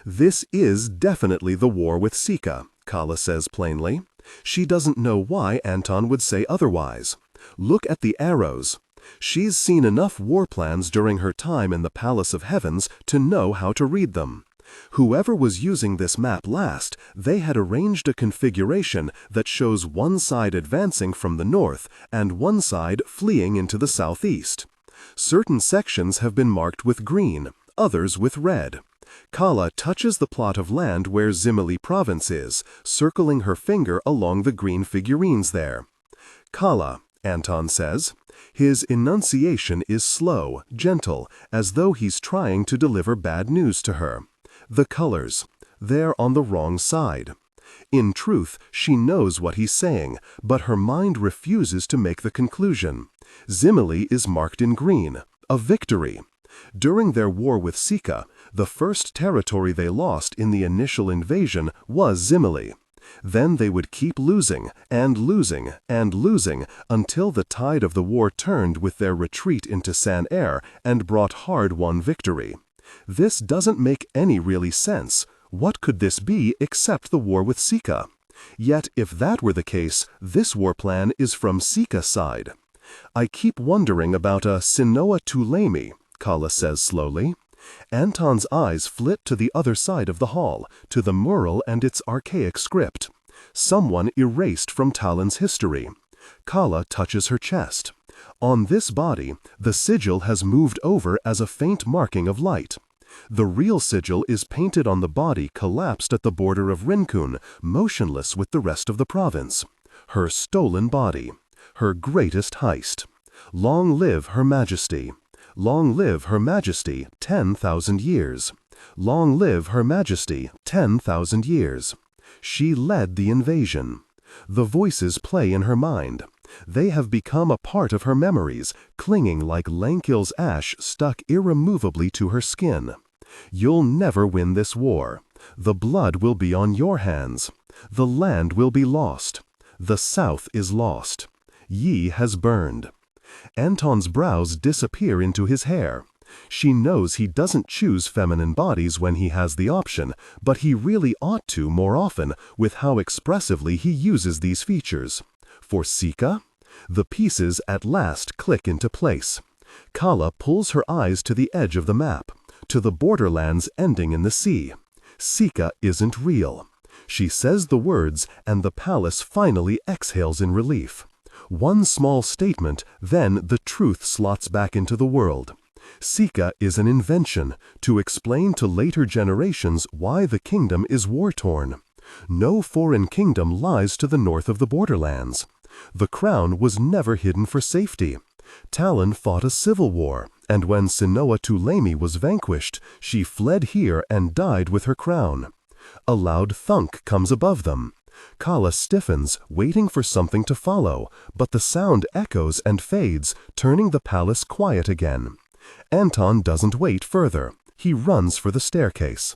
This is definitely the war with Sika, Calla says plainly. She doesn't know why Anton would say otherwise. Look at the arrows. She's seen enough war plans during her time in the Palace of Heavens to know how to read them. Whoever was using this map last, they had arranged a configuration that shows one side advancing from the north and one side fleeing into the southeast. Certain sections have been marked with green, others with red. Calla touches the plot of land where Zimili province is, circling her finger along the green figurines there. Calla, Anton says. His enunciation is slow, gentle, as though he's trying to deliver bad news to her. The colors. They're on the wrong side. In truth, she knows what he's saying, but her mind refuses to make the conclusion. Zimili is marked in green, a victory. During their war with Sika, the first territory they lost in the initial invasion was Zimili. Then they would keep losing and losing and losing until the tide of the war turned with their retreat into San-Air and brought hard-won victory. This doesn't make any really sense. What could this be except the war with Sika? Yet if that were the case, this war plan is from Sika's side. I keep wondering about a Calla Tuoleimi, Calla says slowly. Anton's eyes flit to the other side of the hall, to the mural and its archaic script. Someone erased from Talin's history. Calla touches her chest. On this body, the sigil has moved over as a faint marking of light. The real sigil is painted on the body collapsed at the border of Rincun, motionless with the rest of the province. Her stolen body. Her greatest heist. Long live Her Majesty. Long live Her Majesty 10,000 years. Long live Her Majesty 10,000 years. She led the invasion. The voices play in her mind. They have become a part of her memories, clinging like Lankill's ash stuck irremovably to her skin. You'll never win this war. The blood will be on your hands. The land will be lost. The South is lost. Yi has burned. Anton's brows disappear into his hair. She knows he doesn't choose feminine bodies when he has the option, but he really ought to more often with how expressively he uses these features. For Sika? The pieces at last click into place. Calla pulls her eyes to the edge of the map, to the borderlands ending in the sea. Sika isn't real. She says the words, and the palace finally exhales in relief. One small statement, then the truth slots back into the world. Sika is an invention to explain to later generations why the kingdom is war-torn. No foreign kingdom lies to the north of the borderlands. The crown was never hidden for safety. Talin fought a civil war, and when Calla Tuoleimi was vanquished, she fled here and died with her crown. A loud thunk comes above them. Calla stiffens, waiting for something to follow, but the sound echoes and fades, turning the palace quiet again. Anton doesn't wait further. He runs for the staircase.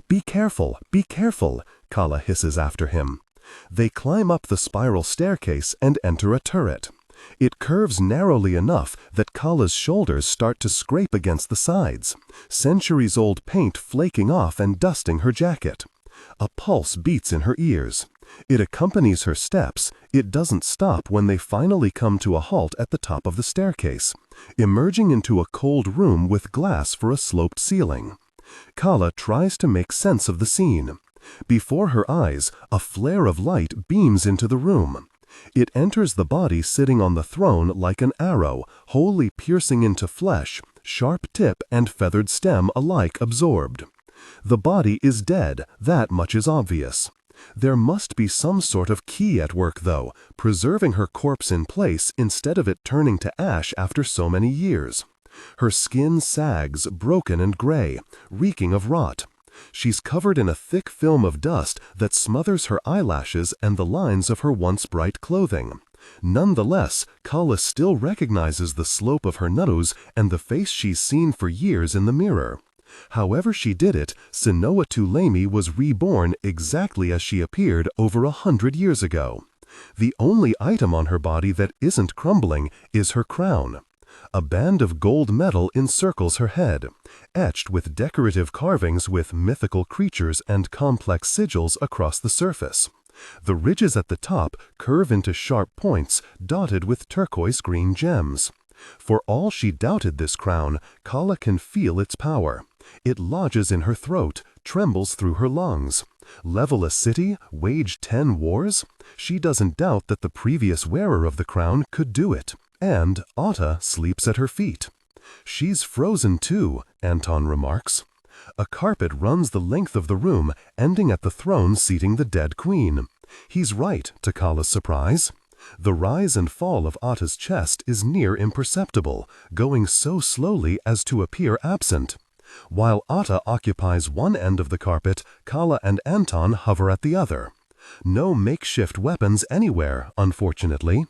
Be careful, Calla hisses after him. They climb up the spiral staircase and enter a turret. It curves narrowly enough that Calla's shoulders start to scrape against the sides, centuries-old paint flaking off and dusting her jacket. A pulse beats in her ears. It accompanies her steps. It doesn't stop when they finally come to a halt at the top of the staircase, emerging into a cold room with glass for a sloped ceiling. Calla tries to make sense of the scene. Before her eyes, a flare of light beams into the room. It enters the body sitting on the throne like an arrow, wholly piercing into flesh, sharp tip and feathered stem alike absorbed. The body is dead, that much is obvious. There must be some sort of key at work, though, preserving her corpse in place instead of it turning to ash after so many years. Her skin sags, broken and gray, reeking of rot. She's covered in a thick film of dust that smothers her eyelashes and the lines of her once bright clothing. Nonetheless, Calla still recognizes the slope of her nose and the face she's seen for years in the mirror. However she did it, Calla Tuoleimi was reborn exactly as she appeared over 100 years ago. The only item on her body that isn't crumbling is her crown. A band of gold metal encircles her head, etched with decorative carvings with mythical creatures and complex sigils across the surface. The ridges at the top curve into sharp points dotted with turquoise-green gems. For all she doubted this crown, Calla can feel its power. It lodges in her throat, trembles through her lungs. Level a city, wage 10 wars? She doesn't doubt that the previous wearer of the crown could do it. And Otta sleeps at her feet. She's frozen too, Anton remarks. A carpet runs the length of the room, ending at the throne seating the dead queen. He's right, to Calla's surprise. The rise and fall of Otta's chest is near imperceptible, going so slowly as to appear absent. While Otta occupies one end of the carpet, Calla and Anton hover at the other. No makeshift weapons anywhere, unfortunately.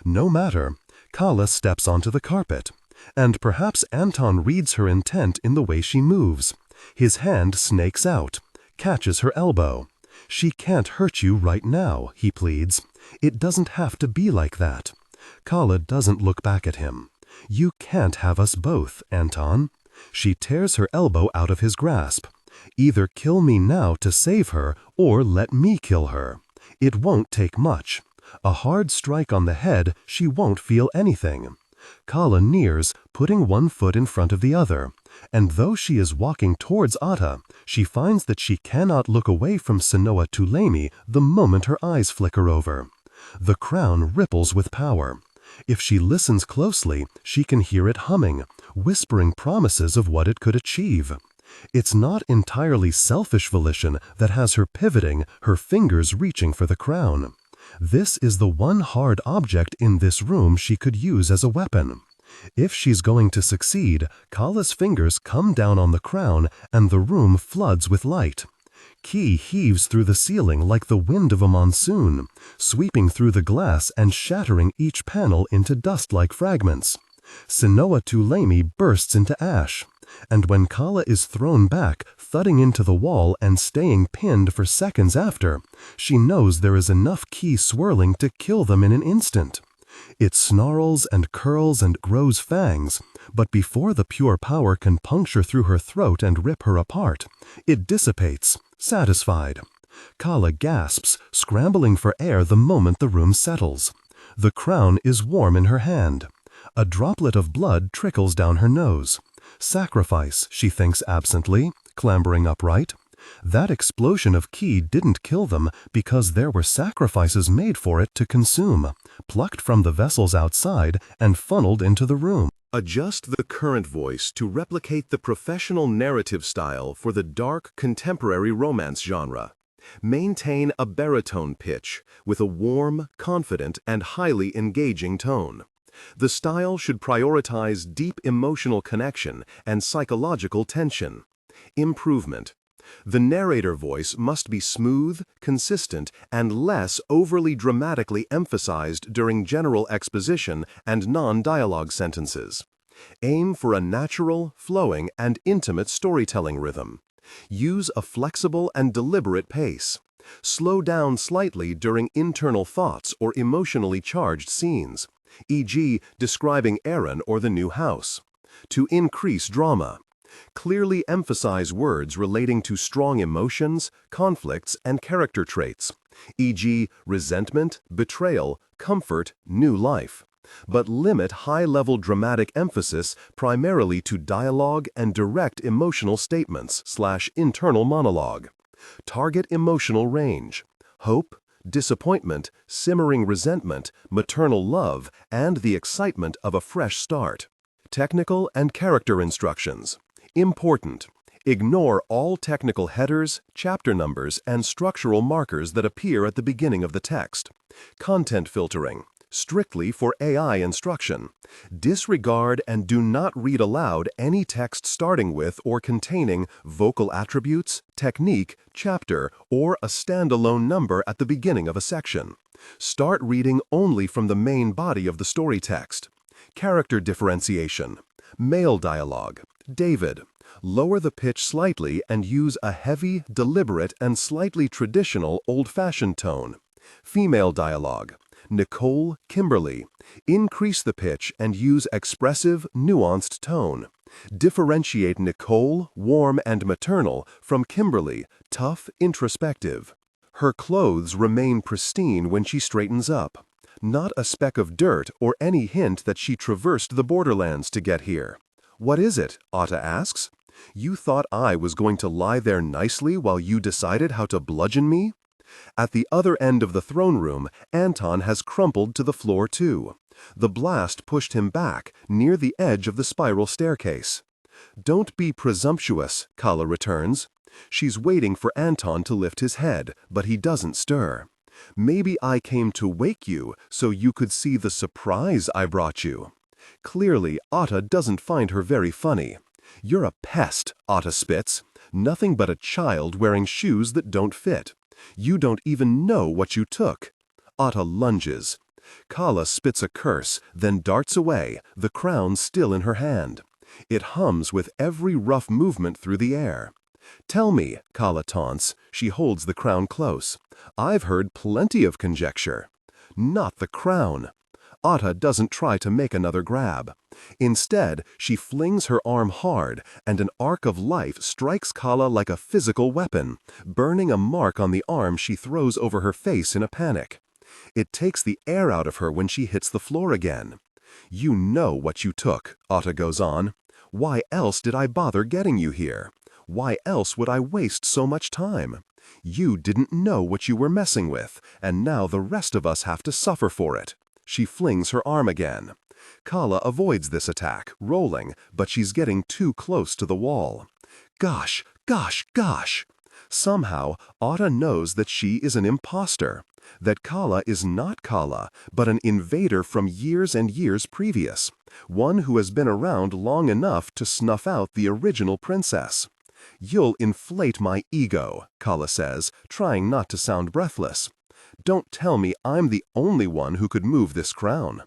No matter. Calla steps onto the carpet, and perhaps Anton reads her intent in the way she moves. His hand snakes out, catches her elbow. "She can't hurt you right now," he pleads. "It doesn't have to be like that." Calla doesn't look back at him. "You can't have us both, Anton." She tears her elbow out of his grasp. "Either kill me now to save her, or let me kill her. It won't take much. A hard strike on the head, she won't feel anything." Calla nears, putting one foot in front of the other, and though she is walking towards Otta, she finds that she cannot look away from Calla Tuoleimi the moment her eyes flicker over. The crown ripples with power. If she listens closely, she can hear it humming, whispering promises of what it could achieve. It's not entirely selfish volition that has her pivoting, her fingers reaching for the crown. This is the one hard object in this room she could use as a weapon. If she's going to succeed, Calla's fingers come down on the crown and the room floods with light. Ki heaves through the ceiling like the wind of a monsoon, sweeping through the glass and shattering each panel into dust-like fragments. Calla Tuoleimi bursts into ash, and when Calla is thrown back, thudding into the wall and staying pinned for seconds after, she knows there is enough ki swirling to kill them in an instant. It snarls and curls and grows fangs, but before the pure power can puncture through her throat and rip her apart, it dissipates, satisfied. Calla gasps, scrambling for air the moment the room settles. The crown is warm in her hand. A droplet of blood trickles down her nose. Sacrifice, she thinks absently, clambering upright. That explosion of ki didn't kill them because there were sacrifices made for it to consume, plucked from the vessels outside and funneled into the room. Adjust the current voice to replicate the professional narrative style for the dark contemporary romance genre. Maintain a baritone pitch with a warm, confident, and highly engaging tone. The style should prioritize deep emotional connection and psychological tension. Improvement. The narrator voice must be smooth, consistent, and less overly dramatically emphasized during general exposition and non-dialogue sentences. Aim for a natural, flowing, and intimate storytelling rhythm. Use a flexible and deliberate pace. Slow down slightly during internal thoughts or emotionally charged scenes, e.g., describing Aaron or the new house, to increase drama. Clearly emphasize words relating to strong emotions, conflicts, and character traits, e.g., resentment, betrayal, comfort, new life, but limit high-level dramatic emphasis primarily to dialogue and direct emotional statements/internal monologue. Target emotional range: hope, disappointment, simmering resentment, maternal love, and the excitement of a fresh start. Technical and character instructions. Important. Ignore all technical headers, chapter numbers, and structural markers that appear at the beginning of the text. Content filtering. strictly for AI instruction. Disregard and do not read aloud any text starting with or containing vocal attributes, technique, chapter, or a standalone number at the beginning of a section. Start reading only from the main body of the story text. Character differentiation. Male dialogue. David. Lower the pitch slightly and use a heavy, deliberate, and slightly traditional old-fashioned tone. Female dialogue. Nicole, Kimberly. Increase the pitch and use expressive, nuanced tone. Differentiate Nicole, warm and maternal, from Kimberly, tough, introspective. Her clothes remain pristine when she straightens up. Not a speck of dirt or any hint that she traversed the borderlands to get here. What is it? Otta asks. You thought I was going to lie there nicely while you decided how to bludgeon me? At the other end of the throne room, Anton has crumpled to the floor too. The blast pushed him back, near the edge of the spiral staircase. Don't be presumptuous, Calla returns. She's waiting for Anton to lift his head, but he doesn't stir. Maybe I came to wake you so you could see the surprise I brought you. Clearly, Otta doesn't find her very funny. You're a pest, Otta spits. Nothing but a child wearing shoes that don't fit. You don't even know what you took. Otta lunges. Calla spits a curse, then darts away, the crown still in her hand. It hums with every rough movement through the air. Tell me, Calla taunts. She holds the crown close. I've heard plenty of conjecture. Not the crown. Otta doesn't try to make another grab. Instead, she flings her arm hard, and an arc of life strikes Calla like a physical weapon, burning a mark on the arm she throws over her face in a panic. It takes the air out of her when she hits the floor again. You know what you took, Otta goes on. Why else did I bother getting you here? Why else would I waste so much time? You didn't know what you were messing with, and now the rest of us have to suffer for it. She flings her arm again. Calla avoids this attack, rolling, but she's getting too close to the wall. Gosh, gosh, gosh! Somehow, Otta knows that she is an imposter, that Calla is not Calla, but an invader from years and years previous, one who has been around long enough to snuff out the original princess. You'll inflate my ego, Calla says, trying not to sound breathless. Don't tell me I'm the only one who could move this crown.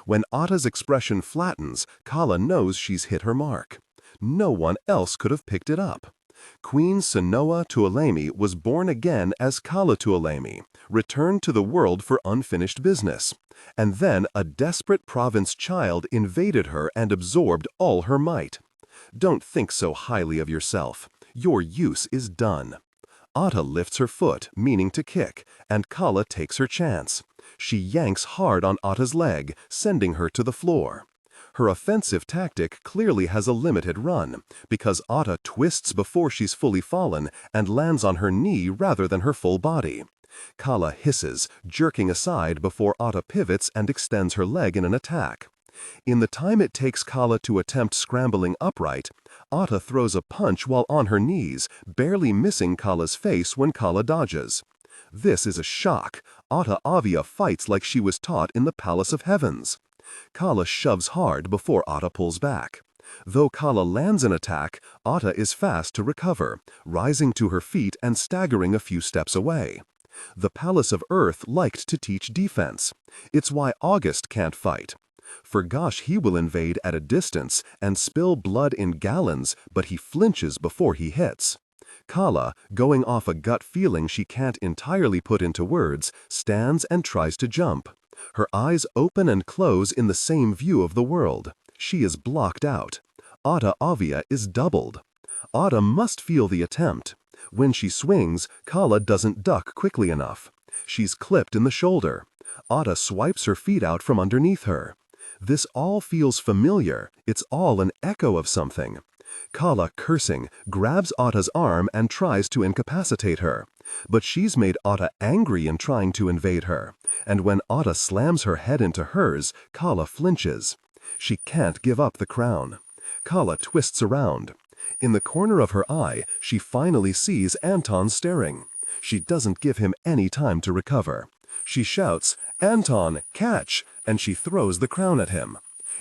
When Otta's expression flattens, Calla knows she's hit her mark. No one else could have picked it up. Queen Calla Tuoleimi was born again as Calla Tuoleimi, returned to the world for unfinished business. And then a desperate province child invaded her and absorbed all her might. Don't think so highly of yourself. Your use is done. Otta lifts her foot, meaning to kick, and Calla takes her chance. She yanks hard on Otta's leg, sending her to the floor. Her offensive tactic clearly has a limited run, because Otta twists before she's fully fallen and lands on her knee rather than her full body. Calla hisses, jerking aside before Otta pivots and extends her leg in an attack. In the time it takes Calla to attempt scrambling upright, Otta throws a punch while on her knees, barely missing Calla's face when Calla dodges. This is a shock. Otta Avia fights like she was taught in the Palace of Heavens. Calla shoves hard before Otta pulls back. Though Calla lands an attack, Otta is fast to recover, rising to her feet and staggering a few steps away. The Palace of Earth liked to teach defense. It's why August can't fight. For gosh, he will invade at a distance and spill blood in gallons, but he flinches before he hits. Calla, going off a gut feeling she can't entirely put into words, stands and tries to jump. Her eyes open and close in the same view of the world. She is blocked out. Otta Avia is doubled. Otta must feel the attempt. When she swings, Calla doesn't duck quickly enough. She's clipped in the shoulder. Otta swipes her feet out from underneath her. This all feels familiar. It's all an echo of something. Calla, cursing, grabs Otta's arm and tries to incapacitate her. But she's made Otta angry in trying to invade her. And when Otta slams her head into hers, Calla flinches. She can't give up the crown. Calla twists around. In the corner of her eye, she finally sees Anton staring. She doesn't give him any time to recover. She shouts, "Anton, catch!" and she throws the crown at him.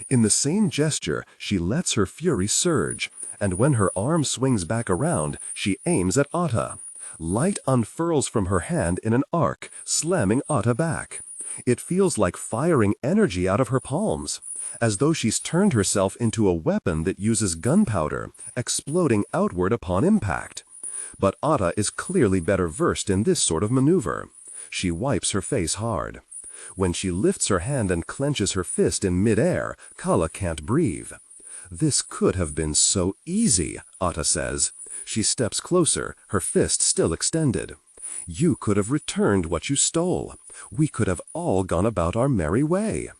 In the same gesture, she lets her fury surge, and when her arm swings back around, she aims at Otta. Light unfurls from her hand in an arc, slamming Otta back. It feels like firing energy out of her palms, as though she's turned herself into a weapon that uses gunpowder, exploding outward upon impact. But Otta is clearly better versed in this sort of maneuver. She wipes her face hard. When she lifts her hand and clenches her fist in midair, Calla can't breathe. "This could have been so easy," Otta says. She steps closer, her fist still extended. "You could have returned what you stole. We could have all gone about our merry way."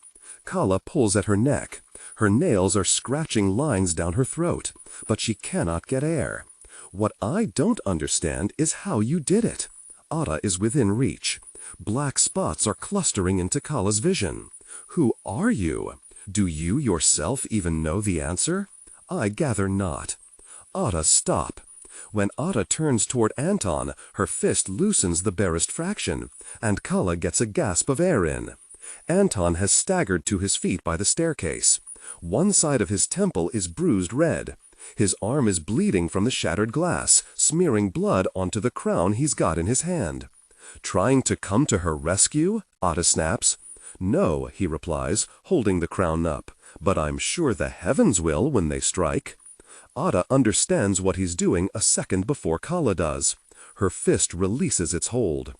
Calla pulls at her neck. Her nails are scratching lines down her throat, but she cannot get air. "What I don't understand is how you did it." Otta is within reach. Black spots are clustering into Calla's vision. "Who are you? Do you yourself even know the answer?" "I gather not." "Otta, stop." When Otta turns toward Anton, her fist loosens the barest fraction, and Calla gets a gasp of air in. Anton has staggered to his feet by the staircase. One side of his temple is bruised red. His arm is bleeding from the shattered glass, smearing blood onto the crown he's got in his hand. "Trying to come to her rescue?" Otta snaps. "No," he replies, holding the crown up, "but I'm sure the heavens will when they strike." Otta understands what he's doing a second before Calla does. Her fist releases its hold.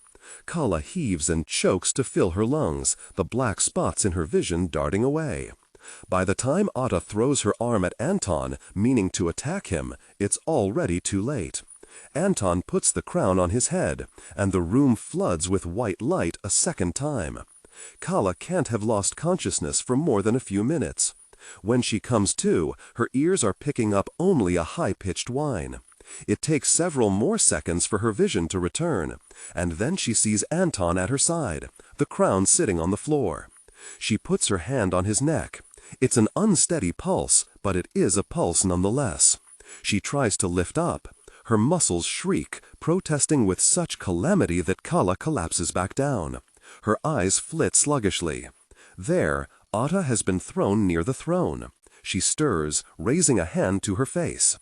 Calla heaves and chokes to fill her lungs, the black spots in her vision darting away. By the time Otta throws her arm at Anton, meaning to attack him, it's already too late. Anton puts the crown on his head, and the room floods with white light a second time. Calla can't have lost consciousness for more than a few minutes. When she comes to, her ears are picking up only a high-pitched whine. It takes several more seconds for her vision to return, and then she sees Anton at her side, the crown sitting on the floor. She puts her hand on his neck. It's an unsteady pulse, but it is a pulse nonetheless. She tries to lift up. Her muscles shriek, protesting with such calamity that Calla collapses back down. Her eyes flit sluggishly. There, Otta has been thrown near the throne. She stirs, raising a hand to her face.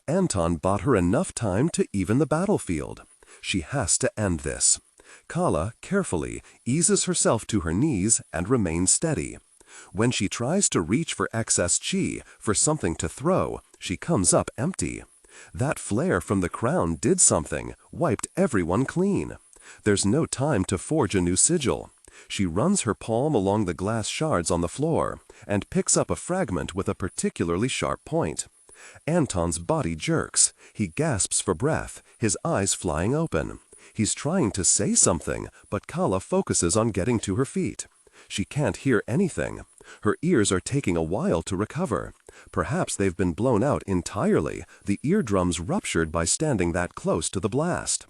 Anton bought her enough time to even the battlefield. She has to end this. Calla, carefully, eases herself to her knees and remains steady. When she tries to reach for excess chi, for something to throw, she comes up empty. That flare from the crown did something, wiped everyone clean. There's no time to forge a new sigil. She runs her palm along the glass shards on the floor and picks up a fragment with a particularly sharp point. Anton's body jerks. He gasps for breath, his eyes flying open. He's trying to say something, but Calla focuses on getting to her feet. She can't hear anything. Her ears are taking a while to recover. Perhaps they've been blown out entirely, the eardrums ruptured by standing that close to the blast.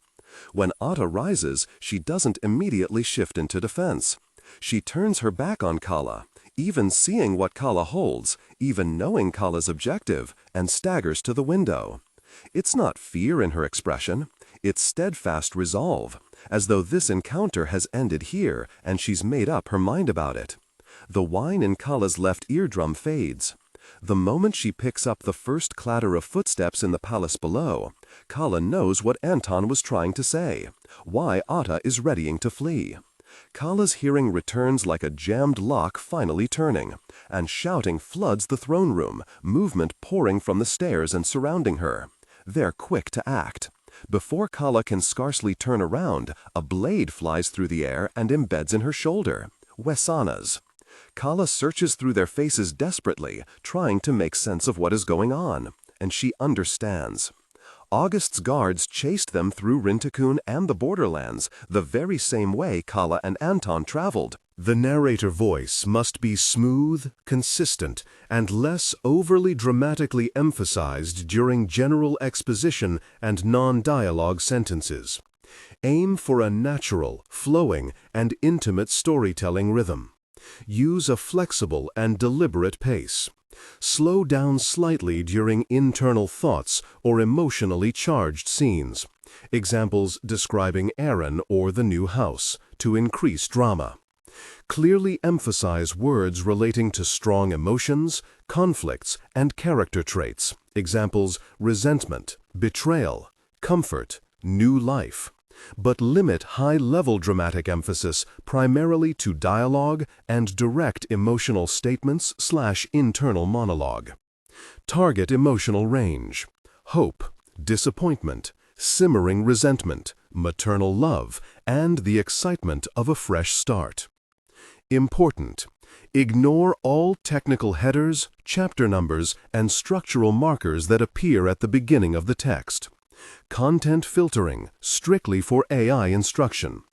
When Otta rises, she doesn't immediately shift into defense. She turns her back on Calla, even seeing what Calla holds, even knowing Calla's objective, and staggers to the window. It's not fear in her expression. It's steadfast resolve, as though this encounter has ended here and she's made up her mind about it. The whine in Calla's left eardrum fades. The moment she picks up the first clatter of footsteps in the palace below, Calla knows what Anton was trying to say, why Otta is readying to flee. Calla's hearing returns like a jammed lock finally turning, and shouting floods the throne room, movement pouring from the stairs and surrounding her. They're quick to act. Before Calla can scarcely turn around, a blade flies through the air and embeds in her shoulder. Wesana's. Calla searches through their faces desperately, trying to make sense of what is going on, and she understands. August's guards chased them through Rintakun and the borderlands, the very same way Calla and Anton traveled. The narrator voice must be smooth, consistent, and less overly dramatically emphasized during general exposition and non-dialogue sentences. Aim for a natural, flowing, and intimate storytelling rhythm. Use a flexible and deliberate pace. Slow down slightly during internal thoughts or emotionally charged scenes. Examples describing Aaron or the new house, to increase drama. Clearly emphasize words relating to strong emotions, conflicts, and character traits. Examples: resentment, betrayal, comfort, new life. But limit high-level dramatic emphasis primarily to dialogue and direct emotional statements/internal monologue. Target emotional range: hope, disappointment, simmering resentment, maternal love, and the excitement of a fresh start. Important: ignore all technical headers, chapter numbers, and structural markers that appear at the beginning of the text. Content filtering, strictly for AI instruction.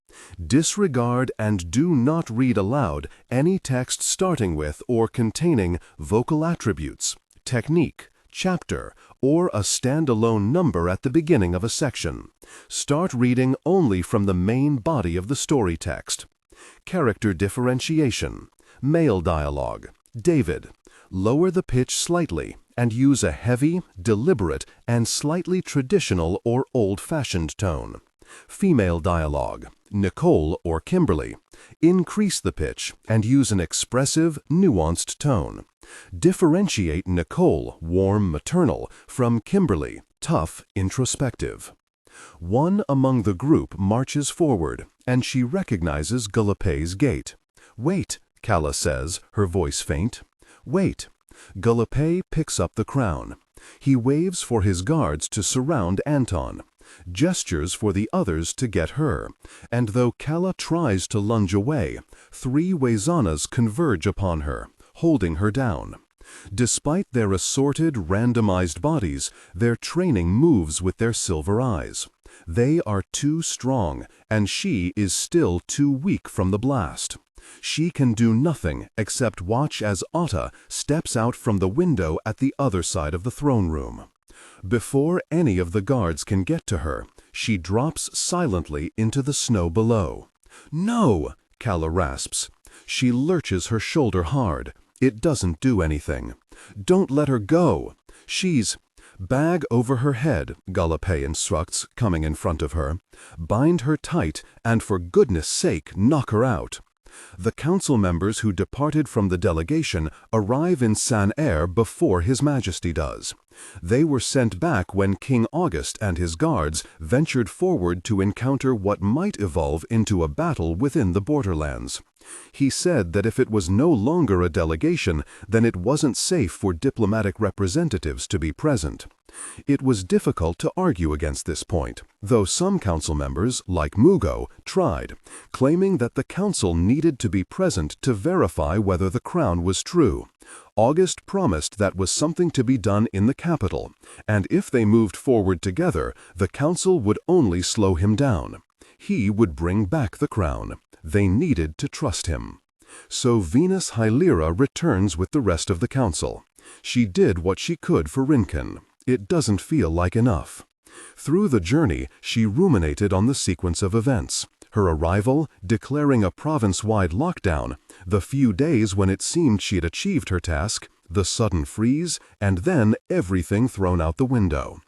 Disregard and do not read aloud any text starting with or containing vocal attributes, technique, chapter, or a standalone number at the beginning of a section. Start reading only from the main body of the story text. Character differentiation. Male dialogue. David. Lower the pitch slightly and use a heavy, deliberate, and slightly traditional or old-fashioned tone. Female dialogue. Nicole or Kimberly. Increase the pitch and use an expressive, nuanced tone. Differentiate Nicole, warm, maternal, from Kimberly, tough, introspective. One among the group marches forward, and she recognizes Gallipé's gait. "Wait," Calla says, her voice faint. "Wait." Gallipé picks up the crown. He waves for his guards to surround Anton, gestures for the others to get her, and though Calla tries to lunge away, 3 Waisanas converge upon her, holding her down. Despite their assorted, randomized bodies, their training moves with their silver eyes. They are too strong, and she is still too weak from the blast. She can do nothing except watch as Otta steps out from the window at the other side of the throne room. Before any of the guards can get to her, she drops silently into the snow below. "No!" Calla rasps. She lurches her shoulder hard. It doesn't do anything. "Don't let her go. She's—" "Bag over her head," Gallipé instructs, coming in front of her. "Bind her tight, and for goodness sake, knock her out." The council members who departed from the delegation arrive in Saint-Air before His Majesty does. They were sent back when King August and his guards ventured forward to encounter what might evolve into a battle within the borderlands. He said that if it was no longer a delegation, then it wasn't safe for diplomatic representatives to be present. It was difficult to argue against this point, though some council members, like Mugo, tried, claiming that the council needed to be present to verify whether the crown was true. August promised that was something to be done in the capital, and if they moved forward together, the council would only slow him down. He would bring back the crown. They needed to trust him. So Venus Hylera returns with the rest of the council. She did what she could for Rinken. It doesn't feel like enough. Through the journey, she ruminated on the sequence of events. Her arrival, declaring a province-wide lockdown, the few days when it seemed she had achieved her task, the sudden freeze, and then everything thrown out the window.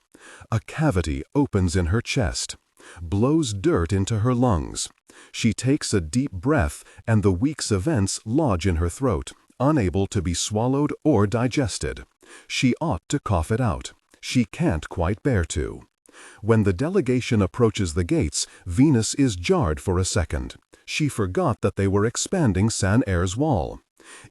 A cavity opens in her chest, blows dirt into her lungs. She takes a deep breath, and the week's events lodge in her throat, unable to be swallowed or digested. She ought to cough it out. She can't quite bear to. When the delegation approaches the gates, Venus is jarred for a second. She forgot that they were expanding Saint-Air's wall.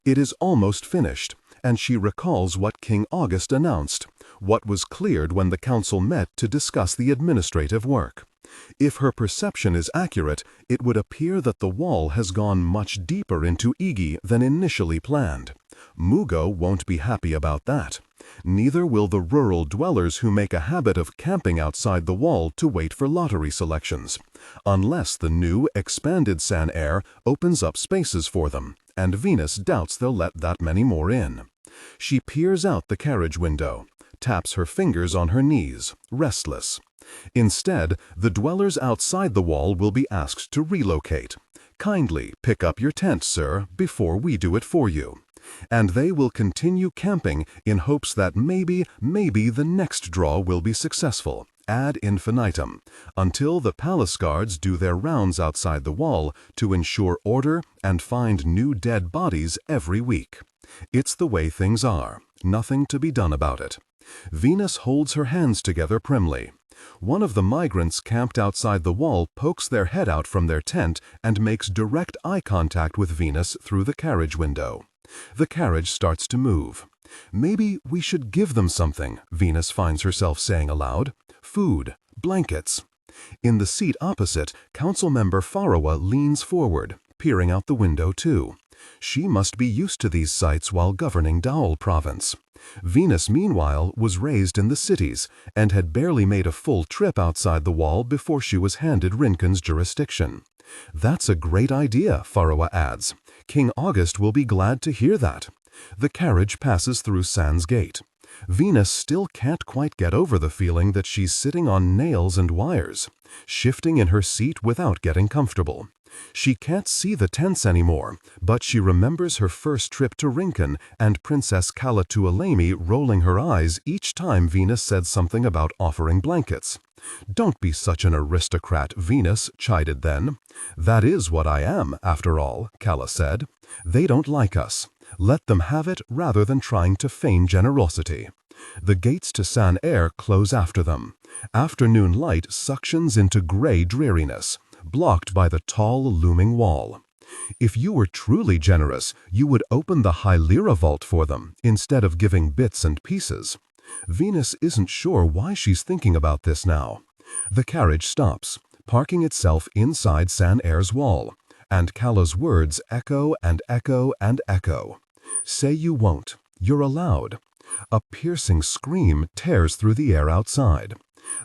It is almost finished, and she recalls what King August announced, what was cleared when the council met to discuss the administrative work. If her perception is accurate, it would appear that the wall has gone much deeper into Igi than initially planned. Mugo won't be happy about that. Neither will the rural dwellers who make a habit of camping outside the wall to wait for lottery selections, unless the new, expanded Saint-Air opens up spaces for them, and Venus doubts they'll let that many more in. She peers out the carriage window, taps her fingers on her knees, restless. Instead, the dwellers outside the wall will be asked to relocate. Kindly pick up your tent, sir, before we do it for you. And they will continue camping in hopes that maybe the next draw will be successful, ad infinitum, until the palace guards do their rounds outside the wall to ensure order and find new dead bodies every week. It's the way things are, nothing to be done about it. Venus holds her hands together primly. One of the migrants camped outside the wall pokes their head out from their tent and makes direct eye contact with Venus through the carriage window. The carriage starts to move. Maybe we should give them something, Venus finds herself saying aloud. Food, blankets. In the seat opposite, Council Member Farawa leans forward, peering out the window too. She must be used to these sights while governing Daol province. Venus, meanwhile, was raised in the cities and had barely made a full trip outside the wall before she was handed Rinken's jurisdiction. That's a great idea, Farawa adds. King August will be glad to hear that. The carriage passes through Sans Gate. Venus still can't quite get over the feeling that she's sitting on nails and wires, shifting in her seat without getting comfortable. She can't see the tents anymore, but she remembers her first trip to Rinken and Princess Calla Tuoleimi rolling her eyes each time Venus said something about offering blankets. "Don't be such an aristocrat," Venus chided then. "That is what I am, after all," Calla said. "They don't like us. Let them have it rather than trying to feign generosity." The gates to San Air close after them. Afternoon light suctions into gray dreariness, blocked by the tall, looming wall. If you were truly generous, you would open the high lira vault for them, instead of giving bits and pieces. Venus isn't sure why she's thinking about this now. The carriage stops, parking itself inside San Air's wall, and Calla's words echo and echo and echo. "Say you won't. You're allowed." A piercing scream tears through the air outside.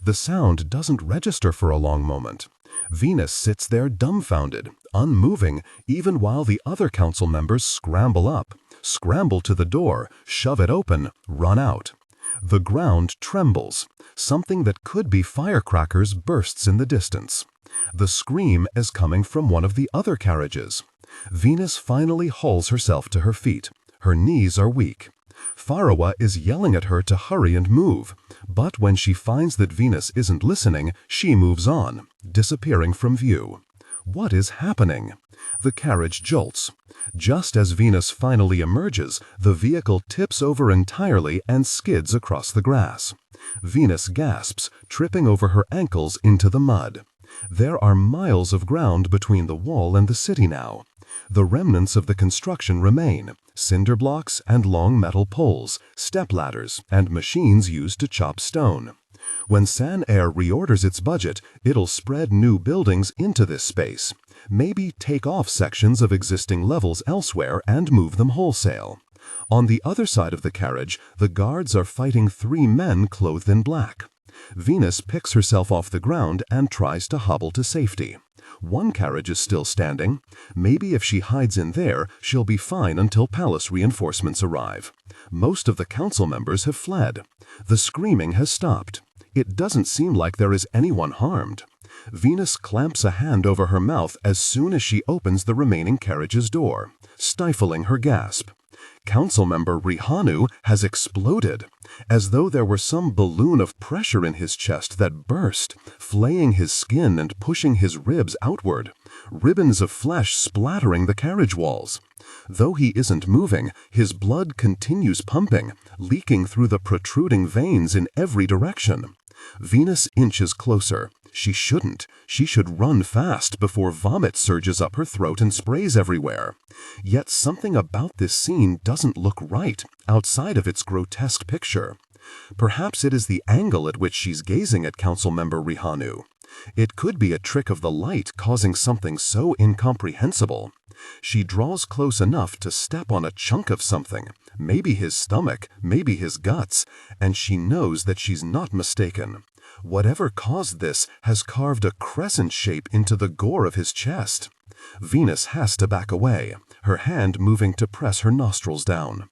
The sound doesn't register for a long moment. Venus sits there dumbfounded, unmoving, even while the other council members scramble up, scramble to the door, shove it open, run out. The ground trembles. Something that could be firecrackers bursts in the distance. The scream is coming from one of the other carriages. Venus finally hauls herself to her feet. Her knees are weak. Farawa is yelling at her to hurry and move, but when she finds that Venus isn't listening, she moves on, disappearing from view. What is happening? The carriage jolts. Just as Venus finally emerges, the vehicle tips over entirely and skids across the grass. Venus gasps, tripping over her ankles into the mud. There are miles of ground between the wall and the city now. The remnants of the construction remain: cinder blocks and long metal poles, stepladders, and machines used to chop stone. When San Air reorders its budget, it'll spread new buildings into this space, maybe take off sections of existing levels elsewhere and move them wholesale. On the other side of the carriage, the guards are fighting 3 men clothed in black. Venus picks herself off the ground and tries to hobble to safety. One carriage is still standing. Maybe if she hides in there, she'll be fine until palace reinforcements arrive. Most of the council members have fled. The screaming has stopped. It doesn't seem like there is anyone harmed. Venus clamps a hand over her mouth as soon as she opens the remaining carriage's door, stifling her gasp. Council member Rihanu has exploded, as though there were some balloon of pressure in his chest that burst, flaying his skin and pushing his ribs outward, ribbons of flesh splattering the carriage walls. Though he isn't moving, his blood continues pumping, leaking through the protruding veins in every direction. Venus inches closer. She shouldn't. She should run fast before vomit surges up her throat and sprays everywhere. Yet something about this scene doesn't look right, outside of its grotesque picture. Perhaps it is the angle at which she's gazing at Councilmember Rihanu. It could be a trick of the light causing something so incomprehensible. She draws close enough to step on a chunk of something, maybe his stomach, maybe his guts, and she knows that she's not mistaken. Whatever caused this has carved a crescent shape into the gore of his chest. Venus has to back away, her hand moving to press her nostrils down.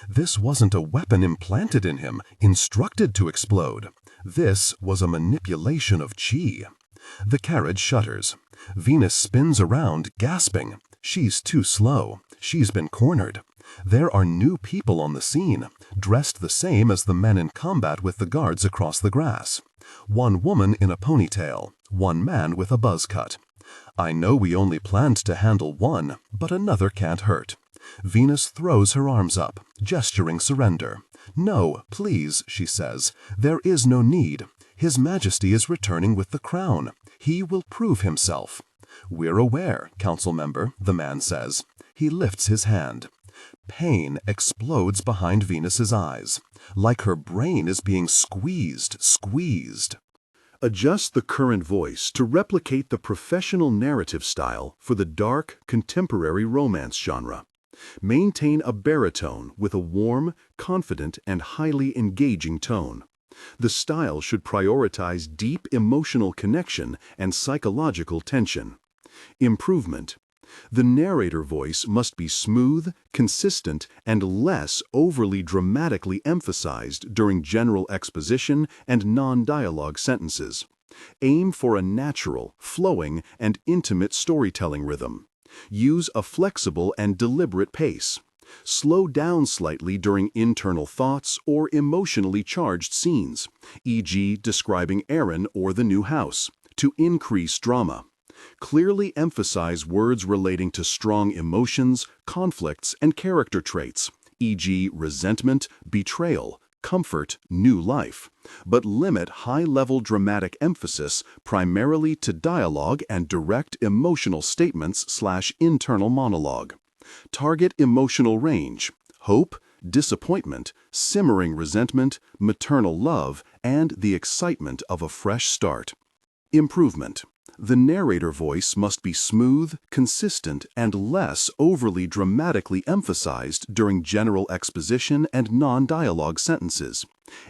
This wasn't a weapon implanted in him, instructed to explode. This was a manipulation of chi. The carriage shudders. Venus spins around, gasping. She's too slow. She's been cornered. There are new people on the scene, dressed the same as the men in combat with the guards across the grass. One woman in a ponytail, one man with a buzz cut. I know we only planned to handle one, but another can't hurt. Venus throws her arms up, gesturing surrender. No, please, she says, there is no need. His Majesty is returning with the crown. He will prove himself. We're aware, council member, the man says. He lifts his hand. Pain explodes behind Venus's eyes, like her brain is being squeezed. Adjust the current voice to replicate the professional narrative style for the dark, contemporary romance genre. Maintain a baritone with a warm, confident, and highly engaging tone. The style should prioritize deep emotional connection and psychological tension. Improvement. The narrator voice must be smooth, consistent, and less overly dramatically emphasized during general exposition and non-dialogue sentences. Aim for a natural, flowing, and intimate storytelling rhythm. Use a flexible and deliberate pace. Slow down slightly during internal thoughts or emotionally charged scenes, e.g. describing Aaron or the new house, to increase drama. Clearly emphasize words relating to strong emotions, conflicts, and character traits, e.g. resentment, betrayal, comfort, new life, but limit high-level dramatic emphasis primarily to dialogue and direct emotional statements/internal monologue. Target emotional range: hope, disappointment, simmering resentment, maternal love, and the excitement of a fresh start. Improvement. The narrator voice must be smooth, consistent, and less overly dramatically emphasized during general exposition and non-dialogue sentences.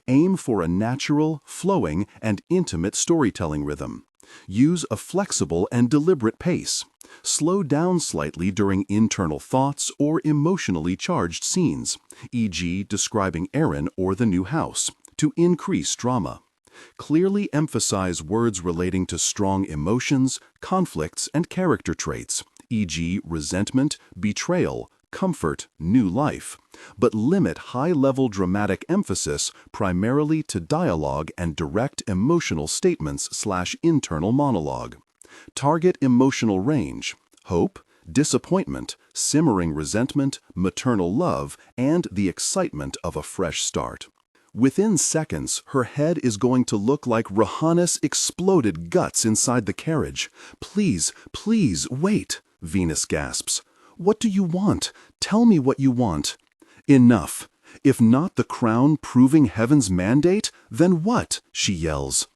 Aim for a natural, flowing, and intimate storytelling rhythm. Use a flexible and deliberate pace. Slow down slightly during internal thoughts or emotionally charged scenes, e.g. describing Aaron or the new house, to increase drama. Clearly emphasize words relating to strong emotions, conflicts, and character traits, e.g. resentment, betrayal, comfort, new life, but limit high-level dramatic emphasis primarily to dialogue and direct emotional statements/internal monologue. Target emotional range: hope, disappointment, simmering resentment, maternal love, and the excitement of a fresh start. Within seconds, her head is going to look like Rahanna's exploded guts inside the carriage. Please, please, wait, Venus gasps. What do you want? Tell me what you want. Enough. If not the crown proving heaven's mandate, then what? She yells.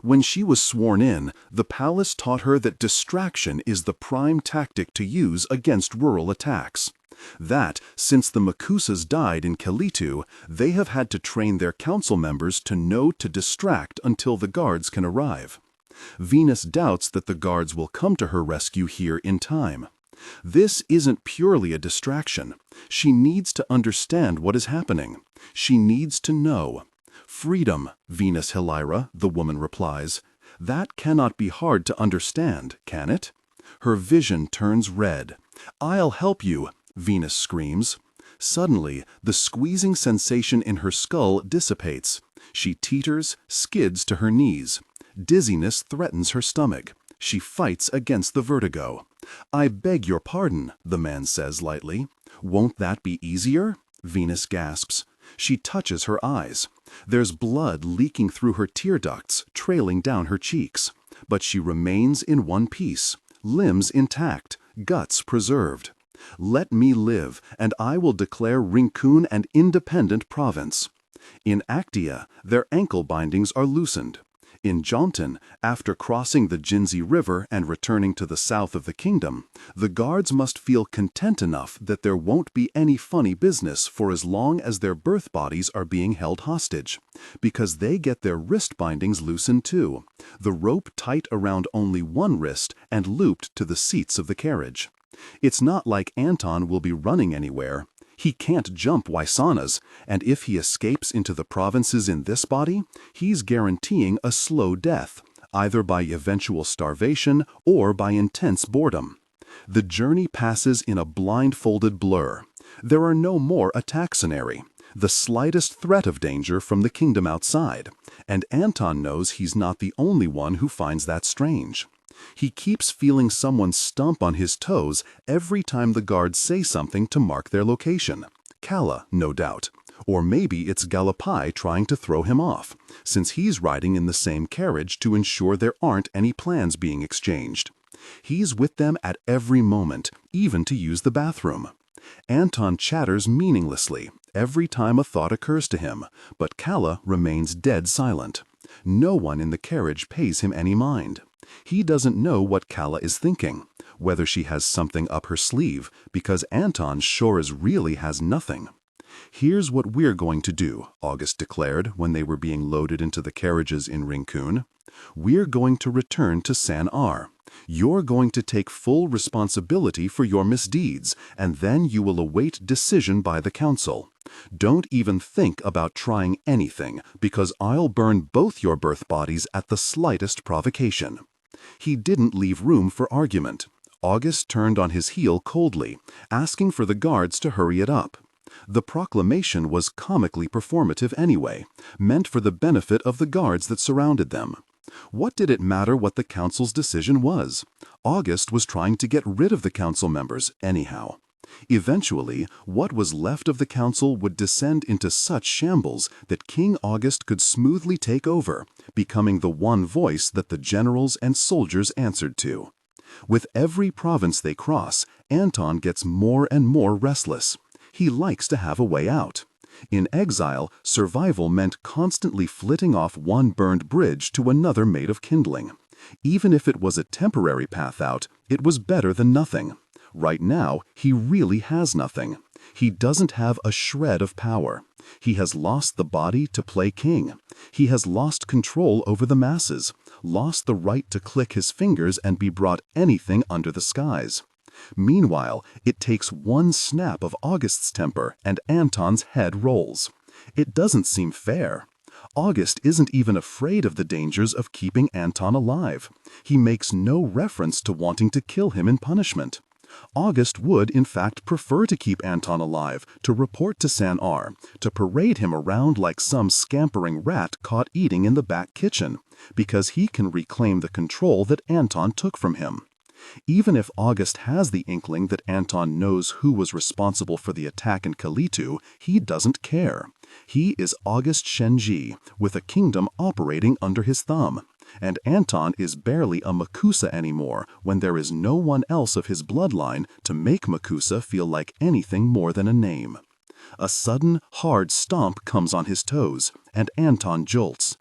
When she was sworn in, the palace taught her that distraction is the prime tactic to use against rural attacks. That, since the Makusas died in Kalitu, they have had to train their council members to know to distract until the guards can arrive. Venus doubts that the guards will come to her rescue here in time. This isn't purely a distraction. She needs to understand what is happening. She needs to know. Freedom, Venus Hilira, the woman replies. That cannot be hard to understand, can it? Her vision turns red. I'll help you, Venus screams. Suddenly, the squeezing sensation in her skull dissipates. She teeters, skids to her knees. Dizziness threatens her stomach. She fights against the vertigo. I beg your pardon, the man says lightly. Won't that be easier? Venus gasps. She touches her eyes. There's blood leaking through her tear ducts, trailing down her cheeks. But she remains in one piece, limbs intact, guts preserved. Let me live, and I will declare Rincun an independent province. In Actia, their ankle bindings are loosened. In Jaunton, after crossing the Jinzi River and returning to the south of the kingdom, the guards must feel content enough that there won't be any funny business for as long as their birth bodies are being held hostage, because they get their wrist bindings loosened too, the rope tight around only one wrist and looped to the seats of the carriage. It's not like Anton will be running anywhere. He can't jump Waisanas, and if he escapes into the provinces in this body, he's guaranteeing a slow death, either by eventual starvation or by intense boredom. The journey passes in a blindfolded blur. There are no more attacks in Airy, the slightest threat of danger from the kingdom outside, and Anton knows he's not the only one who finds that strange. He keeps feeling someone stomp on his toes every time the guards say something to mark their location. Calla, no doubt. Or maybe it's Galapai trying to throw him off, since he's riding in the same carriage to ensure there aren't any plans being exchanged. He's with them at every moment, even to use the bathroom. Anton chatters meaninglessly every time a thought occurs to him, but Calla remains dead silent. No one in the carriage pays him any mind. He doesn't know what Calla is thinking, whether she has something up her sleeve, because Anton sure as really has nothing. "Here's what we're going to do," August declared when they were being loaded into the carriages in Rincon. "We're going to return to San R. You're going to take full responsibility for your misdeeds, and then you will await decision by the council. Don't even think about trying anything, because I'll burn both your birth bodies at the slightest provocation." He didn't leave room for argument. August turned on his heel coldly, asking for the guards to hurry it up. The proclamation was comically performative anyway, meant for the benefit of the guards that surrounded them. What did it matter what the council's decision was? August was trying to get rid of the council members anyhow. Eventually, what was left of the council would descend into such shambles that King August could smoothly take over, becoming the one voice that the generals and soldiers answered to. With every province they cross, Anton gets more and more restless. He likes to have a way out. In exile, survival meant constantly flitting off one burned bridge to another made of kindling. Even if it was a temporary path out, it was better than nothing. Right now, he really has nothing. He doesn't have a shred of power. He has lost the body to play king. He has lost control over the masses, lost the right to click his fingers and be brought anything under the skies. Meanwhile, it takes one snap of August's temper and Anton's head rolls. It doesn't seem fair. August isn't even afraid of the dangers of keeping Anton alive. He makes no reference to wanting to kill him in punishment. August would, in fact, prefer to keep Anton alive, to report to San R, to parade him around like some scampering rat caught eating in the back kitchen, because he can reclaim the control that Anton took from him. Even if August has the inkling that Anton knows who was responsible for the attack in Kalitu, he doesn't care. He is August Shenji, with a kingdom operating under his thumb. And Anton is barely a Makusa anymore when there is no one else of his bloodline to make Makusa feel like anything more than a name. A sudden, hard stomp comes on his toes, and Anton jolts.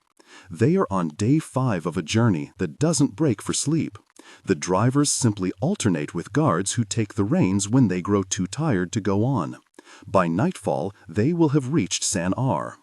They are on day 5 of a journey that doesn't break for sleep. The drivers simply alternate with guards who take the reins when they grow too tired to go on. By nightfall, they will have reached San R.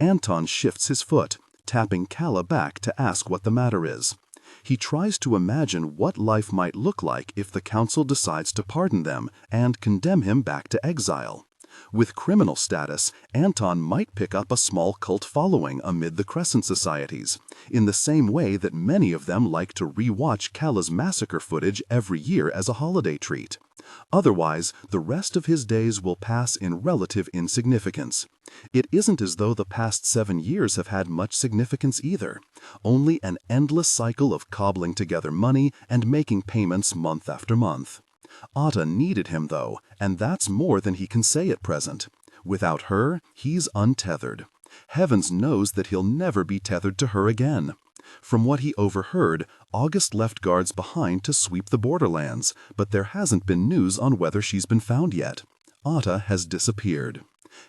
Anton shifts his foot, tapping Calla back to ask what the matter is. He tries to imagine what life might look like if the council decides to pardon them and condemn him back to exile. With criminal status, Anton might pick up a small cult following amid the Crescent Societies, in the same way that many of them like to re-watch Calla's massacre footage every year as a holiday treat. Otherwise, the rest of his days will pass in relative insignificance. It isn't as though the past 7 years have had much significance either, only an endless cycle of cobbling together money and making payments month after month. Otta needed him, though, and that's more than he can say at present. Without her, he's untethered. Heavens knows that he'll never be tethered to her again. From what he overheard, August left guards behind to sweep the borderlands, but there hasn't been news on whether she's been found yet. Otta has disappeared.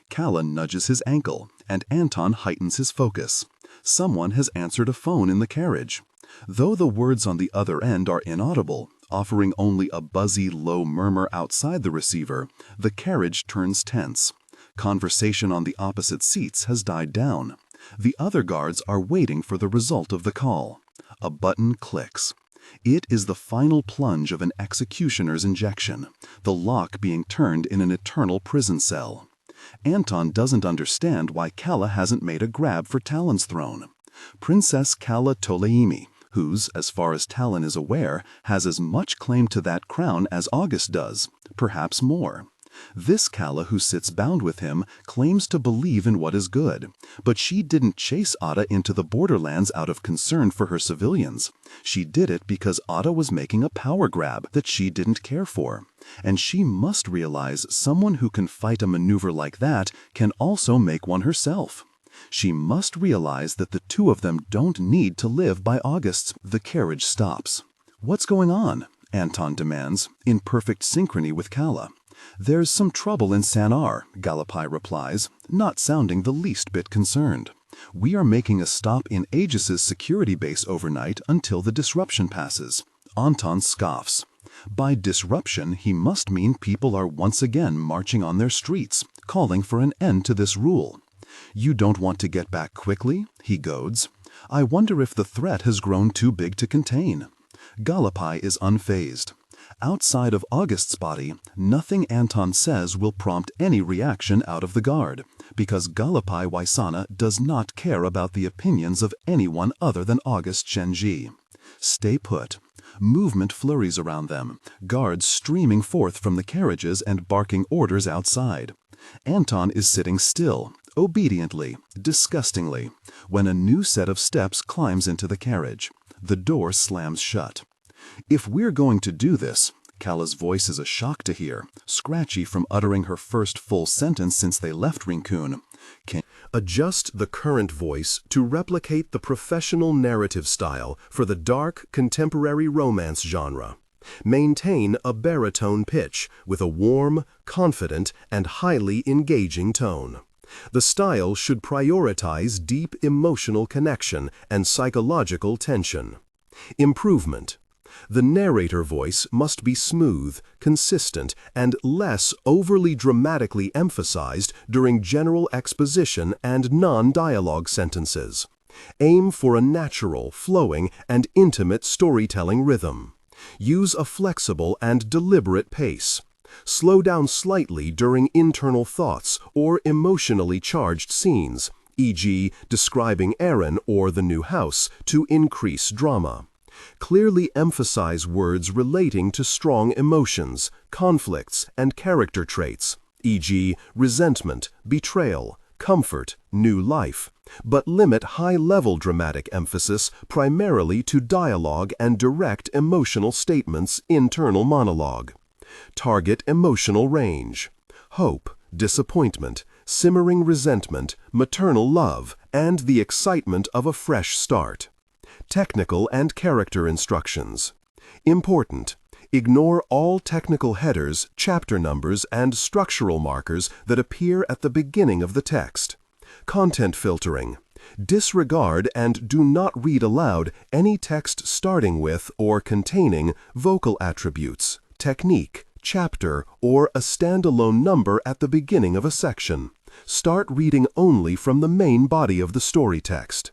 Calla nudges his ankle, and Anton heightens his focus. Someone has answered a phone in the carriage. Though the words on the other end are inaudible, offering only a buzzy, low murmur outside the receiver, the carriage turns tense. Conversation on the opposite seats has died down. The other guards are waiting for the result of the call. A button clicks. It is the final plunge of an executioner's injection, the lock being turned in an eternal prison cell. Anton doesn't understand why Calla hasn't made a grab for Talin's throne. Princess Calla Tuoleimi, whose, as far as Talin is aware, has as much claim to that crown as August does, perhaps more. This Calla who sits bound with him claims to believe in what is good, but she didn't chase Otta into the borderlands out of concern for her civilians. She did it because Otta was making a power grab that she didn't care for. And she must realize someone who can fight a maneuver like that can also make one herself. She must realize that the two of them don't need to live by August's. The carriage stops. "What's going on?" Anton demands, in perfect synchrony with Calla. "There's some trouble in Sanar," Gallipie replies, not sounding the least bit concerned. "We are making a stop in Aegis's security base overnight until the disruption passes." Anton scoffs. By disruption, he must mean people are once again marching on their streets, calling for an end to this rule. "You don't want to get back quickly?" he goads. "I wonder if the threat has grown too big to contain." Gallipie is unfazed. Outside of August's body, nothing Anton says will prompt any reaction out of the guard, because Gallipie Waisana does not care about the opinions of anyone other than August Shenji. Stay put. Movement flurries around them, guards streaming forth from the carriages and barking orders outside. Anton is sitting still, obediently, disgustingly, when a new set of steps climbs into the carriage. The door slams shut. "If we're going to do this," Calla's voice is a shock to hear, scratchy from uttering her first full sentence since they left Rincon. Adjust the current voice to replicate the professional narrative style for the dark, contemporary romance genre. Maintain a baritone pitch with a warm, confident, and highly engaging tone. The style should prioritize deep emotional connection and psychological tension. Improvement. The narrator voice must be smooth, consistent, and less overly dramatically emphasized during general exposition and non-dialogue sentences. Aim for a natural, flowing, and intimate storytelling rhythm. Use a flexible and deliberate pace. Slow down slightly during internal thoughts or emotionally charged scenes, e.g., describing Aaron or the new house, to increase drama. Clearly emphasize words relating to strong emotions, conflicts, and character traits, e.g., resentment, betrayal, comfort, new life, but limit high-level dramatic emphasis primarily to dialogue and direct emotional statements, internal monologue. Target emotional range: hope, disappointment, simmering resentment, maternal love, and the excitement of a fresh start. Technical and character instructions. Important: ignore all technical headers, chapter numbers, and structural markers that appear at the beginning of the text. Content filtering. Disregard and do not read aloud any text starting with or containing vocal attributes, technique, chapter, or a standalone number at the beginning of a section. Start reading only from the main body of the story text.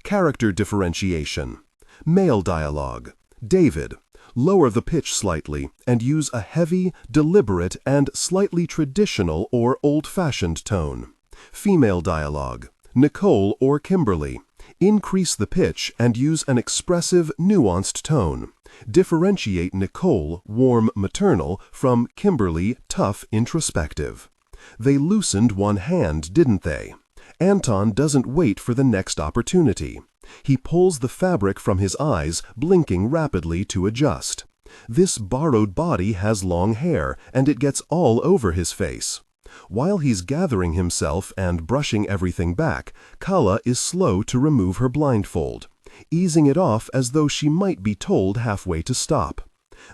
Character differentiation. Male dialogue. David. Lower the pitch slightly and use a heavy, deliberate, and slightly traditional or old-fashioned tone. Female dialogue. Nicole or Kimberly. Increase the pitch and use an expressive, nuanced tone. Differentiate Nicole, warm, maternal, from Kimberly, tough, introspective. They loosened one hand, didn't they? Anton doesn't wait for the next opportunity. He pulls the fabric from his eyes, blinking rapidly to adjust. This borrowed body has long hair, and it gets all over his face. While he's gathering himself and brushing everything back, Calla is slow to remove her blindfold, easing it off as though she might be told halfway to stop.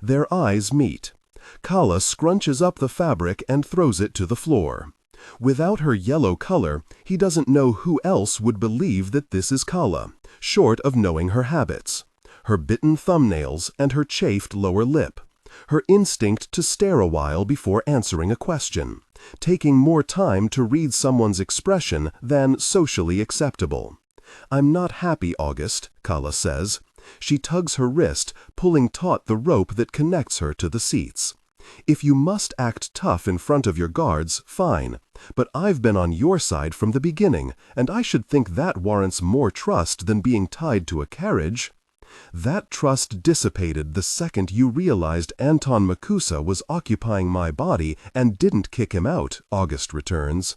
Their eyes meet. Calla scrunches up the fabric and throws it to the floor. Without her yellow color, he doesn't know who else would believe that this is Calla, short of knowing her habits. Her bitten thumbnails and her chafed lower lip. Her instinct to stare a while before answering a question, taking more time to read someone's expression than socially acceptable. "I'm not happy, August," Calla says. She tugs her wrist, pulling taut the rope that connects her to the seats. "If you must act tough in front of your guards, fine. But I've been on your side from the beginning, and I should think that warrants more trust than being tied to a carriage." That trust dissipated the second you realized Anton Makusa was occupying my body and didn't kick him out, August returns.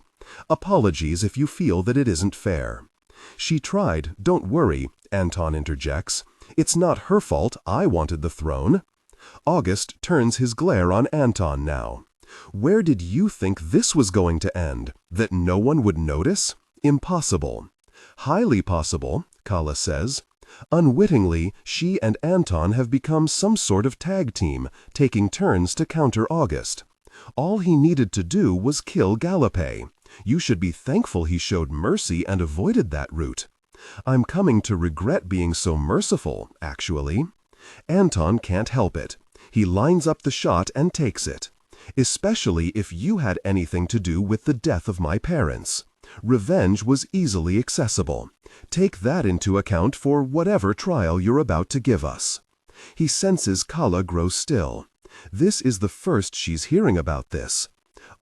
Apologies if you feel that it isn't fair. She tried, don't worry, Anton interjects. It's not her fault I wanted the throne. August turns his glare on Anton now. Where did you think this was going to end? That no one would notice? Impossible. Highly possible, Calla says. Unwittingly, she and Anton have become some sort of tag team, taking turns to counter August. All he needed to do was kill Gallipay. You should be thankful he showed mercy and avoided that route. I'm coming to regret being so merciful, actually. Anton can't help it. He lines up the shot and takes it. Especially if you had anything to do with the death of my parents. Revenge was easily accessible. Take that into account for whatever trial you're about to give us. He senses Calla grow still. This is the first she's hearing about this.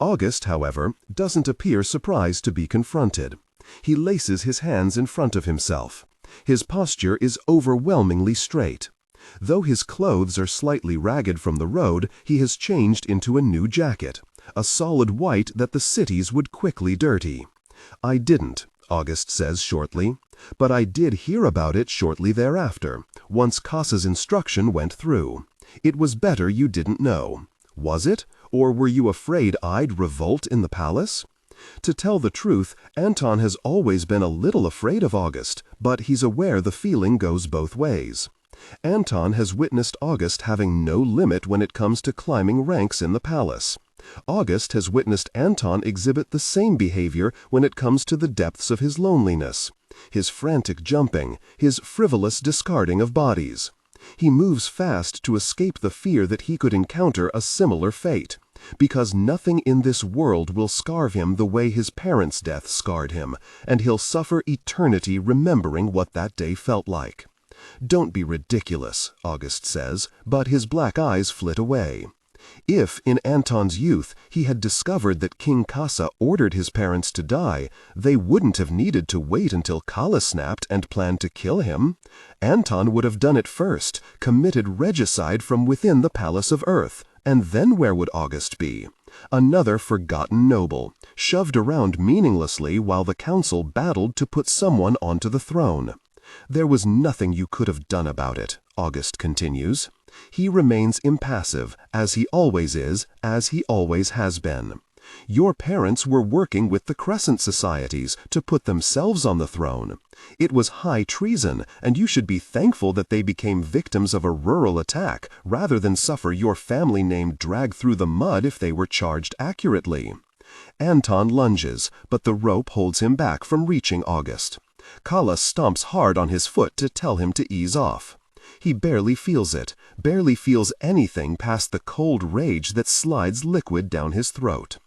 August, however, doesn't appear surprised to be confronted. He laces his hands in front of himself. His posture is overwhelmingly straight. Though his clothes are slightly ragged from the road, he has changed into a new jacket, a solid white that the cities would quickly dirty. I didn't, August says shortly, but I did hear about it shortly thereafter, once Kasa's instruction went through. It was better you didn't know. Was it? Or were you afraid I'd revolt in the palace? To tell the truth, Anton has always been a little afraid of August, but he's aware the feeling goes both ways. Anton has witnessed August having no limit when it comes to climbing ranks in the palace. August has witnessed Anton exhibit the same behavior when it comes to the depths of his loneliness, his frantic jumping, his frivolous discarding of bodies. He moves fast to escape the fear that he could encounter a similar fate, because nothing in this world will scar him the way his parents' death scarred him, and he'll suffer eternity remembering what that day felt like. Don't be ridiculous, August says, but his black eyes flit away. If, in Anton's youth, he had discovered that King Kasa ordered his parents to die, they wouldn't have needed to wait until Calla snapped and planned to kill him. Anton would have done it first, committed regicide from within the Palace of Earth, and then where would August be? Another forgotten noble, shoved around meaninglessly while the council battled to put someone onto the throne. There was nothing you could have done about it, August continues. He remains impassive, as he always is, as he always has been. Your parents were working with the Crescent Societies to put themselves on the throne. It was high treason, and you should be thankful that they became victims of a rural attack, rather than suffer your family name dragged through the mud if they were charged accurately. Anton lunges, but the rope holds him back from reaching August. Calla stomps hard on his foot to tell him to ease off. He barely feels it, barely feels anything past the cold rage that slides liquid down his throat.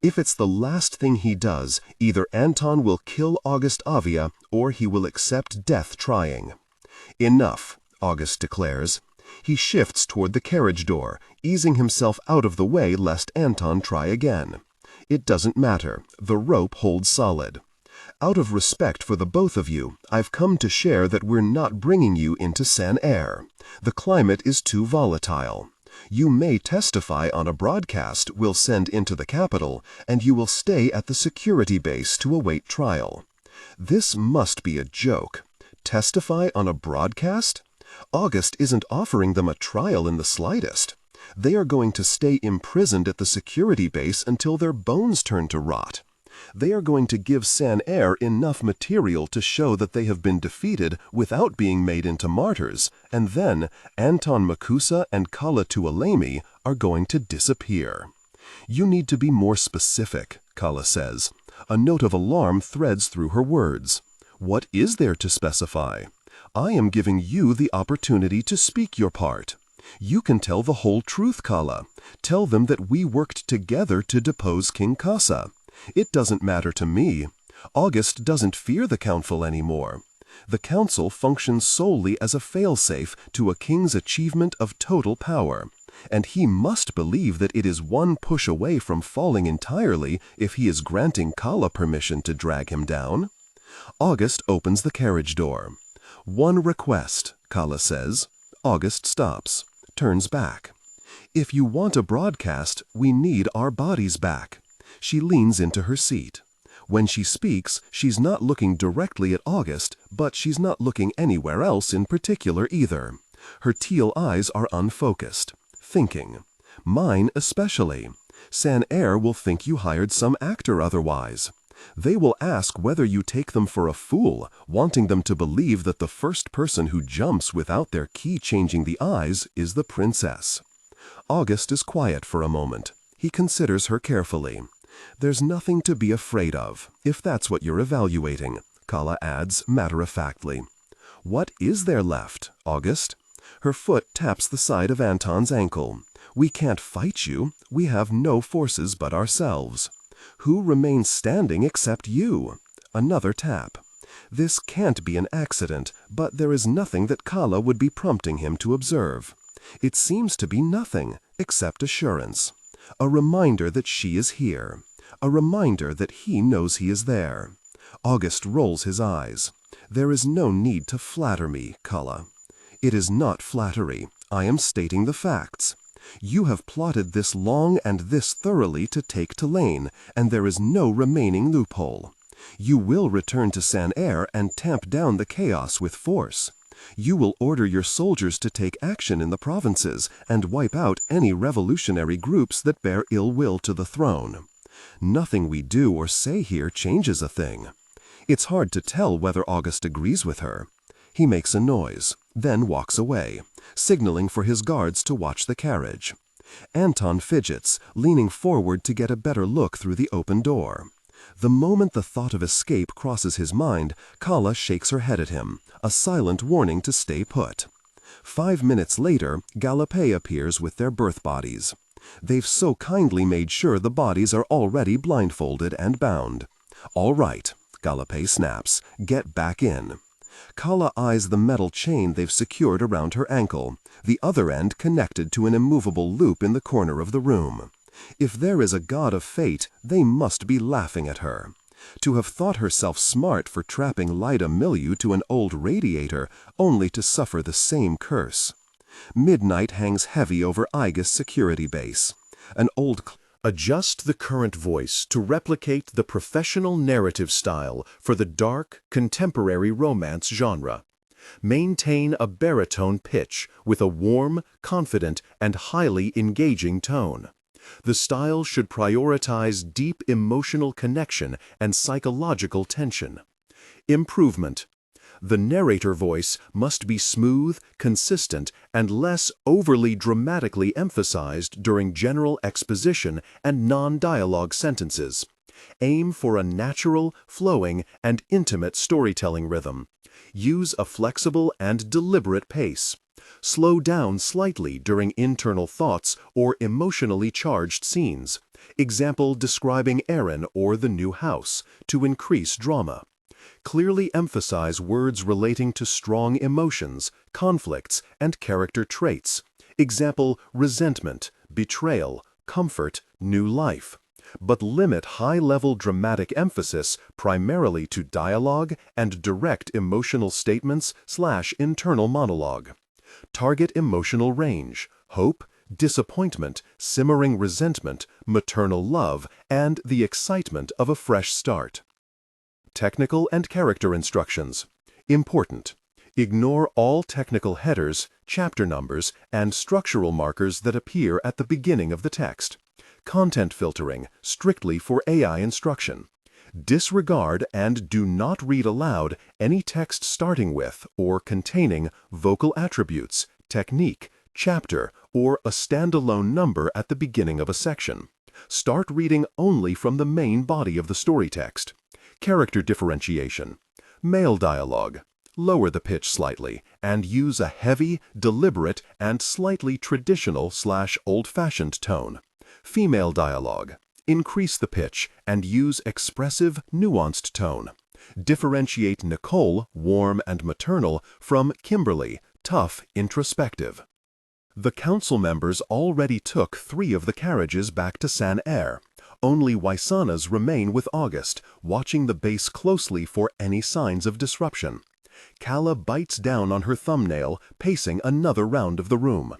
If it's the last thing he does, either Anton will kill Otta Avia or he will accept death trying. Enough, August declares. He shifts toward the carriage door, easing himself out of the way lest Anton try again. It doesn't matter, the rope holds solid. Out of respect for the both of you, I've come to share that we're not bringing you into San Air. The climate is too volatile. You may testify on a broadcast we'll send into the capital, and you will stay at the security base to await trial. This must be a joke. Testify on a broadcast? August isn't offering them a trial in the slightest. They are going to stay imprisoned at the security base until their bones turn to rot. They are going to give San Air enough material to show that they have been defeated without being made into martyrs, and then Anton Makusa and Calla Tuoleimi are going to disappear. You need to be more specific, Calla says. A note of alarm threads through her words. What is there to specify? I am giving you the opportunity to speak your part. You can tell the whole truth, Calla. Tell them that we worked together to depose King Kasa. It doesn't matter to me. August doesn't fear the council anymore. The council functions solely as a failsafe to a king's achievement of total power, and he must believe that it is one push away from falling entirely if he is granting Calla permission to drag him down. August opens the carriage door. One request, Calla says. August stops, turns back. If you want a broadcast, we need our bodies back. She leans into her seat. When she speaks, she's not looking directly at August, but she's not looking anywhere else in particular either. Her teal eyes are unfocused, thinking. Mine especially. San-Air will think you hired some actor otherwise. They will ask whether you take them for a fool, wanting them to believe that the first person who jumps without their key changing the eyes is the princess. August is quiet for a moment. He considers her carefully. There's nothing to be afraid of, if that's what you're evaluating, Calla adds matter-of-factly. What is there left, August? Her foot taps the side of Anton's ankle. We can't fight you. We have no forces but ourselves. Who remains standing except you? Another tap. This can't be an accident, but there is nothing that Calla would be prompting him to observe. It seems to be nothing, except assurance. A reminder that she is here. A reminder that he knows he is there. August rolls his eyes. There is no need to flatter me, Calla. It is not flattery. I am stating the facts. You have plotted this long and this thoroughly to take Talin, and there is no remaining loophole. You will return to San-Air and tamp down the chaos with force. You will order your soldiers to take action in the provinces and wipe out any revolutionary groups that bear ill will to the throne. Nothing we do or say here changes a thing. It's hard to tell whether August agrees with her. He makes a noise, then walks away, signaling for his guards to watch the carriage. Anton fidgets, leaning forward to get a better look through the open door. The moment the thought of escape crosses his mind, Calla shakes her head at him, a silent warning to stay put. 5 minutes later, DailyA appears with their birth bodies. They've so kindly made sure the bodies are already blindfolded and bound. All right, DailyA snaps, get back in. Calla eyes the metal chain they've secured around her ankle, the other end connected to an immovable loop in the corner of the room. If there is a god of fate, they must be laughing at her. To have thought herself smart for trapping Lyda Milieu to an old radiator, only to suffer the same curse. Midnight hangs heavy over Igus security base. An old Adjust the current voice to replicate the professional narrative style for the dark, contemporary romance genre. Maintain a baritone pitch with a warm, confident, and highly engaging tone. The style should prioritize deep emotional connection and psychological tension. Improvement. The narrator voice must be smooth, consistent, and less overly dramatically emphasized during general exposition and non-dialogue sentences. Aim for a natural, flowing, and intimate storytelling rhythm. Use a flexible and deliberate pace. Slow down slightly during internal thoughts or emotionally charged scenes. Example describing Aaron or the new house, to increase drama. Clearly emphasize words relating to strong emotions, conflicts, and character traits. Example, resentment, betrayal, comfort, new life. But limit high-level dramatic emphasis primarily to dialogue and direct emotional statements/internal monologue. Target emotional range, hope, disappointment, simmering resentment, maternal love, and the excitement of a fresh start. Technical and character instructions. Important. Ignore all technical headers, chapter numbers, and structural markers that appear at the beginning of the text. Content filtering, strictly for AI instruction. Disregard and do not read aloud any text starting with or containing vocal attributes, technique, chapter, or a standalone number at the beginning of a section. Start reading only from the main body of the story text. Character differentiation. Male dialogue. Lower the pitch slightly and use a heavy, deliberate, and slightly traditional/old-fashioned tone. Female dialogue. Increase the pitch and use expressive, nuanced tone. Differentiate Nicole, warm and maternal, from Kimberly, tough, introspective. The council members already took 3 of the carriages back to San-Air. Only Waisanas remain with August, watching the base closely for any signs of disruption. Calla bites down on her thumbnail, pacing another round of the room.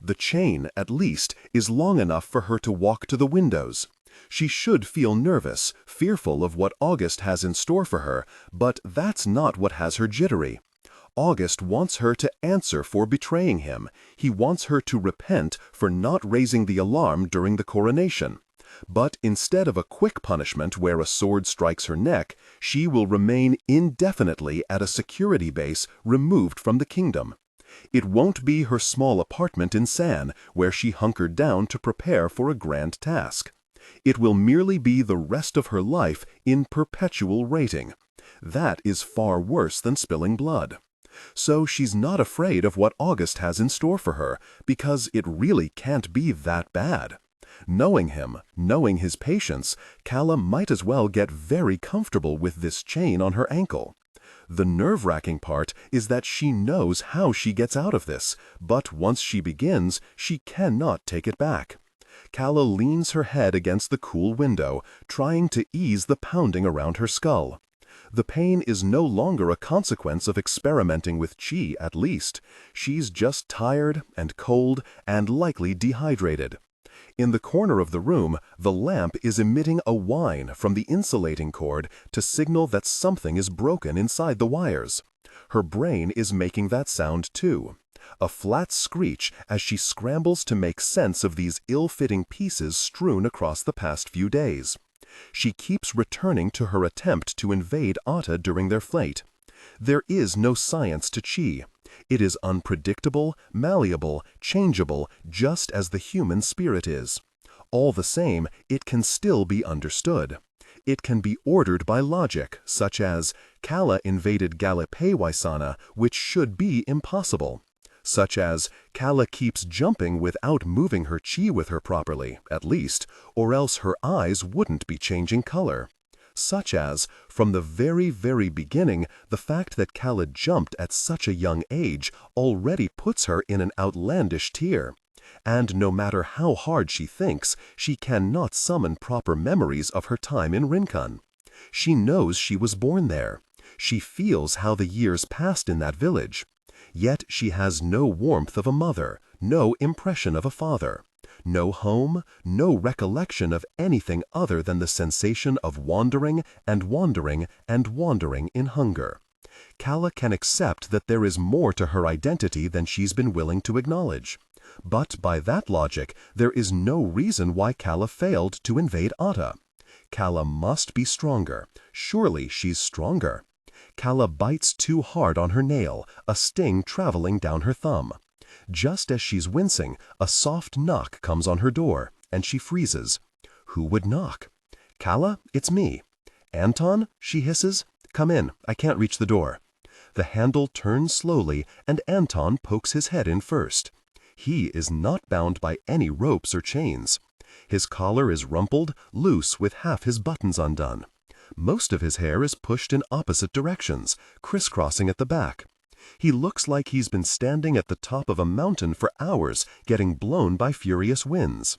The chain, at least, is long enough for her to walk to the windows. She should feel nervous, fearful of what August has in store for her, but that's not what has her jittery. August wants her to answer for betraying him. He wants her to repent for not raising the alarm during the coronation. But instead of a quick punishment where a sword strikes her neck, she will remain indefinitely at a security base removed from the kingdom. It won't be her small apartment in San, where she hunkered down to prepare for a grand task. It will merely be the rest of her life in perpetual rating. That is far worse than spilling blood. So she's not afraid of what August has in store for her, because it really can't be that bad. Knowing him, knowing his patience, Calla might as well get very comfortable with this chain on her ankle. The nerve-wracking part is that she knows how she gets out of this, but once she begins, she cannot take it back. Calla leans her head against the cool window, trying to ease the pounding around her skull. The pain is no longer a consequence of experimenting with chi, at least. She's just tired and cold and likely dehydrated. In the corner of the room, the lamp is emitting a whine from the insulating cord to signal that something is broken inside the wires. Her brain is making that sound too. A flat screech as she scrambles to make sense of these ill-fitting pieces strewn across the past few days. She keeps returning to her attempt to invade Otta during their flight. There is no science to chi. It is unpredictable, malleable, changeable, just as the human spirit is. All the same, it can still be understood. It can be ordered by logic, such as, Calla invaded Galipaewaisana, which should be impossible. Such as, Calla keeps jumping without moving her chi with her properly, at least, or else her eyes wouldn't be changing color. Such as, from the very, very beginning, the fact that Calla jumped at such a young age already puts her in an outlandish tier. And no matter how hard she thinks, she cannot summon proper memories of her time in Rincon. She knows she was born there. She feels how the years passed in that village. Yet she has no warmth of a mother, no impression of a father. No home, no recollection of anything other than the sensation of wandering and wandering and wandering in hunger. Calla can accept that there is more to her identity than she's been willing to acknowledge. But by that logic, there is no reason why Calla failed to invade Otta. Calla must be stronger. Surely she's stronger. Calla bites too hard on her nail, a sting traveling down her thumb. Just as she's wincing, a soft knock comes on her door, and she freezes. Who would knock? Calla, it's me. Anton, she hisses. Come in, I can't reach the door. The handle turns slowly, and Anton pokes his head in first. He is not bound by any ropes or chains. His collar is rumpled, loose with half his buttons undone. Most of his hair is pushed in opposite directions, crisscrossing at the back. He looks like he's been standing at the top of a mountain for hours, getting blown by furious winds.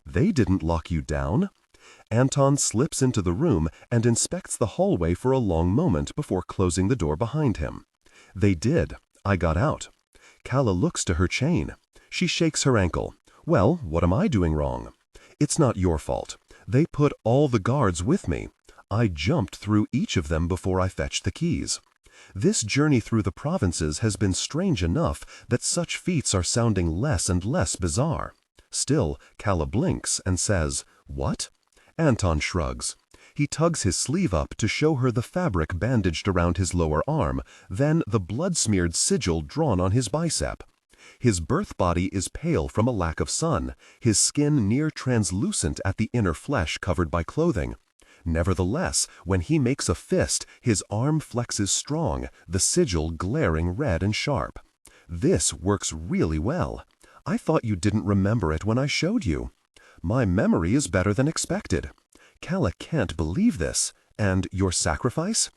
They didn't lock you down. Anton slips into the room and inspects the hallway for a long moment before closing the door behind him. They did. I got out. Calla looks to her chain. She shakes her ankle. Well, what am I doing wrong? It's not your fault. They put all the guards with me. I jumped through each of them before I fetched the keys. This journey through the provinces has been strange enough that such feats are sounding less and less bizarre. Still, Calla blinks and says, "What?" Anton shrugs. He tugs his sleeve up to show her the fabric bandaged around his lower arm, then the blood-smeared sigil drawn on his bicep. His birth body is pale from a lack of sun, his skin near translucent at the inner flesh covered by clothing. Nevertheless, when he makes a fist, his arm flexes strong, the sigil glaring red and sharp. This works really well. I thought you didn't remember it when I showed you. My memory is better than expected. Calla can't believe this. And your sacrifice?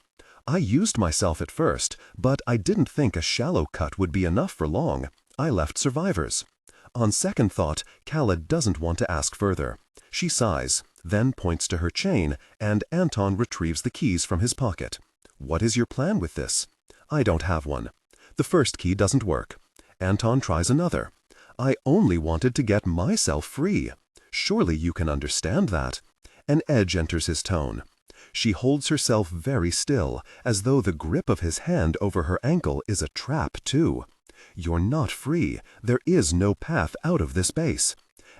I used myself at first, but I didn't think a shallow cut would be enough for long. I left survivors. On second thought, Calla doesn't want to ask further. She sighs, then points to her chain, and Anton retrieves the keys from his pocket. What is your plan with this? I don't have one. The first key doesn't work. Anton tries another. I only wanted to get myself free. Surely you can understand that. An edge enters his tone. She holds herself very still, as though the grip of his hand over her ankle is a trap too. You're not free. There is no path out of this base.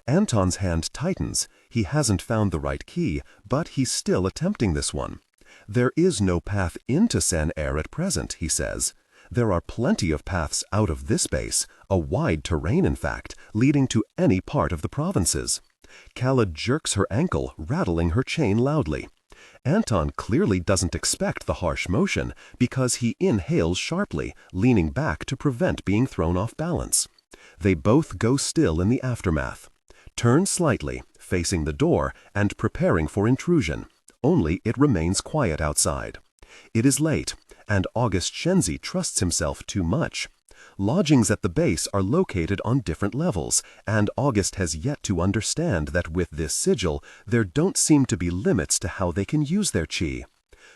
Anton's hand tightens. He hasn't found the right key, but he's still attempting this one. There is no path into San Air at present, he says. There are plenty of paths out of this base, a wide terrain in fact, leading to any part of the provinces. Calla jerks her ankle, rattling her chain loudly. Anton clearly doesn't expect the harsh motion because he inhales sharply, leaning back to prevent being thrown off balance. They both go still in the aftermath. Turn slightly, facing the door and preparing for intrusion. Only it remains quiet outside. It is late, and August Shenzi trusts himself too much. Lodgings at the base are located on different levels, and August has yet to understand that with this sigil, there don't seem to be limits to how they can use their chi.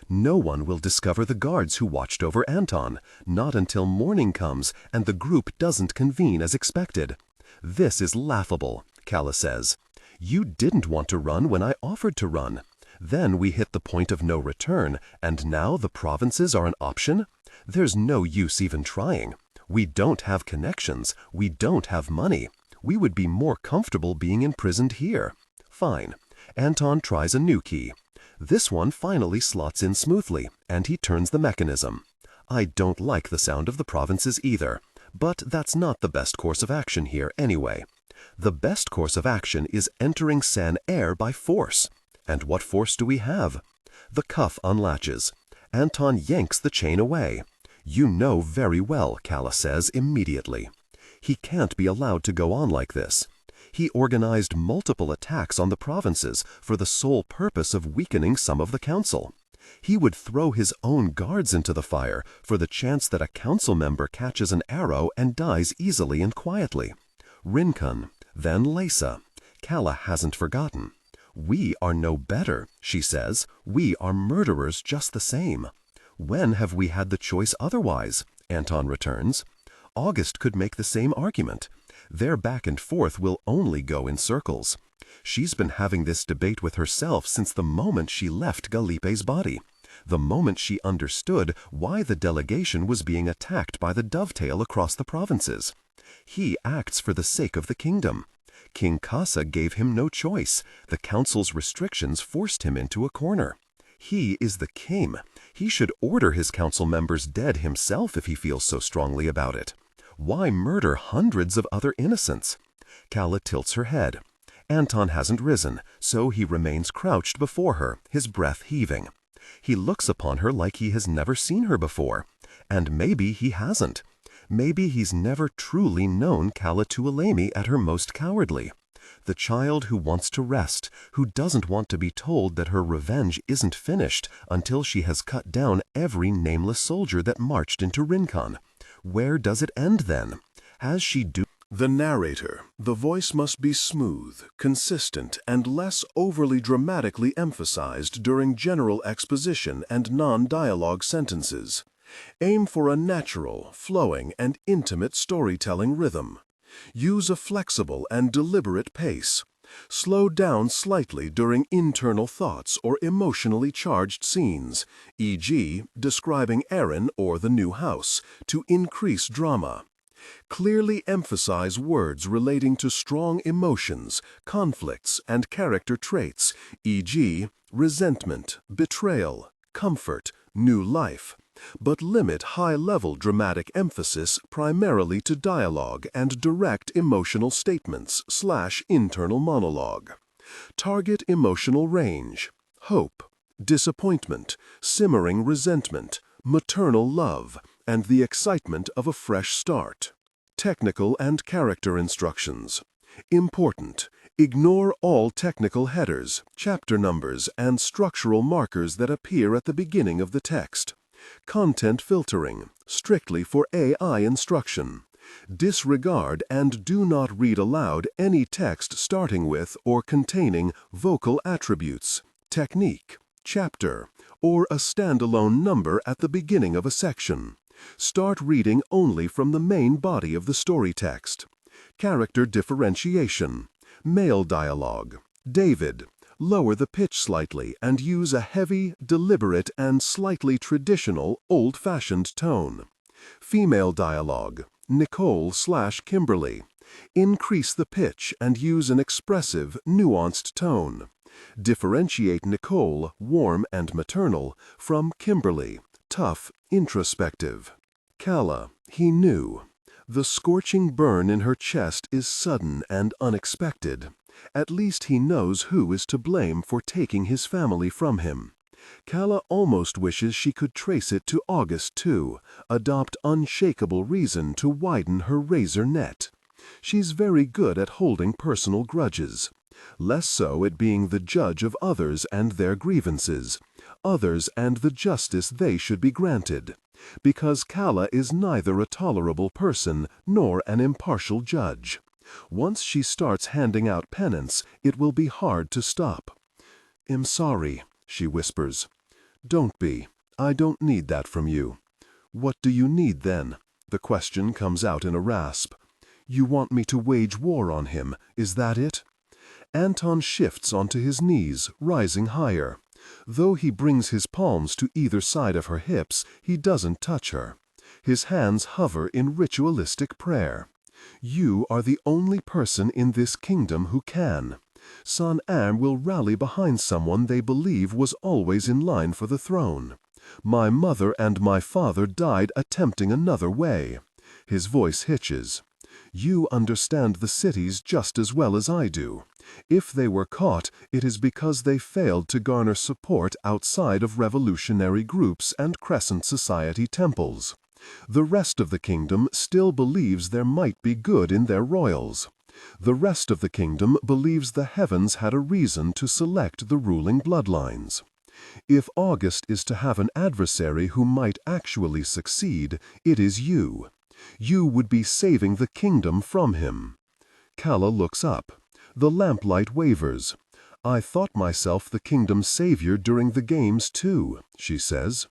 No one will discover the guards who watched over Anton, not until morning comes and the group doesn't convene as expected. This is laughable, Calla says. You didn't want to run when I offered to run. Then we hit the point of no return, and now the provinces are an option? There's no use even trying. We don't have connections. We don't have money. We would be more comfortable being imprisoned here. Fine. Anton tries a new key. This one finally slots in smoothly, and he turns the mechanism. I don't like the sound of the provinces either, but that's not the best course of action here anyway. The best course of action is entering San Air by force. And what force do we have? The cuff unlatches. Anton yanks the chain away. You know very well, Calla says immediately. He can't be allowed to go on like this. He organized multiple attacks on the provinces for the sole purpose of weakening some of the council. He would throw his own guards into the fire for the chance that a council member catches an arrow and dies easily and quietly. Rincon, then Lesa. Calla hasn't forgotten. We are no better, she says. We are murderers just the same. When have we had the choice otherwise? Anton returns. August could make the same argument. Their back and forth will only go in circles. She's been having this debate with herself since the moment she left Galipe's body, the moment she understood why the delegation was being attacked by the dovetail across the provinces. He acts for the sake of the kingdom. King Kasa gave him no choice. The council's restrictions forced him into a corner. He is the king. He should order his council members dead himself if he feels so strongly about it. Why murder hundreds of other innocents? Calla tilts her head. Anton hasn't risen, so he remains crouched before her, his breath heaving. He looks upon her like he has never seen her before. And maybe he hasn't. Maybe he's never truly known Calla Tuoleimi at her most cowardly. The child who wants to rest, who doesn't want to be told that her revenge isn't finished until she has cut down every nameless soldier that marched into Rincon. Where does it end then? Has she The narrator. The voice must be smooth, consistent, and less overly dramatically emphasized during general exposition and non-dialogue sentences. Aim for a natural, flowing, and intimate storytelling rhythm. Use a flexible and deliberate pace. Slow down slightly during internal thoughts or emotionally charged scenes, e.g., describing Erin or the new house, to increase drama. Clearly emphasize words relating to strong emotions, conflicts, and character traits, e.g., resentment, betrayal, comfort, new life, but limit high-level dramatic emphasis primarily to dialogue and direct emotional statements/internal monologue. Target emotional range: hope, disappointment, simmering resentment, maternal love, and the excitement of a fresh start. Technical and character instructions. Important: ignore all technical headers, chapter numbers, and structural markers that appear at the beginning of the text. Content filtering, strictly for AI instruction. Disregard and do not read aloud any text starting with or containing vocal attributes, technique, chapter, or a standalone number at the beginning of a section. Start reading only from the main body of the story text. Character differentiation. Male dialogue. David. Lower the pitch slightly and use a heavy, deliberate, and slightly traditional, old-fashioned tone. Female dialogue. Nicole/Kimberly. Increase the pitch and use an expressive, nuanced tone. Differentiate Nicole, warm and maternal, from Kimberly, tough, introspective. Calla, he knew. The scorching burn in her chest is sudden and unexpected. At least he knows who is to blame for taking his family from him. Calla almost wishes she could trace it to August too, adopt unshakable reason to widen her razor net. She's very good at holding personal grudges. Less so at being the judge of others and their grievances, others and the justice they should be granted. Because Calla is neither a tolerable person nor an impartial judge. Once she starts handing out penance, it will be hard to stop. "I'm sorry," she whispers. "Don't be. I don't need that from you." "What do you need then?" The question comes out in a rasp. "You want me to wage war on him, is that it?" Anton shifts onto his knees, rising higher. Though he brings his palms to either side of her hips, he doesn't touch her. His hands hover in ritualistic prayer. "You are the only person in this kingdom who can. San will rally behind someone they believe was always in line for the throne. My mother and my father died attempting another way." His voice hitches. "You understand the cities just as well as I do. If they were caught, it is because they failed to garner support outside of revolutionary groups and Crescent Society temples. The rest of the kingdom still believes there might be good in their royals. The rest of the kingdom believes the heavens had a reason to select the ruling bloodlines. If August is to have an adversary who might actually succeed, it is you. You would be saving the kingdom from him." Calla looks up. The lamplight wavers. "I thought myself the kingdom's savior during the games too," she says.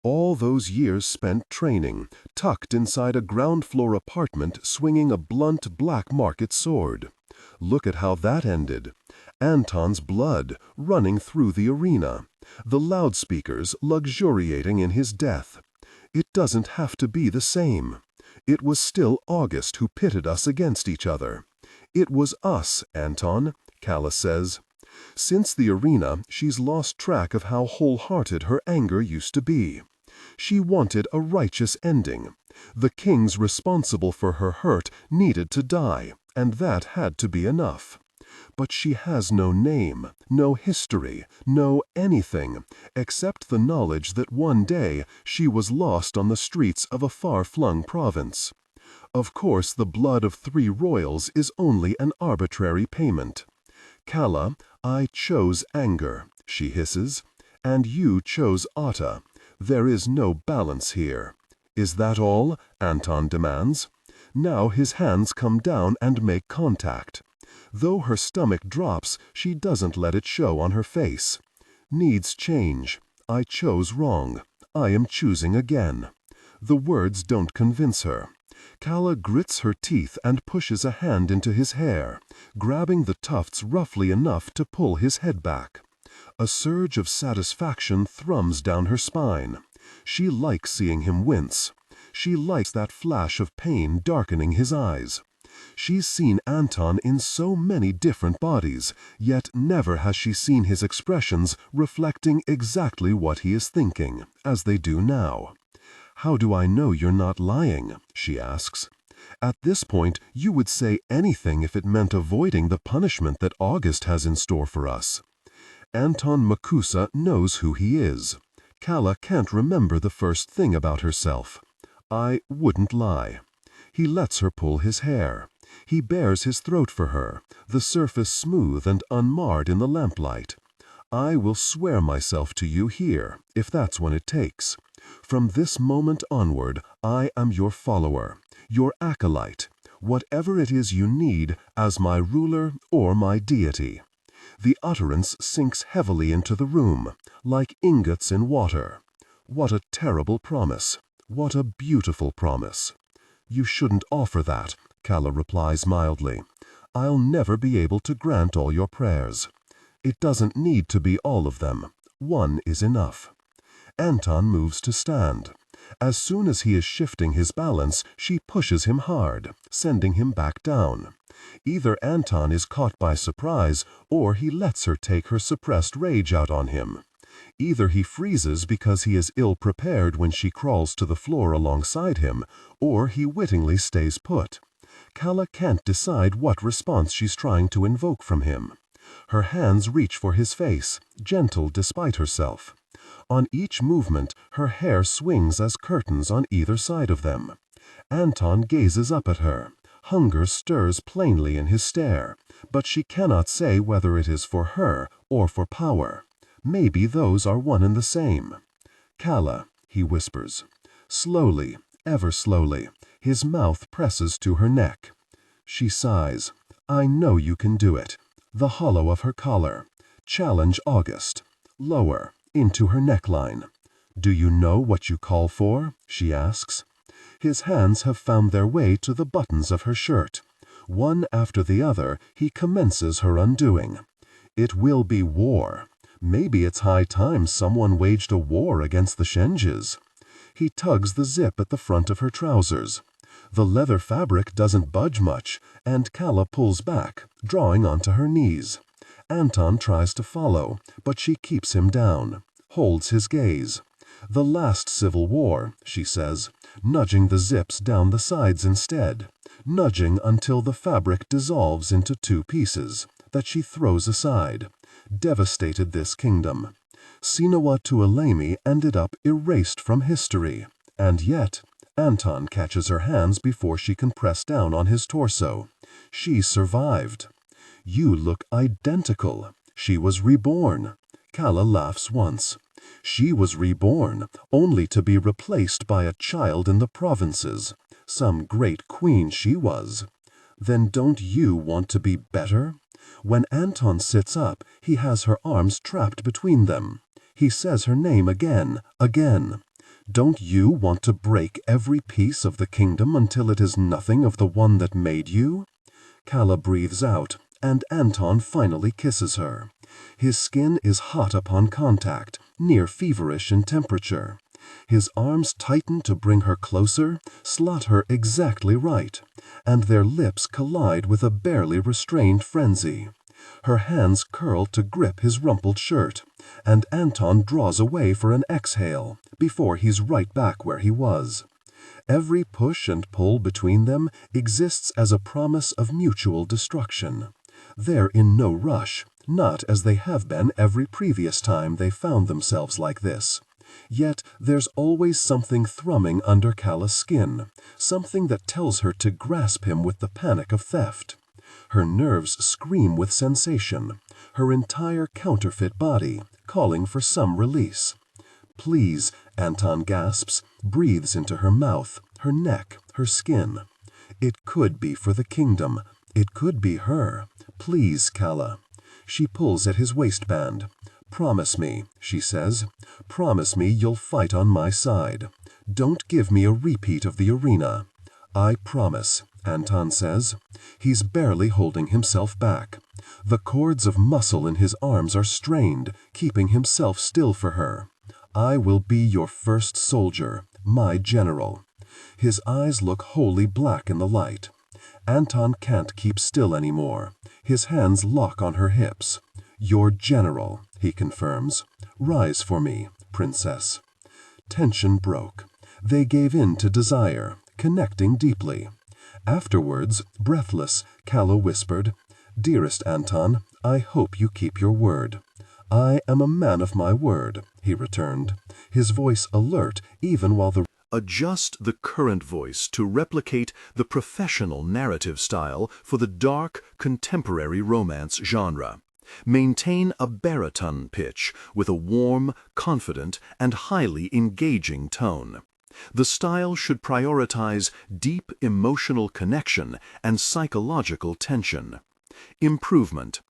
"All those years spent training, tucked inside a ground-floor apartment swinging a blunt black market sword. Look at how that ended. Anton's blood running through the arena. The loudspeakers luxuriating in his death. It doesn't have to be the same. It was still August who pitted us against each other. It was us, Anton," Calla says. Since the arena, she's lost track of how wholehearted her anger used to be. She wanted a righteous ending. The kings responsible for her hurt needed to die, and that had to be enough. But she has no name, no history, no anything, except the knowledge that one day she was lost on the streets of a far-flung province. Of course, the blood of 3 royals is only an arbitrary payment. "Calla, I chose anger," she hisses, "and you chose Otta. There is no balance here." "Is that all?" Anton demands. Now his hands come down and make contact. Though her stomach drops, she doesn't let it show on her face. "Needs change. I chose wrong. I am choosing again." The words don't convince her. Calla grits her teeth and pushes a hand into his hair, grabbing the tufts roughly enough to pull his head back. A surge of satisfaction thrums down her spine. She likes seeing him wince. She likes that flash of pain darkening his eyes. She's seen Anton in so many different bodies, yet never has she seen his expressions reflecting exactly what he is thinking, as they do now. "How do I know you're not lying?" she asks. "At this point, you would say anything if it meant avoiding the punishment that August has in store for us." Anton Makusa knows who he is. Calla can't remember the first thing about herself. "I wouldn't lie." He lets her pull his hair. He bares his throat for her, the surface smooth and unmarred in the lamplight. "I will swear myself to you here, if that's what it takes. From this moment onward, I am your follower, your acolyte, whatever it is you need as my ruler or my deity." The utterance sinks heavily into the room, like ingots in water. What a terrible promise. What a beautiful promise. You shouldn't offer that, Calla replies mildly. I'll never be able to grant all your prayers. It doesn't need to be all of them. One is enough. Anton moves to stand. As soon as he is shifting his balance, she pushes him hard, sending him back down. Either Anton is caught by surprise, or he lets her take her suppressed rage out on him. Either he freezes because he is ill-prepared when she crawls to the floor alongside him, or he wittingly stays put. Calla can't decide what response she's trying to invoke from him. Her hands reach for his face, gentle despite herself. On each movement, her hair swings as curtains on either side of them. Anton gazes up at her. Hunger stirs plainly in his stare, but she cannot say whether it is for her or for power. Maybe those are one and the same. Calla, he whispers. Slowly, ever slowly, his mouth presses to her neck. She sighs. I know you can do it. The hollow of her collar. Challenge August. Lower, into her neckline. Do you know what you call for? She asks. His hands have found their way to the buttons of her shirt. One after the other, he commences her undoing. It will be war. Maybe it's high time someone waged a war against the Shenges. He tugs the zip at the front of her trousers. The leather fabric doesn't budge much, and Calla pulls back, drawing onto her knees. Anton tries to follow, but she keeps him down, holds his gaze. The last civil war, she says, nudging the zips down the sides instead, nudging until the fabric dissolves into two pieces, that she throws aside, devastated this kingdom. Calla Tuoleimi ended up erased from history, and yet Anton catches her hands before she can press down on his torso. She survived. You look identical. She was reborn. Calla laughs once. She was reborn, only to be replaced by a child in the provinces. Some great queen she was. Then don't you want to be better? When Anton sits up, he has her arms trapped between them. He says her name again. Don't you want to break every piece of the kingdom until it is nothing of the one that made you? Calla breathes out, and Anton finally kisses her. His skin is hot upon contact, near feverish in temperature. His arms tighten to bring her closer, slot her exactly right, and their lips collide with a barely restrained frenzy. Her hands curl to grip his rumpled shirt, and Anton draws away for an exhale before he's right back where he was. Every push and pull between them exists as a promise of mutual destruction. They're in no rush, not as they have been every previous time they found themselves like this. Yet there's always something thrumming under Calla's skin, something that tells her to grasp him with the panic of theft. Her nerves scream with sensation, her entire counterfeit body calling for some release. Please, Anton gasps, breathes into her mouth, her neck, her skin. It could be for the kingdom. It could be her. Please, Calla. She pulls at his waistband. Promise me, she says. Promise me you'll fight on my side. Don't give me a repeat of the arena. I promise, Anton says. He's barely holding himself back. The cords of muscle in his arms are strained, keeping himself still for her. I will be your first soldier, my general. His eyes look wholly black in the light. Anton can't keep still anymore. His hands lock on her hips. Your general, he confirms. Rise for me, princess. Tension broke. They gave in to desire, connecting deeply. Afterwards, breathless, Calla whispered, Dearest Anton, I hope you keep your word. I am a man of my word, he returned, his voice alert even while the Adjust the current voice to replicate the professional narrative style for the dark, contemporary romance genre. Maintain a baritone pitch with a warm, confident, and highly engaging tone. The style should prioritize deep emotional connection and psychological tension. Improvement.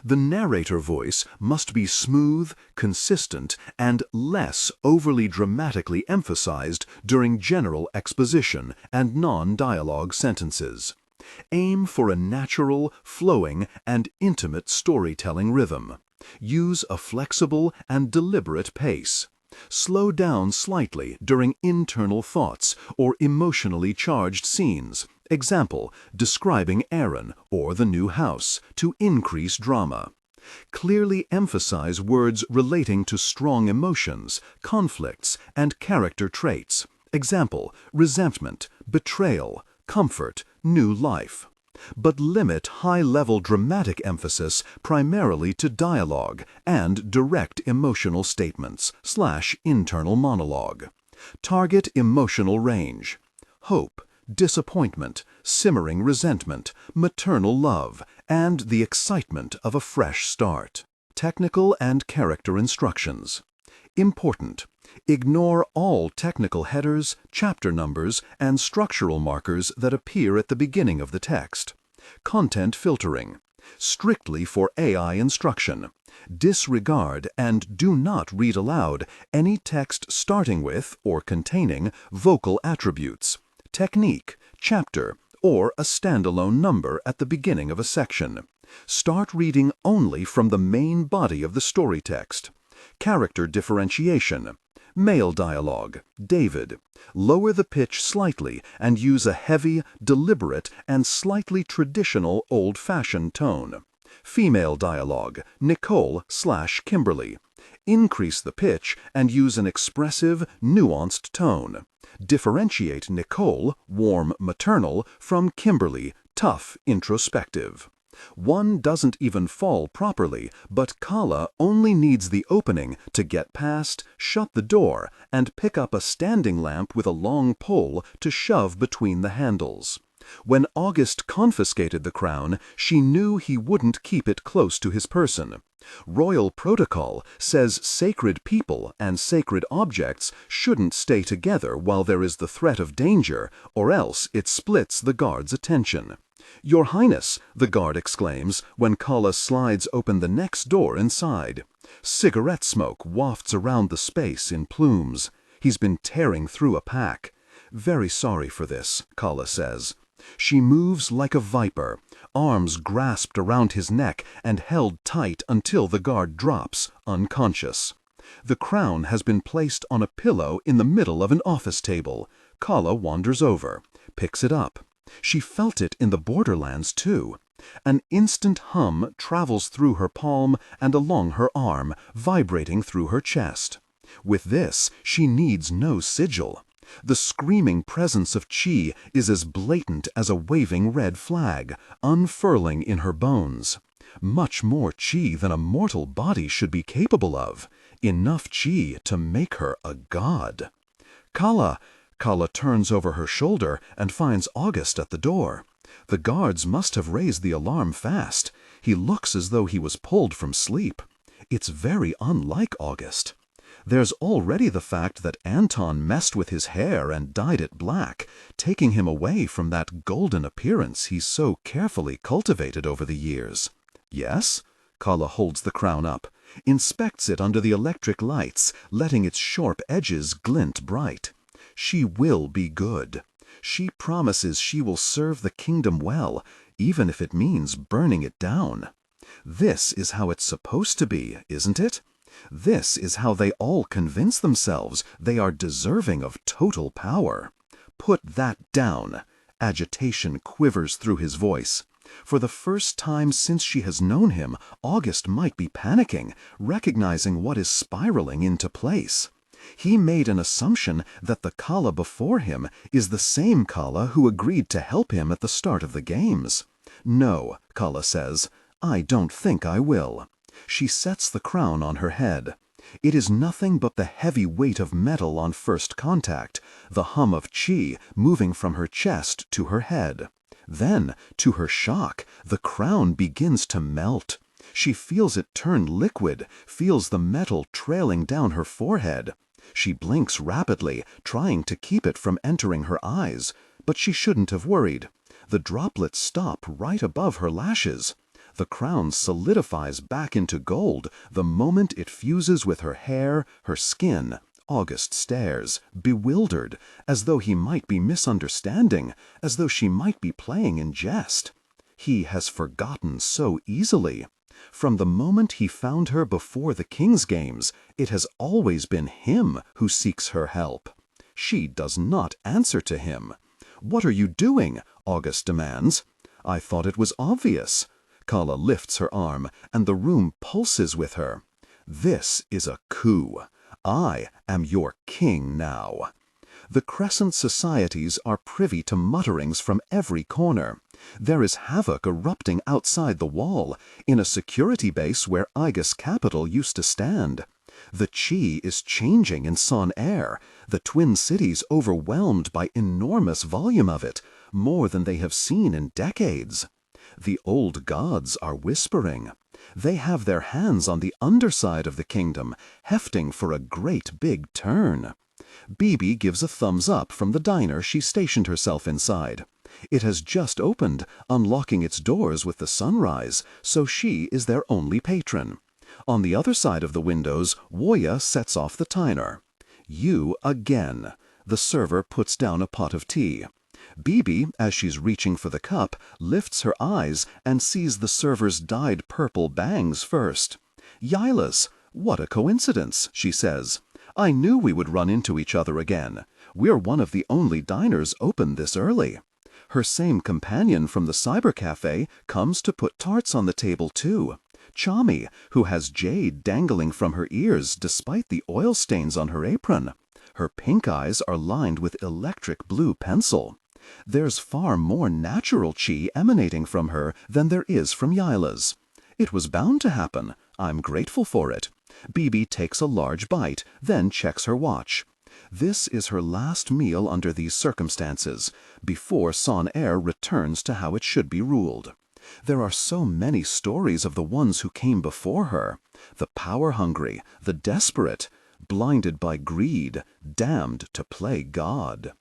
The narrator voice must be smooth, consistent, and less overly dramatically emphasized during general exposition and non-dialogue sentences. Aim for a natural, flowing, and intimate storytelling rhythm. Use a flexible and deliberate pace. Slow down slightly during internal thoughts or emotionally charged scenes. Example, describing Aaron or the new house, to increase drama. Clearly emphasize words relating to strong emotions, conflicts, and character traits. Example, resentment, betrayal, comfort, new life. But limit high-level dramatic emphasis primarily to dialogue and direct emotional statements/internal monologue. Target emotional range. Hope, disappointment, simmering resentment, maternal love, and the excitement of a fresh start. Technical and character instructions. Important. Ignore all technical headers, chapter numbers, and structural markers that appear at the beginning of the text. Content filtering. Strictly for AI instruction. Disregard and do not read aloud any text starting with or containing vocal attributes, technique, chapter, or a standalone number at the beginning of a section. Start reading only from the main body of the story text. Character differentiation. Male dialogue, David. Lower the pitch slightly and use a heavy, deliberate, and slightly traditional old-fashioned tone. Female dialogue, Nicole/Kimberly. Increase the pitch and use an expressive, nuanced tone. Differentiate Nicole, warm, maternal, from Kimberly, tough, introspective. One doesn't even fall properly, but Calla only needs the opening to get past, shut the door, and pick up a standing lamp with a long pole to shove between the handles. When August confiscated the crown, she knew he wouldn't keep it close to his person. Royal protocol says sacred people and sacred objects shouldn't stay together while there is the threat of danger, or else it splits the guard's attention. "Your Highness," the guard exclaims when Calla slides open the next door inside. Cigarette smoke wafts around the space in plumes. He's been tearing through a pack. "Very sorry for this," Calla says. She moves like a viper, arms grasped around his neck and held tight until the guard drops, unconscious. The crown has been placed on a pillow in the middle of an office table. Calla wanders over, picks it up. She felt it in the borderlands, too. An instant hum travels through her palm and along her arm, vibrating through her chest. With this, she needs no sigil. The screaming presence of chi is as blatant as a waving red flag, unfurling in her bones. Much more chi than a mortal body should be capable of. Enough chi to make her a god. "Calla!" Calla turns over her shoulder and finds August at the door. The guards must have raised the alarm fast. He looks as though he was pulled from sleep. It's very unlike August. There's already the fact that Anton messed with his hair and dyed it black, taking him away from that golden appearance he's so carefully cultivated over the years. "Yes?" Calla holds the crown up, inspects it under the electric lights, letting its sharp edges glint bright. She will be good. She promises she will serve the kingdom well, even if it means burning it down. This is how it's supposed to be, isn't it? This is how they all convince themselves they are deserving of total power. Put that down. Agitation quivers through his voice. For the first time since she has known him, August might be panicking, recognizing what is spiraling into place. He made an assumption that the Calla before him is the same Calla who agreed to help him at the start of the games. "No," Calla says, "I don't think I will." She sets the crown on her head. It is nothing but the heavy weight of metal on first contact, the hum of chi moving from her chest to her head. Then, to her shock, the crown begins to melt. She feels it turn liquid, feels the metal trailing down her forehead. She blinks rapidly, trying to keep it from entering her eyes, but she shouldn't have worried. The droplets stop right above her lashes. The crown solidifies back into gold the moment it fuses with her hair, her skin. August stares, bewildered, as though he might be misunderstanding, as though she might be playing in jest. He has forgotten so easily. From the moment he found her before the King's Games, it has always been him who seeks her help. She does not answer to him. "What are you doing?" August demands. "I thought it was obvious." Calla lifts her arm, and the room pulses with her. "This is a coup. I am your king now." The Crescent societies are privy to mutterings from every corner. There is havoc erupting outside the wall, in a security base where Igus capital used to stand. The chi is changing in Son Air, the twin cities overwhelmed by enormous volume of it, more than they have seen in decades. The old gods are whispering. They have their hands on the underside of the kingdom, hefting for a great big turn. Bibi gives a thumbs up from the diner she stationed herself inside. It has just opened, unlocking its doors with the sunrise, so she is their only patron. On the other side of the windows, Woya sets off the timer. "You again." The server puts down a pot of tea. Bibi, as she's reaching for the cup, lifts her eyes and sees the server's dyed purple bangs first. "Yilas, what a coincidence," she says. "I knew we would run into each other again. We're one of the only diners open this early." Her same companion from the cyber cafe comes to put tarts on the table too. Chami, who has jade dangling from her ears despite the oil stains on her apron. Her pink eyes are lined with electric blue pencil. There's far more natural chi emanating from her than there is from Yila's. It was bound to happen. I'm grateful for it. Bibi takes a large bite, then checks her watch. This is her last meal under these circumstances, before Son Air returns to how it should be ruled. There are so many stories of the ones who came before her, the power-hungry, the desperate, blinded by greed, damned to play God.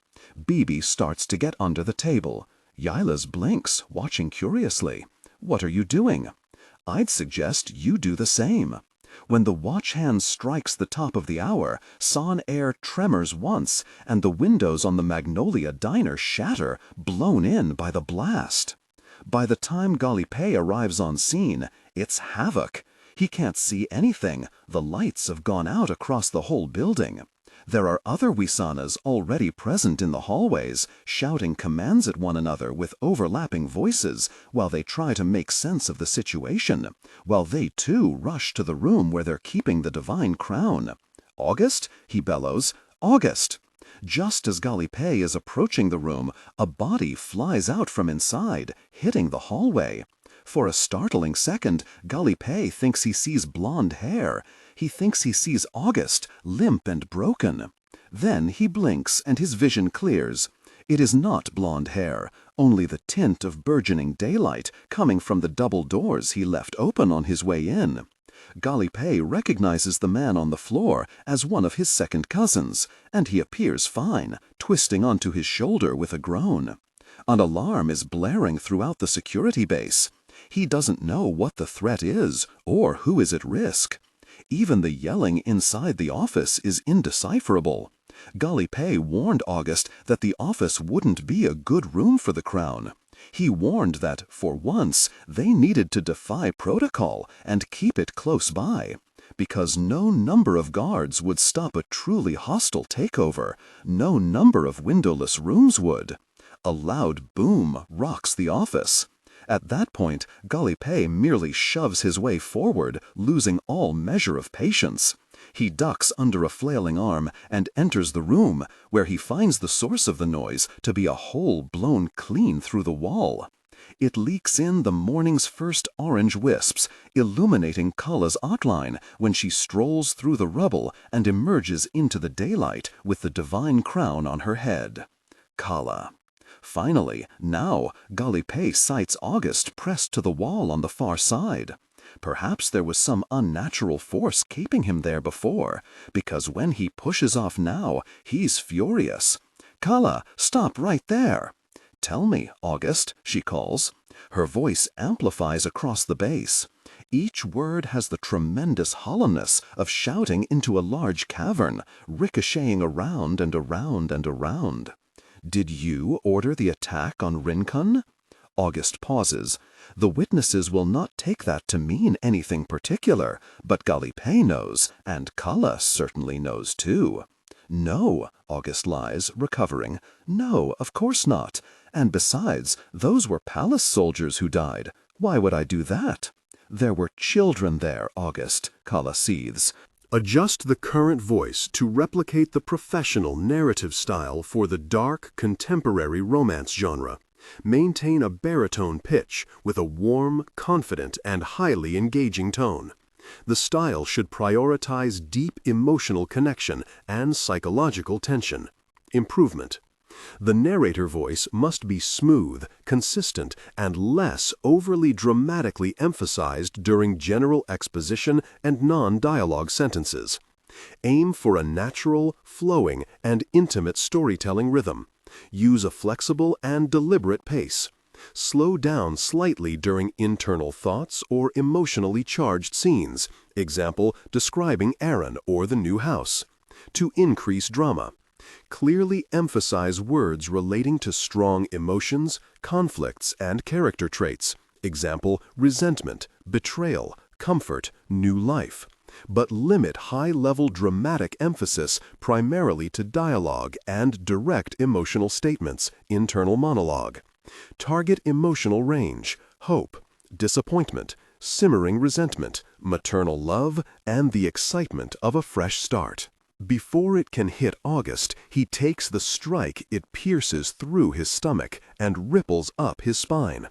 Bibi starts to get under the table. Yilas blinks, watching curiously. "What are you doing?" "I'd suggest you do the same." When the watch hand strikes the top of the hour, Son Air tremors once, and the windows on the Magnolia diner shatter, blown in by the blast. By the time DailyPaste arrives on scene, it's havoc. He can't see anything. The lights have gone out across the whole building. There are other Wisanas already present in the hallways, shouting commands at one another with overlapping voices while they try to make sense of the situation, while they too rush to the room where they're keeping the divine crown. "August?" he bellows. "August!" Just as DailyPaste is approaching the room, a body flies out from inside, hitting the hallway. For a startling second, DailyPaste thinks he sees blonde hair. He thinks he sees August, limp and broken. Then he blinks and his vision clears. It is not blonde hair, only the tint of burgeoning daylight coming from the double doors he left open on his way in. DailyPaste recognizes the man on the floor as one of his second cousins, and he appears fine, twisting onto his shoulder with a groan. An alarm is blaring throughout the security base. He doesn't know what the threat is, or who is at risk. Even the yelling inside the office is indecipherable. DailyPaste warned August that the office wouldn't be a good room for the crown. He warned that, for once, they needed to defy protocol and keep it close by, because no number of guards would stop a truly hostile takeover. No number of windowless rooms would. A loud boom rocks the office. At that point, DailyPaste merely shoves his way forward, losing all measure of patience. He ducks under a flailing arm and enters the room, where he finds the source of the noise to be a hole blown clean through the wall. It leaks in the morning's first orange wisps, illuminating Calla's outline when she strolls through the rubble and emerges into the daylight with the divine crown on her head. Calla. Finally, now, DailyPaste sights August pressed to the wall on the far side. Perhaps there was some unnatural force keeping him there before, because when he pushes off now, he's furious. "Calla, stop right there!" Tell me, August, she calls. Her voice amplifies across the bass. Each word has the tremendous hollowness of shouting into a large cavern, ricocheting around and around and around. Did you order the attack on Rincon? August pauses. The witnesses will not take that to mean anything particular, but DailyPaste knows, and Calla certainly knows too. No, August lies, recovering. No, of course not. And besides, those were palace soldiers who died. Why would I do that? There were children there, August, Calla seethes. Adjust the current voice to replicate the professional narrative style for the dark, contemporary romance genre. Maintain a baritone pitch with a warm, confident, and highly engaging tone. The style should prioritize deep emotional connection and psychological tension. Improvement. The narrator voice must be smooth, consistent, and less overly dramatically emphasized during general exposition and non-dialogue sentences. Aim for a natural, flowing, and intimate storytelling rhythm. Use a flexible and deliberate pace. Slow down slightly during internal thoughts or emotionally charged scenes, example, describing Aaron or the new house, to increase drama. Clearly emphasize words relating to strong emotions, conflicts, and character traits, example, resentment, betrayal, comfort, new life. But limit high-level dramatic emphasis primarily to dialogue and direct emotional statements, internal monologue. Target emotional range, hope, disappointment, simmering resentment, maternal love, and the excitement of a fresh start. Before it can hit August, he takes the strike it pierces through his stomach and ripples up his spine.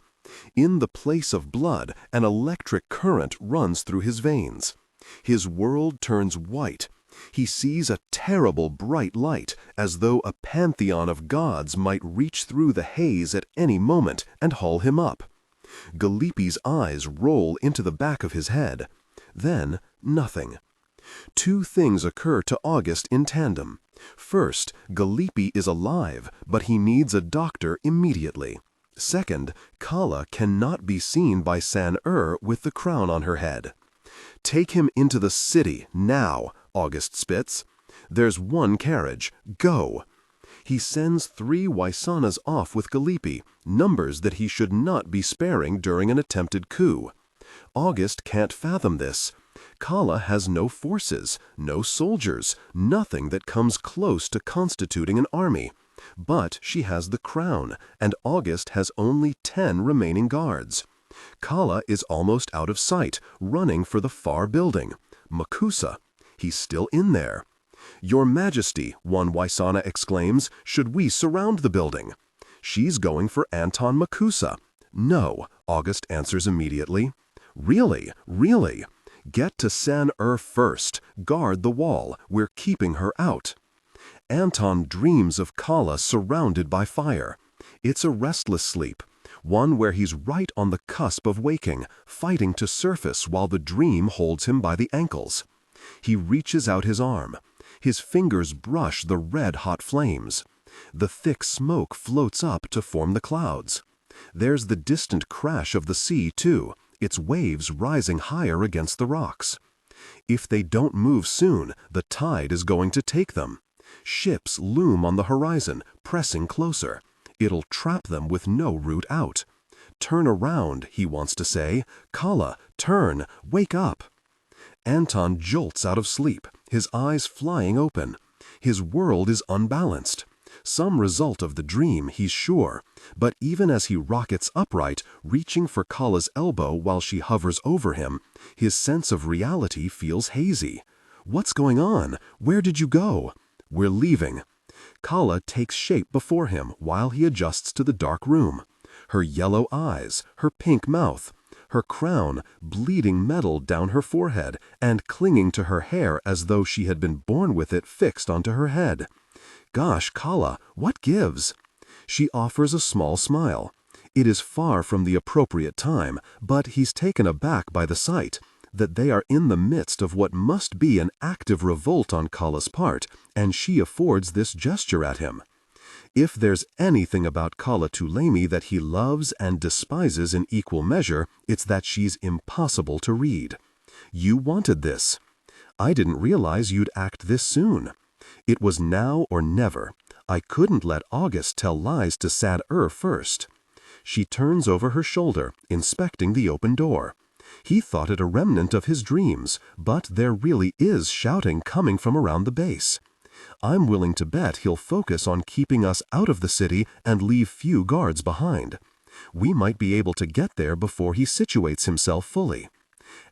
In the place of blood, an electric current runs through his veins. His world turns white. He sees a terrible bright light, as though a pantheon of gods might reach through the haze at any moment and haul him up. Galipi's eyes roll into the back of his head. Then, nothing. Two things occur to August in tandem. First, Galipi is alive, but he needs a doctor immediately. Second, Calla cannot be seen by San with the crown on her head. Take him into the city, now, August spits. There's one carriage. Go. He sends 3 Waisanas off with Galipi, numbers that he should not be sparing during an attempted coup. August can't fathom this. Calla has no forces, no soldiers, nothing that comes close to constituting an army. But she has the crown, and August has only 10 remaining guards. Calla is almost out of sight, running for the far building. Makusa. He's still in there. Your Majesty, one Waisana exclaims, should we surround the building? She's going for Anton Makusa. No, August answers immediately. Really, really. Get to San first. Guard the wall. We're keeping her out. Anton dreams of Calla surrounded by fire. It's a restless sleep, one where he's right on the cusp of waking, fighting to surface while the dream holds him by the ankles. He reaches out his arm. His fingers brush the red-hot flames. The thick smoke floats up to form the clouds. There's the distant crash of the sea, too, its waves rising higher against the rocks. If they don't move soon, the tide is going to take them. Ships loom on the horizon, pressing closer. It'll trap them with no route out. Turn around, he wants to say. Calla, turn, wake up. Anton jolts out of sleep, his eyes flying open. His world is unbalanced. Some result of the dream, he's sure, but even as he rockets upright, reaching for Calla's elbow while she hovers over him, his sense of reality feels hazy. What's going on? Where did you go? We're leaving. Calla takes shape before him while he adjusts to the dark room. Her yellow eyes, her pink mouth, her crown, bleeding metal down her forehead and clinging to her hair as though she had been born with it fixed onto her head. Gosh, Calla, what gives? She offers a small smile. It is far from the appropriate time, but he's taken aback by the sight that they are in the midst of what must be an active revolt on Calla's part, and she affords this gesture at him. If there's anything about Calla Tuoleimi that he loves and despises in equal measure, it's that she's impossible to read. You wanted this. I didn't realize you'd act this soon. It was now or never. I couldn't let August tell lies to Sad first. She turns over her shoulder, inspecting the open door. He thought it a remnant of his dreams, but there really is shouting coming from around the base. I'm willing to bet he'll focus on keeping us out of the city and leave few guards behind. We might be able to get there before he situates himself fully.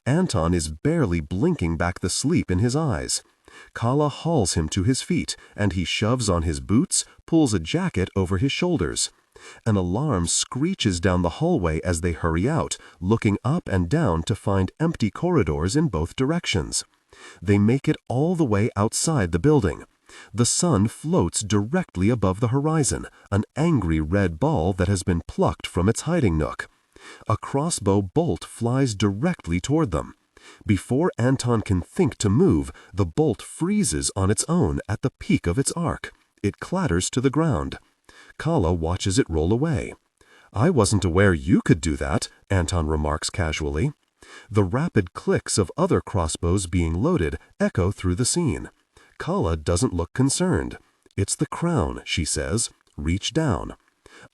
Anton is barely blinking back the sleep in his eyes. Calla hauls him to his feet, and he shoves on his boots, pulls a jacket over his shoulders. An alarm screeches down the hallway as they hurry out, looking up and down to find empty corridors in both directions. They make it all the way outside the building. The sun floats directly above the horizon, an angry red ball that has been plucked from its hiding nook. A crossbow bolt flies directly toward them. Before Anton can think to move, the bolt freezes on its own at the peak of its arc. It clatters to the ground. Calla watches it roll away. "I wasn't aware you could do that," Anton remarks casually. The rapid clicks of other crossbows being loaded echo through the scene. Calla doesn't look concerned. "It's the crown," she says. "Reach down."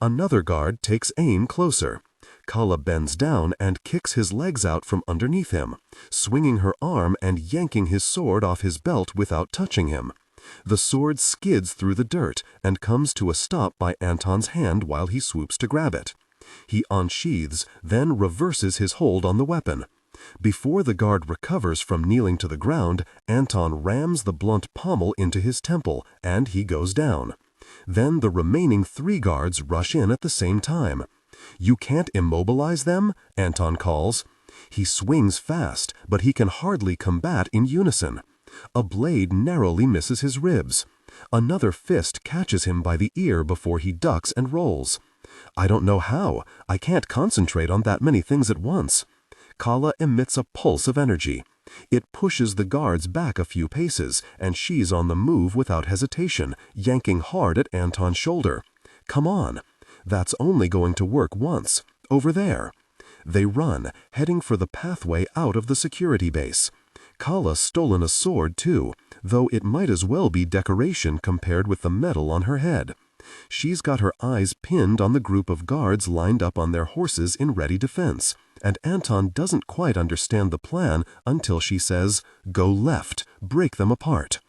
Another guard takes aim closer. Calla bends down and kicks his legs out from underneath him, swinging her arm and yanking his sword off his belt without touching him. The sword skids through the dirt and comes to a stop by Anton's hand while he swoops to grab it. He unsheathes, then reverses his hold on the weapon. Before the guard recovers from kneeling to the ground, Anton rams the blunt pommel into his temple, and he goes down. Then the remaining 3 guards rush in at the same time. "You can't immobilize them?" Anton calls. He swings fast, but he can hardly combat in unison. A blade narrowly misses his ribs. Another fist catches him by the ear before he ducks and rolls. "I don't know how. I can't concentrate on that many things at once." Calla emits a pulse of energy. It pushes the guards back a few paces, and she's on the move without hesitation, yanking hard at Anton's shoulder. "Come on. That's only going to work once. Over there." They run, heading for the pathway out of the security base. Calla's stolen a sword, too, though it might as well be decoration compared with the medal on her head. She's got her eyes pinned on the group of guards lined up on their horses in ready defense, and Anton doesn't quite understand the plan until she says, "Go left, break them apart."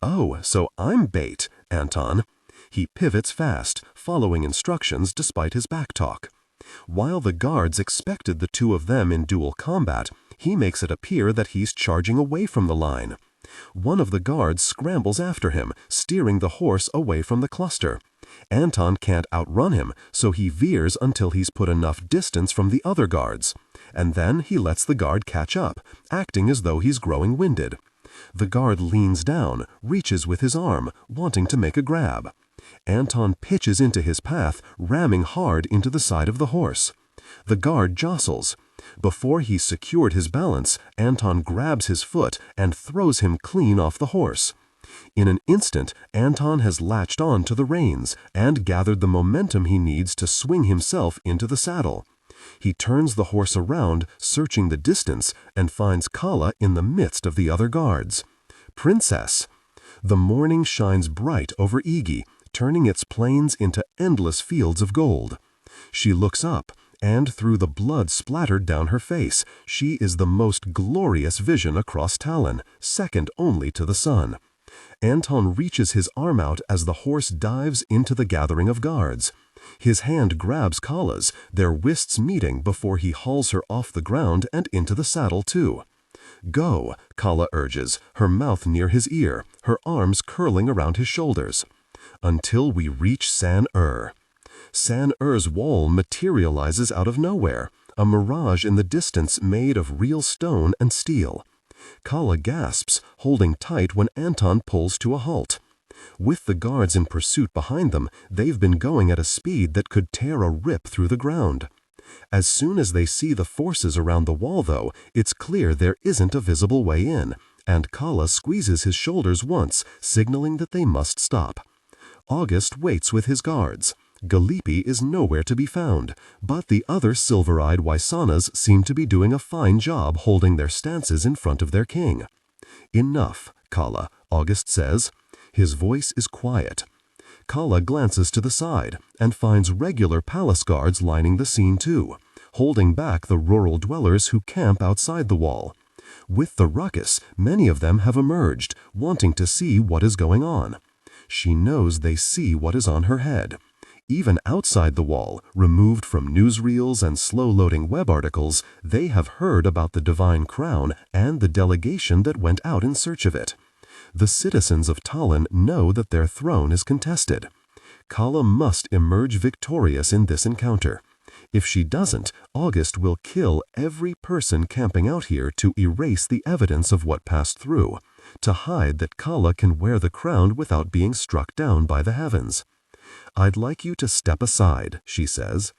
"Oh, so I'm bait, Anton." He pivots fast, following instructions despite his backtalk. While the guards expected the 2 of them in dual combat, he makes it appear that he's charging away from the line. One of the guards scrambles after him, steering the horse away from the cluster. Anton can't outrun him, so he veers until he's put enough distance from the other guards. And then he lets the guard catch up, acting as though he's growing winded. The guard leans down, reaches with his arm, wanting to make a grab. Anton pitches into his path, ramming hard into the side of the horse. The guard jostles. Before he's secured his balance, Anton grabs his foot and throws him clean off the horse. In an instant, Anton has latched on to the reins and gathered the momentum he needs to swing himself into the saddle. He turns the horse around, searching the distance, and finds Calla in the midst of the other guards. "Princess!" The morning shines bright over Igi, turning its plains into endless fields of gold. She looks up, and through the blood splattered down her face, she is the most glorious vision across Talin, second only to the sun. Anton reaches his arm out as the horse dives into the gathering of guards. His hand grabs Calla's, their wrists meeting before he hauls her off the ground and into the saddle too. "Go," Calla urges, her mouth near his ear, her arms curling around his shoulders. "Until we reach San-Er." San-Er's wall materializes out of nowhere, a mirage in the distance made of real stone and steel. Calla gasps, holding tight when Anton pulls to a halt. With the guards in pursuit behind them, they've been going at a speed that could tear a rip through the ground. As soon as they see the forces around the wall, though, it's clear there isn't a visible way in, and Calla squeezes his shoulders once, signaling that they must stop. August waits with his guards. Galipi is nowhere to be found, but the other silver-eyed Waisanas seem to be doing a fine job holding their stances in front of their king. "Enough, Calla," August says. His voice is quiet. Calla glances to the side and finds regular palace guards lining the scene too, holding back the rural dwellers who camp outside the wall. With the ruckus, many of them have emerged, wanting to see what is going on. She knows they see what is on her head. Even outside the wall, removed from newsreels and slow-loading web articles, they have heard about the divine crown and the delegation that went out in search of it. The citizens of Talin know that their throne is contested. Calla must emerge victorious in this encounter. If she doesn't, August will kill every person camping out here to erase the evidence of what passed through, to hide that Calla can wear the crown without being struck down by the heavens. "I'd like you to step aside," she says.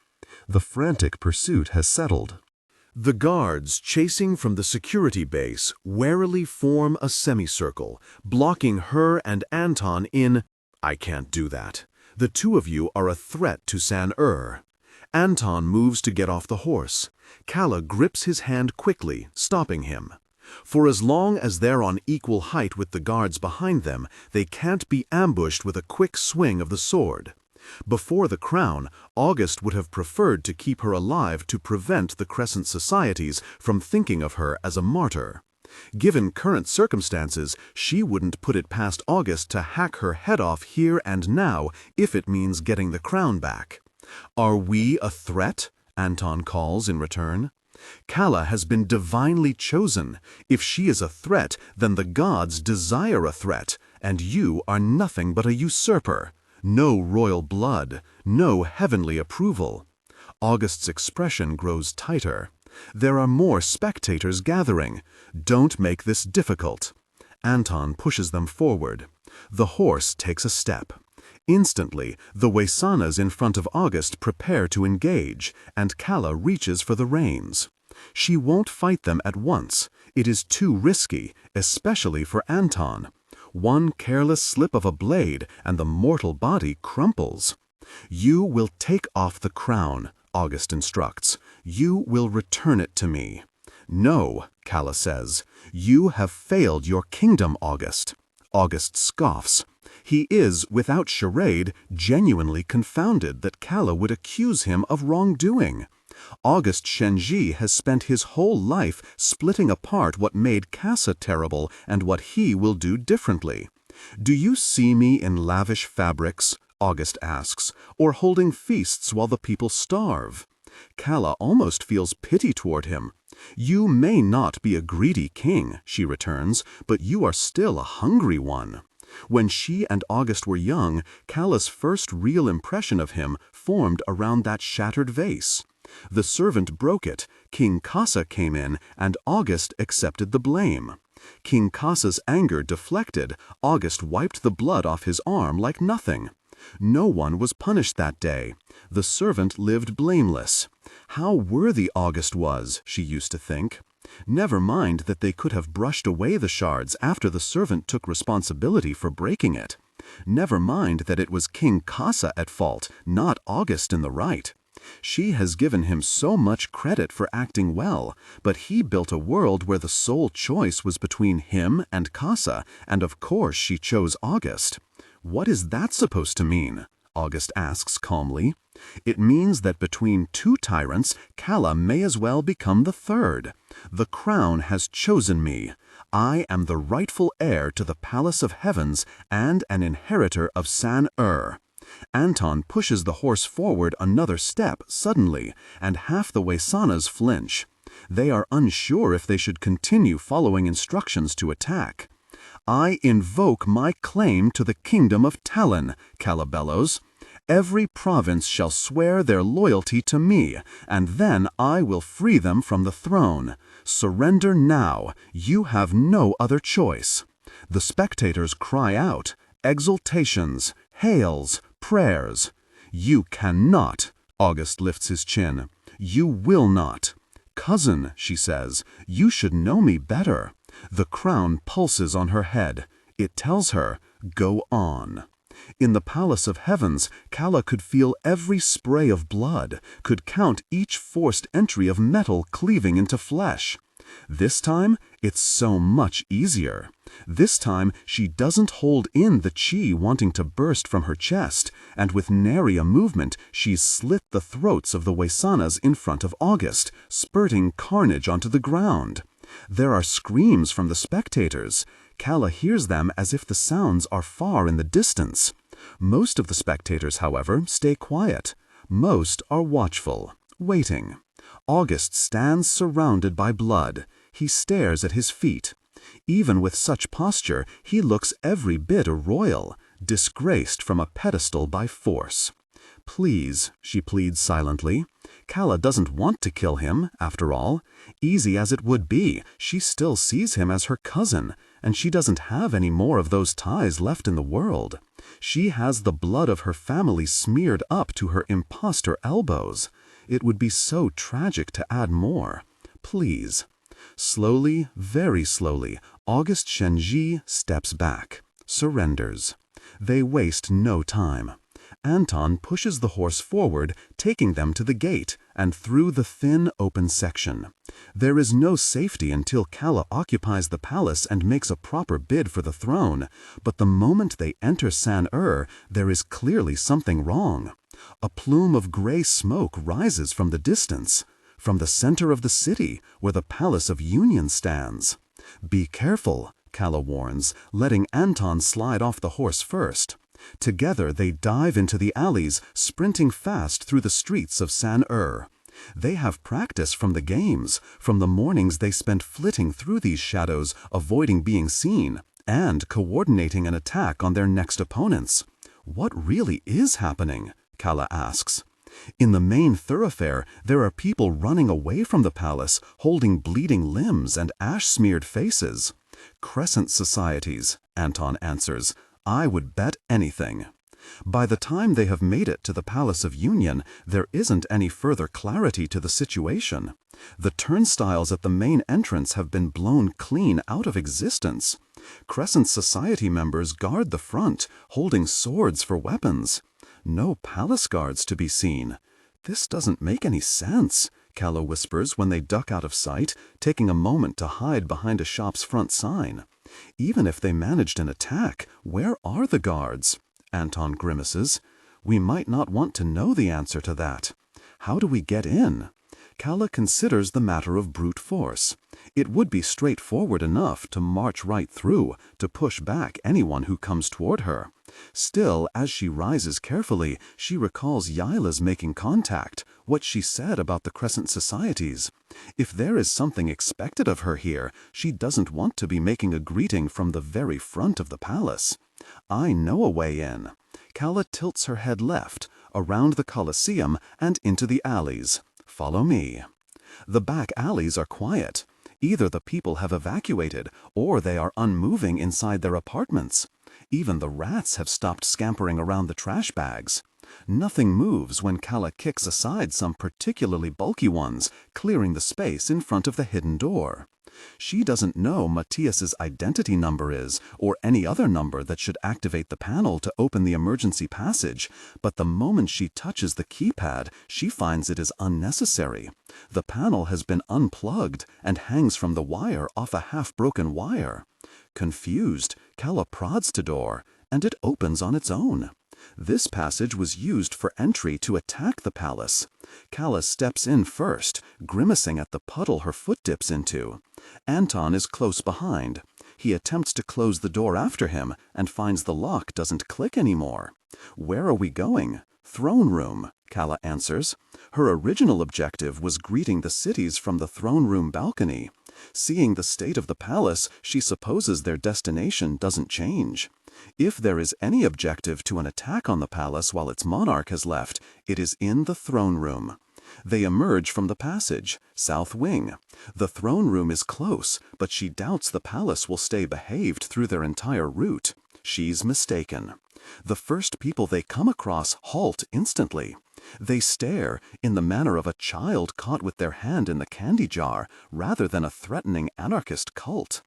The frantic pursuit has settled. The guards chasing from the security base warily form a semicircle, blocking her and Anton in, "I can't do that. The two of you are a threat to San Anton moves to get off the horse. Calla grips his hand quickly, stopping him. For as long as they're on equal height with the guards behind them, they can't be ambushed with a quick swing of the sword. Before the crown, August would have preferred to keep her alive to prevent the Crescent societies from thinking of her as a martyr. Given current circumstances, she wouldn't put it past August to hack her head off here and now if it means getting the crown back. "Are we a threat?" Anton calls in return. Calla has been divinely chosen. If she is a threat, then the gods desire a threat, and you are nothing but a usurper. No royal blood, no heavenly approval. August's expression grows tighter. There are more spectators gathering. Don't make this difficult. Anton pushes them forward. The horse takes a step. Instantly, the Waisanas in front of August prepare to engage, and Calla reaches for the reins. She won't fight them at once. It is too risky, especially for Anton. One careless slip of a blade, and the mortal body crumples. "You will take off the crown," August instructs. "You will return it to me." "No," Calla says. "You have failed your kingdom, August." August scoffs. He is, without charade, genuinely confounded that Calla would accuse him of wrongdoing. August Shenji has spent his whole life splitting apart what made Kasa terrible and what he will do differently. "Do you see me in lavish fabrics?" August asks, "or holding feasts while the people starve?" Calla almost feels pity toward him. "You may not be a greedy king," she returns, "but you are still a hungry one." When she and August were young, Calla's first real impression of him formed around that shattered vase. The servant broke it, King Kasa came in, and August accepted the blame. King Kasa's anger deflected, August wiped the blood off his arm like nothing. No one was punished that day. The servant lived blameless. How worthy August was, she used to think. Never mind that they could have brushed away the shards after the servant took responsibility for breaking it. Never mind that it was King Kasa at fault, not August in the right. She has given him so much credit for acting well, but he built a world where the sole choice was between him and Kasa, and of course she chose August. "What is that supposed to mean?" August asks calmly. "It means that between two tyrants, Calla may as well become the third. The crown has chosen me. I am the rightful heir to the palace of heavens and an inheritor of San Anton pushes the horse forward another step suddenly, and half the Waisanas flinch. They are unsure if they should continue following instructions to attack. "I invoke my claim to the kingdom of Talin," Calla bellows. "Every province shall swear their loyalty to me, and then I will free them from the throne. Surrender now. You have no other choice." The spectators cry out, exultations, hails, prayers. "You cannot," August lifts his chin. "You will not." "Cousin," she says, "you should know me better." The crown pulses on her head. It tells her, "Go on." In the Palace of Heavens, Calla could feel every spray of blood, could count each forced entry of metal cleaving into flesh. This time, it's so much easier. This time, she doesn't hold in the chi wanting to burst from her chest, and with nary a movement, she's slit the throats of the Wesanas in front of August, spurting carnage onto the ground. There are screams from the spectators. Calla hears them as if the sounds are far in the distance. Most of the spectators, however, stay quiet. Most are watchful, waiting. August stands surrounded by blood. He stares at his feet. Even with such posture, he looks every bit a royal, disgraced from a pedestal by force. Please, she pleads silently. Calla doesn't want to kill him, after all. Easy as it would be, she still sees him as her cousin, and she doesn't have any more of those ties left in the world. She has the blood of her family smeared up to her impostor elbows. It would be so tragic to add more. Please. Slowly, very slowly, August Shenji steps back, surrenders. They waste no time. Anton pushes the horse forward, taking them to the gate and through the thin, open section. There is no safety until Calla occupies the palace and makes a proper bid for the throne, but the moment they enter San-Er, there is clearly something wrong. A plume of gray smoke rises from the distance, from the center of the city, where the Palace of Union stands. Be careful, Calla warns, letting Anton slide off the horse first. Together they dive into the alleys, sprinting fast through the streets of San-Er. They have practice from the games, from the mornings they spent flitting through these shadows, avoiding being seen, and coordinating an attack on their next opponents. What really is happening? Calla asks. In the main thoroughfare, there are people running away from the palace, holding bleeding limbs and ash-smeared faces. Crescent societies, Anton answers. I would bet anything. By the time they have made it to the Palace of Union, there isn't any further clarity to the situation. The turnstiles at the main entrance have been blown clean out of existence. Crescent Society members guard the front, holding swords for weapons. No palace guards to be seen. This doesn't make any sense, Calla whispers when they duck out of sight, taking a moment to hide behind a shop's front sign. Even if they managed an attack, where are the guards? Anton grimaces. We might not want to know the answer to that. How do we get in? Calla considers the matter of brute force. It would be straightforward enough to march right through, to push back anyone who comes toward her. Still, as she rises carefully, she recalls Yaila's making contact, what she said about the Crescent Societies. If there is something expected of her here, she doesn't want to be making a greeting from the very front of the palace. I know a way in. Calla tilts her head left, around the Colosseum and into the alleys. Follow me. The back alleys are quiet. Either the people have evacuated, or they are unmoving inside their apartments. Even the rats have stopped scampering around the trash bags. Nothing moves when Calla kicks aside some particularly bulky ones, clearing the space in front of the hidden door. She doesn't know Matthias's identity number is, or any other number that should activate the panel to open the emergency passage, but the moment she touches the keypad, she finds it is unnecessary. The panel has been unplugged and hangs from the wire off a half-broken wire. Confused, Calla prods to door, and it opens on its own. This passage was used for entry to attack the palace. Calla steps in first, grimacing at the puddle her foot dips into. Anton is close behind. He attempts to close the door after him and finds the lock doesn't click anymore. Where are we going? Throne room, Calla answers. Her original objective was greeting the cities from the throne room balcony. Seeing the state of the palace, she supposes their destination doesn't change. If there is any objective to an attack on the palace while its monarch has left, it is in the throne room. They emerge from the passage, south wing. The throne room is close, but she doubts the palace will stay behaved through their entire route. She's mistaken. The first people they come across halt instantly. They stare in the manner of a child caught with their hand in the candy jar, rather than a threatening anarchist cult.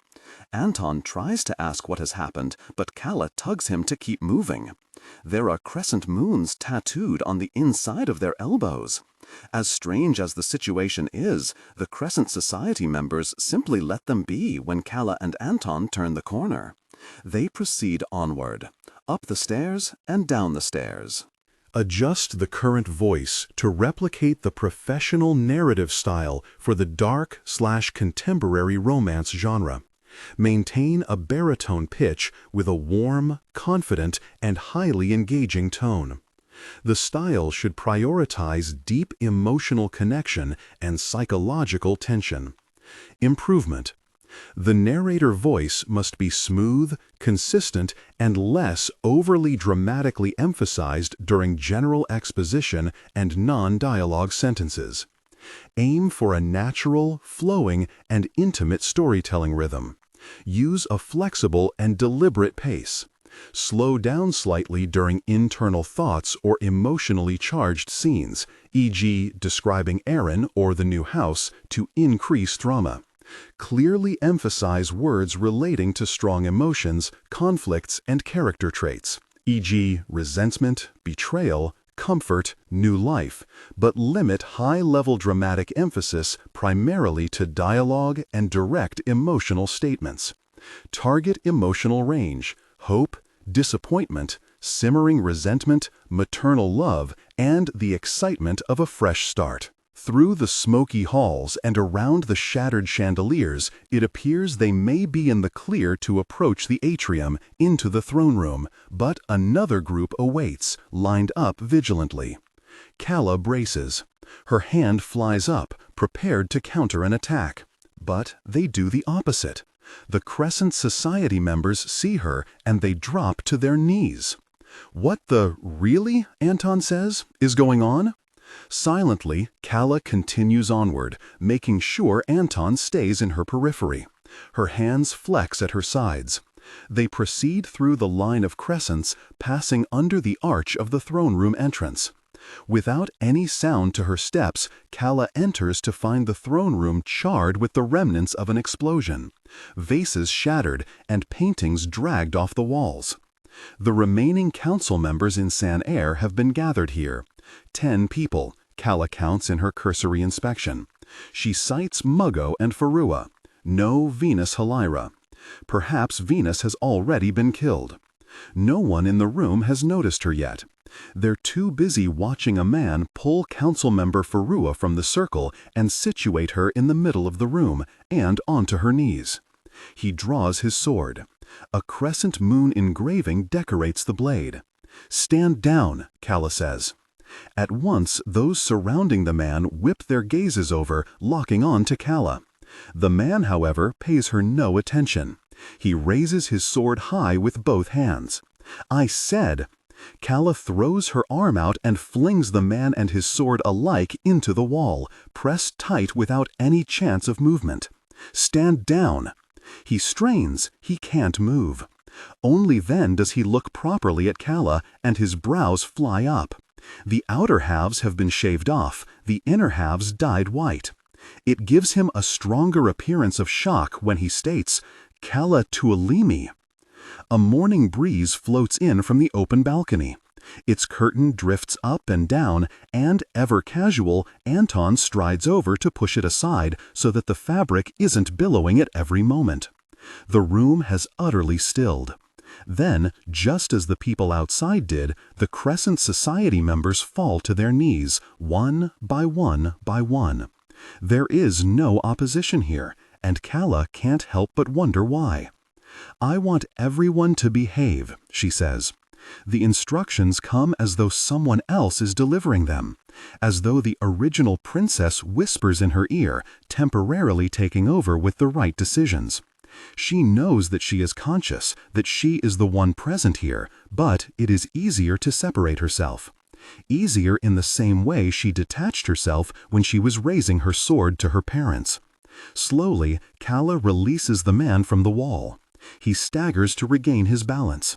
Anton tries to ask what has happened, but Calla tugs him to keep moving. There are crescent moons tattooed on the inside of their elbows. As strange as the situation is, the Crescent Society members simply let them be when Calla and Anton turn the corner. They proceed onward, up the stairs and down the stairs. Adjust the current voice to replicate the professional narrative style for the dark/contemporary romance genre. Maintain a baritone pitch with a warm, confident, and highly engaging tone. The style should prioritize deep emotional connection and psychological tension. Improvement. The narrator voice must be smooth, consistent, and less overly dramatically emphasized during general exposition and non-dialogue sentences. Aim for a natural, flowing, and intimate storytelling rhythm. Use a flexible and deliberate pace. Slow down slightly during internal thoughts or emotionally charged scenes, e.g., describing Aaron or the new house, to increase drama. Clearly emphasize words relating to strong emotions, conflicts, and character traits, e.g., resentment, betrayal, comfort, new life, but limit high-level dramatic emphasis primarily to dialogue and direct emotional statements. Target emotional range, hope, disappointment, simmering resentment, maternal love, and the excitement of a fresh start. Through the smoky halls and around the shattered chandeliers, it appears they may be in the clear to approach the atrium into the throne room, but another group awaits, lined up vigilantly. Calla braces. Her hand flies up, prepared to counter an attack. But they do the opposite. The Crescent Society members see her and they drop to their knees. "What the really?" Anton says, "is going on?" Silently, Calla continues onward, making sure Anton stays in her periphery. Her hands flex at her sides. They proceed through the line of crescents, passing under the arch of the throne room entrance. Without any sound to her steps, Calla enters to find the throne room charred with the remnants of an explosion. Vases shattered and paintings dragged off the walls. The remaining council members in San Air have been gathered here. 10 people, Calla counts in her cursory inspection. She cites Muggo and Farua. No Venus Halira. Perhaps Venus has already been killed. No one in the room has noticed her yet. They're too busy watching a man pull council member Farua from the circle and situate her in the middle of the room and onto her knees. He draws his sword. A crescent moon engraving decorates the blade. "Stand down," Calla says. At once, those surrounding the man whip their gazes over, locking on to Calla. The man, however, pays her no attention. He raises his sword high with both hands. "I said—" Calla throws her arm out and flings the man and his sword alike into the wall, pressed tight without any chance of movement. "Stand down." He strains. He can't move. Only then does he look properly at Calla, and his brows fly up. The outer halves have been shaved off, the inner halves dyed white. It gives him a stronger appearance of shock when he states, "Calla Tuoleimi." A morning breeze floats in from the open balcony. Its curtain drifts up and down, and, ever casual, Anton strides over to push it aside so that the fabric isn't billowing at every moment. The room has utterly stilled. Then, just as the people outside did, the Crescent Society members fall to their knees, one by one by one. There is no opposition here, and Calla can't help but wonder why. "I want everyone to behave," she says. The instructions come as though someone else is delivering them, as though the original princess whispers in her ear, temporarily taking over with the right decisions. She knows that she is conscious, that she is the one present here, but it is easier to separate herself. Easier in the same way she detached herself when she was raising her sword to her parents. Slowly, Calla releases the man from the wall. He staggers to regain his balance.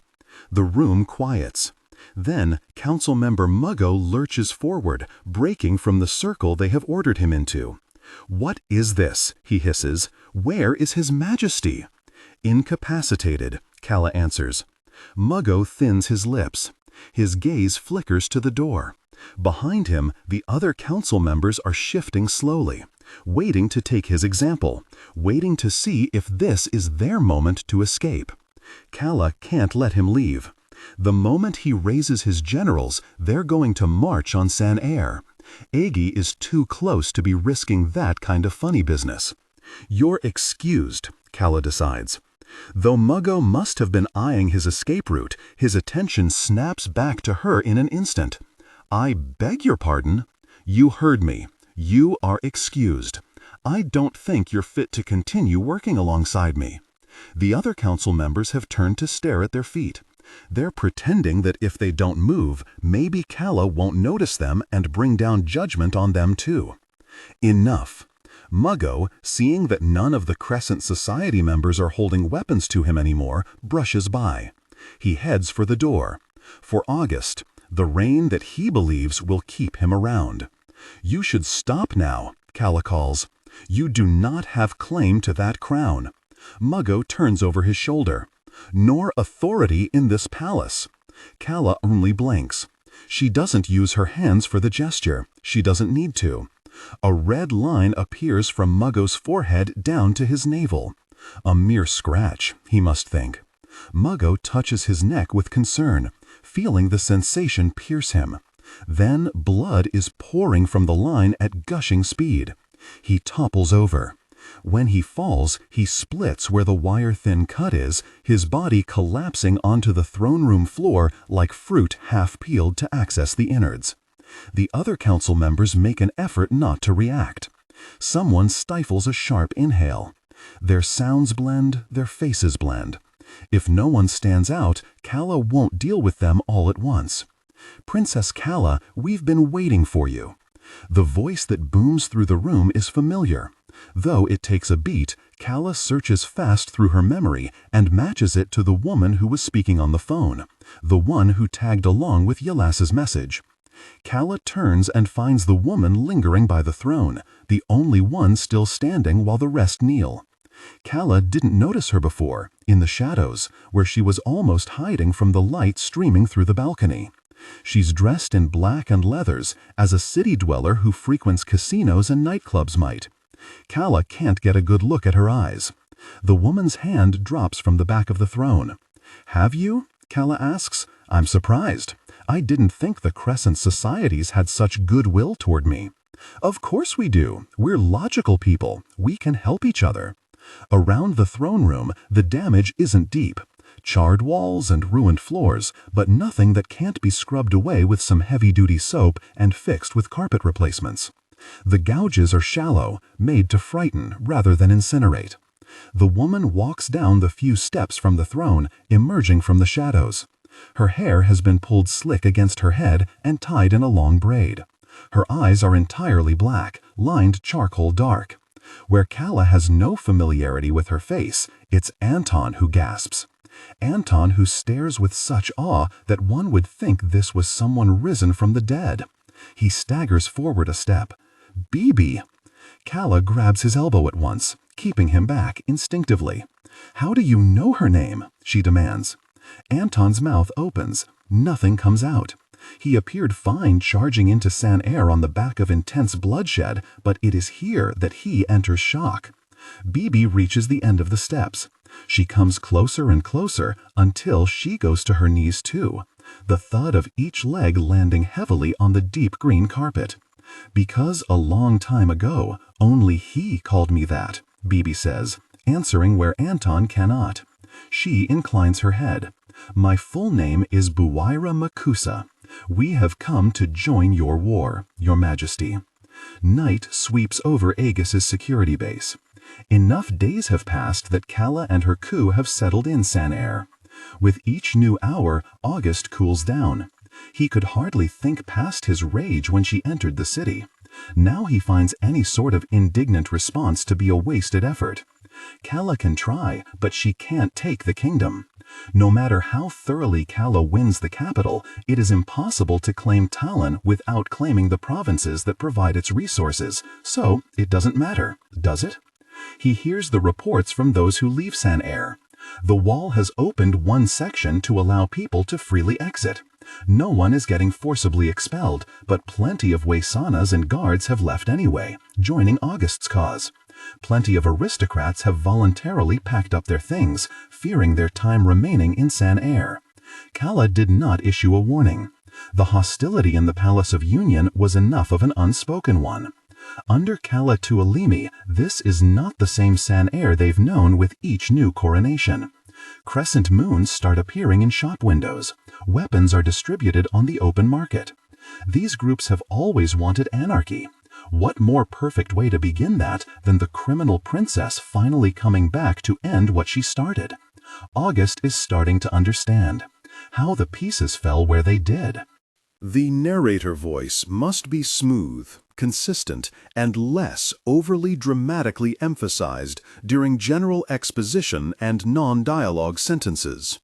The room quiets. Then, Council Member Muggo lurches forward, breaking from the circle they have ordered him into. "What is this?" he hisses. "Where is His Majesty?" Incapacitated, Calla answers. Muggo thins his lips. His gaze flickers to the door. Behind him, the other council members are shifting slowly, waiting to take his example, waiting to see if this is their moment to escape. Calla can't let him leave. The moment he raises his generals, they're going to march on San Air. Agi is too close to be risking that kind of funny business. You're excused, Calla decides. Though Muggo must have been eyeing his escape route, his attention snaps back to her in an instant. I beg your pardon? You heard me. You are excused. I don't think you're fit to continue working alongside me. The other council members have turned to stare at their feet. They're pretending that if they don't move, maybe Calla won't notice them and bring down judgment on them too. Enough. Muggo, seeing that none of the Crescent Society members are holding weapons to him anymore, brushes by. He heads for the door. For August, the reign that he believes will keep him around. You should stop now, Calla calls. You do not have claim to that crown. Muggo turns over his shoulder. Nor authority in this palace. Calla only blinks. She doesn't use her hands for the gesture. She doesn't need to. A red line appears from Muggo's forehead down to his navel. A mere scratch, he must think. Muggo touches his neck with concern, feeling the sensation pierce him. Then blood is pouring from the line at gushing speed. He topples over. When he falls, he splits where the wire-thin cut is, his body collapsing onto the throne room floor like fruit half peeled to access the innards. The other council members make an effort not to react. Someone stifles a sharp inhale. Their sounds blend, their faces blend. If no one stands out, Calla won't deal with them all at once. Princess Calla, we've been waiting for you. The voice that booms through the room is familiar. Though it takes a beat, Calla searches fast through her memory and matches it to the woman who was speaking on the phone, the one who tagged along with Yalas's message. Calla turns and finds the woman lingering by the throne, the only one still standing while the rest kneel. Calla didn't notice her before, in the shadows, where she was almost hiding from the light streaming through the balcony. She's dressed in black and leathers, as a city dweller who frequents casinos and nightclubs might. Calla can't get a good look at her eyes. The woman's hand drops from the back of the throne. Have you? Calla asks. I'm surprised. I didn't think the Crescent Societies had such goodwill toward me. Of course we do. We're logical people. We can help each other. Around the throne room, the damage isn't deep. Charred walls and ruined floors, but nothing that can't be scrubbed away with some heavy-duty soap and fixed with carpet replacements. The gouges are shallow, made to frighten rather than incinerate. The woman walks down the few steps from the throne, emerging from the shadows. Her hair has been pulled slick against her head and tied in a long braid. Her eyes are entirely black, lined charcoal dark. Where Calla has no familiarity with her face, it's Anton who gasps. Anton who stares with such awe that one would think this was someone risen from the dead. He staggers forward a step. Bibi! Calla grabs his elbow at once, keeping him back instinctively. How do you know her name? She demands. Anton's mouth opens. Nothing comes out. He appeared fine charging into San Air on the back of intense bloodshed, but it is here that he enters shock. Bibi reaches the end of the steps. She comes closer and closer until she goes to her knees too, the thud of each leg landing heavily on the deep green carpet. Because a long time ago, only he called me that, Bibi says, answering where Anton cannot. She inclines her head. My full name is Buwaira Makusa. We have come to join your war, your majesty. Night sweeps over Aegis's security base. Enough days have passed that Calla and her crew have settled in San Air. With each new hour, August cools down. He could hardly think past his rage when she entered the city. Now he finds any sort of indignant response to be a wasted effort. Calla can try, but she can't take the kingdom. No matter how thoroughly Calla wins the capital, it is impossible to claim Talin without claiming the provinces that provide its resources, so it doesn't matter, does it? He hears the reports from those who leave San Air. The wall has opened one section to allow people to freely exit. No one is getting forcibly expelled, but plenty of Waysanas and guards have left anyway, joining August's cause. Plenty of aristocrats have voluntarily packed up their things, fearing their time remaining in San Air. Calla did not issue a warning. The hostility in the Palace of Union was enough of an unspoken one. Under Calla Tuoleimi, this is not the same San Air they've known with each new coronation. Crescent moons start appearing in shop windows. Weapons are distributed on the open market. These groups have always wanted anarchy. What more perfect way to begin that than the criminal princess finally coming back to end what she started? August is starting to understand how the pieces fell where they did. The narrator voice must be smooth, consistent, and less overly dramatically emphasized during general exposition and non-dialogue sentences.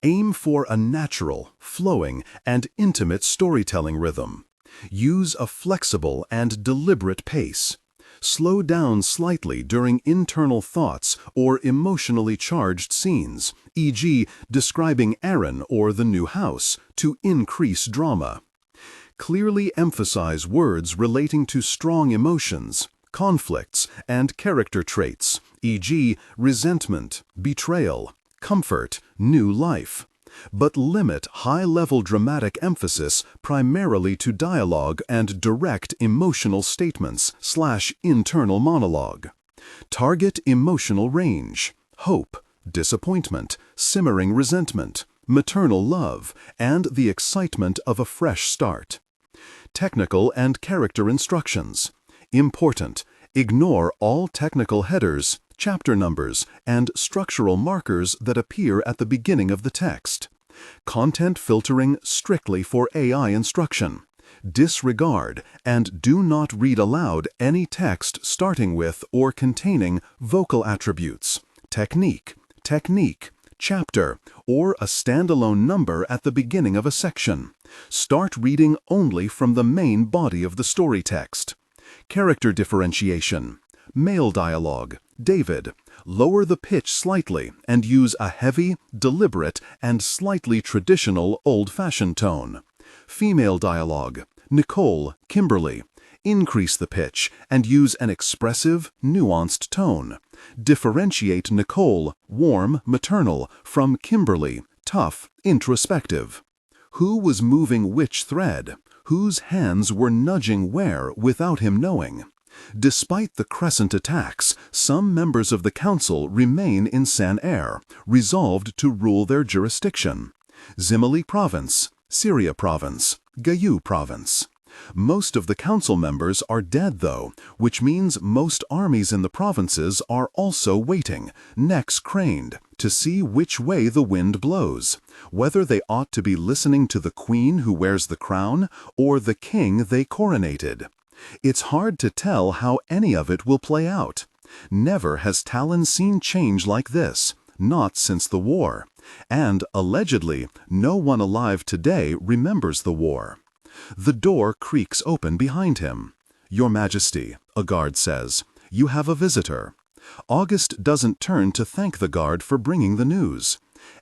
Aim for a natural, flowing, and intimate storytelling rhythm. Use a flexible and deliberate pace. Slow down slightly during internal thoughts or emotionally charged scenes, e.g., describing Aaron or the new house, to increase drama. Clearly emphasize words relating to strong emotions, conflicts, and character traits, e.g., resentment, betrayal, comfort, new life. But limit high-level dramatic emphasis primarily to dialogue and direct emotional statements/internal monologue. Target emotional range: hope, disappointment, simmering resentment, maternal love, and the excitement of a fresh start. Technical and character instructions. Important: ignore all technical headers, chapter numbers, and structural markers that appear at the beginning of the text. Content filtering strictly for AI instruction. Disregard and do not read aloud any text starting with or containing vocal attributes, technique, chapter, or a standalone number at the beginning of a section. Start reading only from the main body of the story text. Character differentiation. Male dialogue: David. Lower the pitch slightly and use a heavy, deliberate, and slightly traditional old-fashioned tone. Female dialogue: Nicole, Kimberly. Increase the pitch and use an expressive, nuanced tone. Differentiate Nicole, warm, maternal, from Kimberly, tough, introspective. Who was moving which thread? Whose hands were nudging where without him knowing? Despite the Crescent attacks, some members of the council remain in San Air, resolved to rule their jurisdiction. Zimili Province, Syria Province, Gayu Province. Most of the council members are dead though, which means most armies in the provinces are also waiting, necks craned, to see which way the wind blows, whether they ought to be listening to the queen who wears the crown or the king they coronated. It's hard to tell how any of it will play out. Never has Talin seen change like this, not since the war. And, allegedly, no one alive today remembers the war. The door creaks open behind him. "Your Majesty," a guard says, "you have a visitor." August doesn't turn to thank the guard for bringing the news.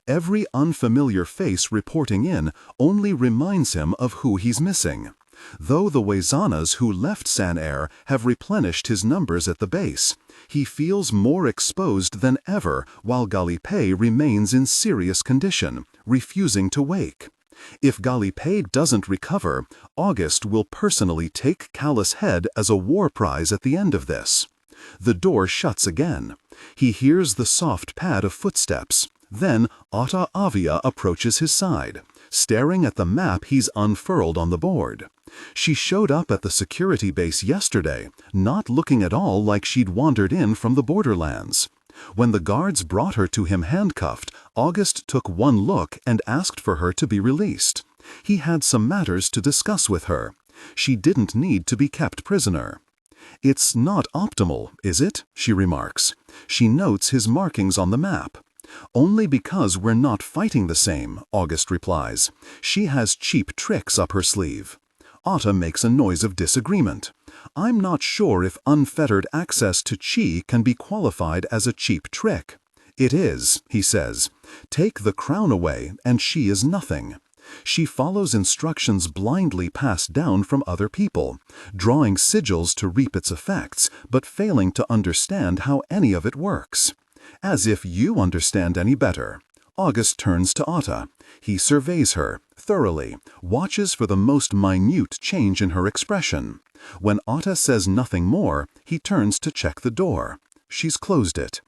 Every unfamiliar face reporting in only reminds him of who he's missing. Though the Waysanas who left San Air have replenished his numbers at the base, he feels more exposed than ever while DailyPaste remains in serious condition, refusing to wake. If DailyPaste doesn't recover, August will personally take Calla's head as a war prize at the end of this. The door shuts again. He hears the soft pad of footsteps. Then Otta Avia approaches his side, staring at the map he's unfurled on the board. She showed up at the security base yesterday, not looking at all like she'd wandered in from the borderlands. When the guards brought her to him handcuffed, August took one look and asked for her to be released. He had some matters to discuss with her. She didn't need to be kept prisoner. "It's not optimal, is it?" she remarks. She notes his markings on the map. "Only because we're not fighting the same," August replies. "She has cheap tricks up her sleeve." Otta makes a noise of disagreement. "I'm not sure if unfettered access to chi can be qualified as a cheap trick. "It is," he says. "Take the crown away, and she is nothing." She follows instructions blindly passed down from other people, drawing sigils to reap its effects, but failing to understand how any of it works. As if you understand any better. August turns to Otta. He surveys her, thoroughly, watches for the most minute change in her expression. When Otta says nothing more, he turns to check the door. She's closed it.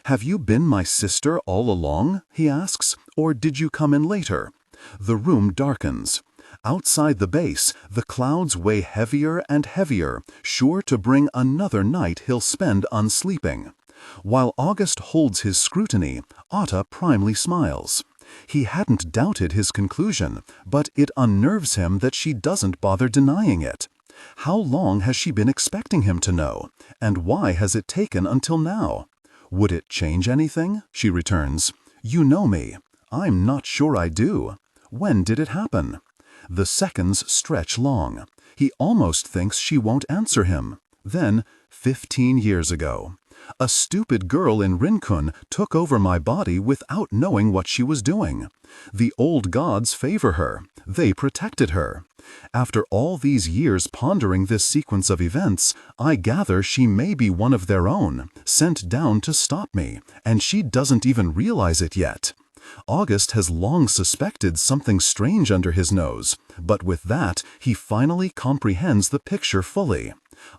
"Have you been my sister all along?" he asks, "or did you come in later?" The room darkens. Outside the base, the clouds weigh heavier and heavier, sure to bring another night he'll spend unsleeping. While August holds his scrutiny, Otta primly smiles. He hadn't doubted his conclusion, but it unnerves him that she doesn't bother denying it. How long has she been expecting him to know, and why has it taken until now? "Would it change anything?" she returns. "You know me. I'm not sure I do. When did it happen?" The seconds stretch long. He almost thinks she won't answer him. Then, 15 years ago. "A stupid girl in Rincon took over my body without knowing what she was doing. The old gods favor her. They protected her. After all these years pondering this sequence of events, I gather she may be one of their own, sent down to stop me, and she doesn't even realize it yet." August has long suspected something strange under his nose, but with that, he finally comprehends the picture fully.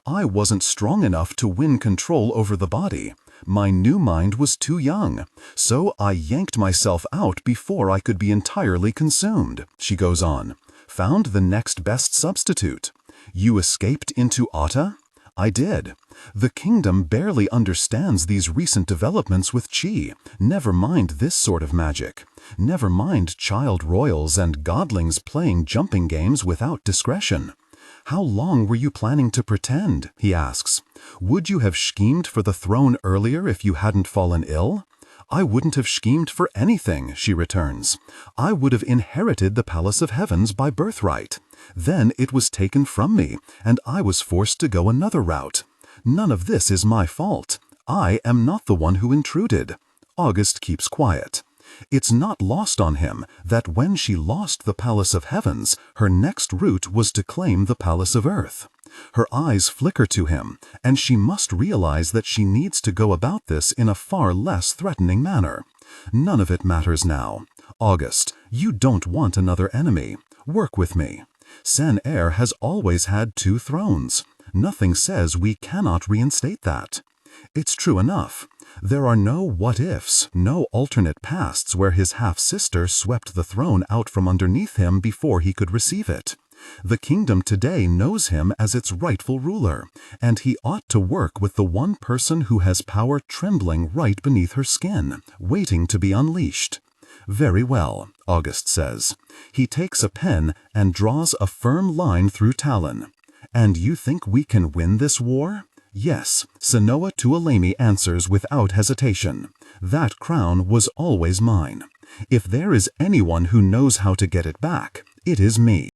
"I wasn't strong enough to win control over the body. My new mind was too young, so I yanked myself out before I could be entirely consumed," she goes on. "Found the next best substitute." "You escaped into Otta?" "I did. The kingdom barely understands these recent developments with Chi, never mind this sort of magic. Never mind child royals and godlings playing jumping games without discretion." "How long were you planning to pretend?" he asks. "Would you have schemed for the throne earlier if you hadn't fallen ill?" "I wouldn't have schemed for anything," she returns. "I would have inherited the Palace of Heavens by birthright. Then it was taken from me, and I was forced to go another route. None of this is my fault. I am not the one who intruded." August keeps quiet. It's not lost on him that when she lost the Palace of Heavens, her next route was to claim the Palace of Earth. Her eyes flicker to him, and she must realize that she needs to go about this in a far less threatening manner. None of it matters now. "August, you don't want another enemy. Work with me. Sen-Air has always had 2 thrones. Nothing says we cannot reinstate that." It's true enough. There are no what-ifs, no alternate pasts where his half-sister swept the throne out from underneath him before he could receive it. The kingdom today knows him as its rightful ruler, and he ought to work with the one person who has power trembling right beneath her skin, waiting to be unleashed. "Very well," August says. He takes a pen and draws a firm line through Talin. "And you think we can win this war?" "Yes," Calla Tuoleimi answers without hesitation. "That crown was always mine. If there is anyone who knows how to get it back, it is me."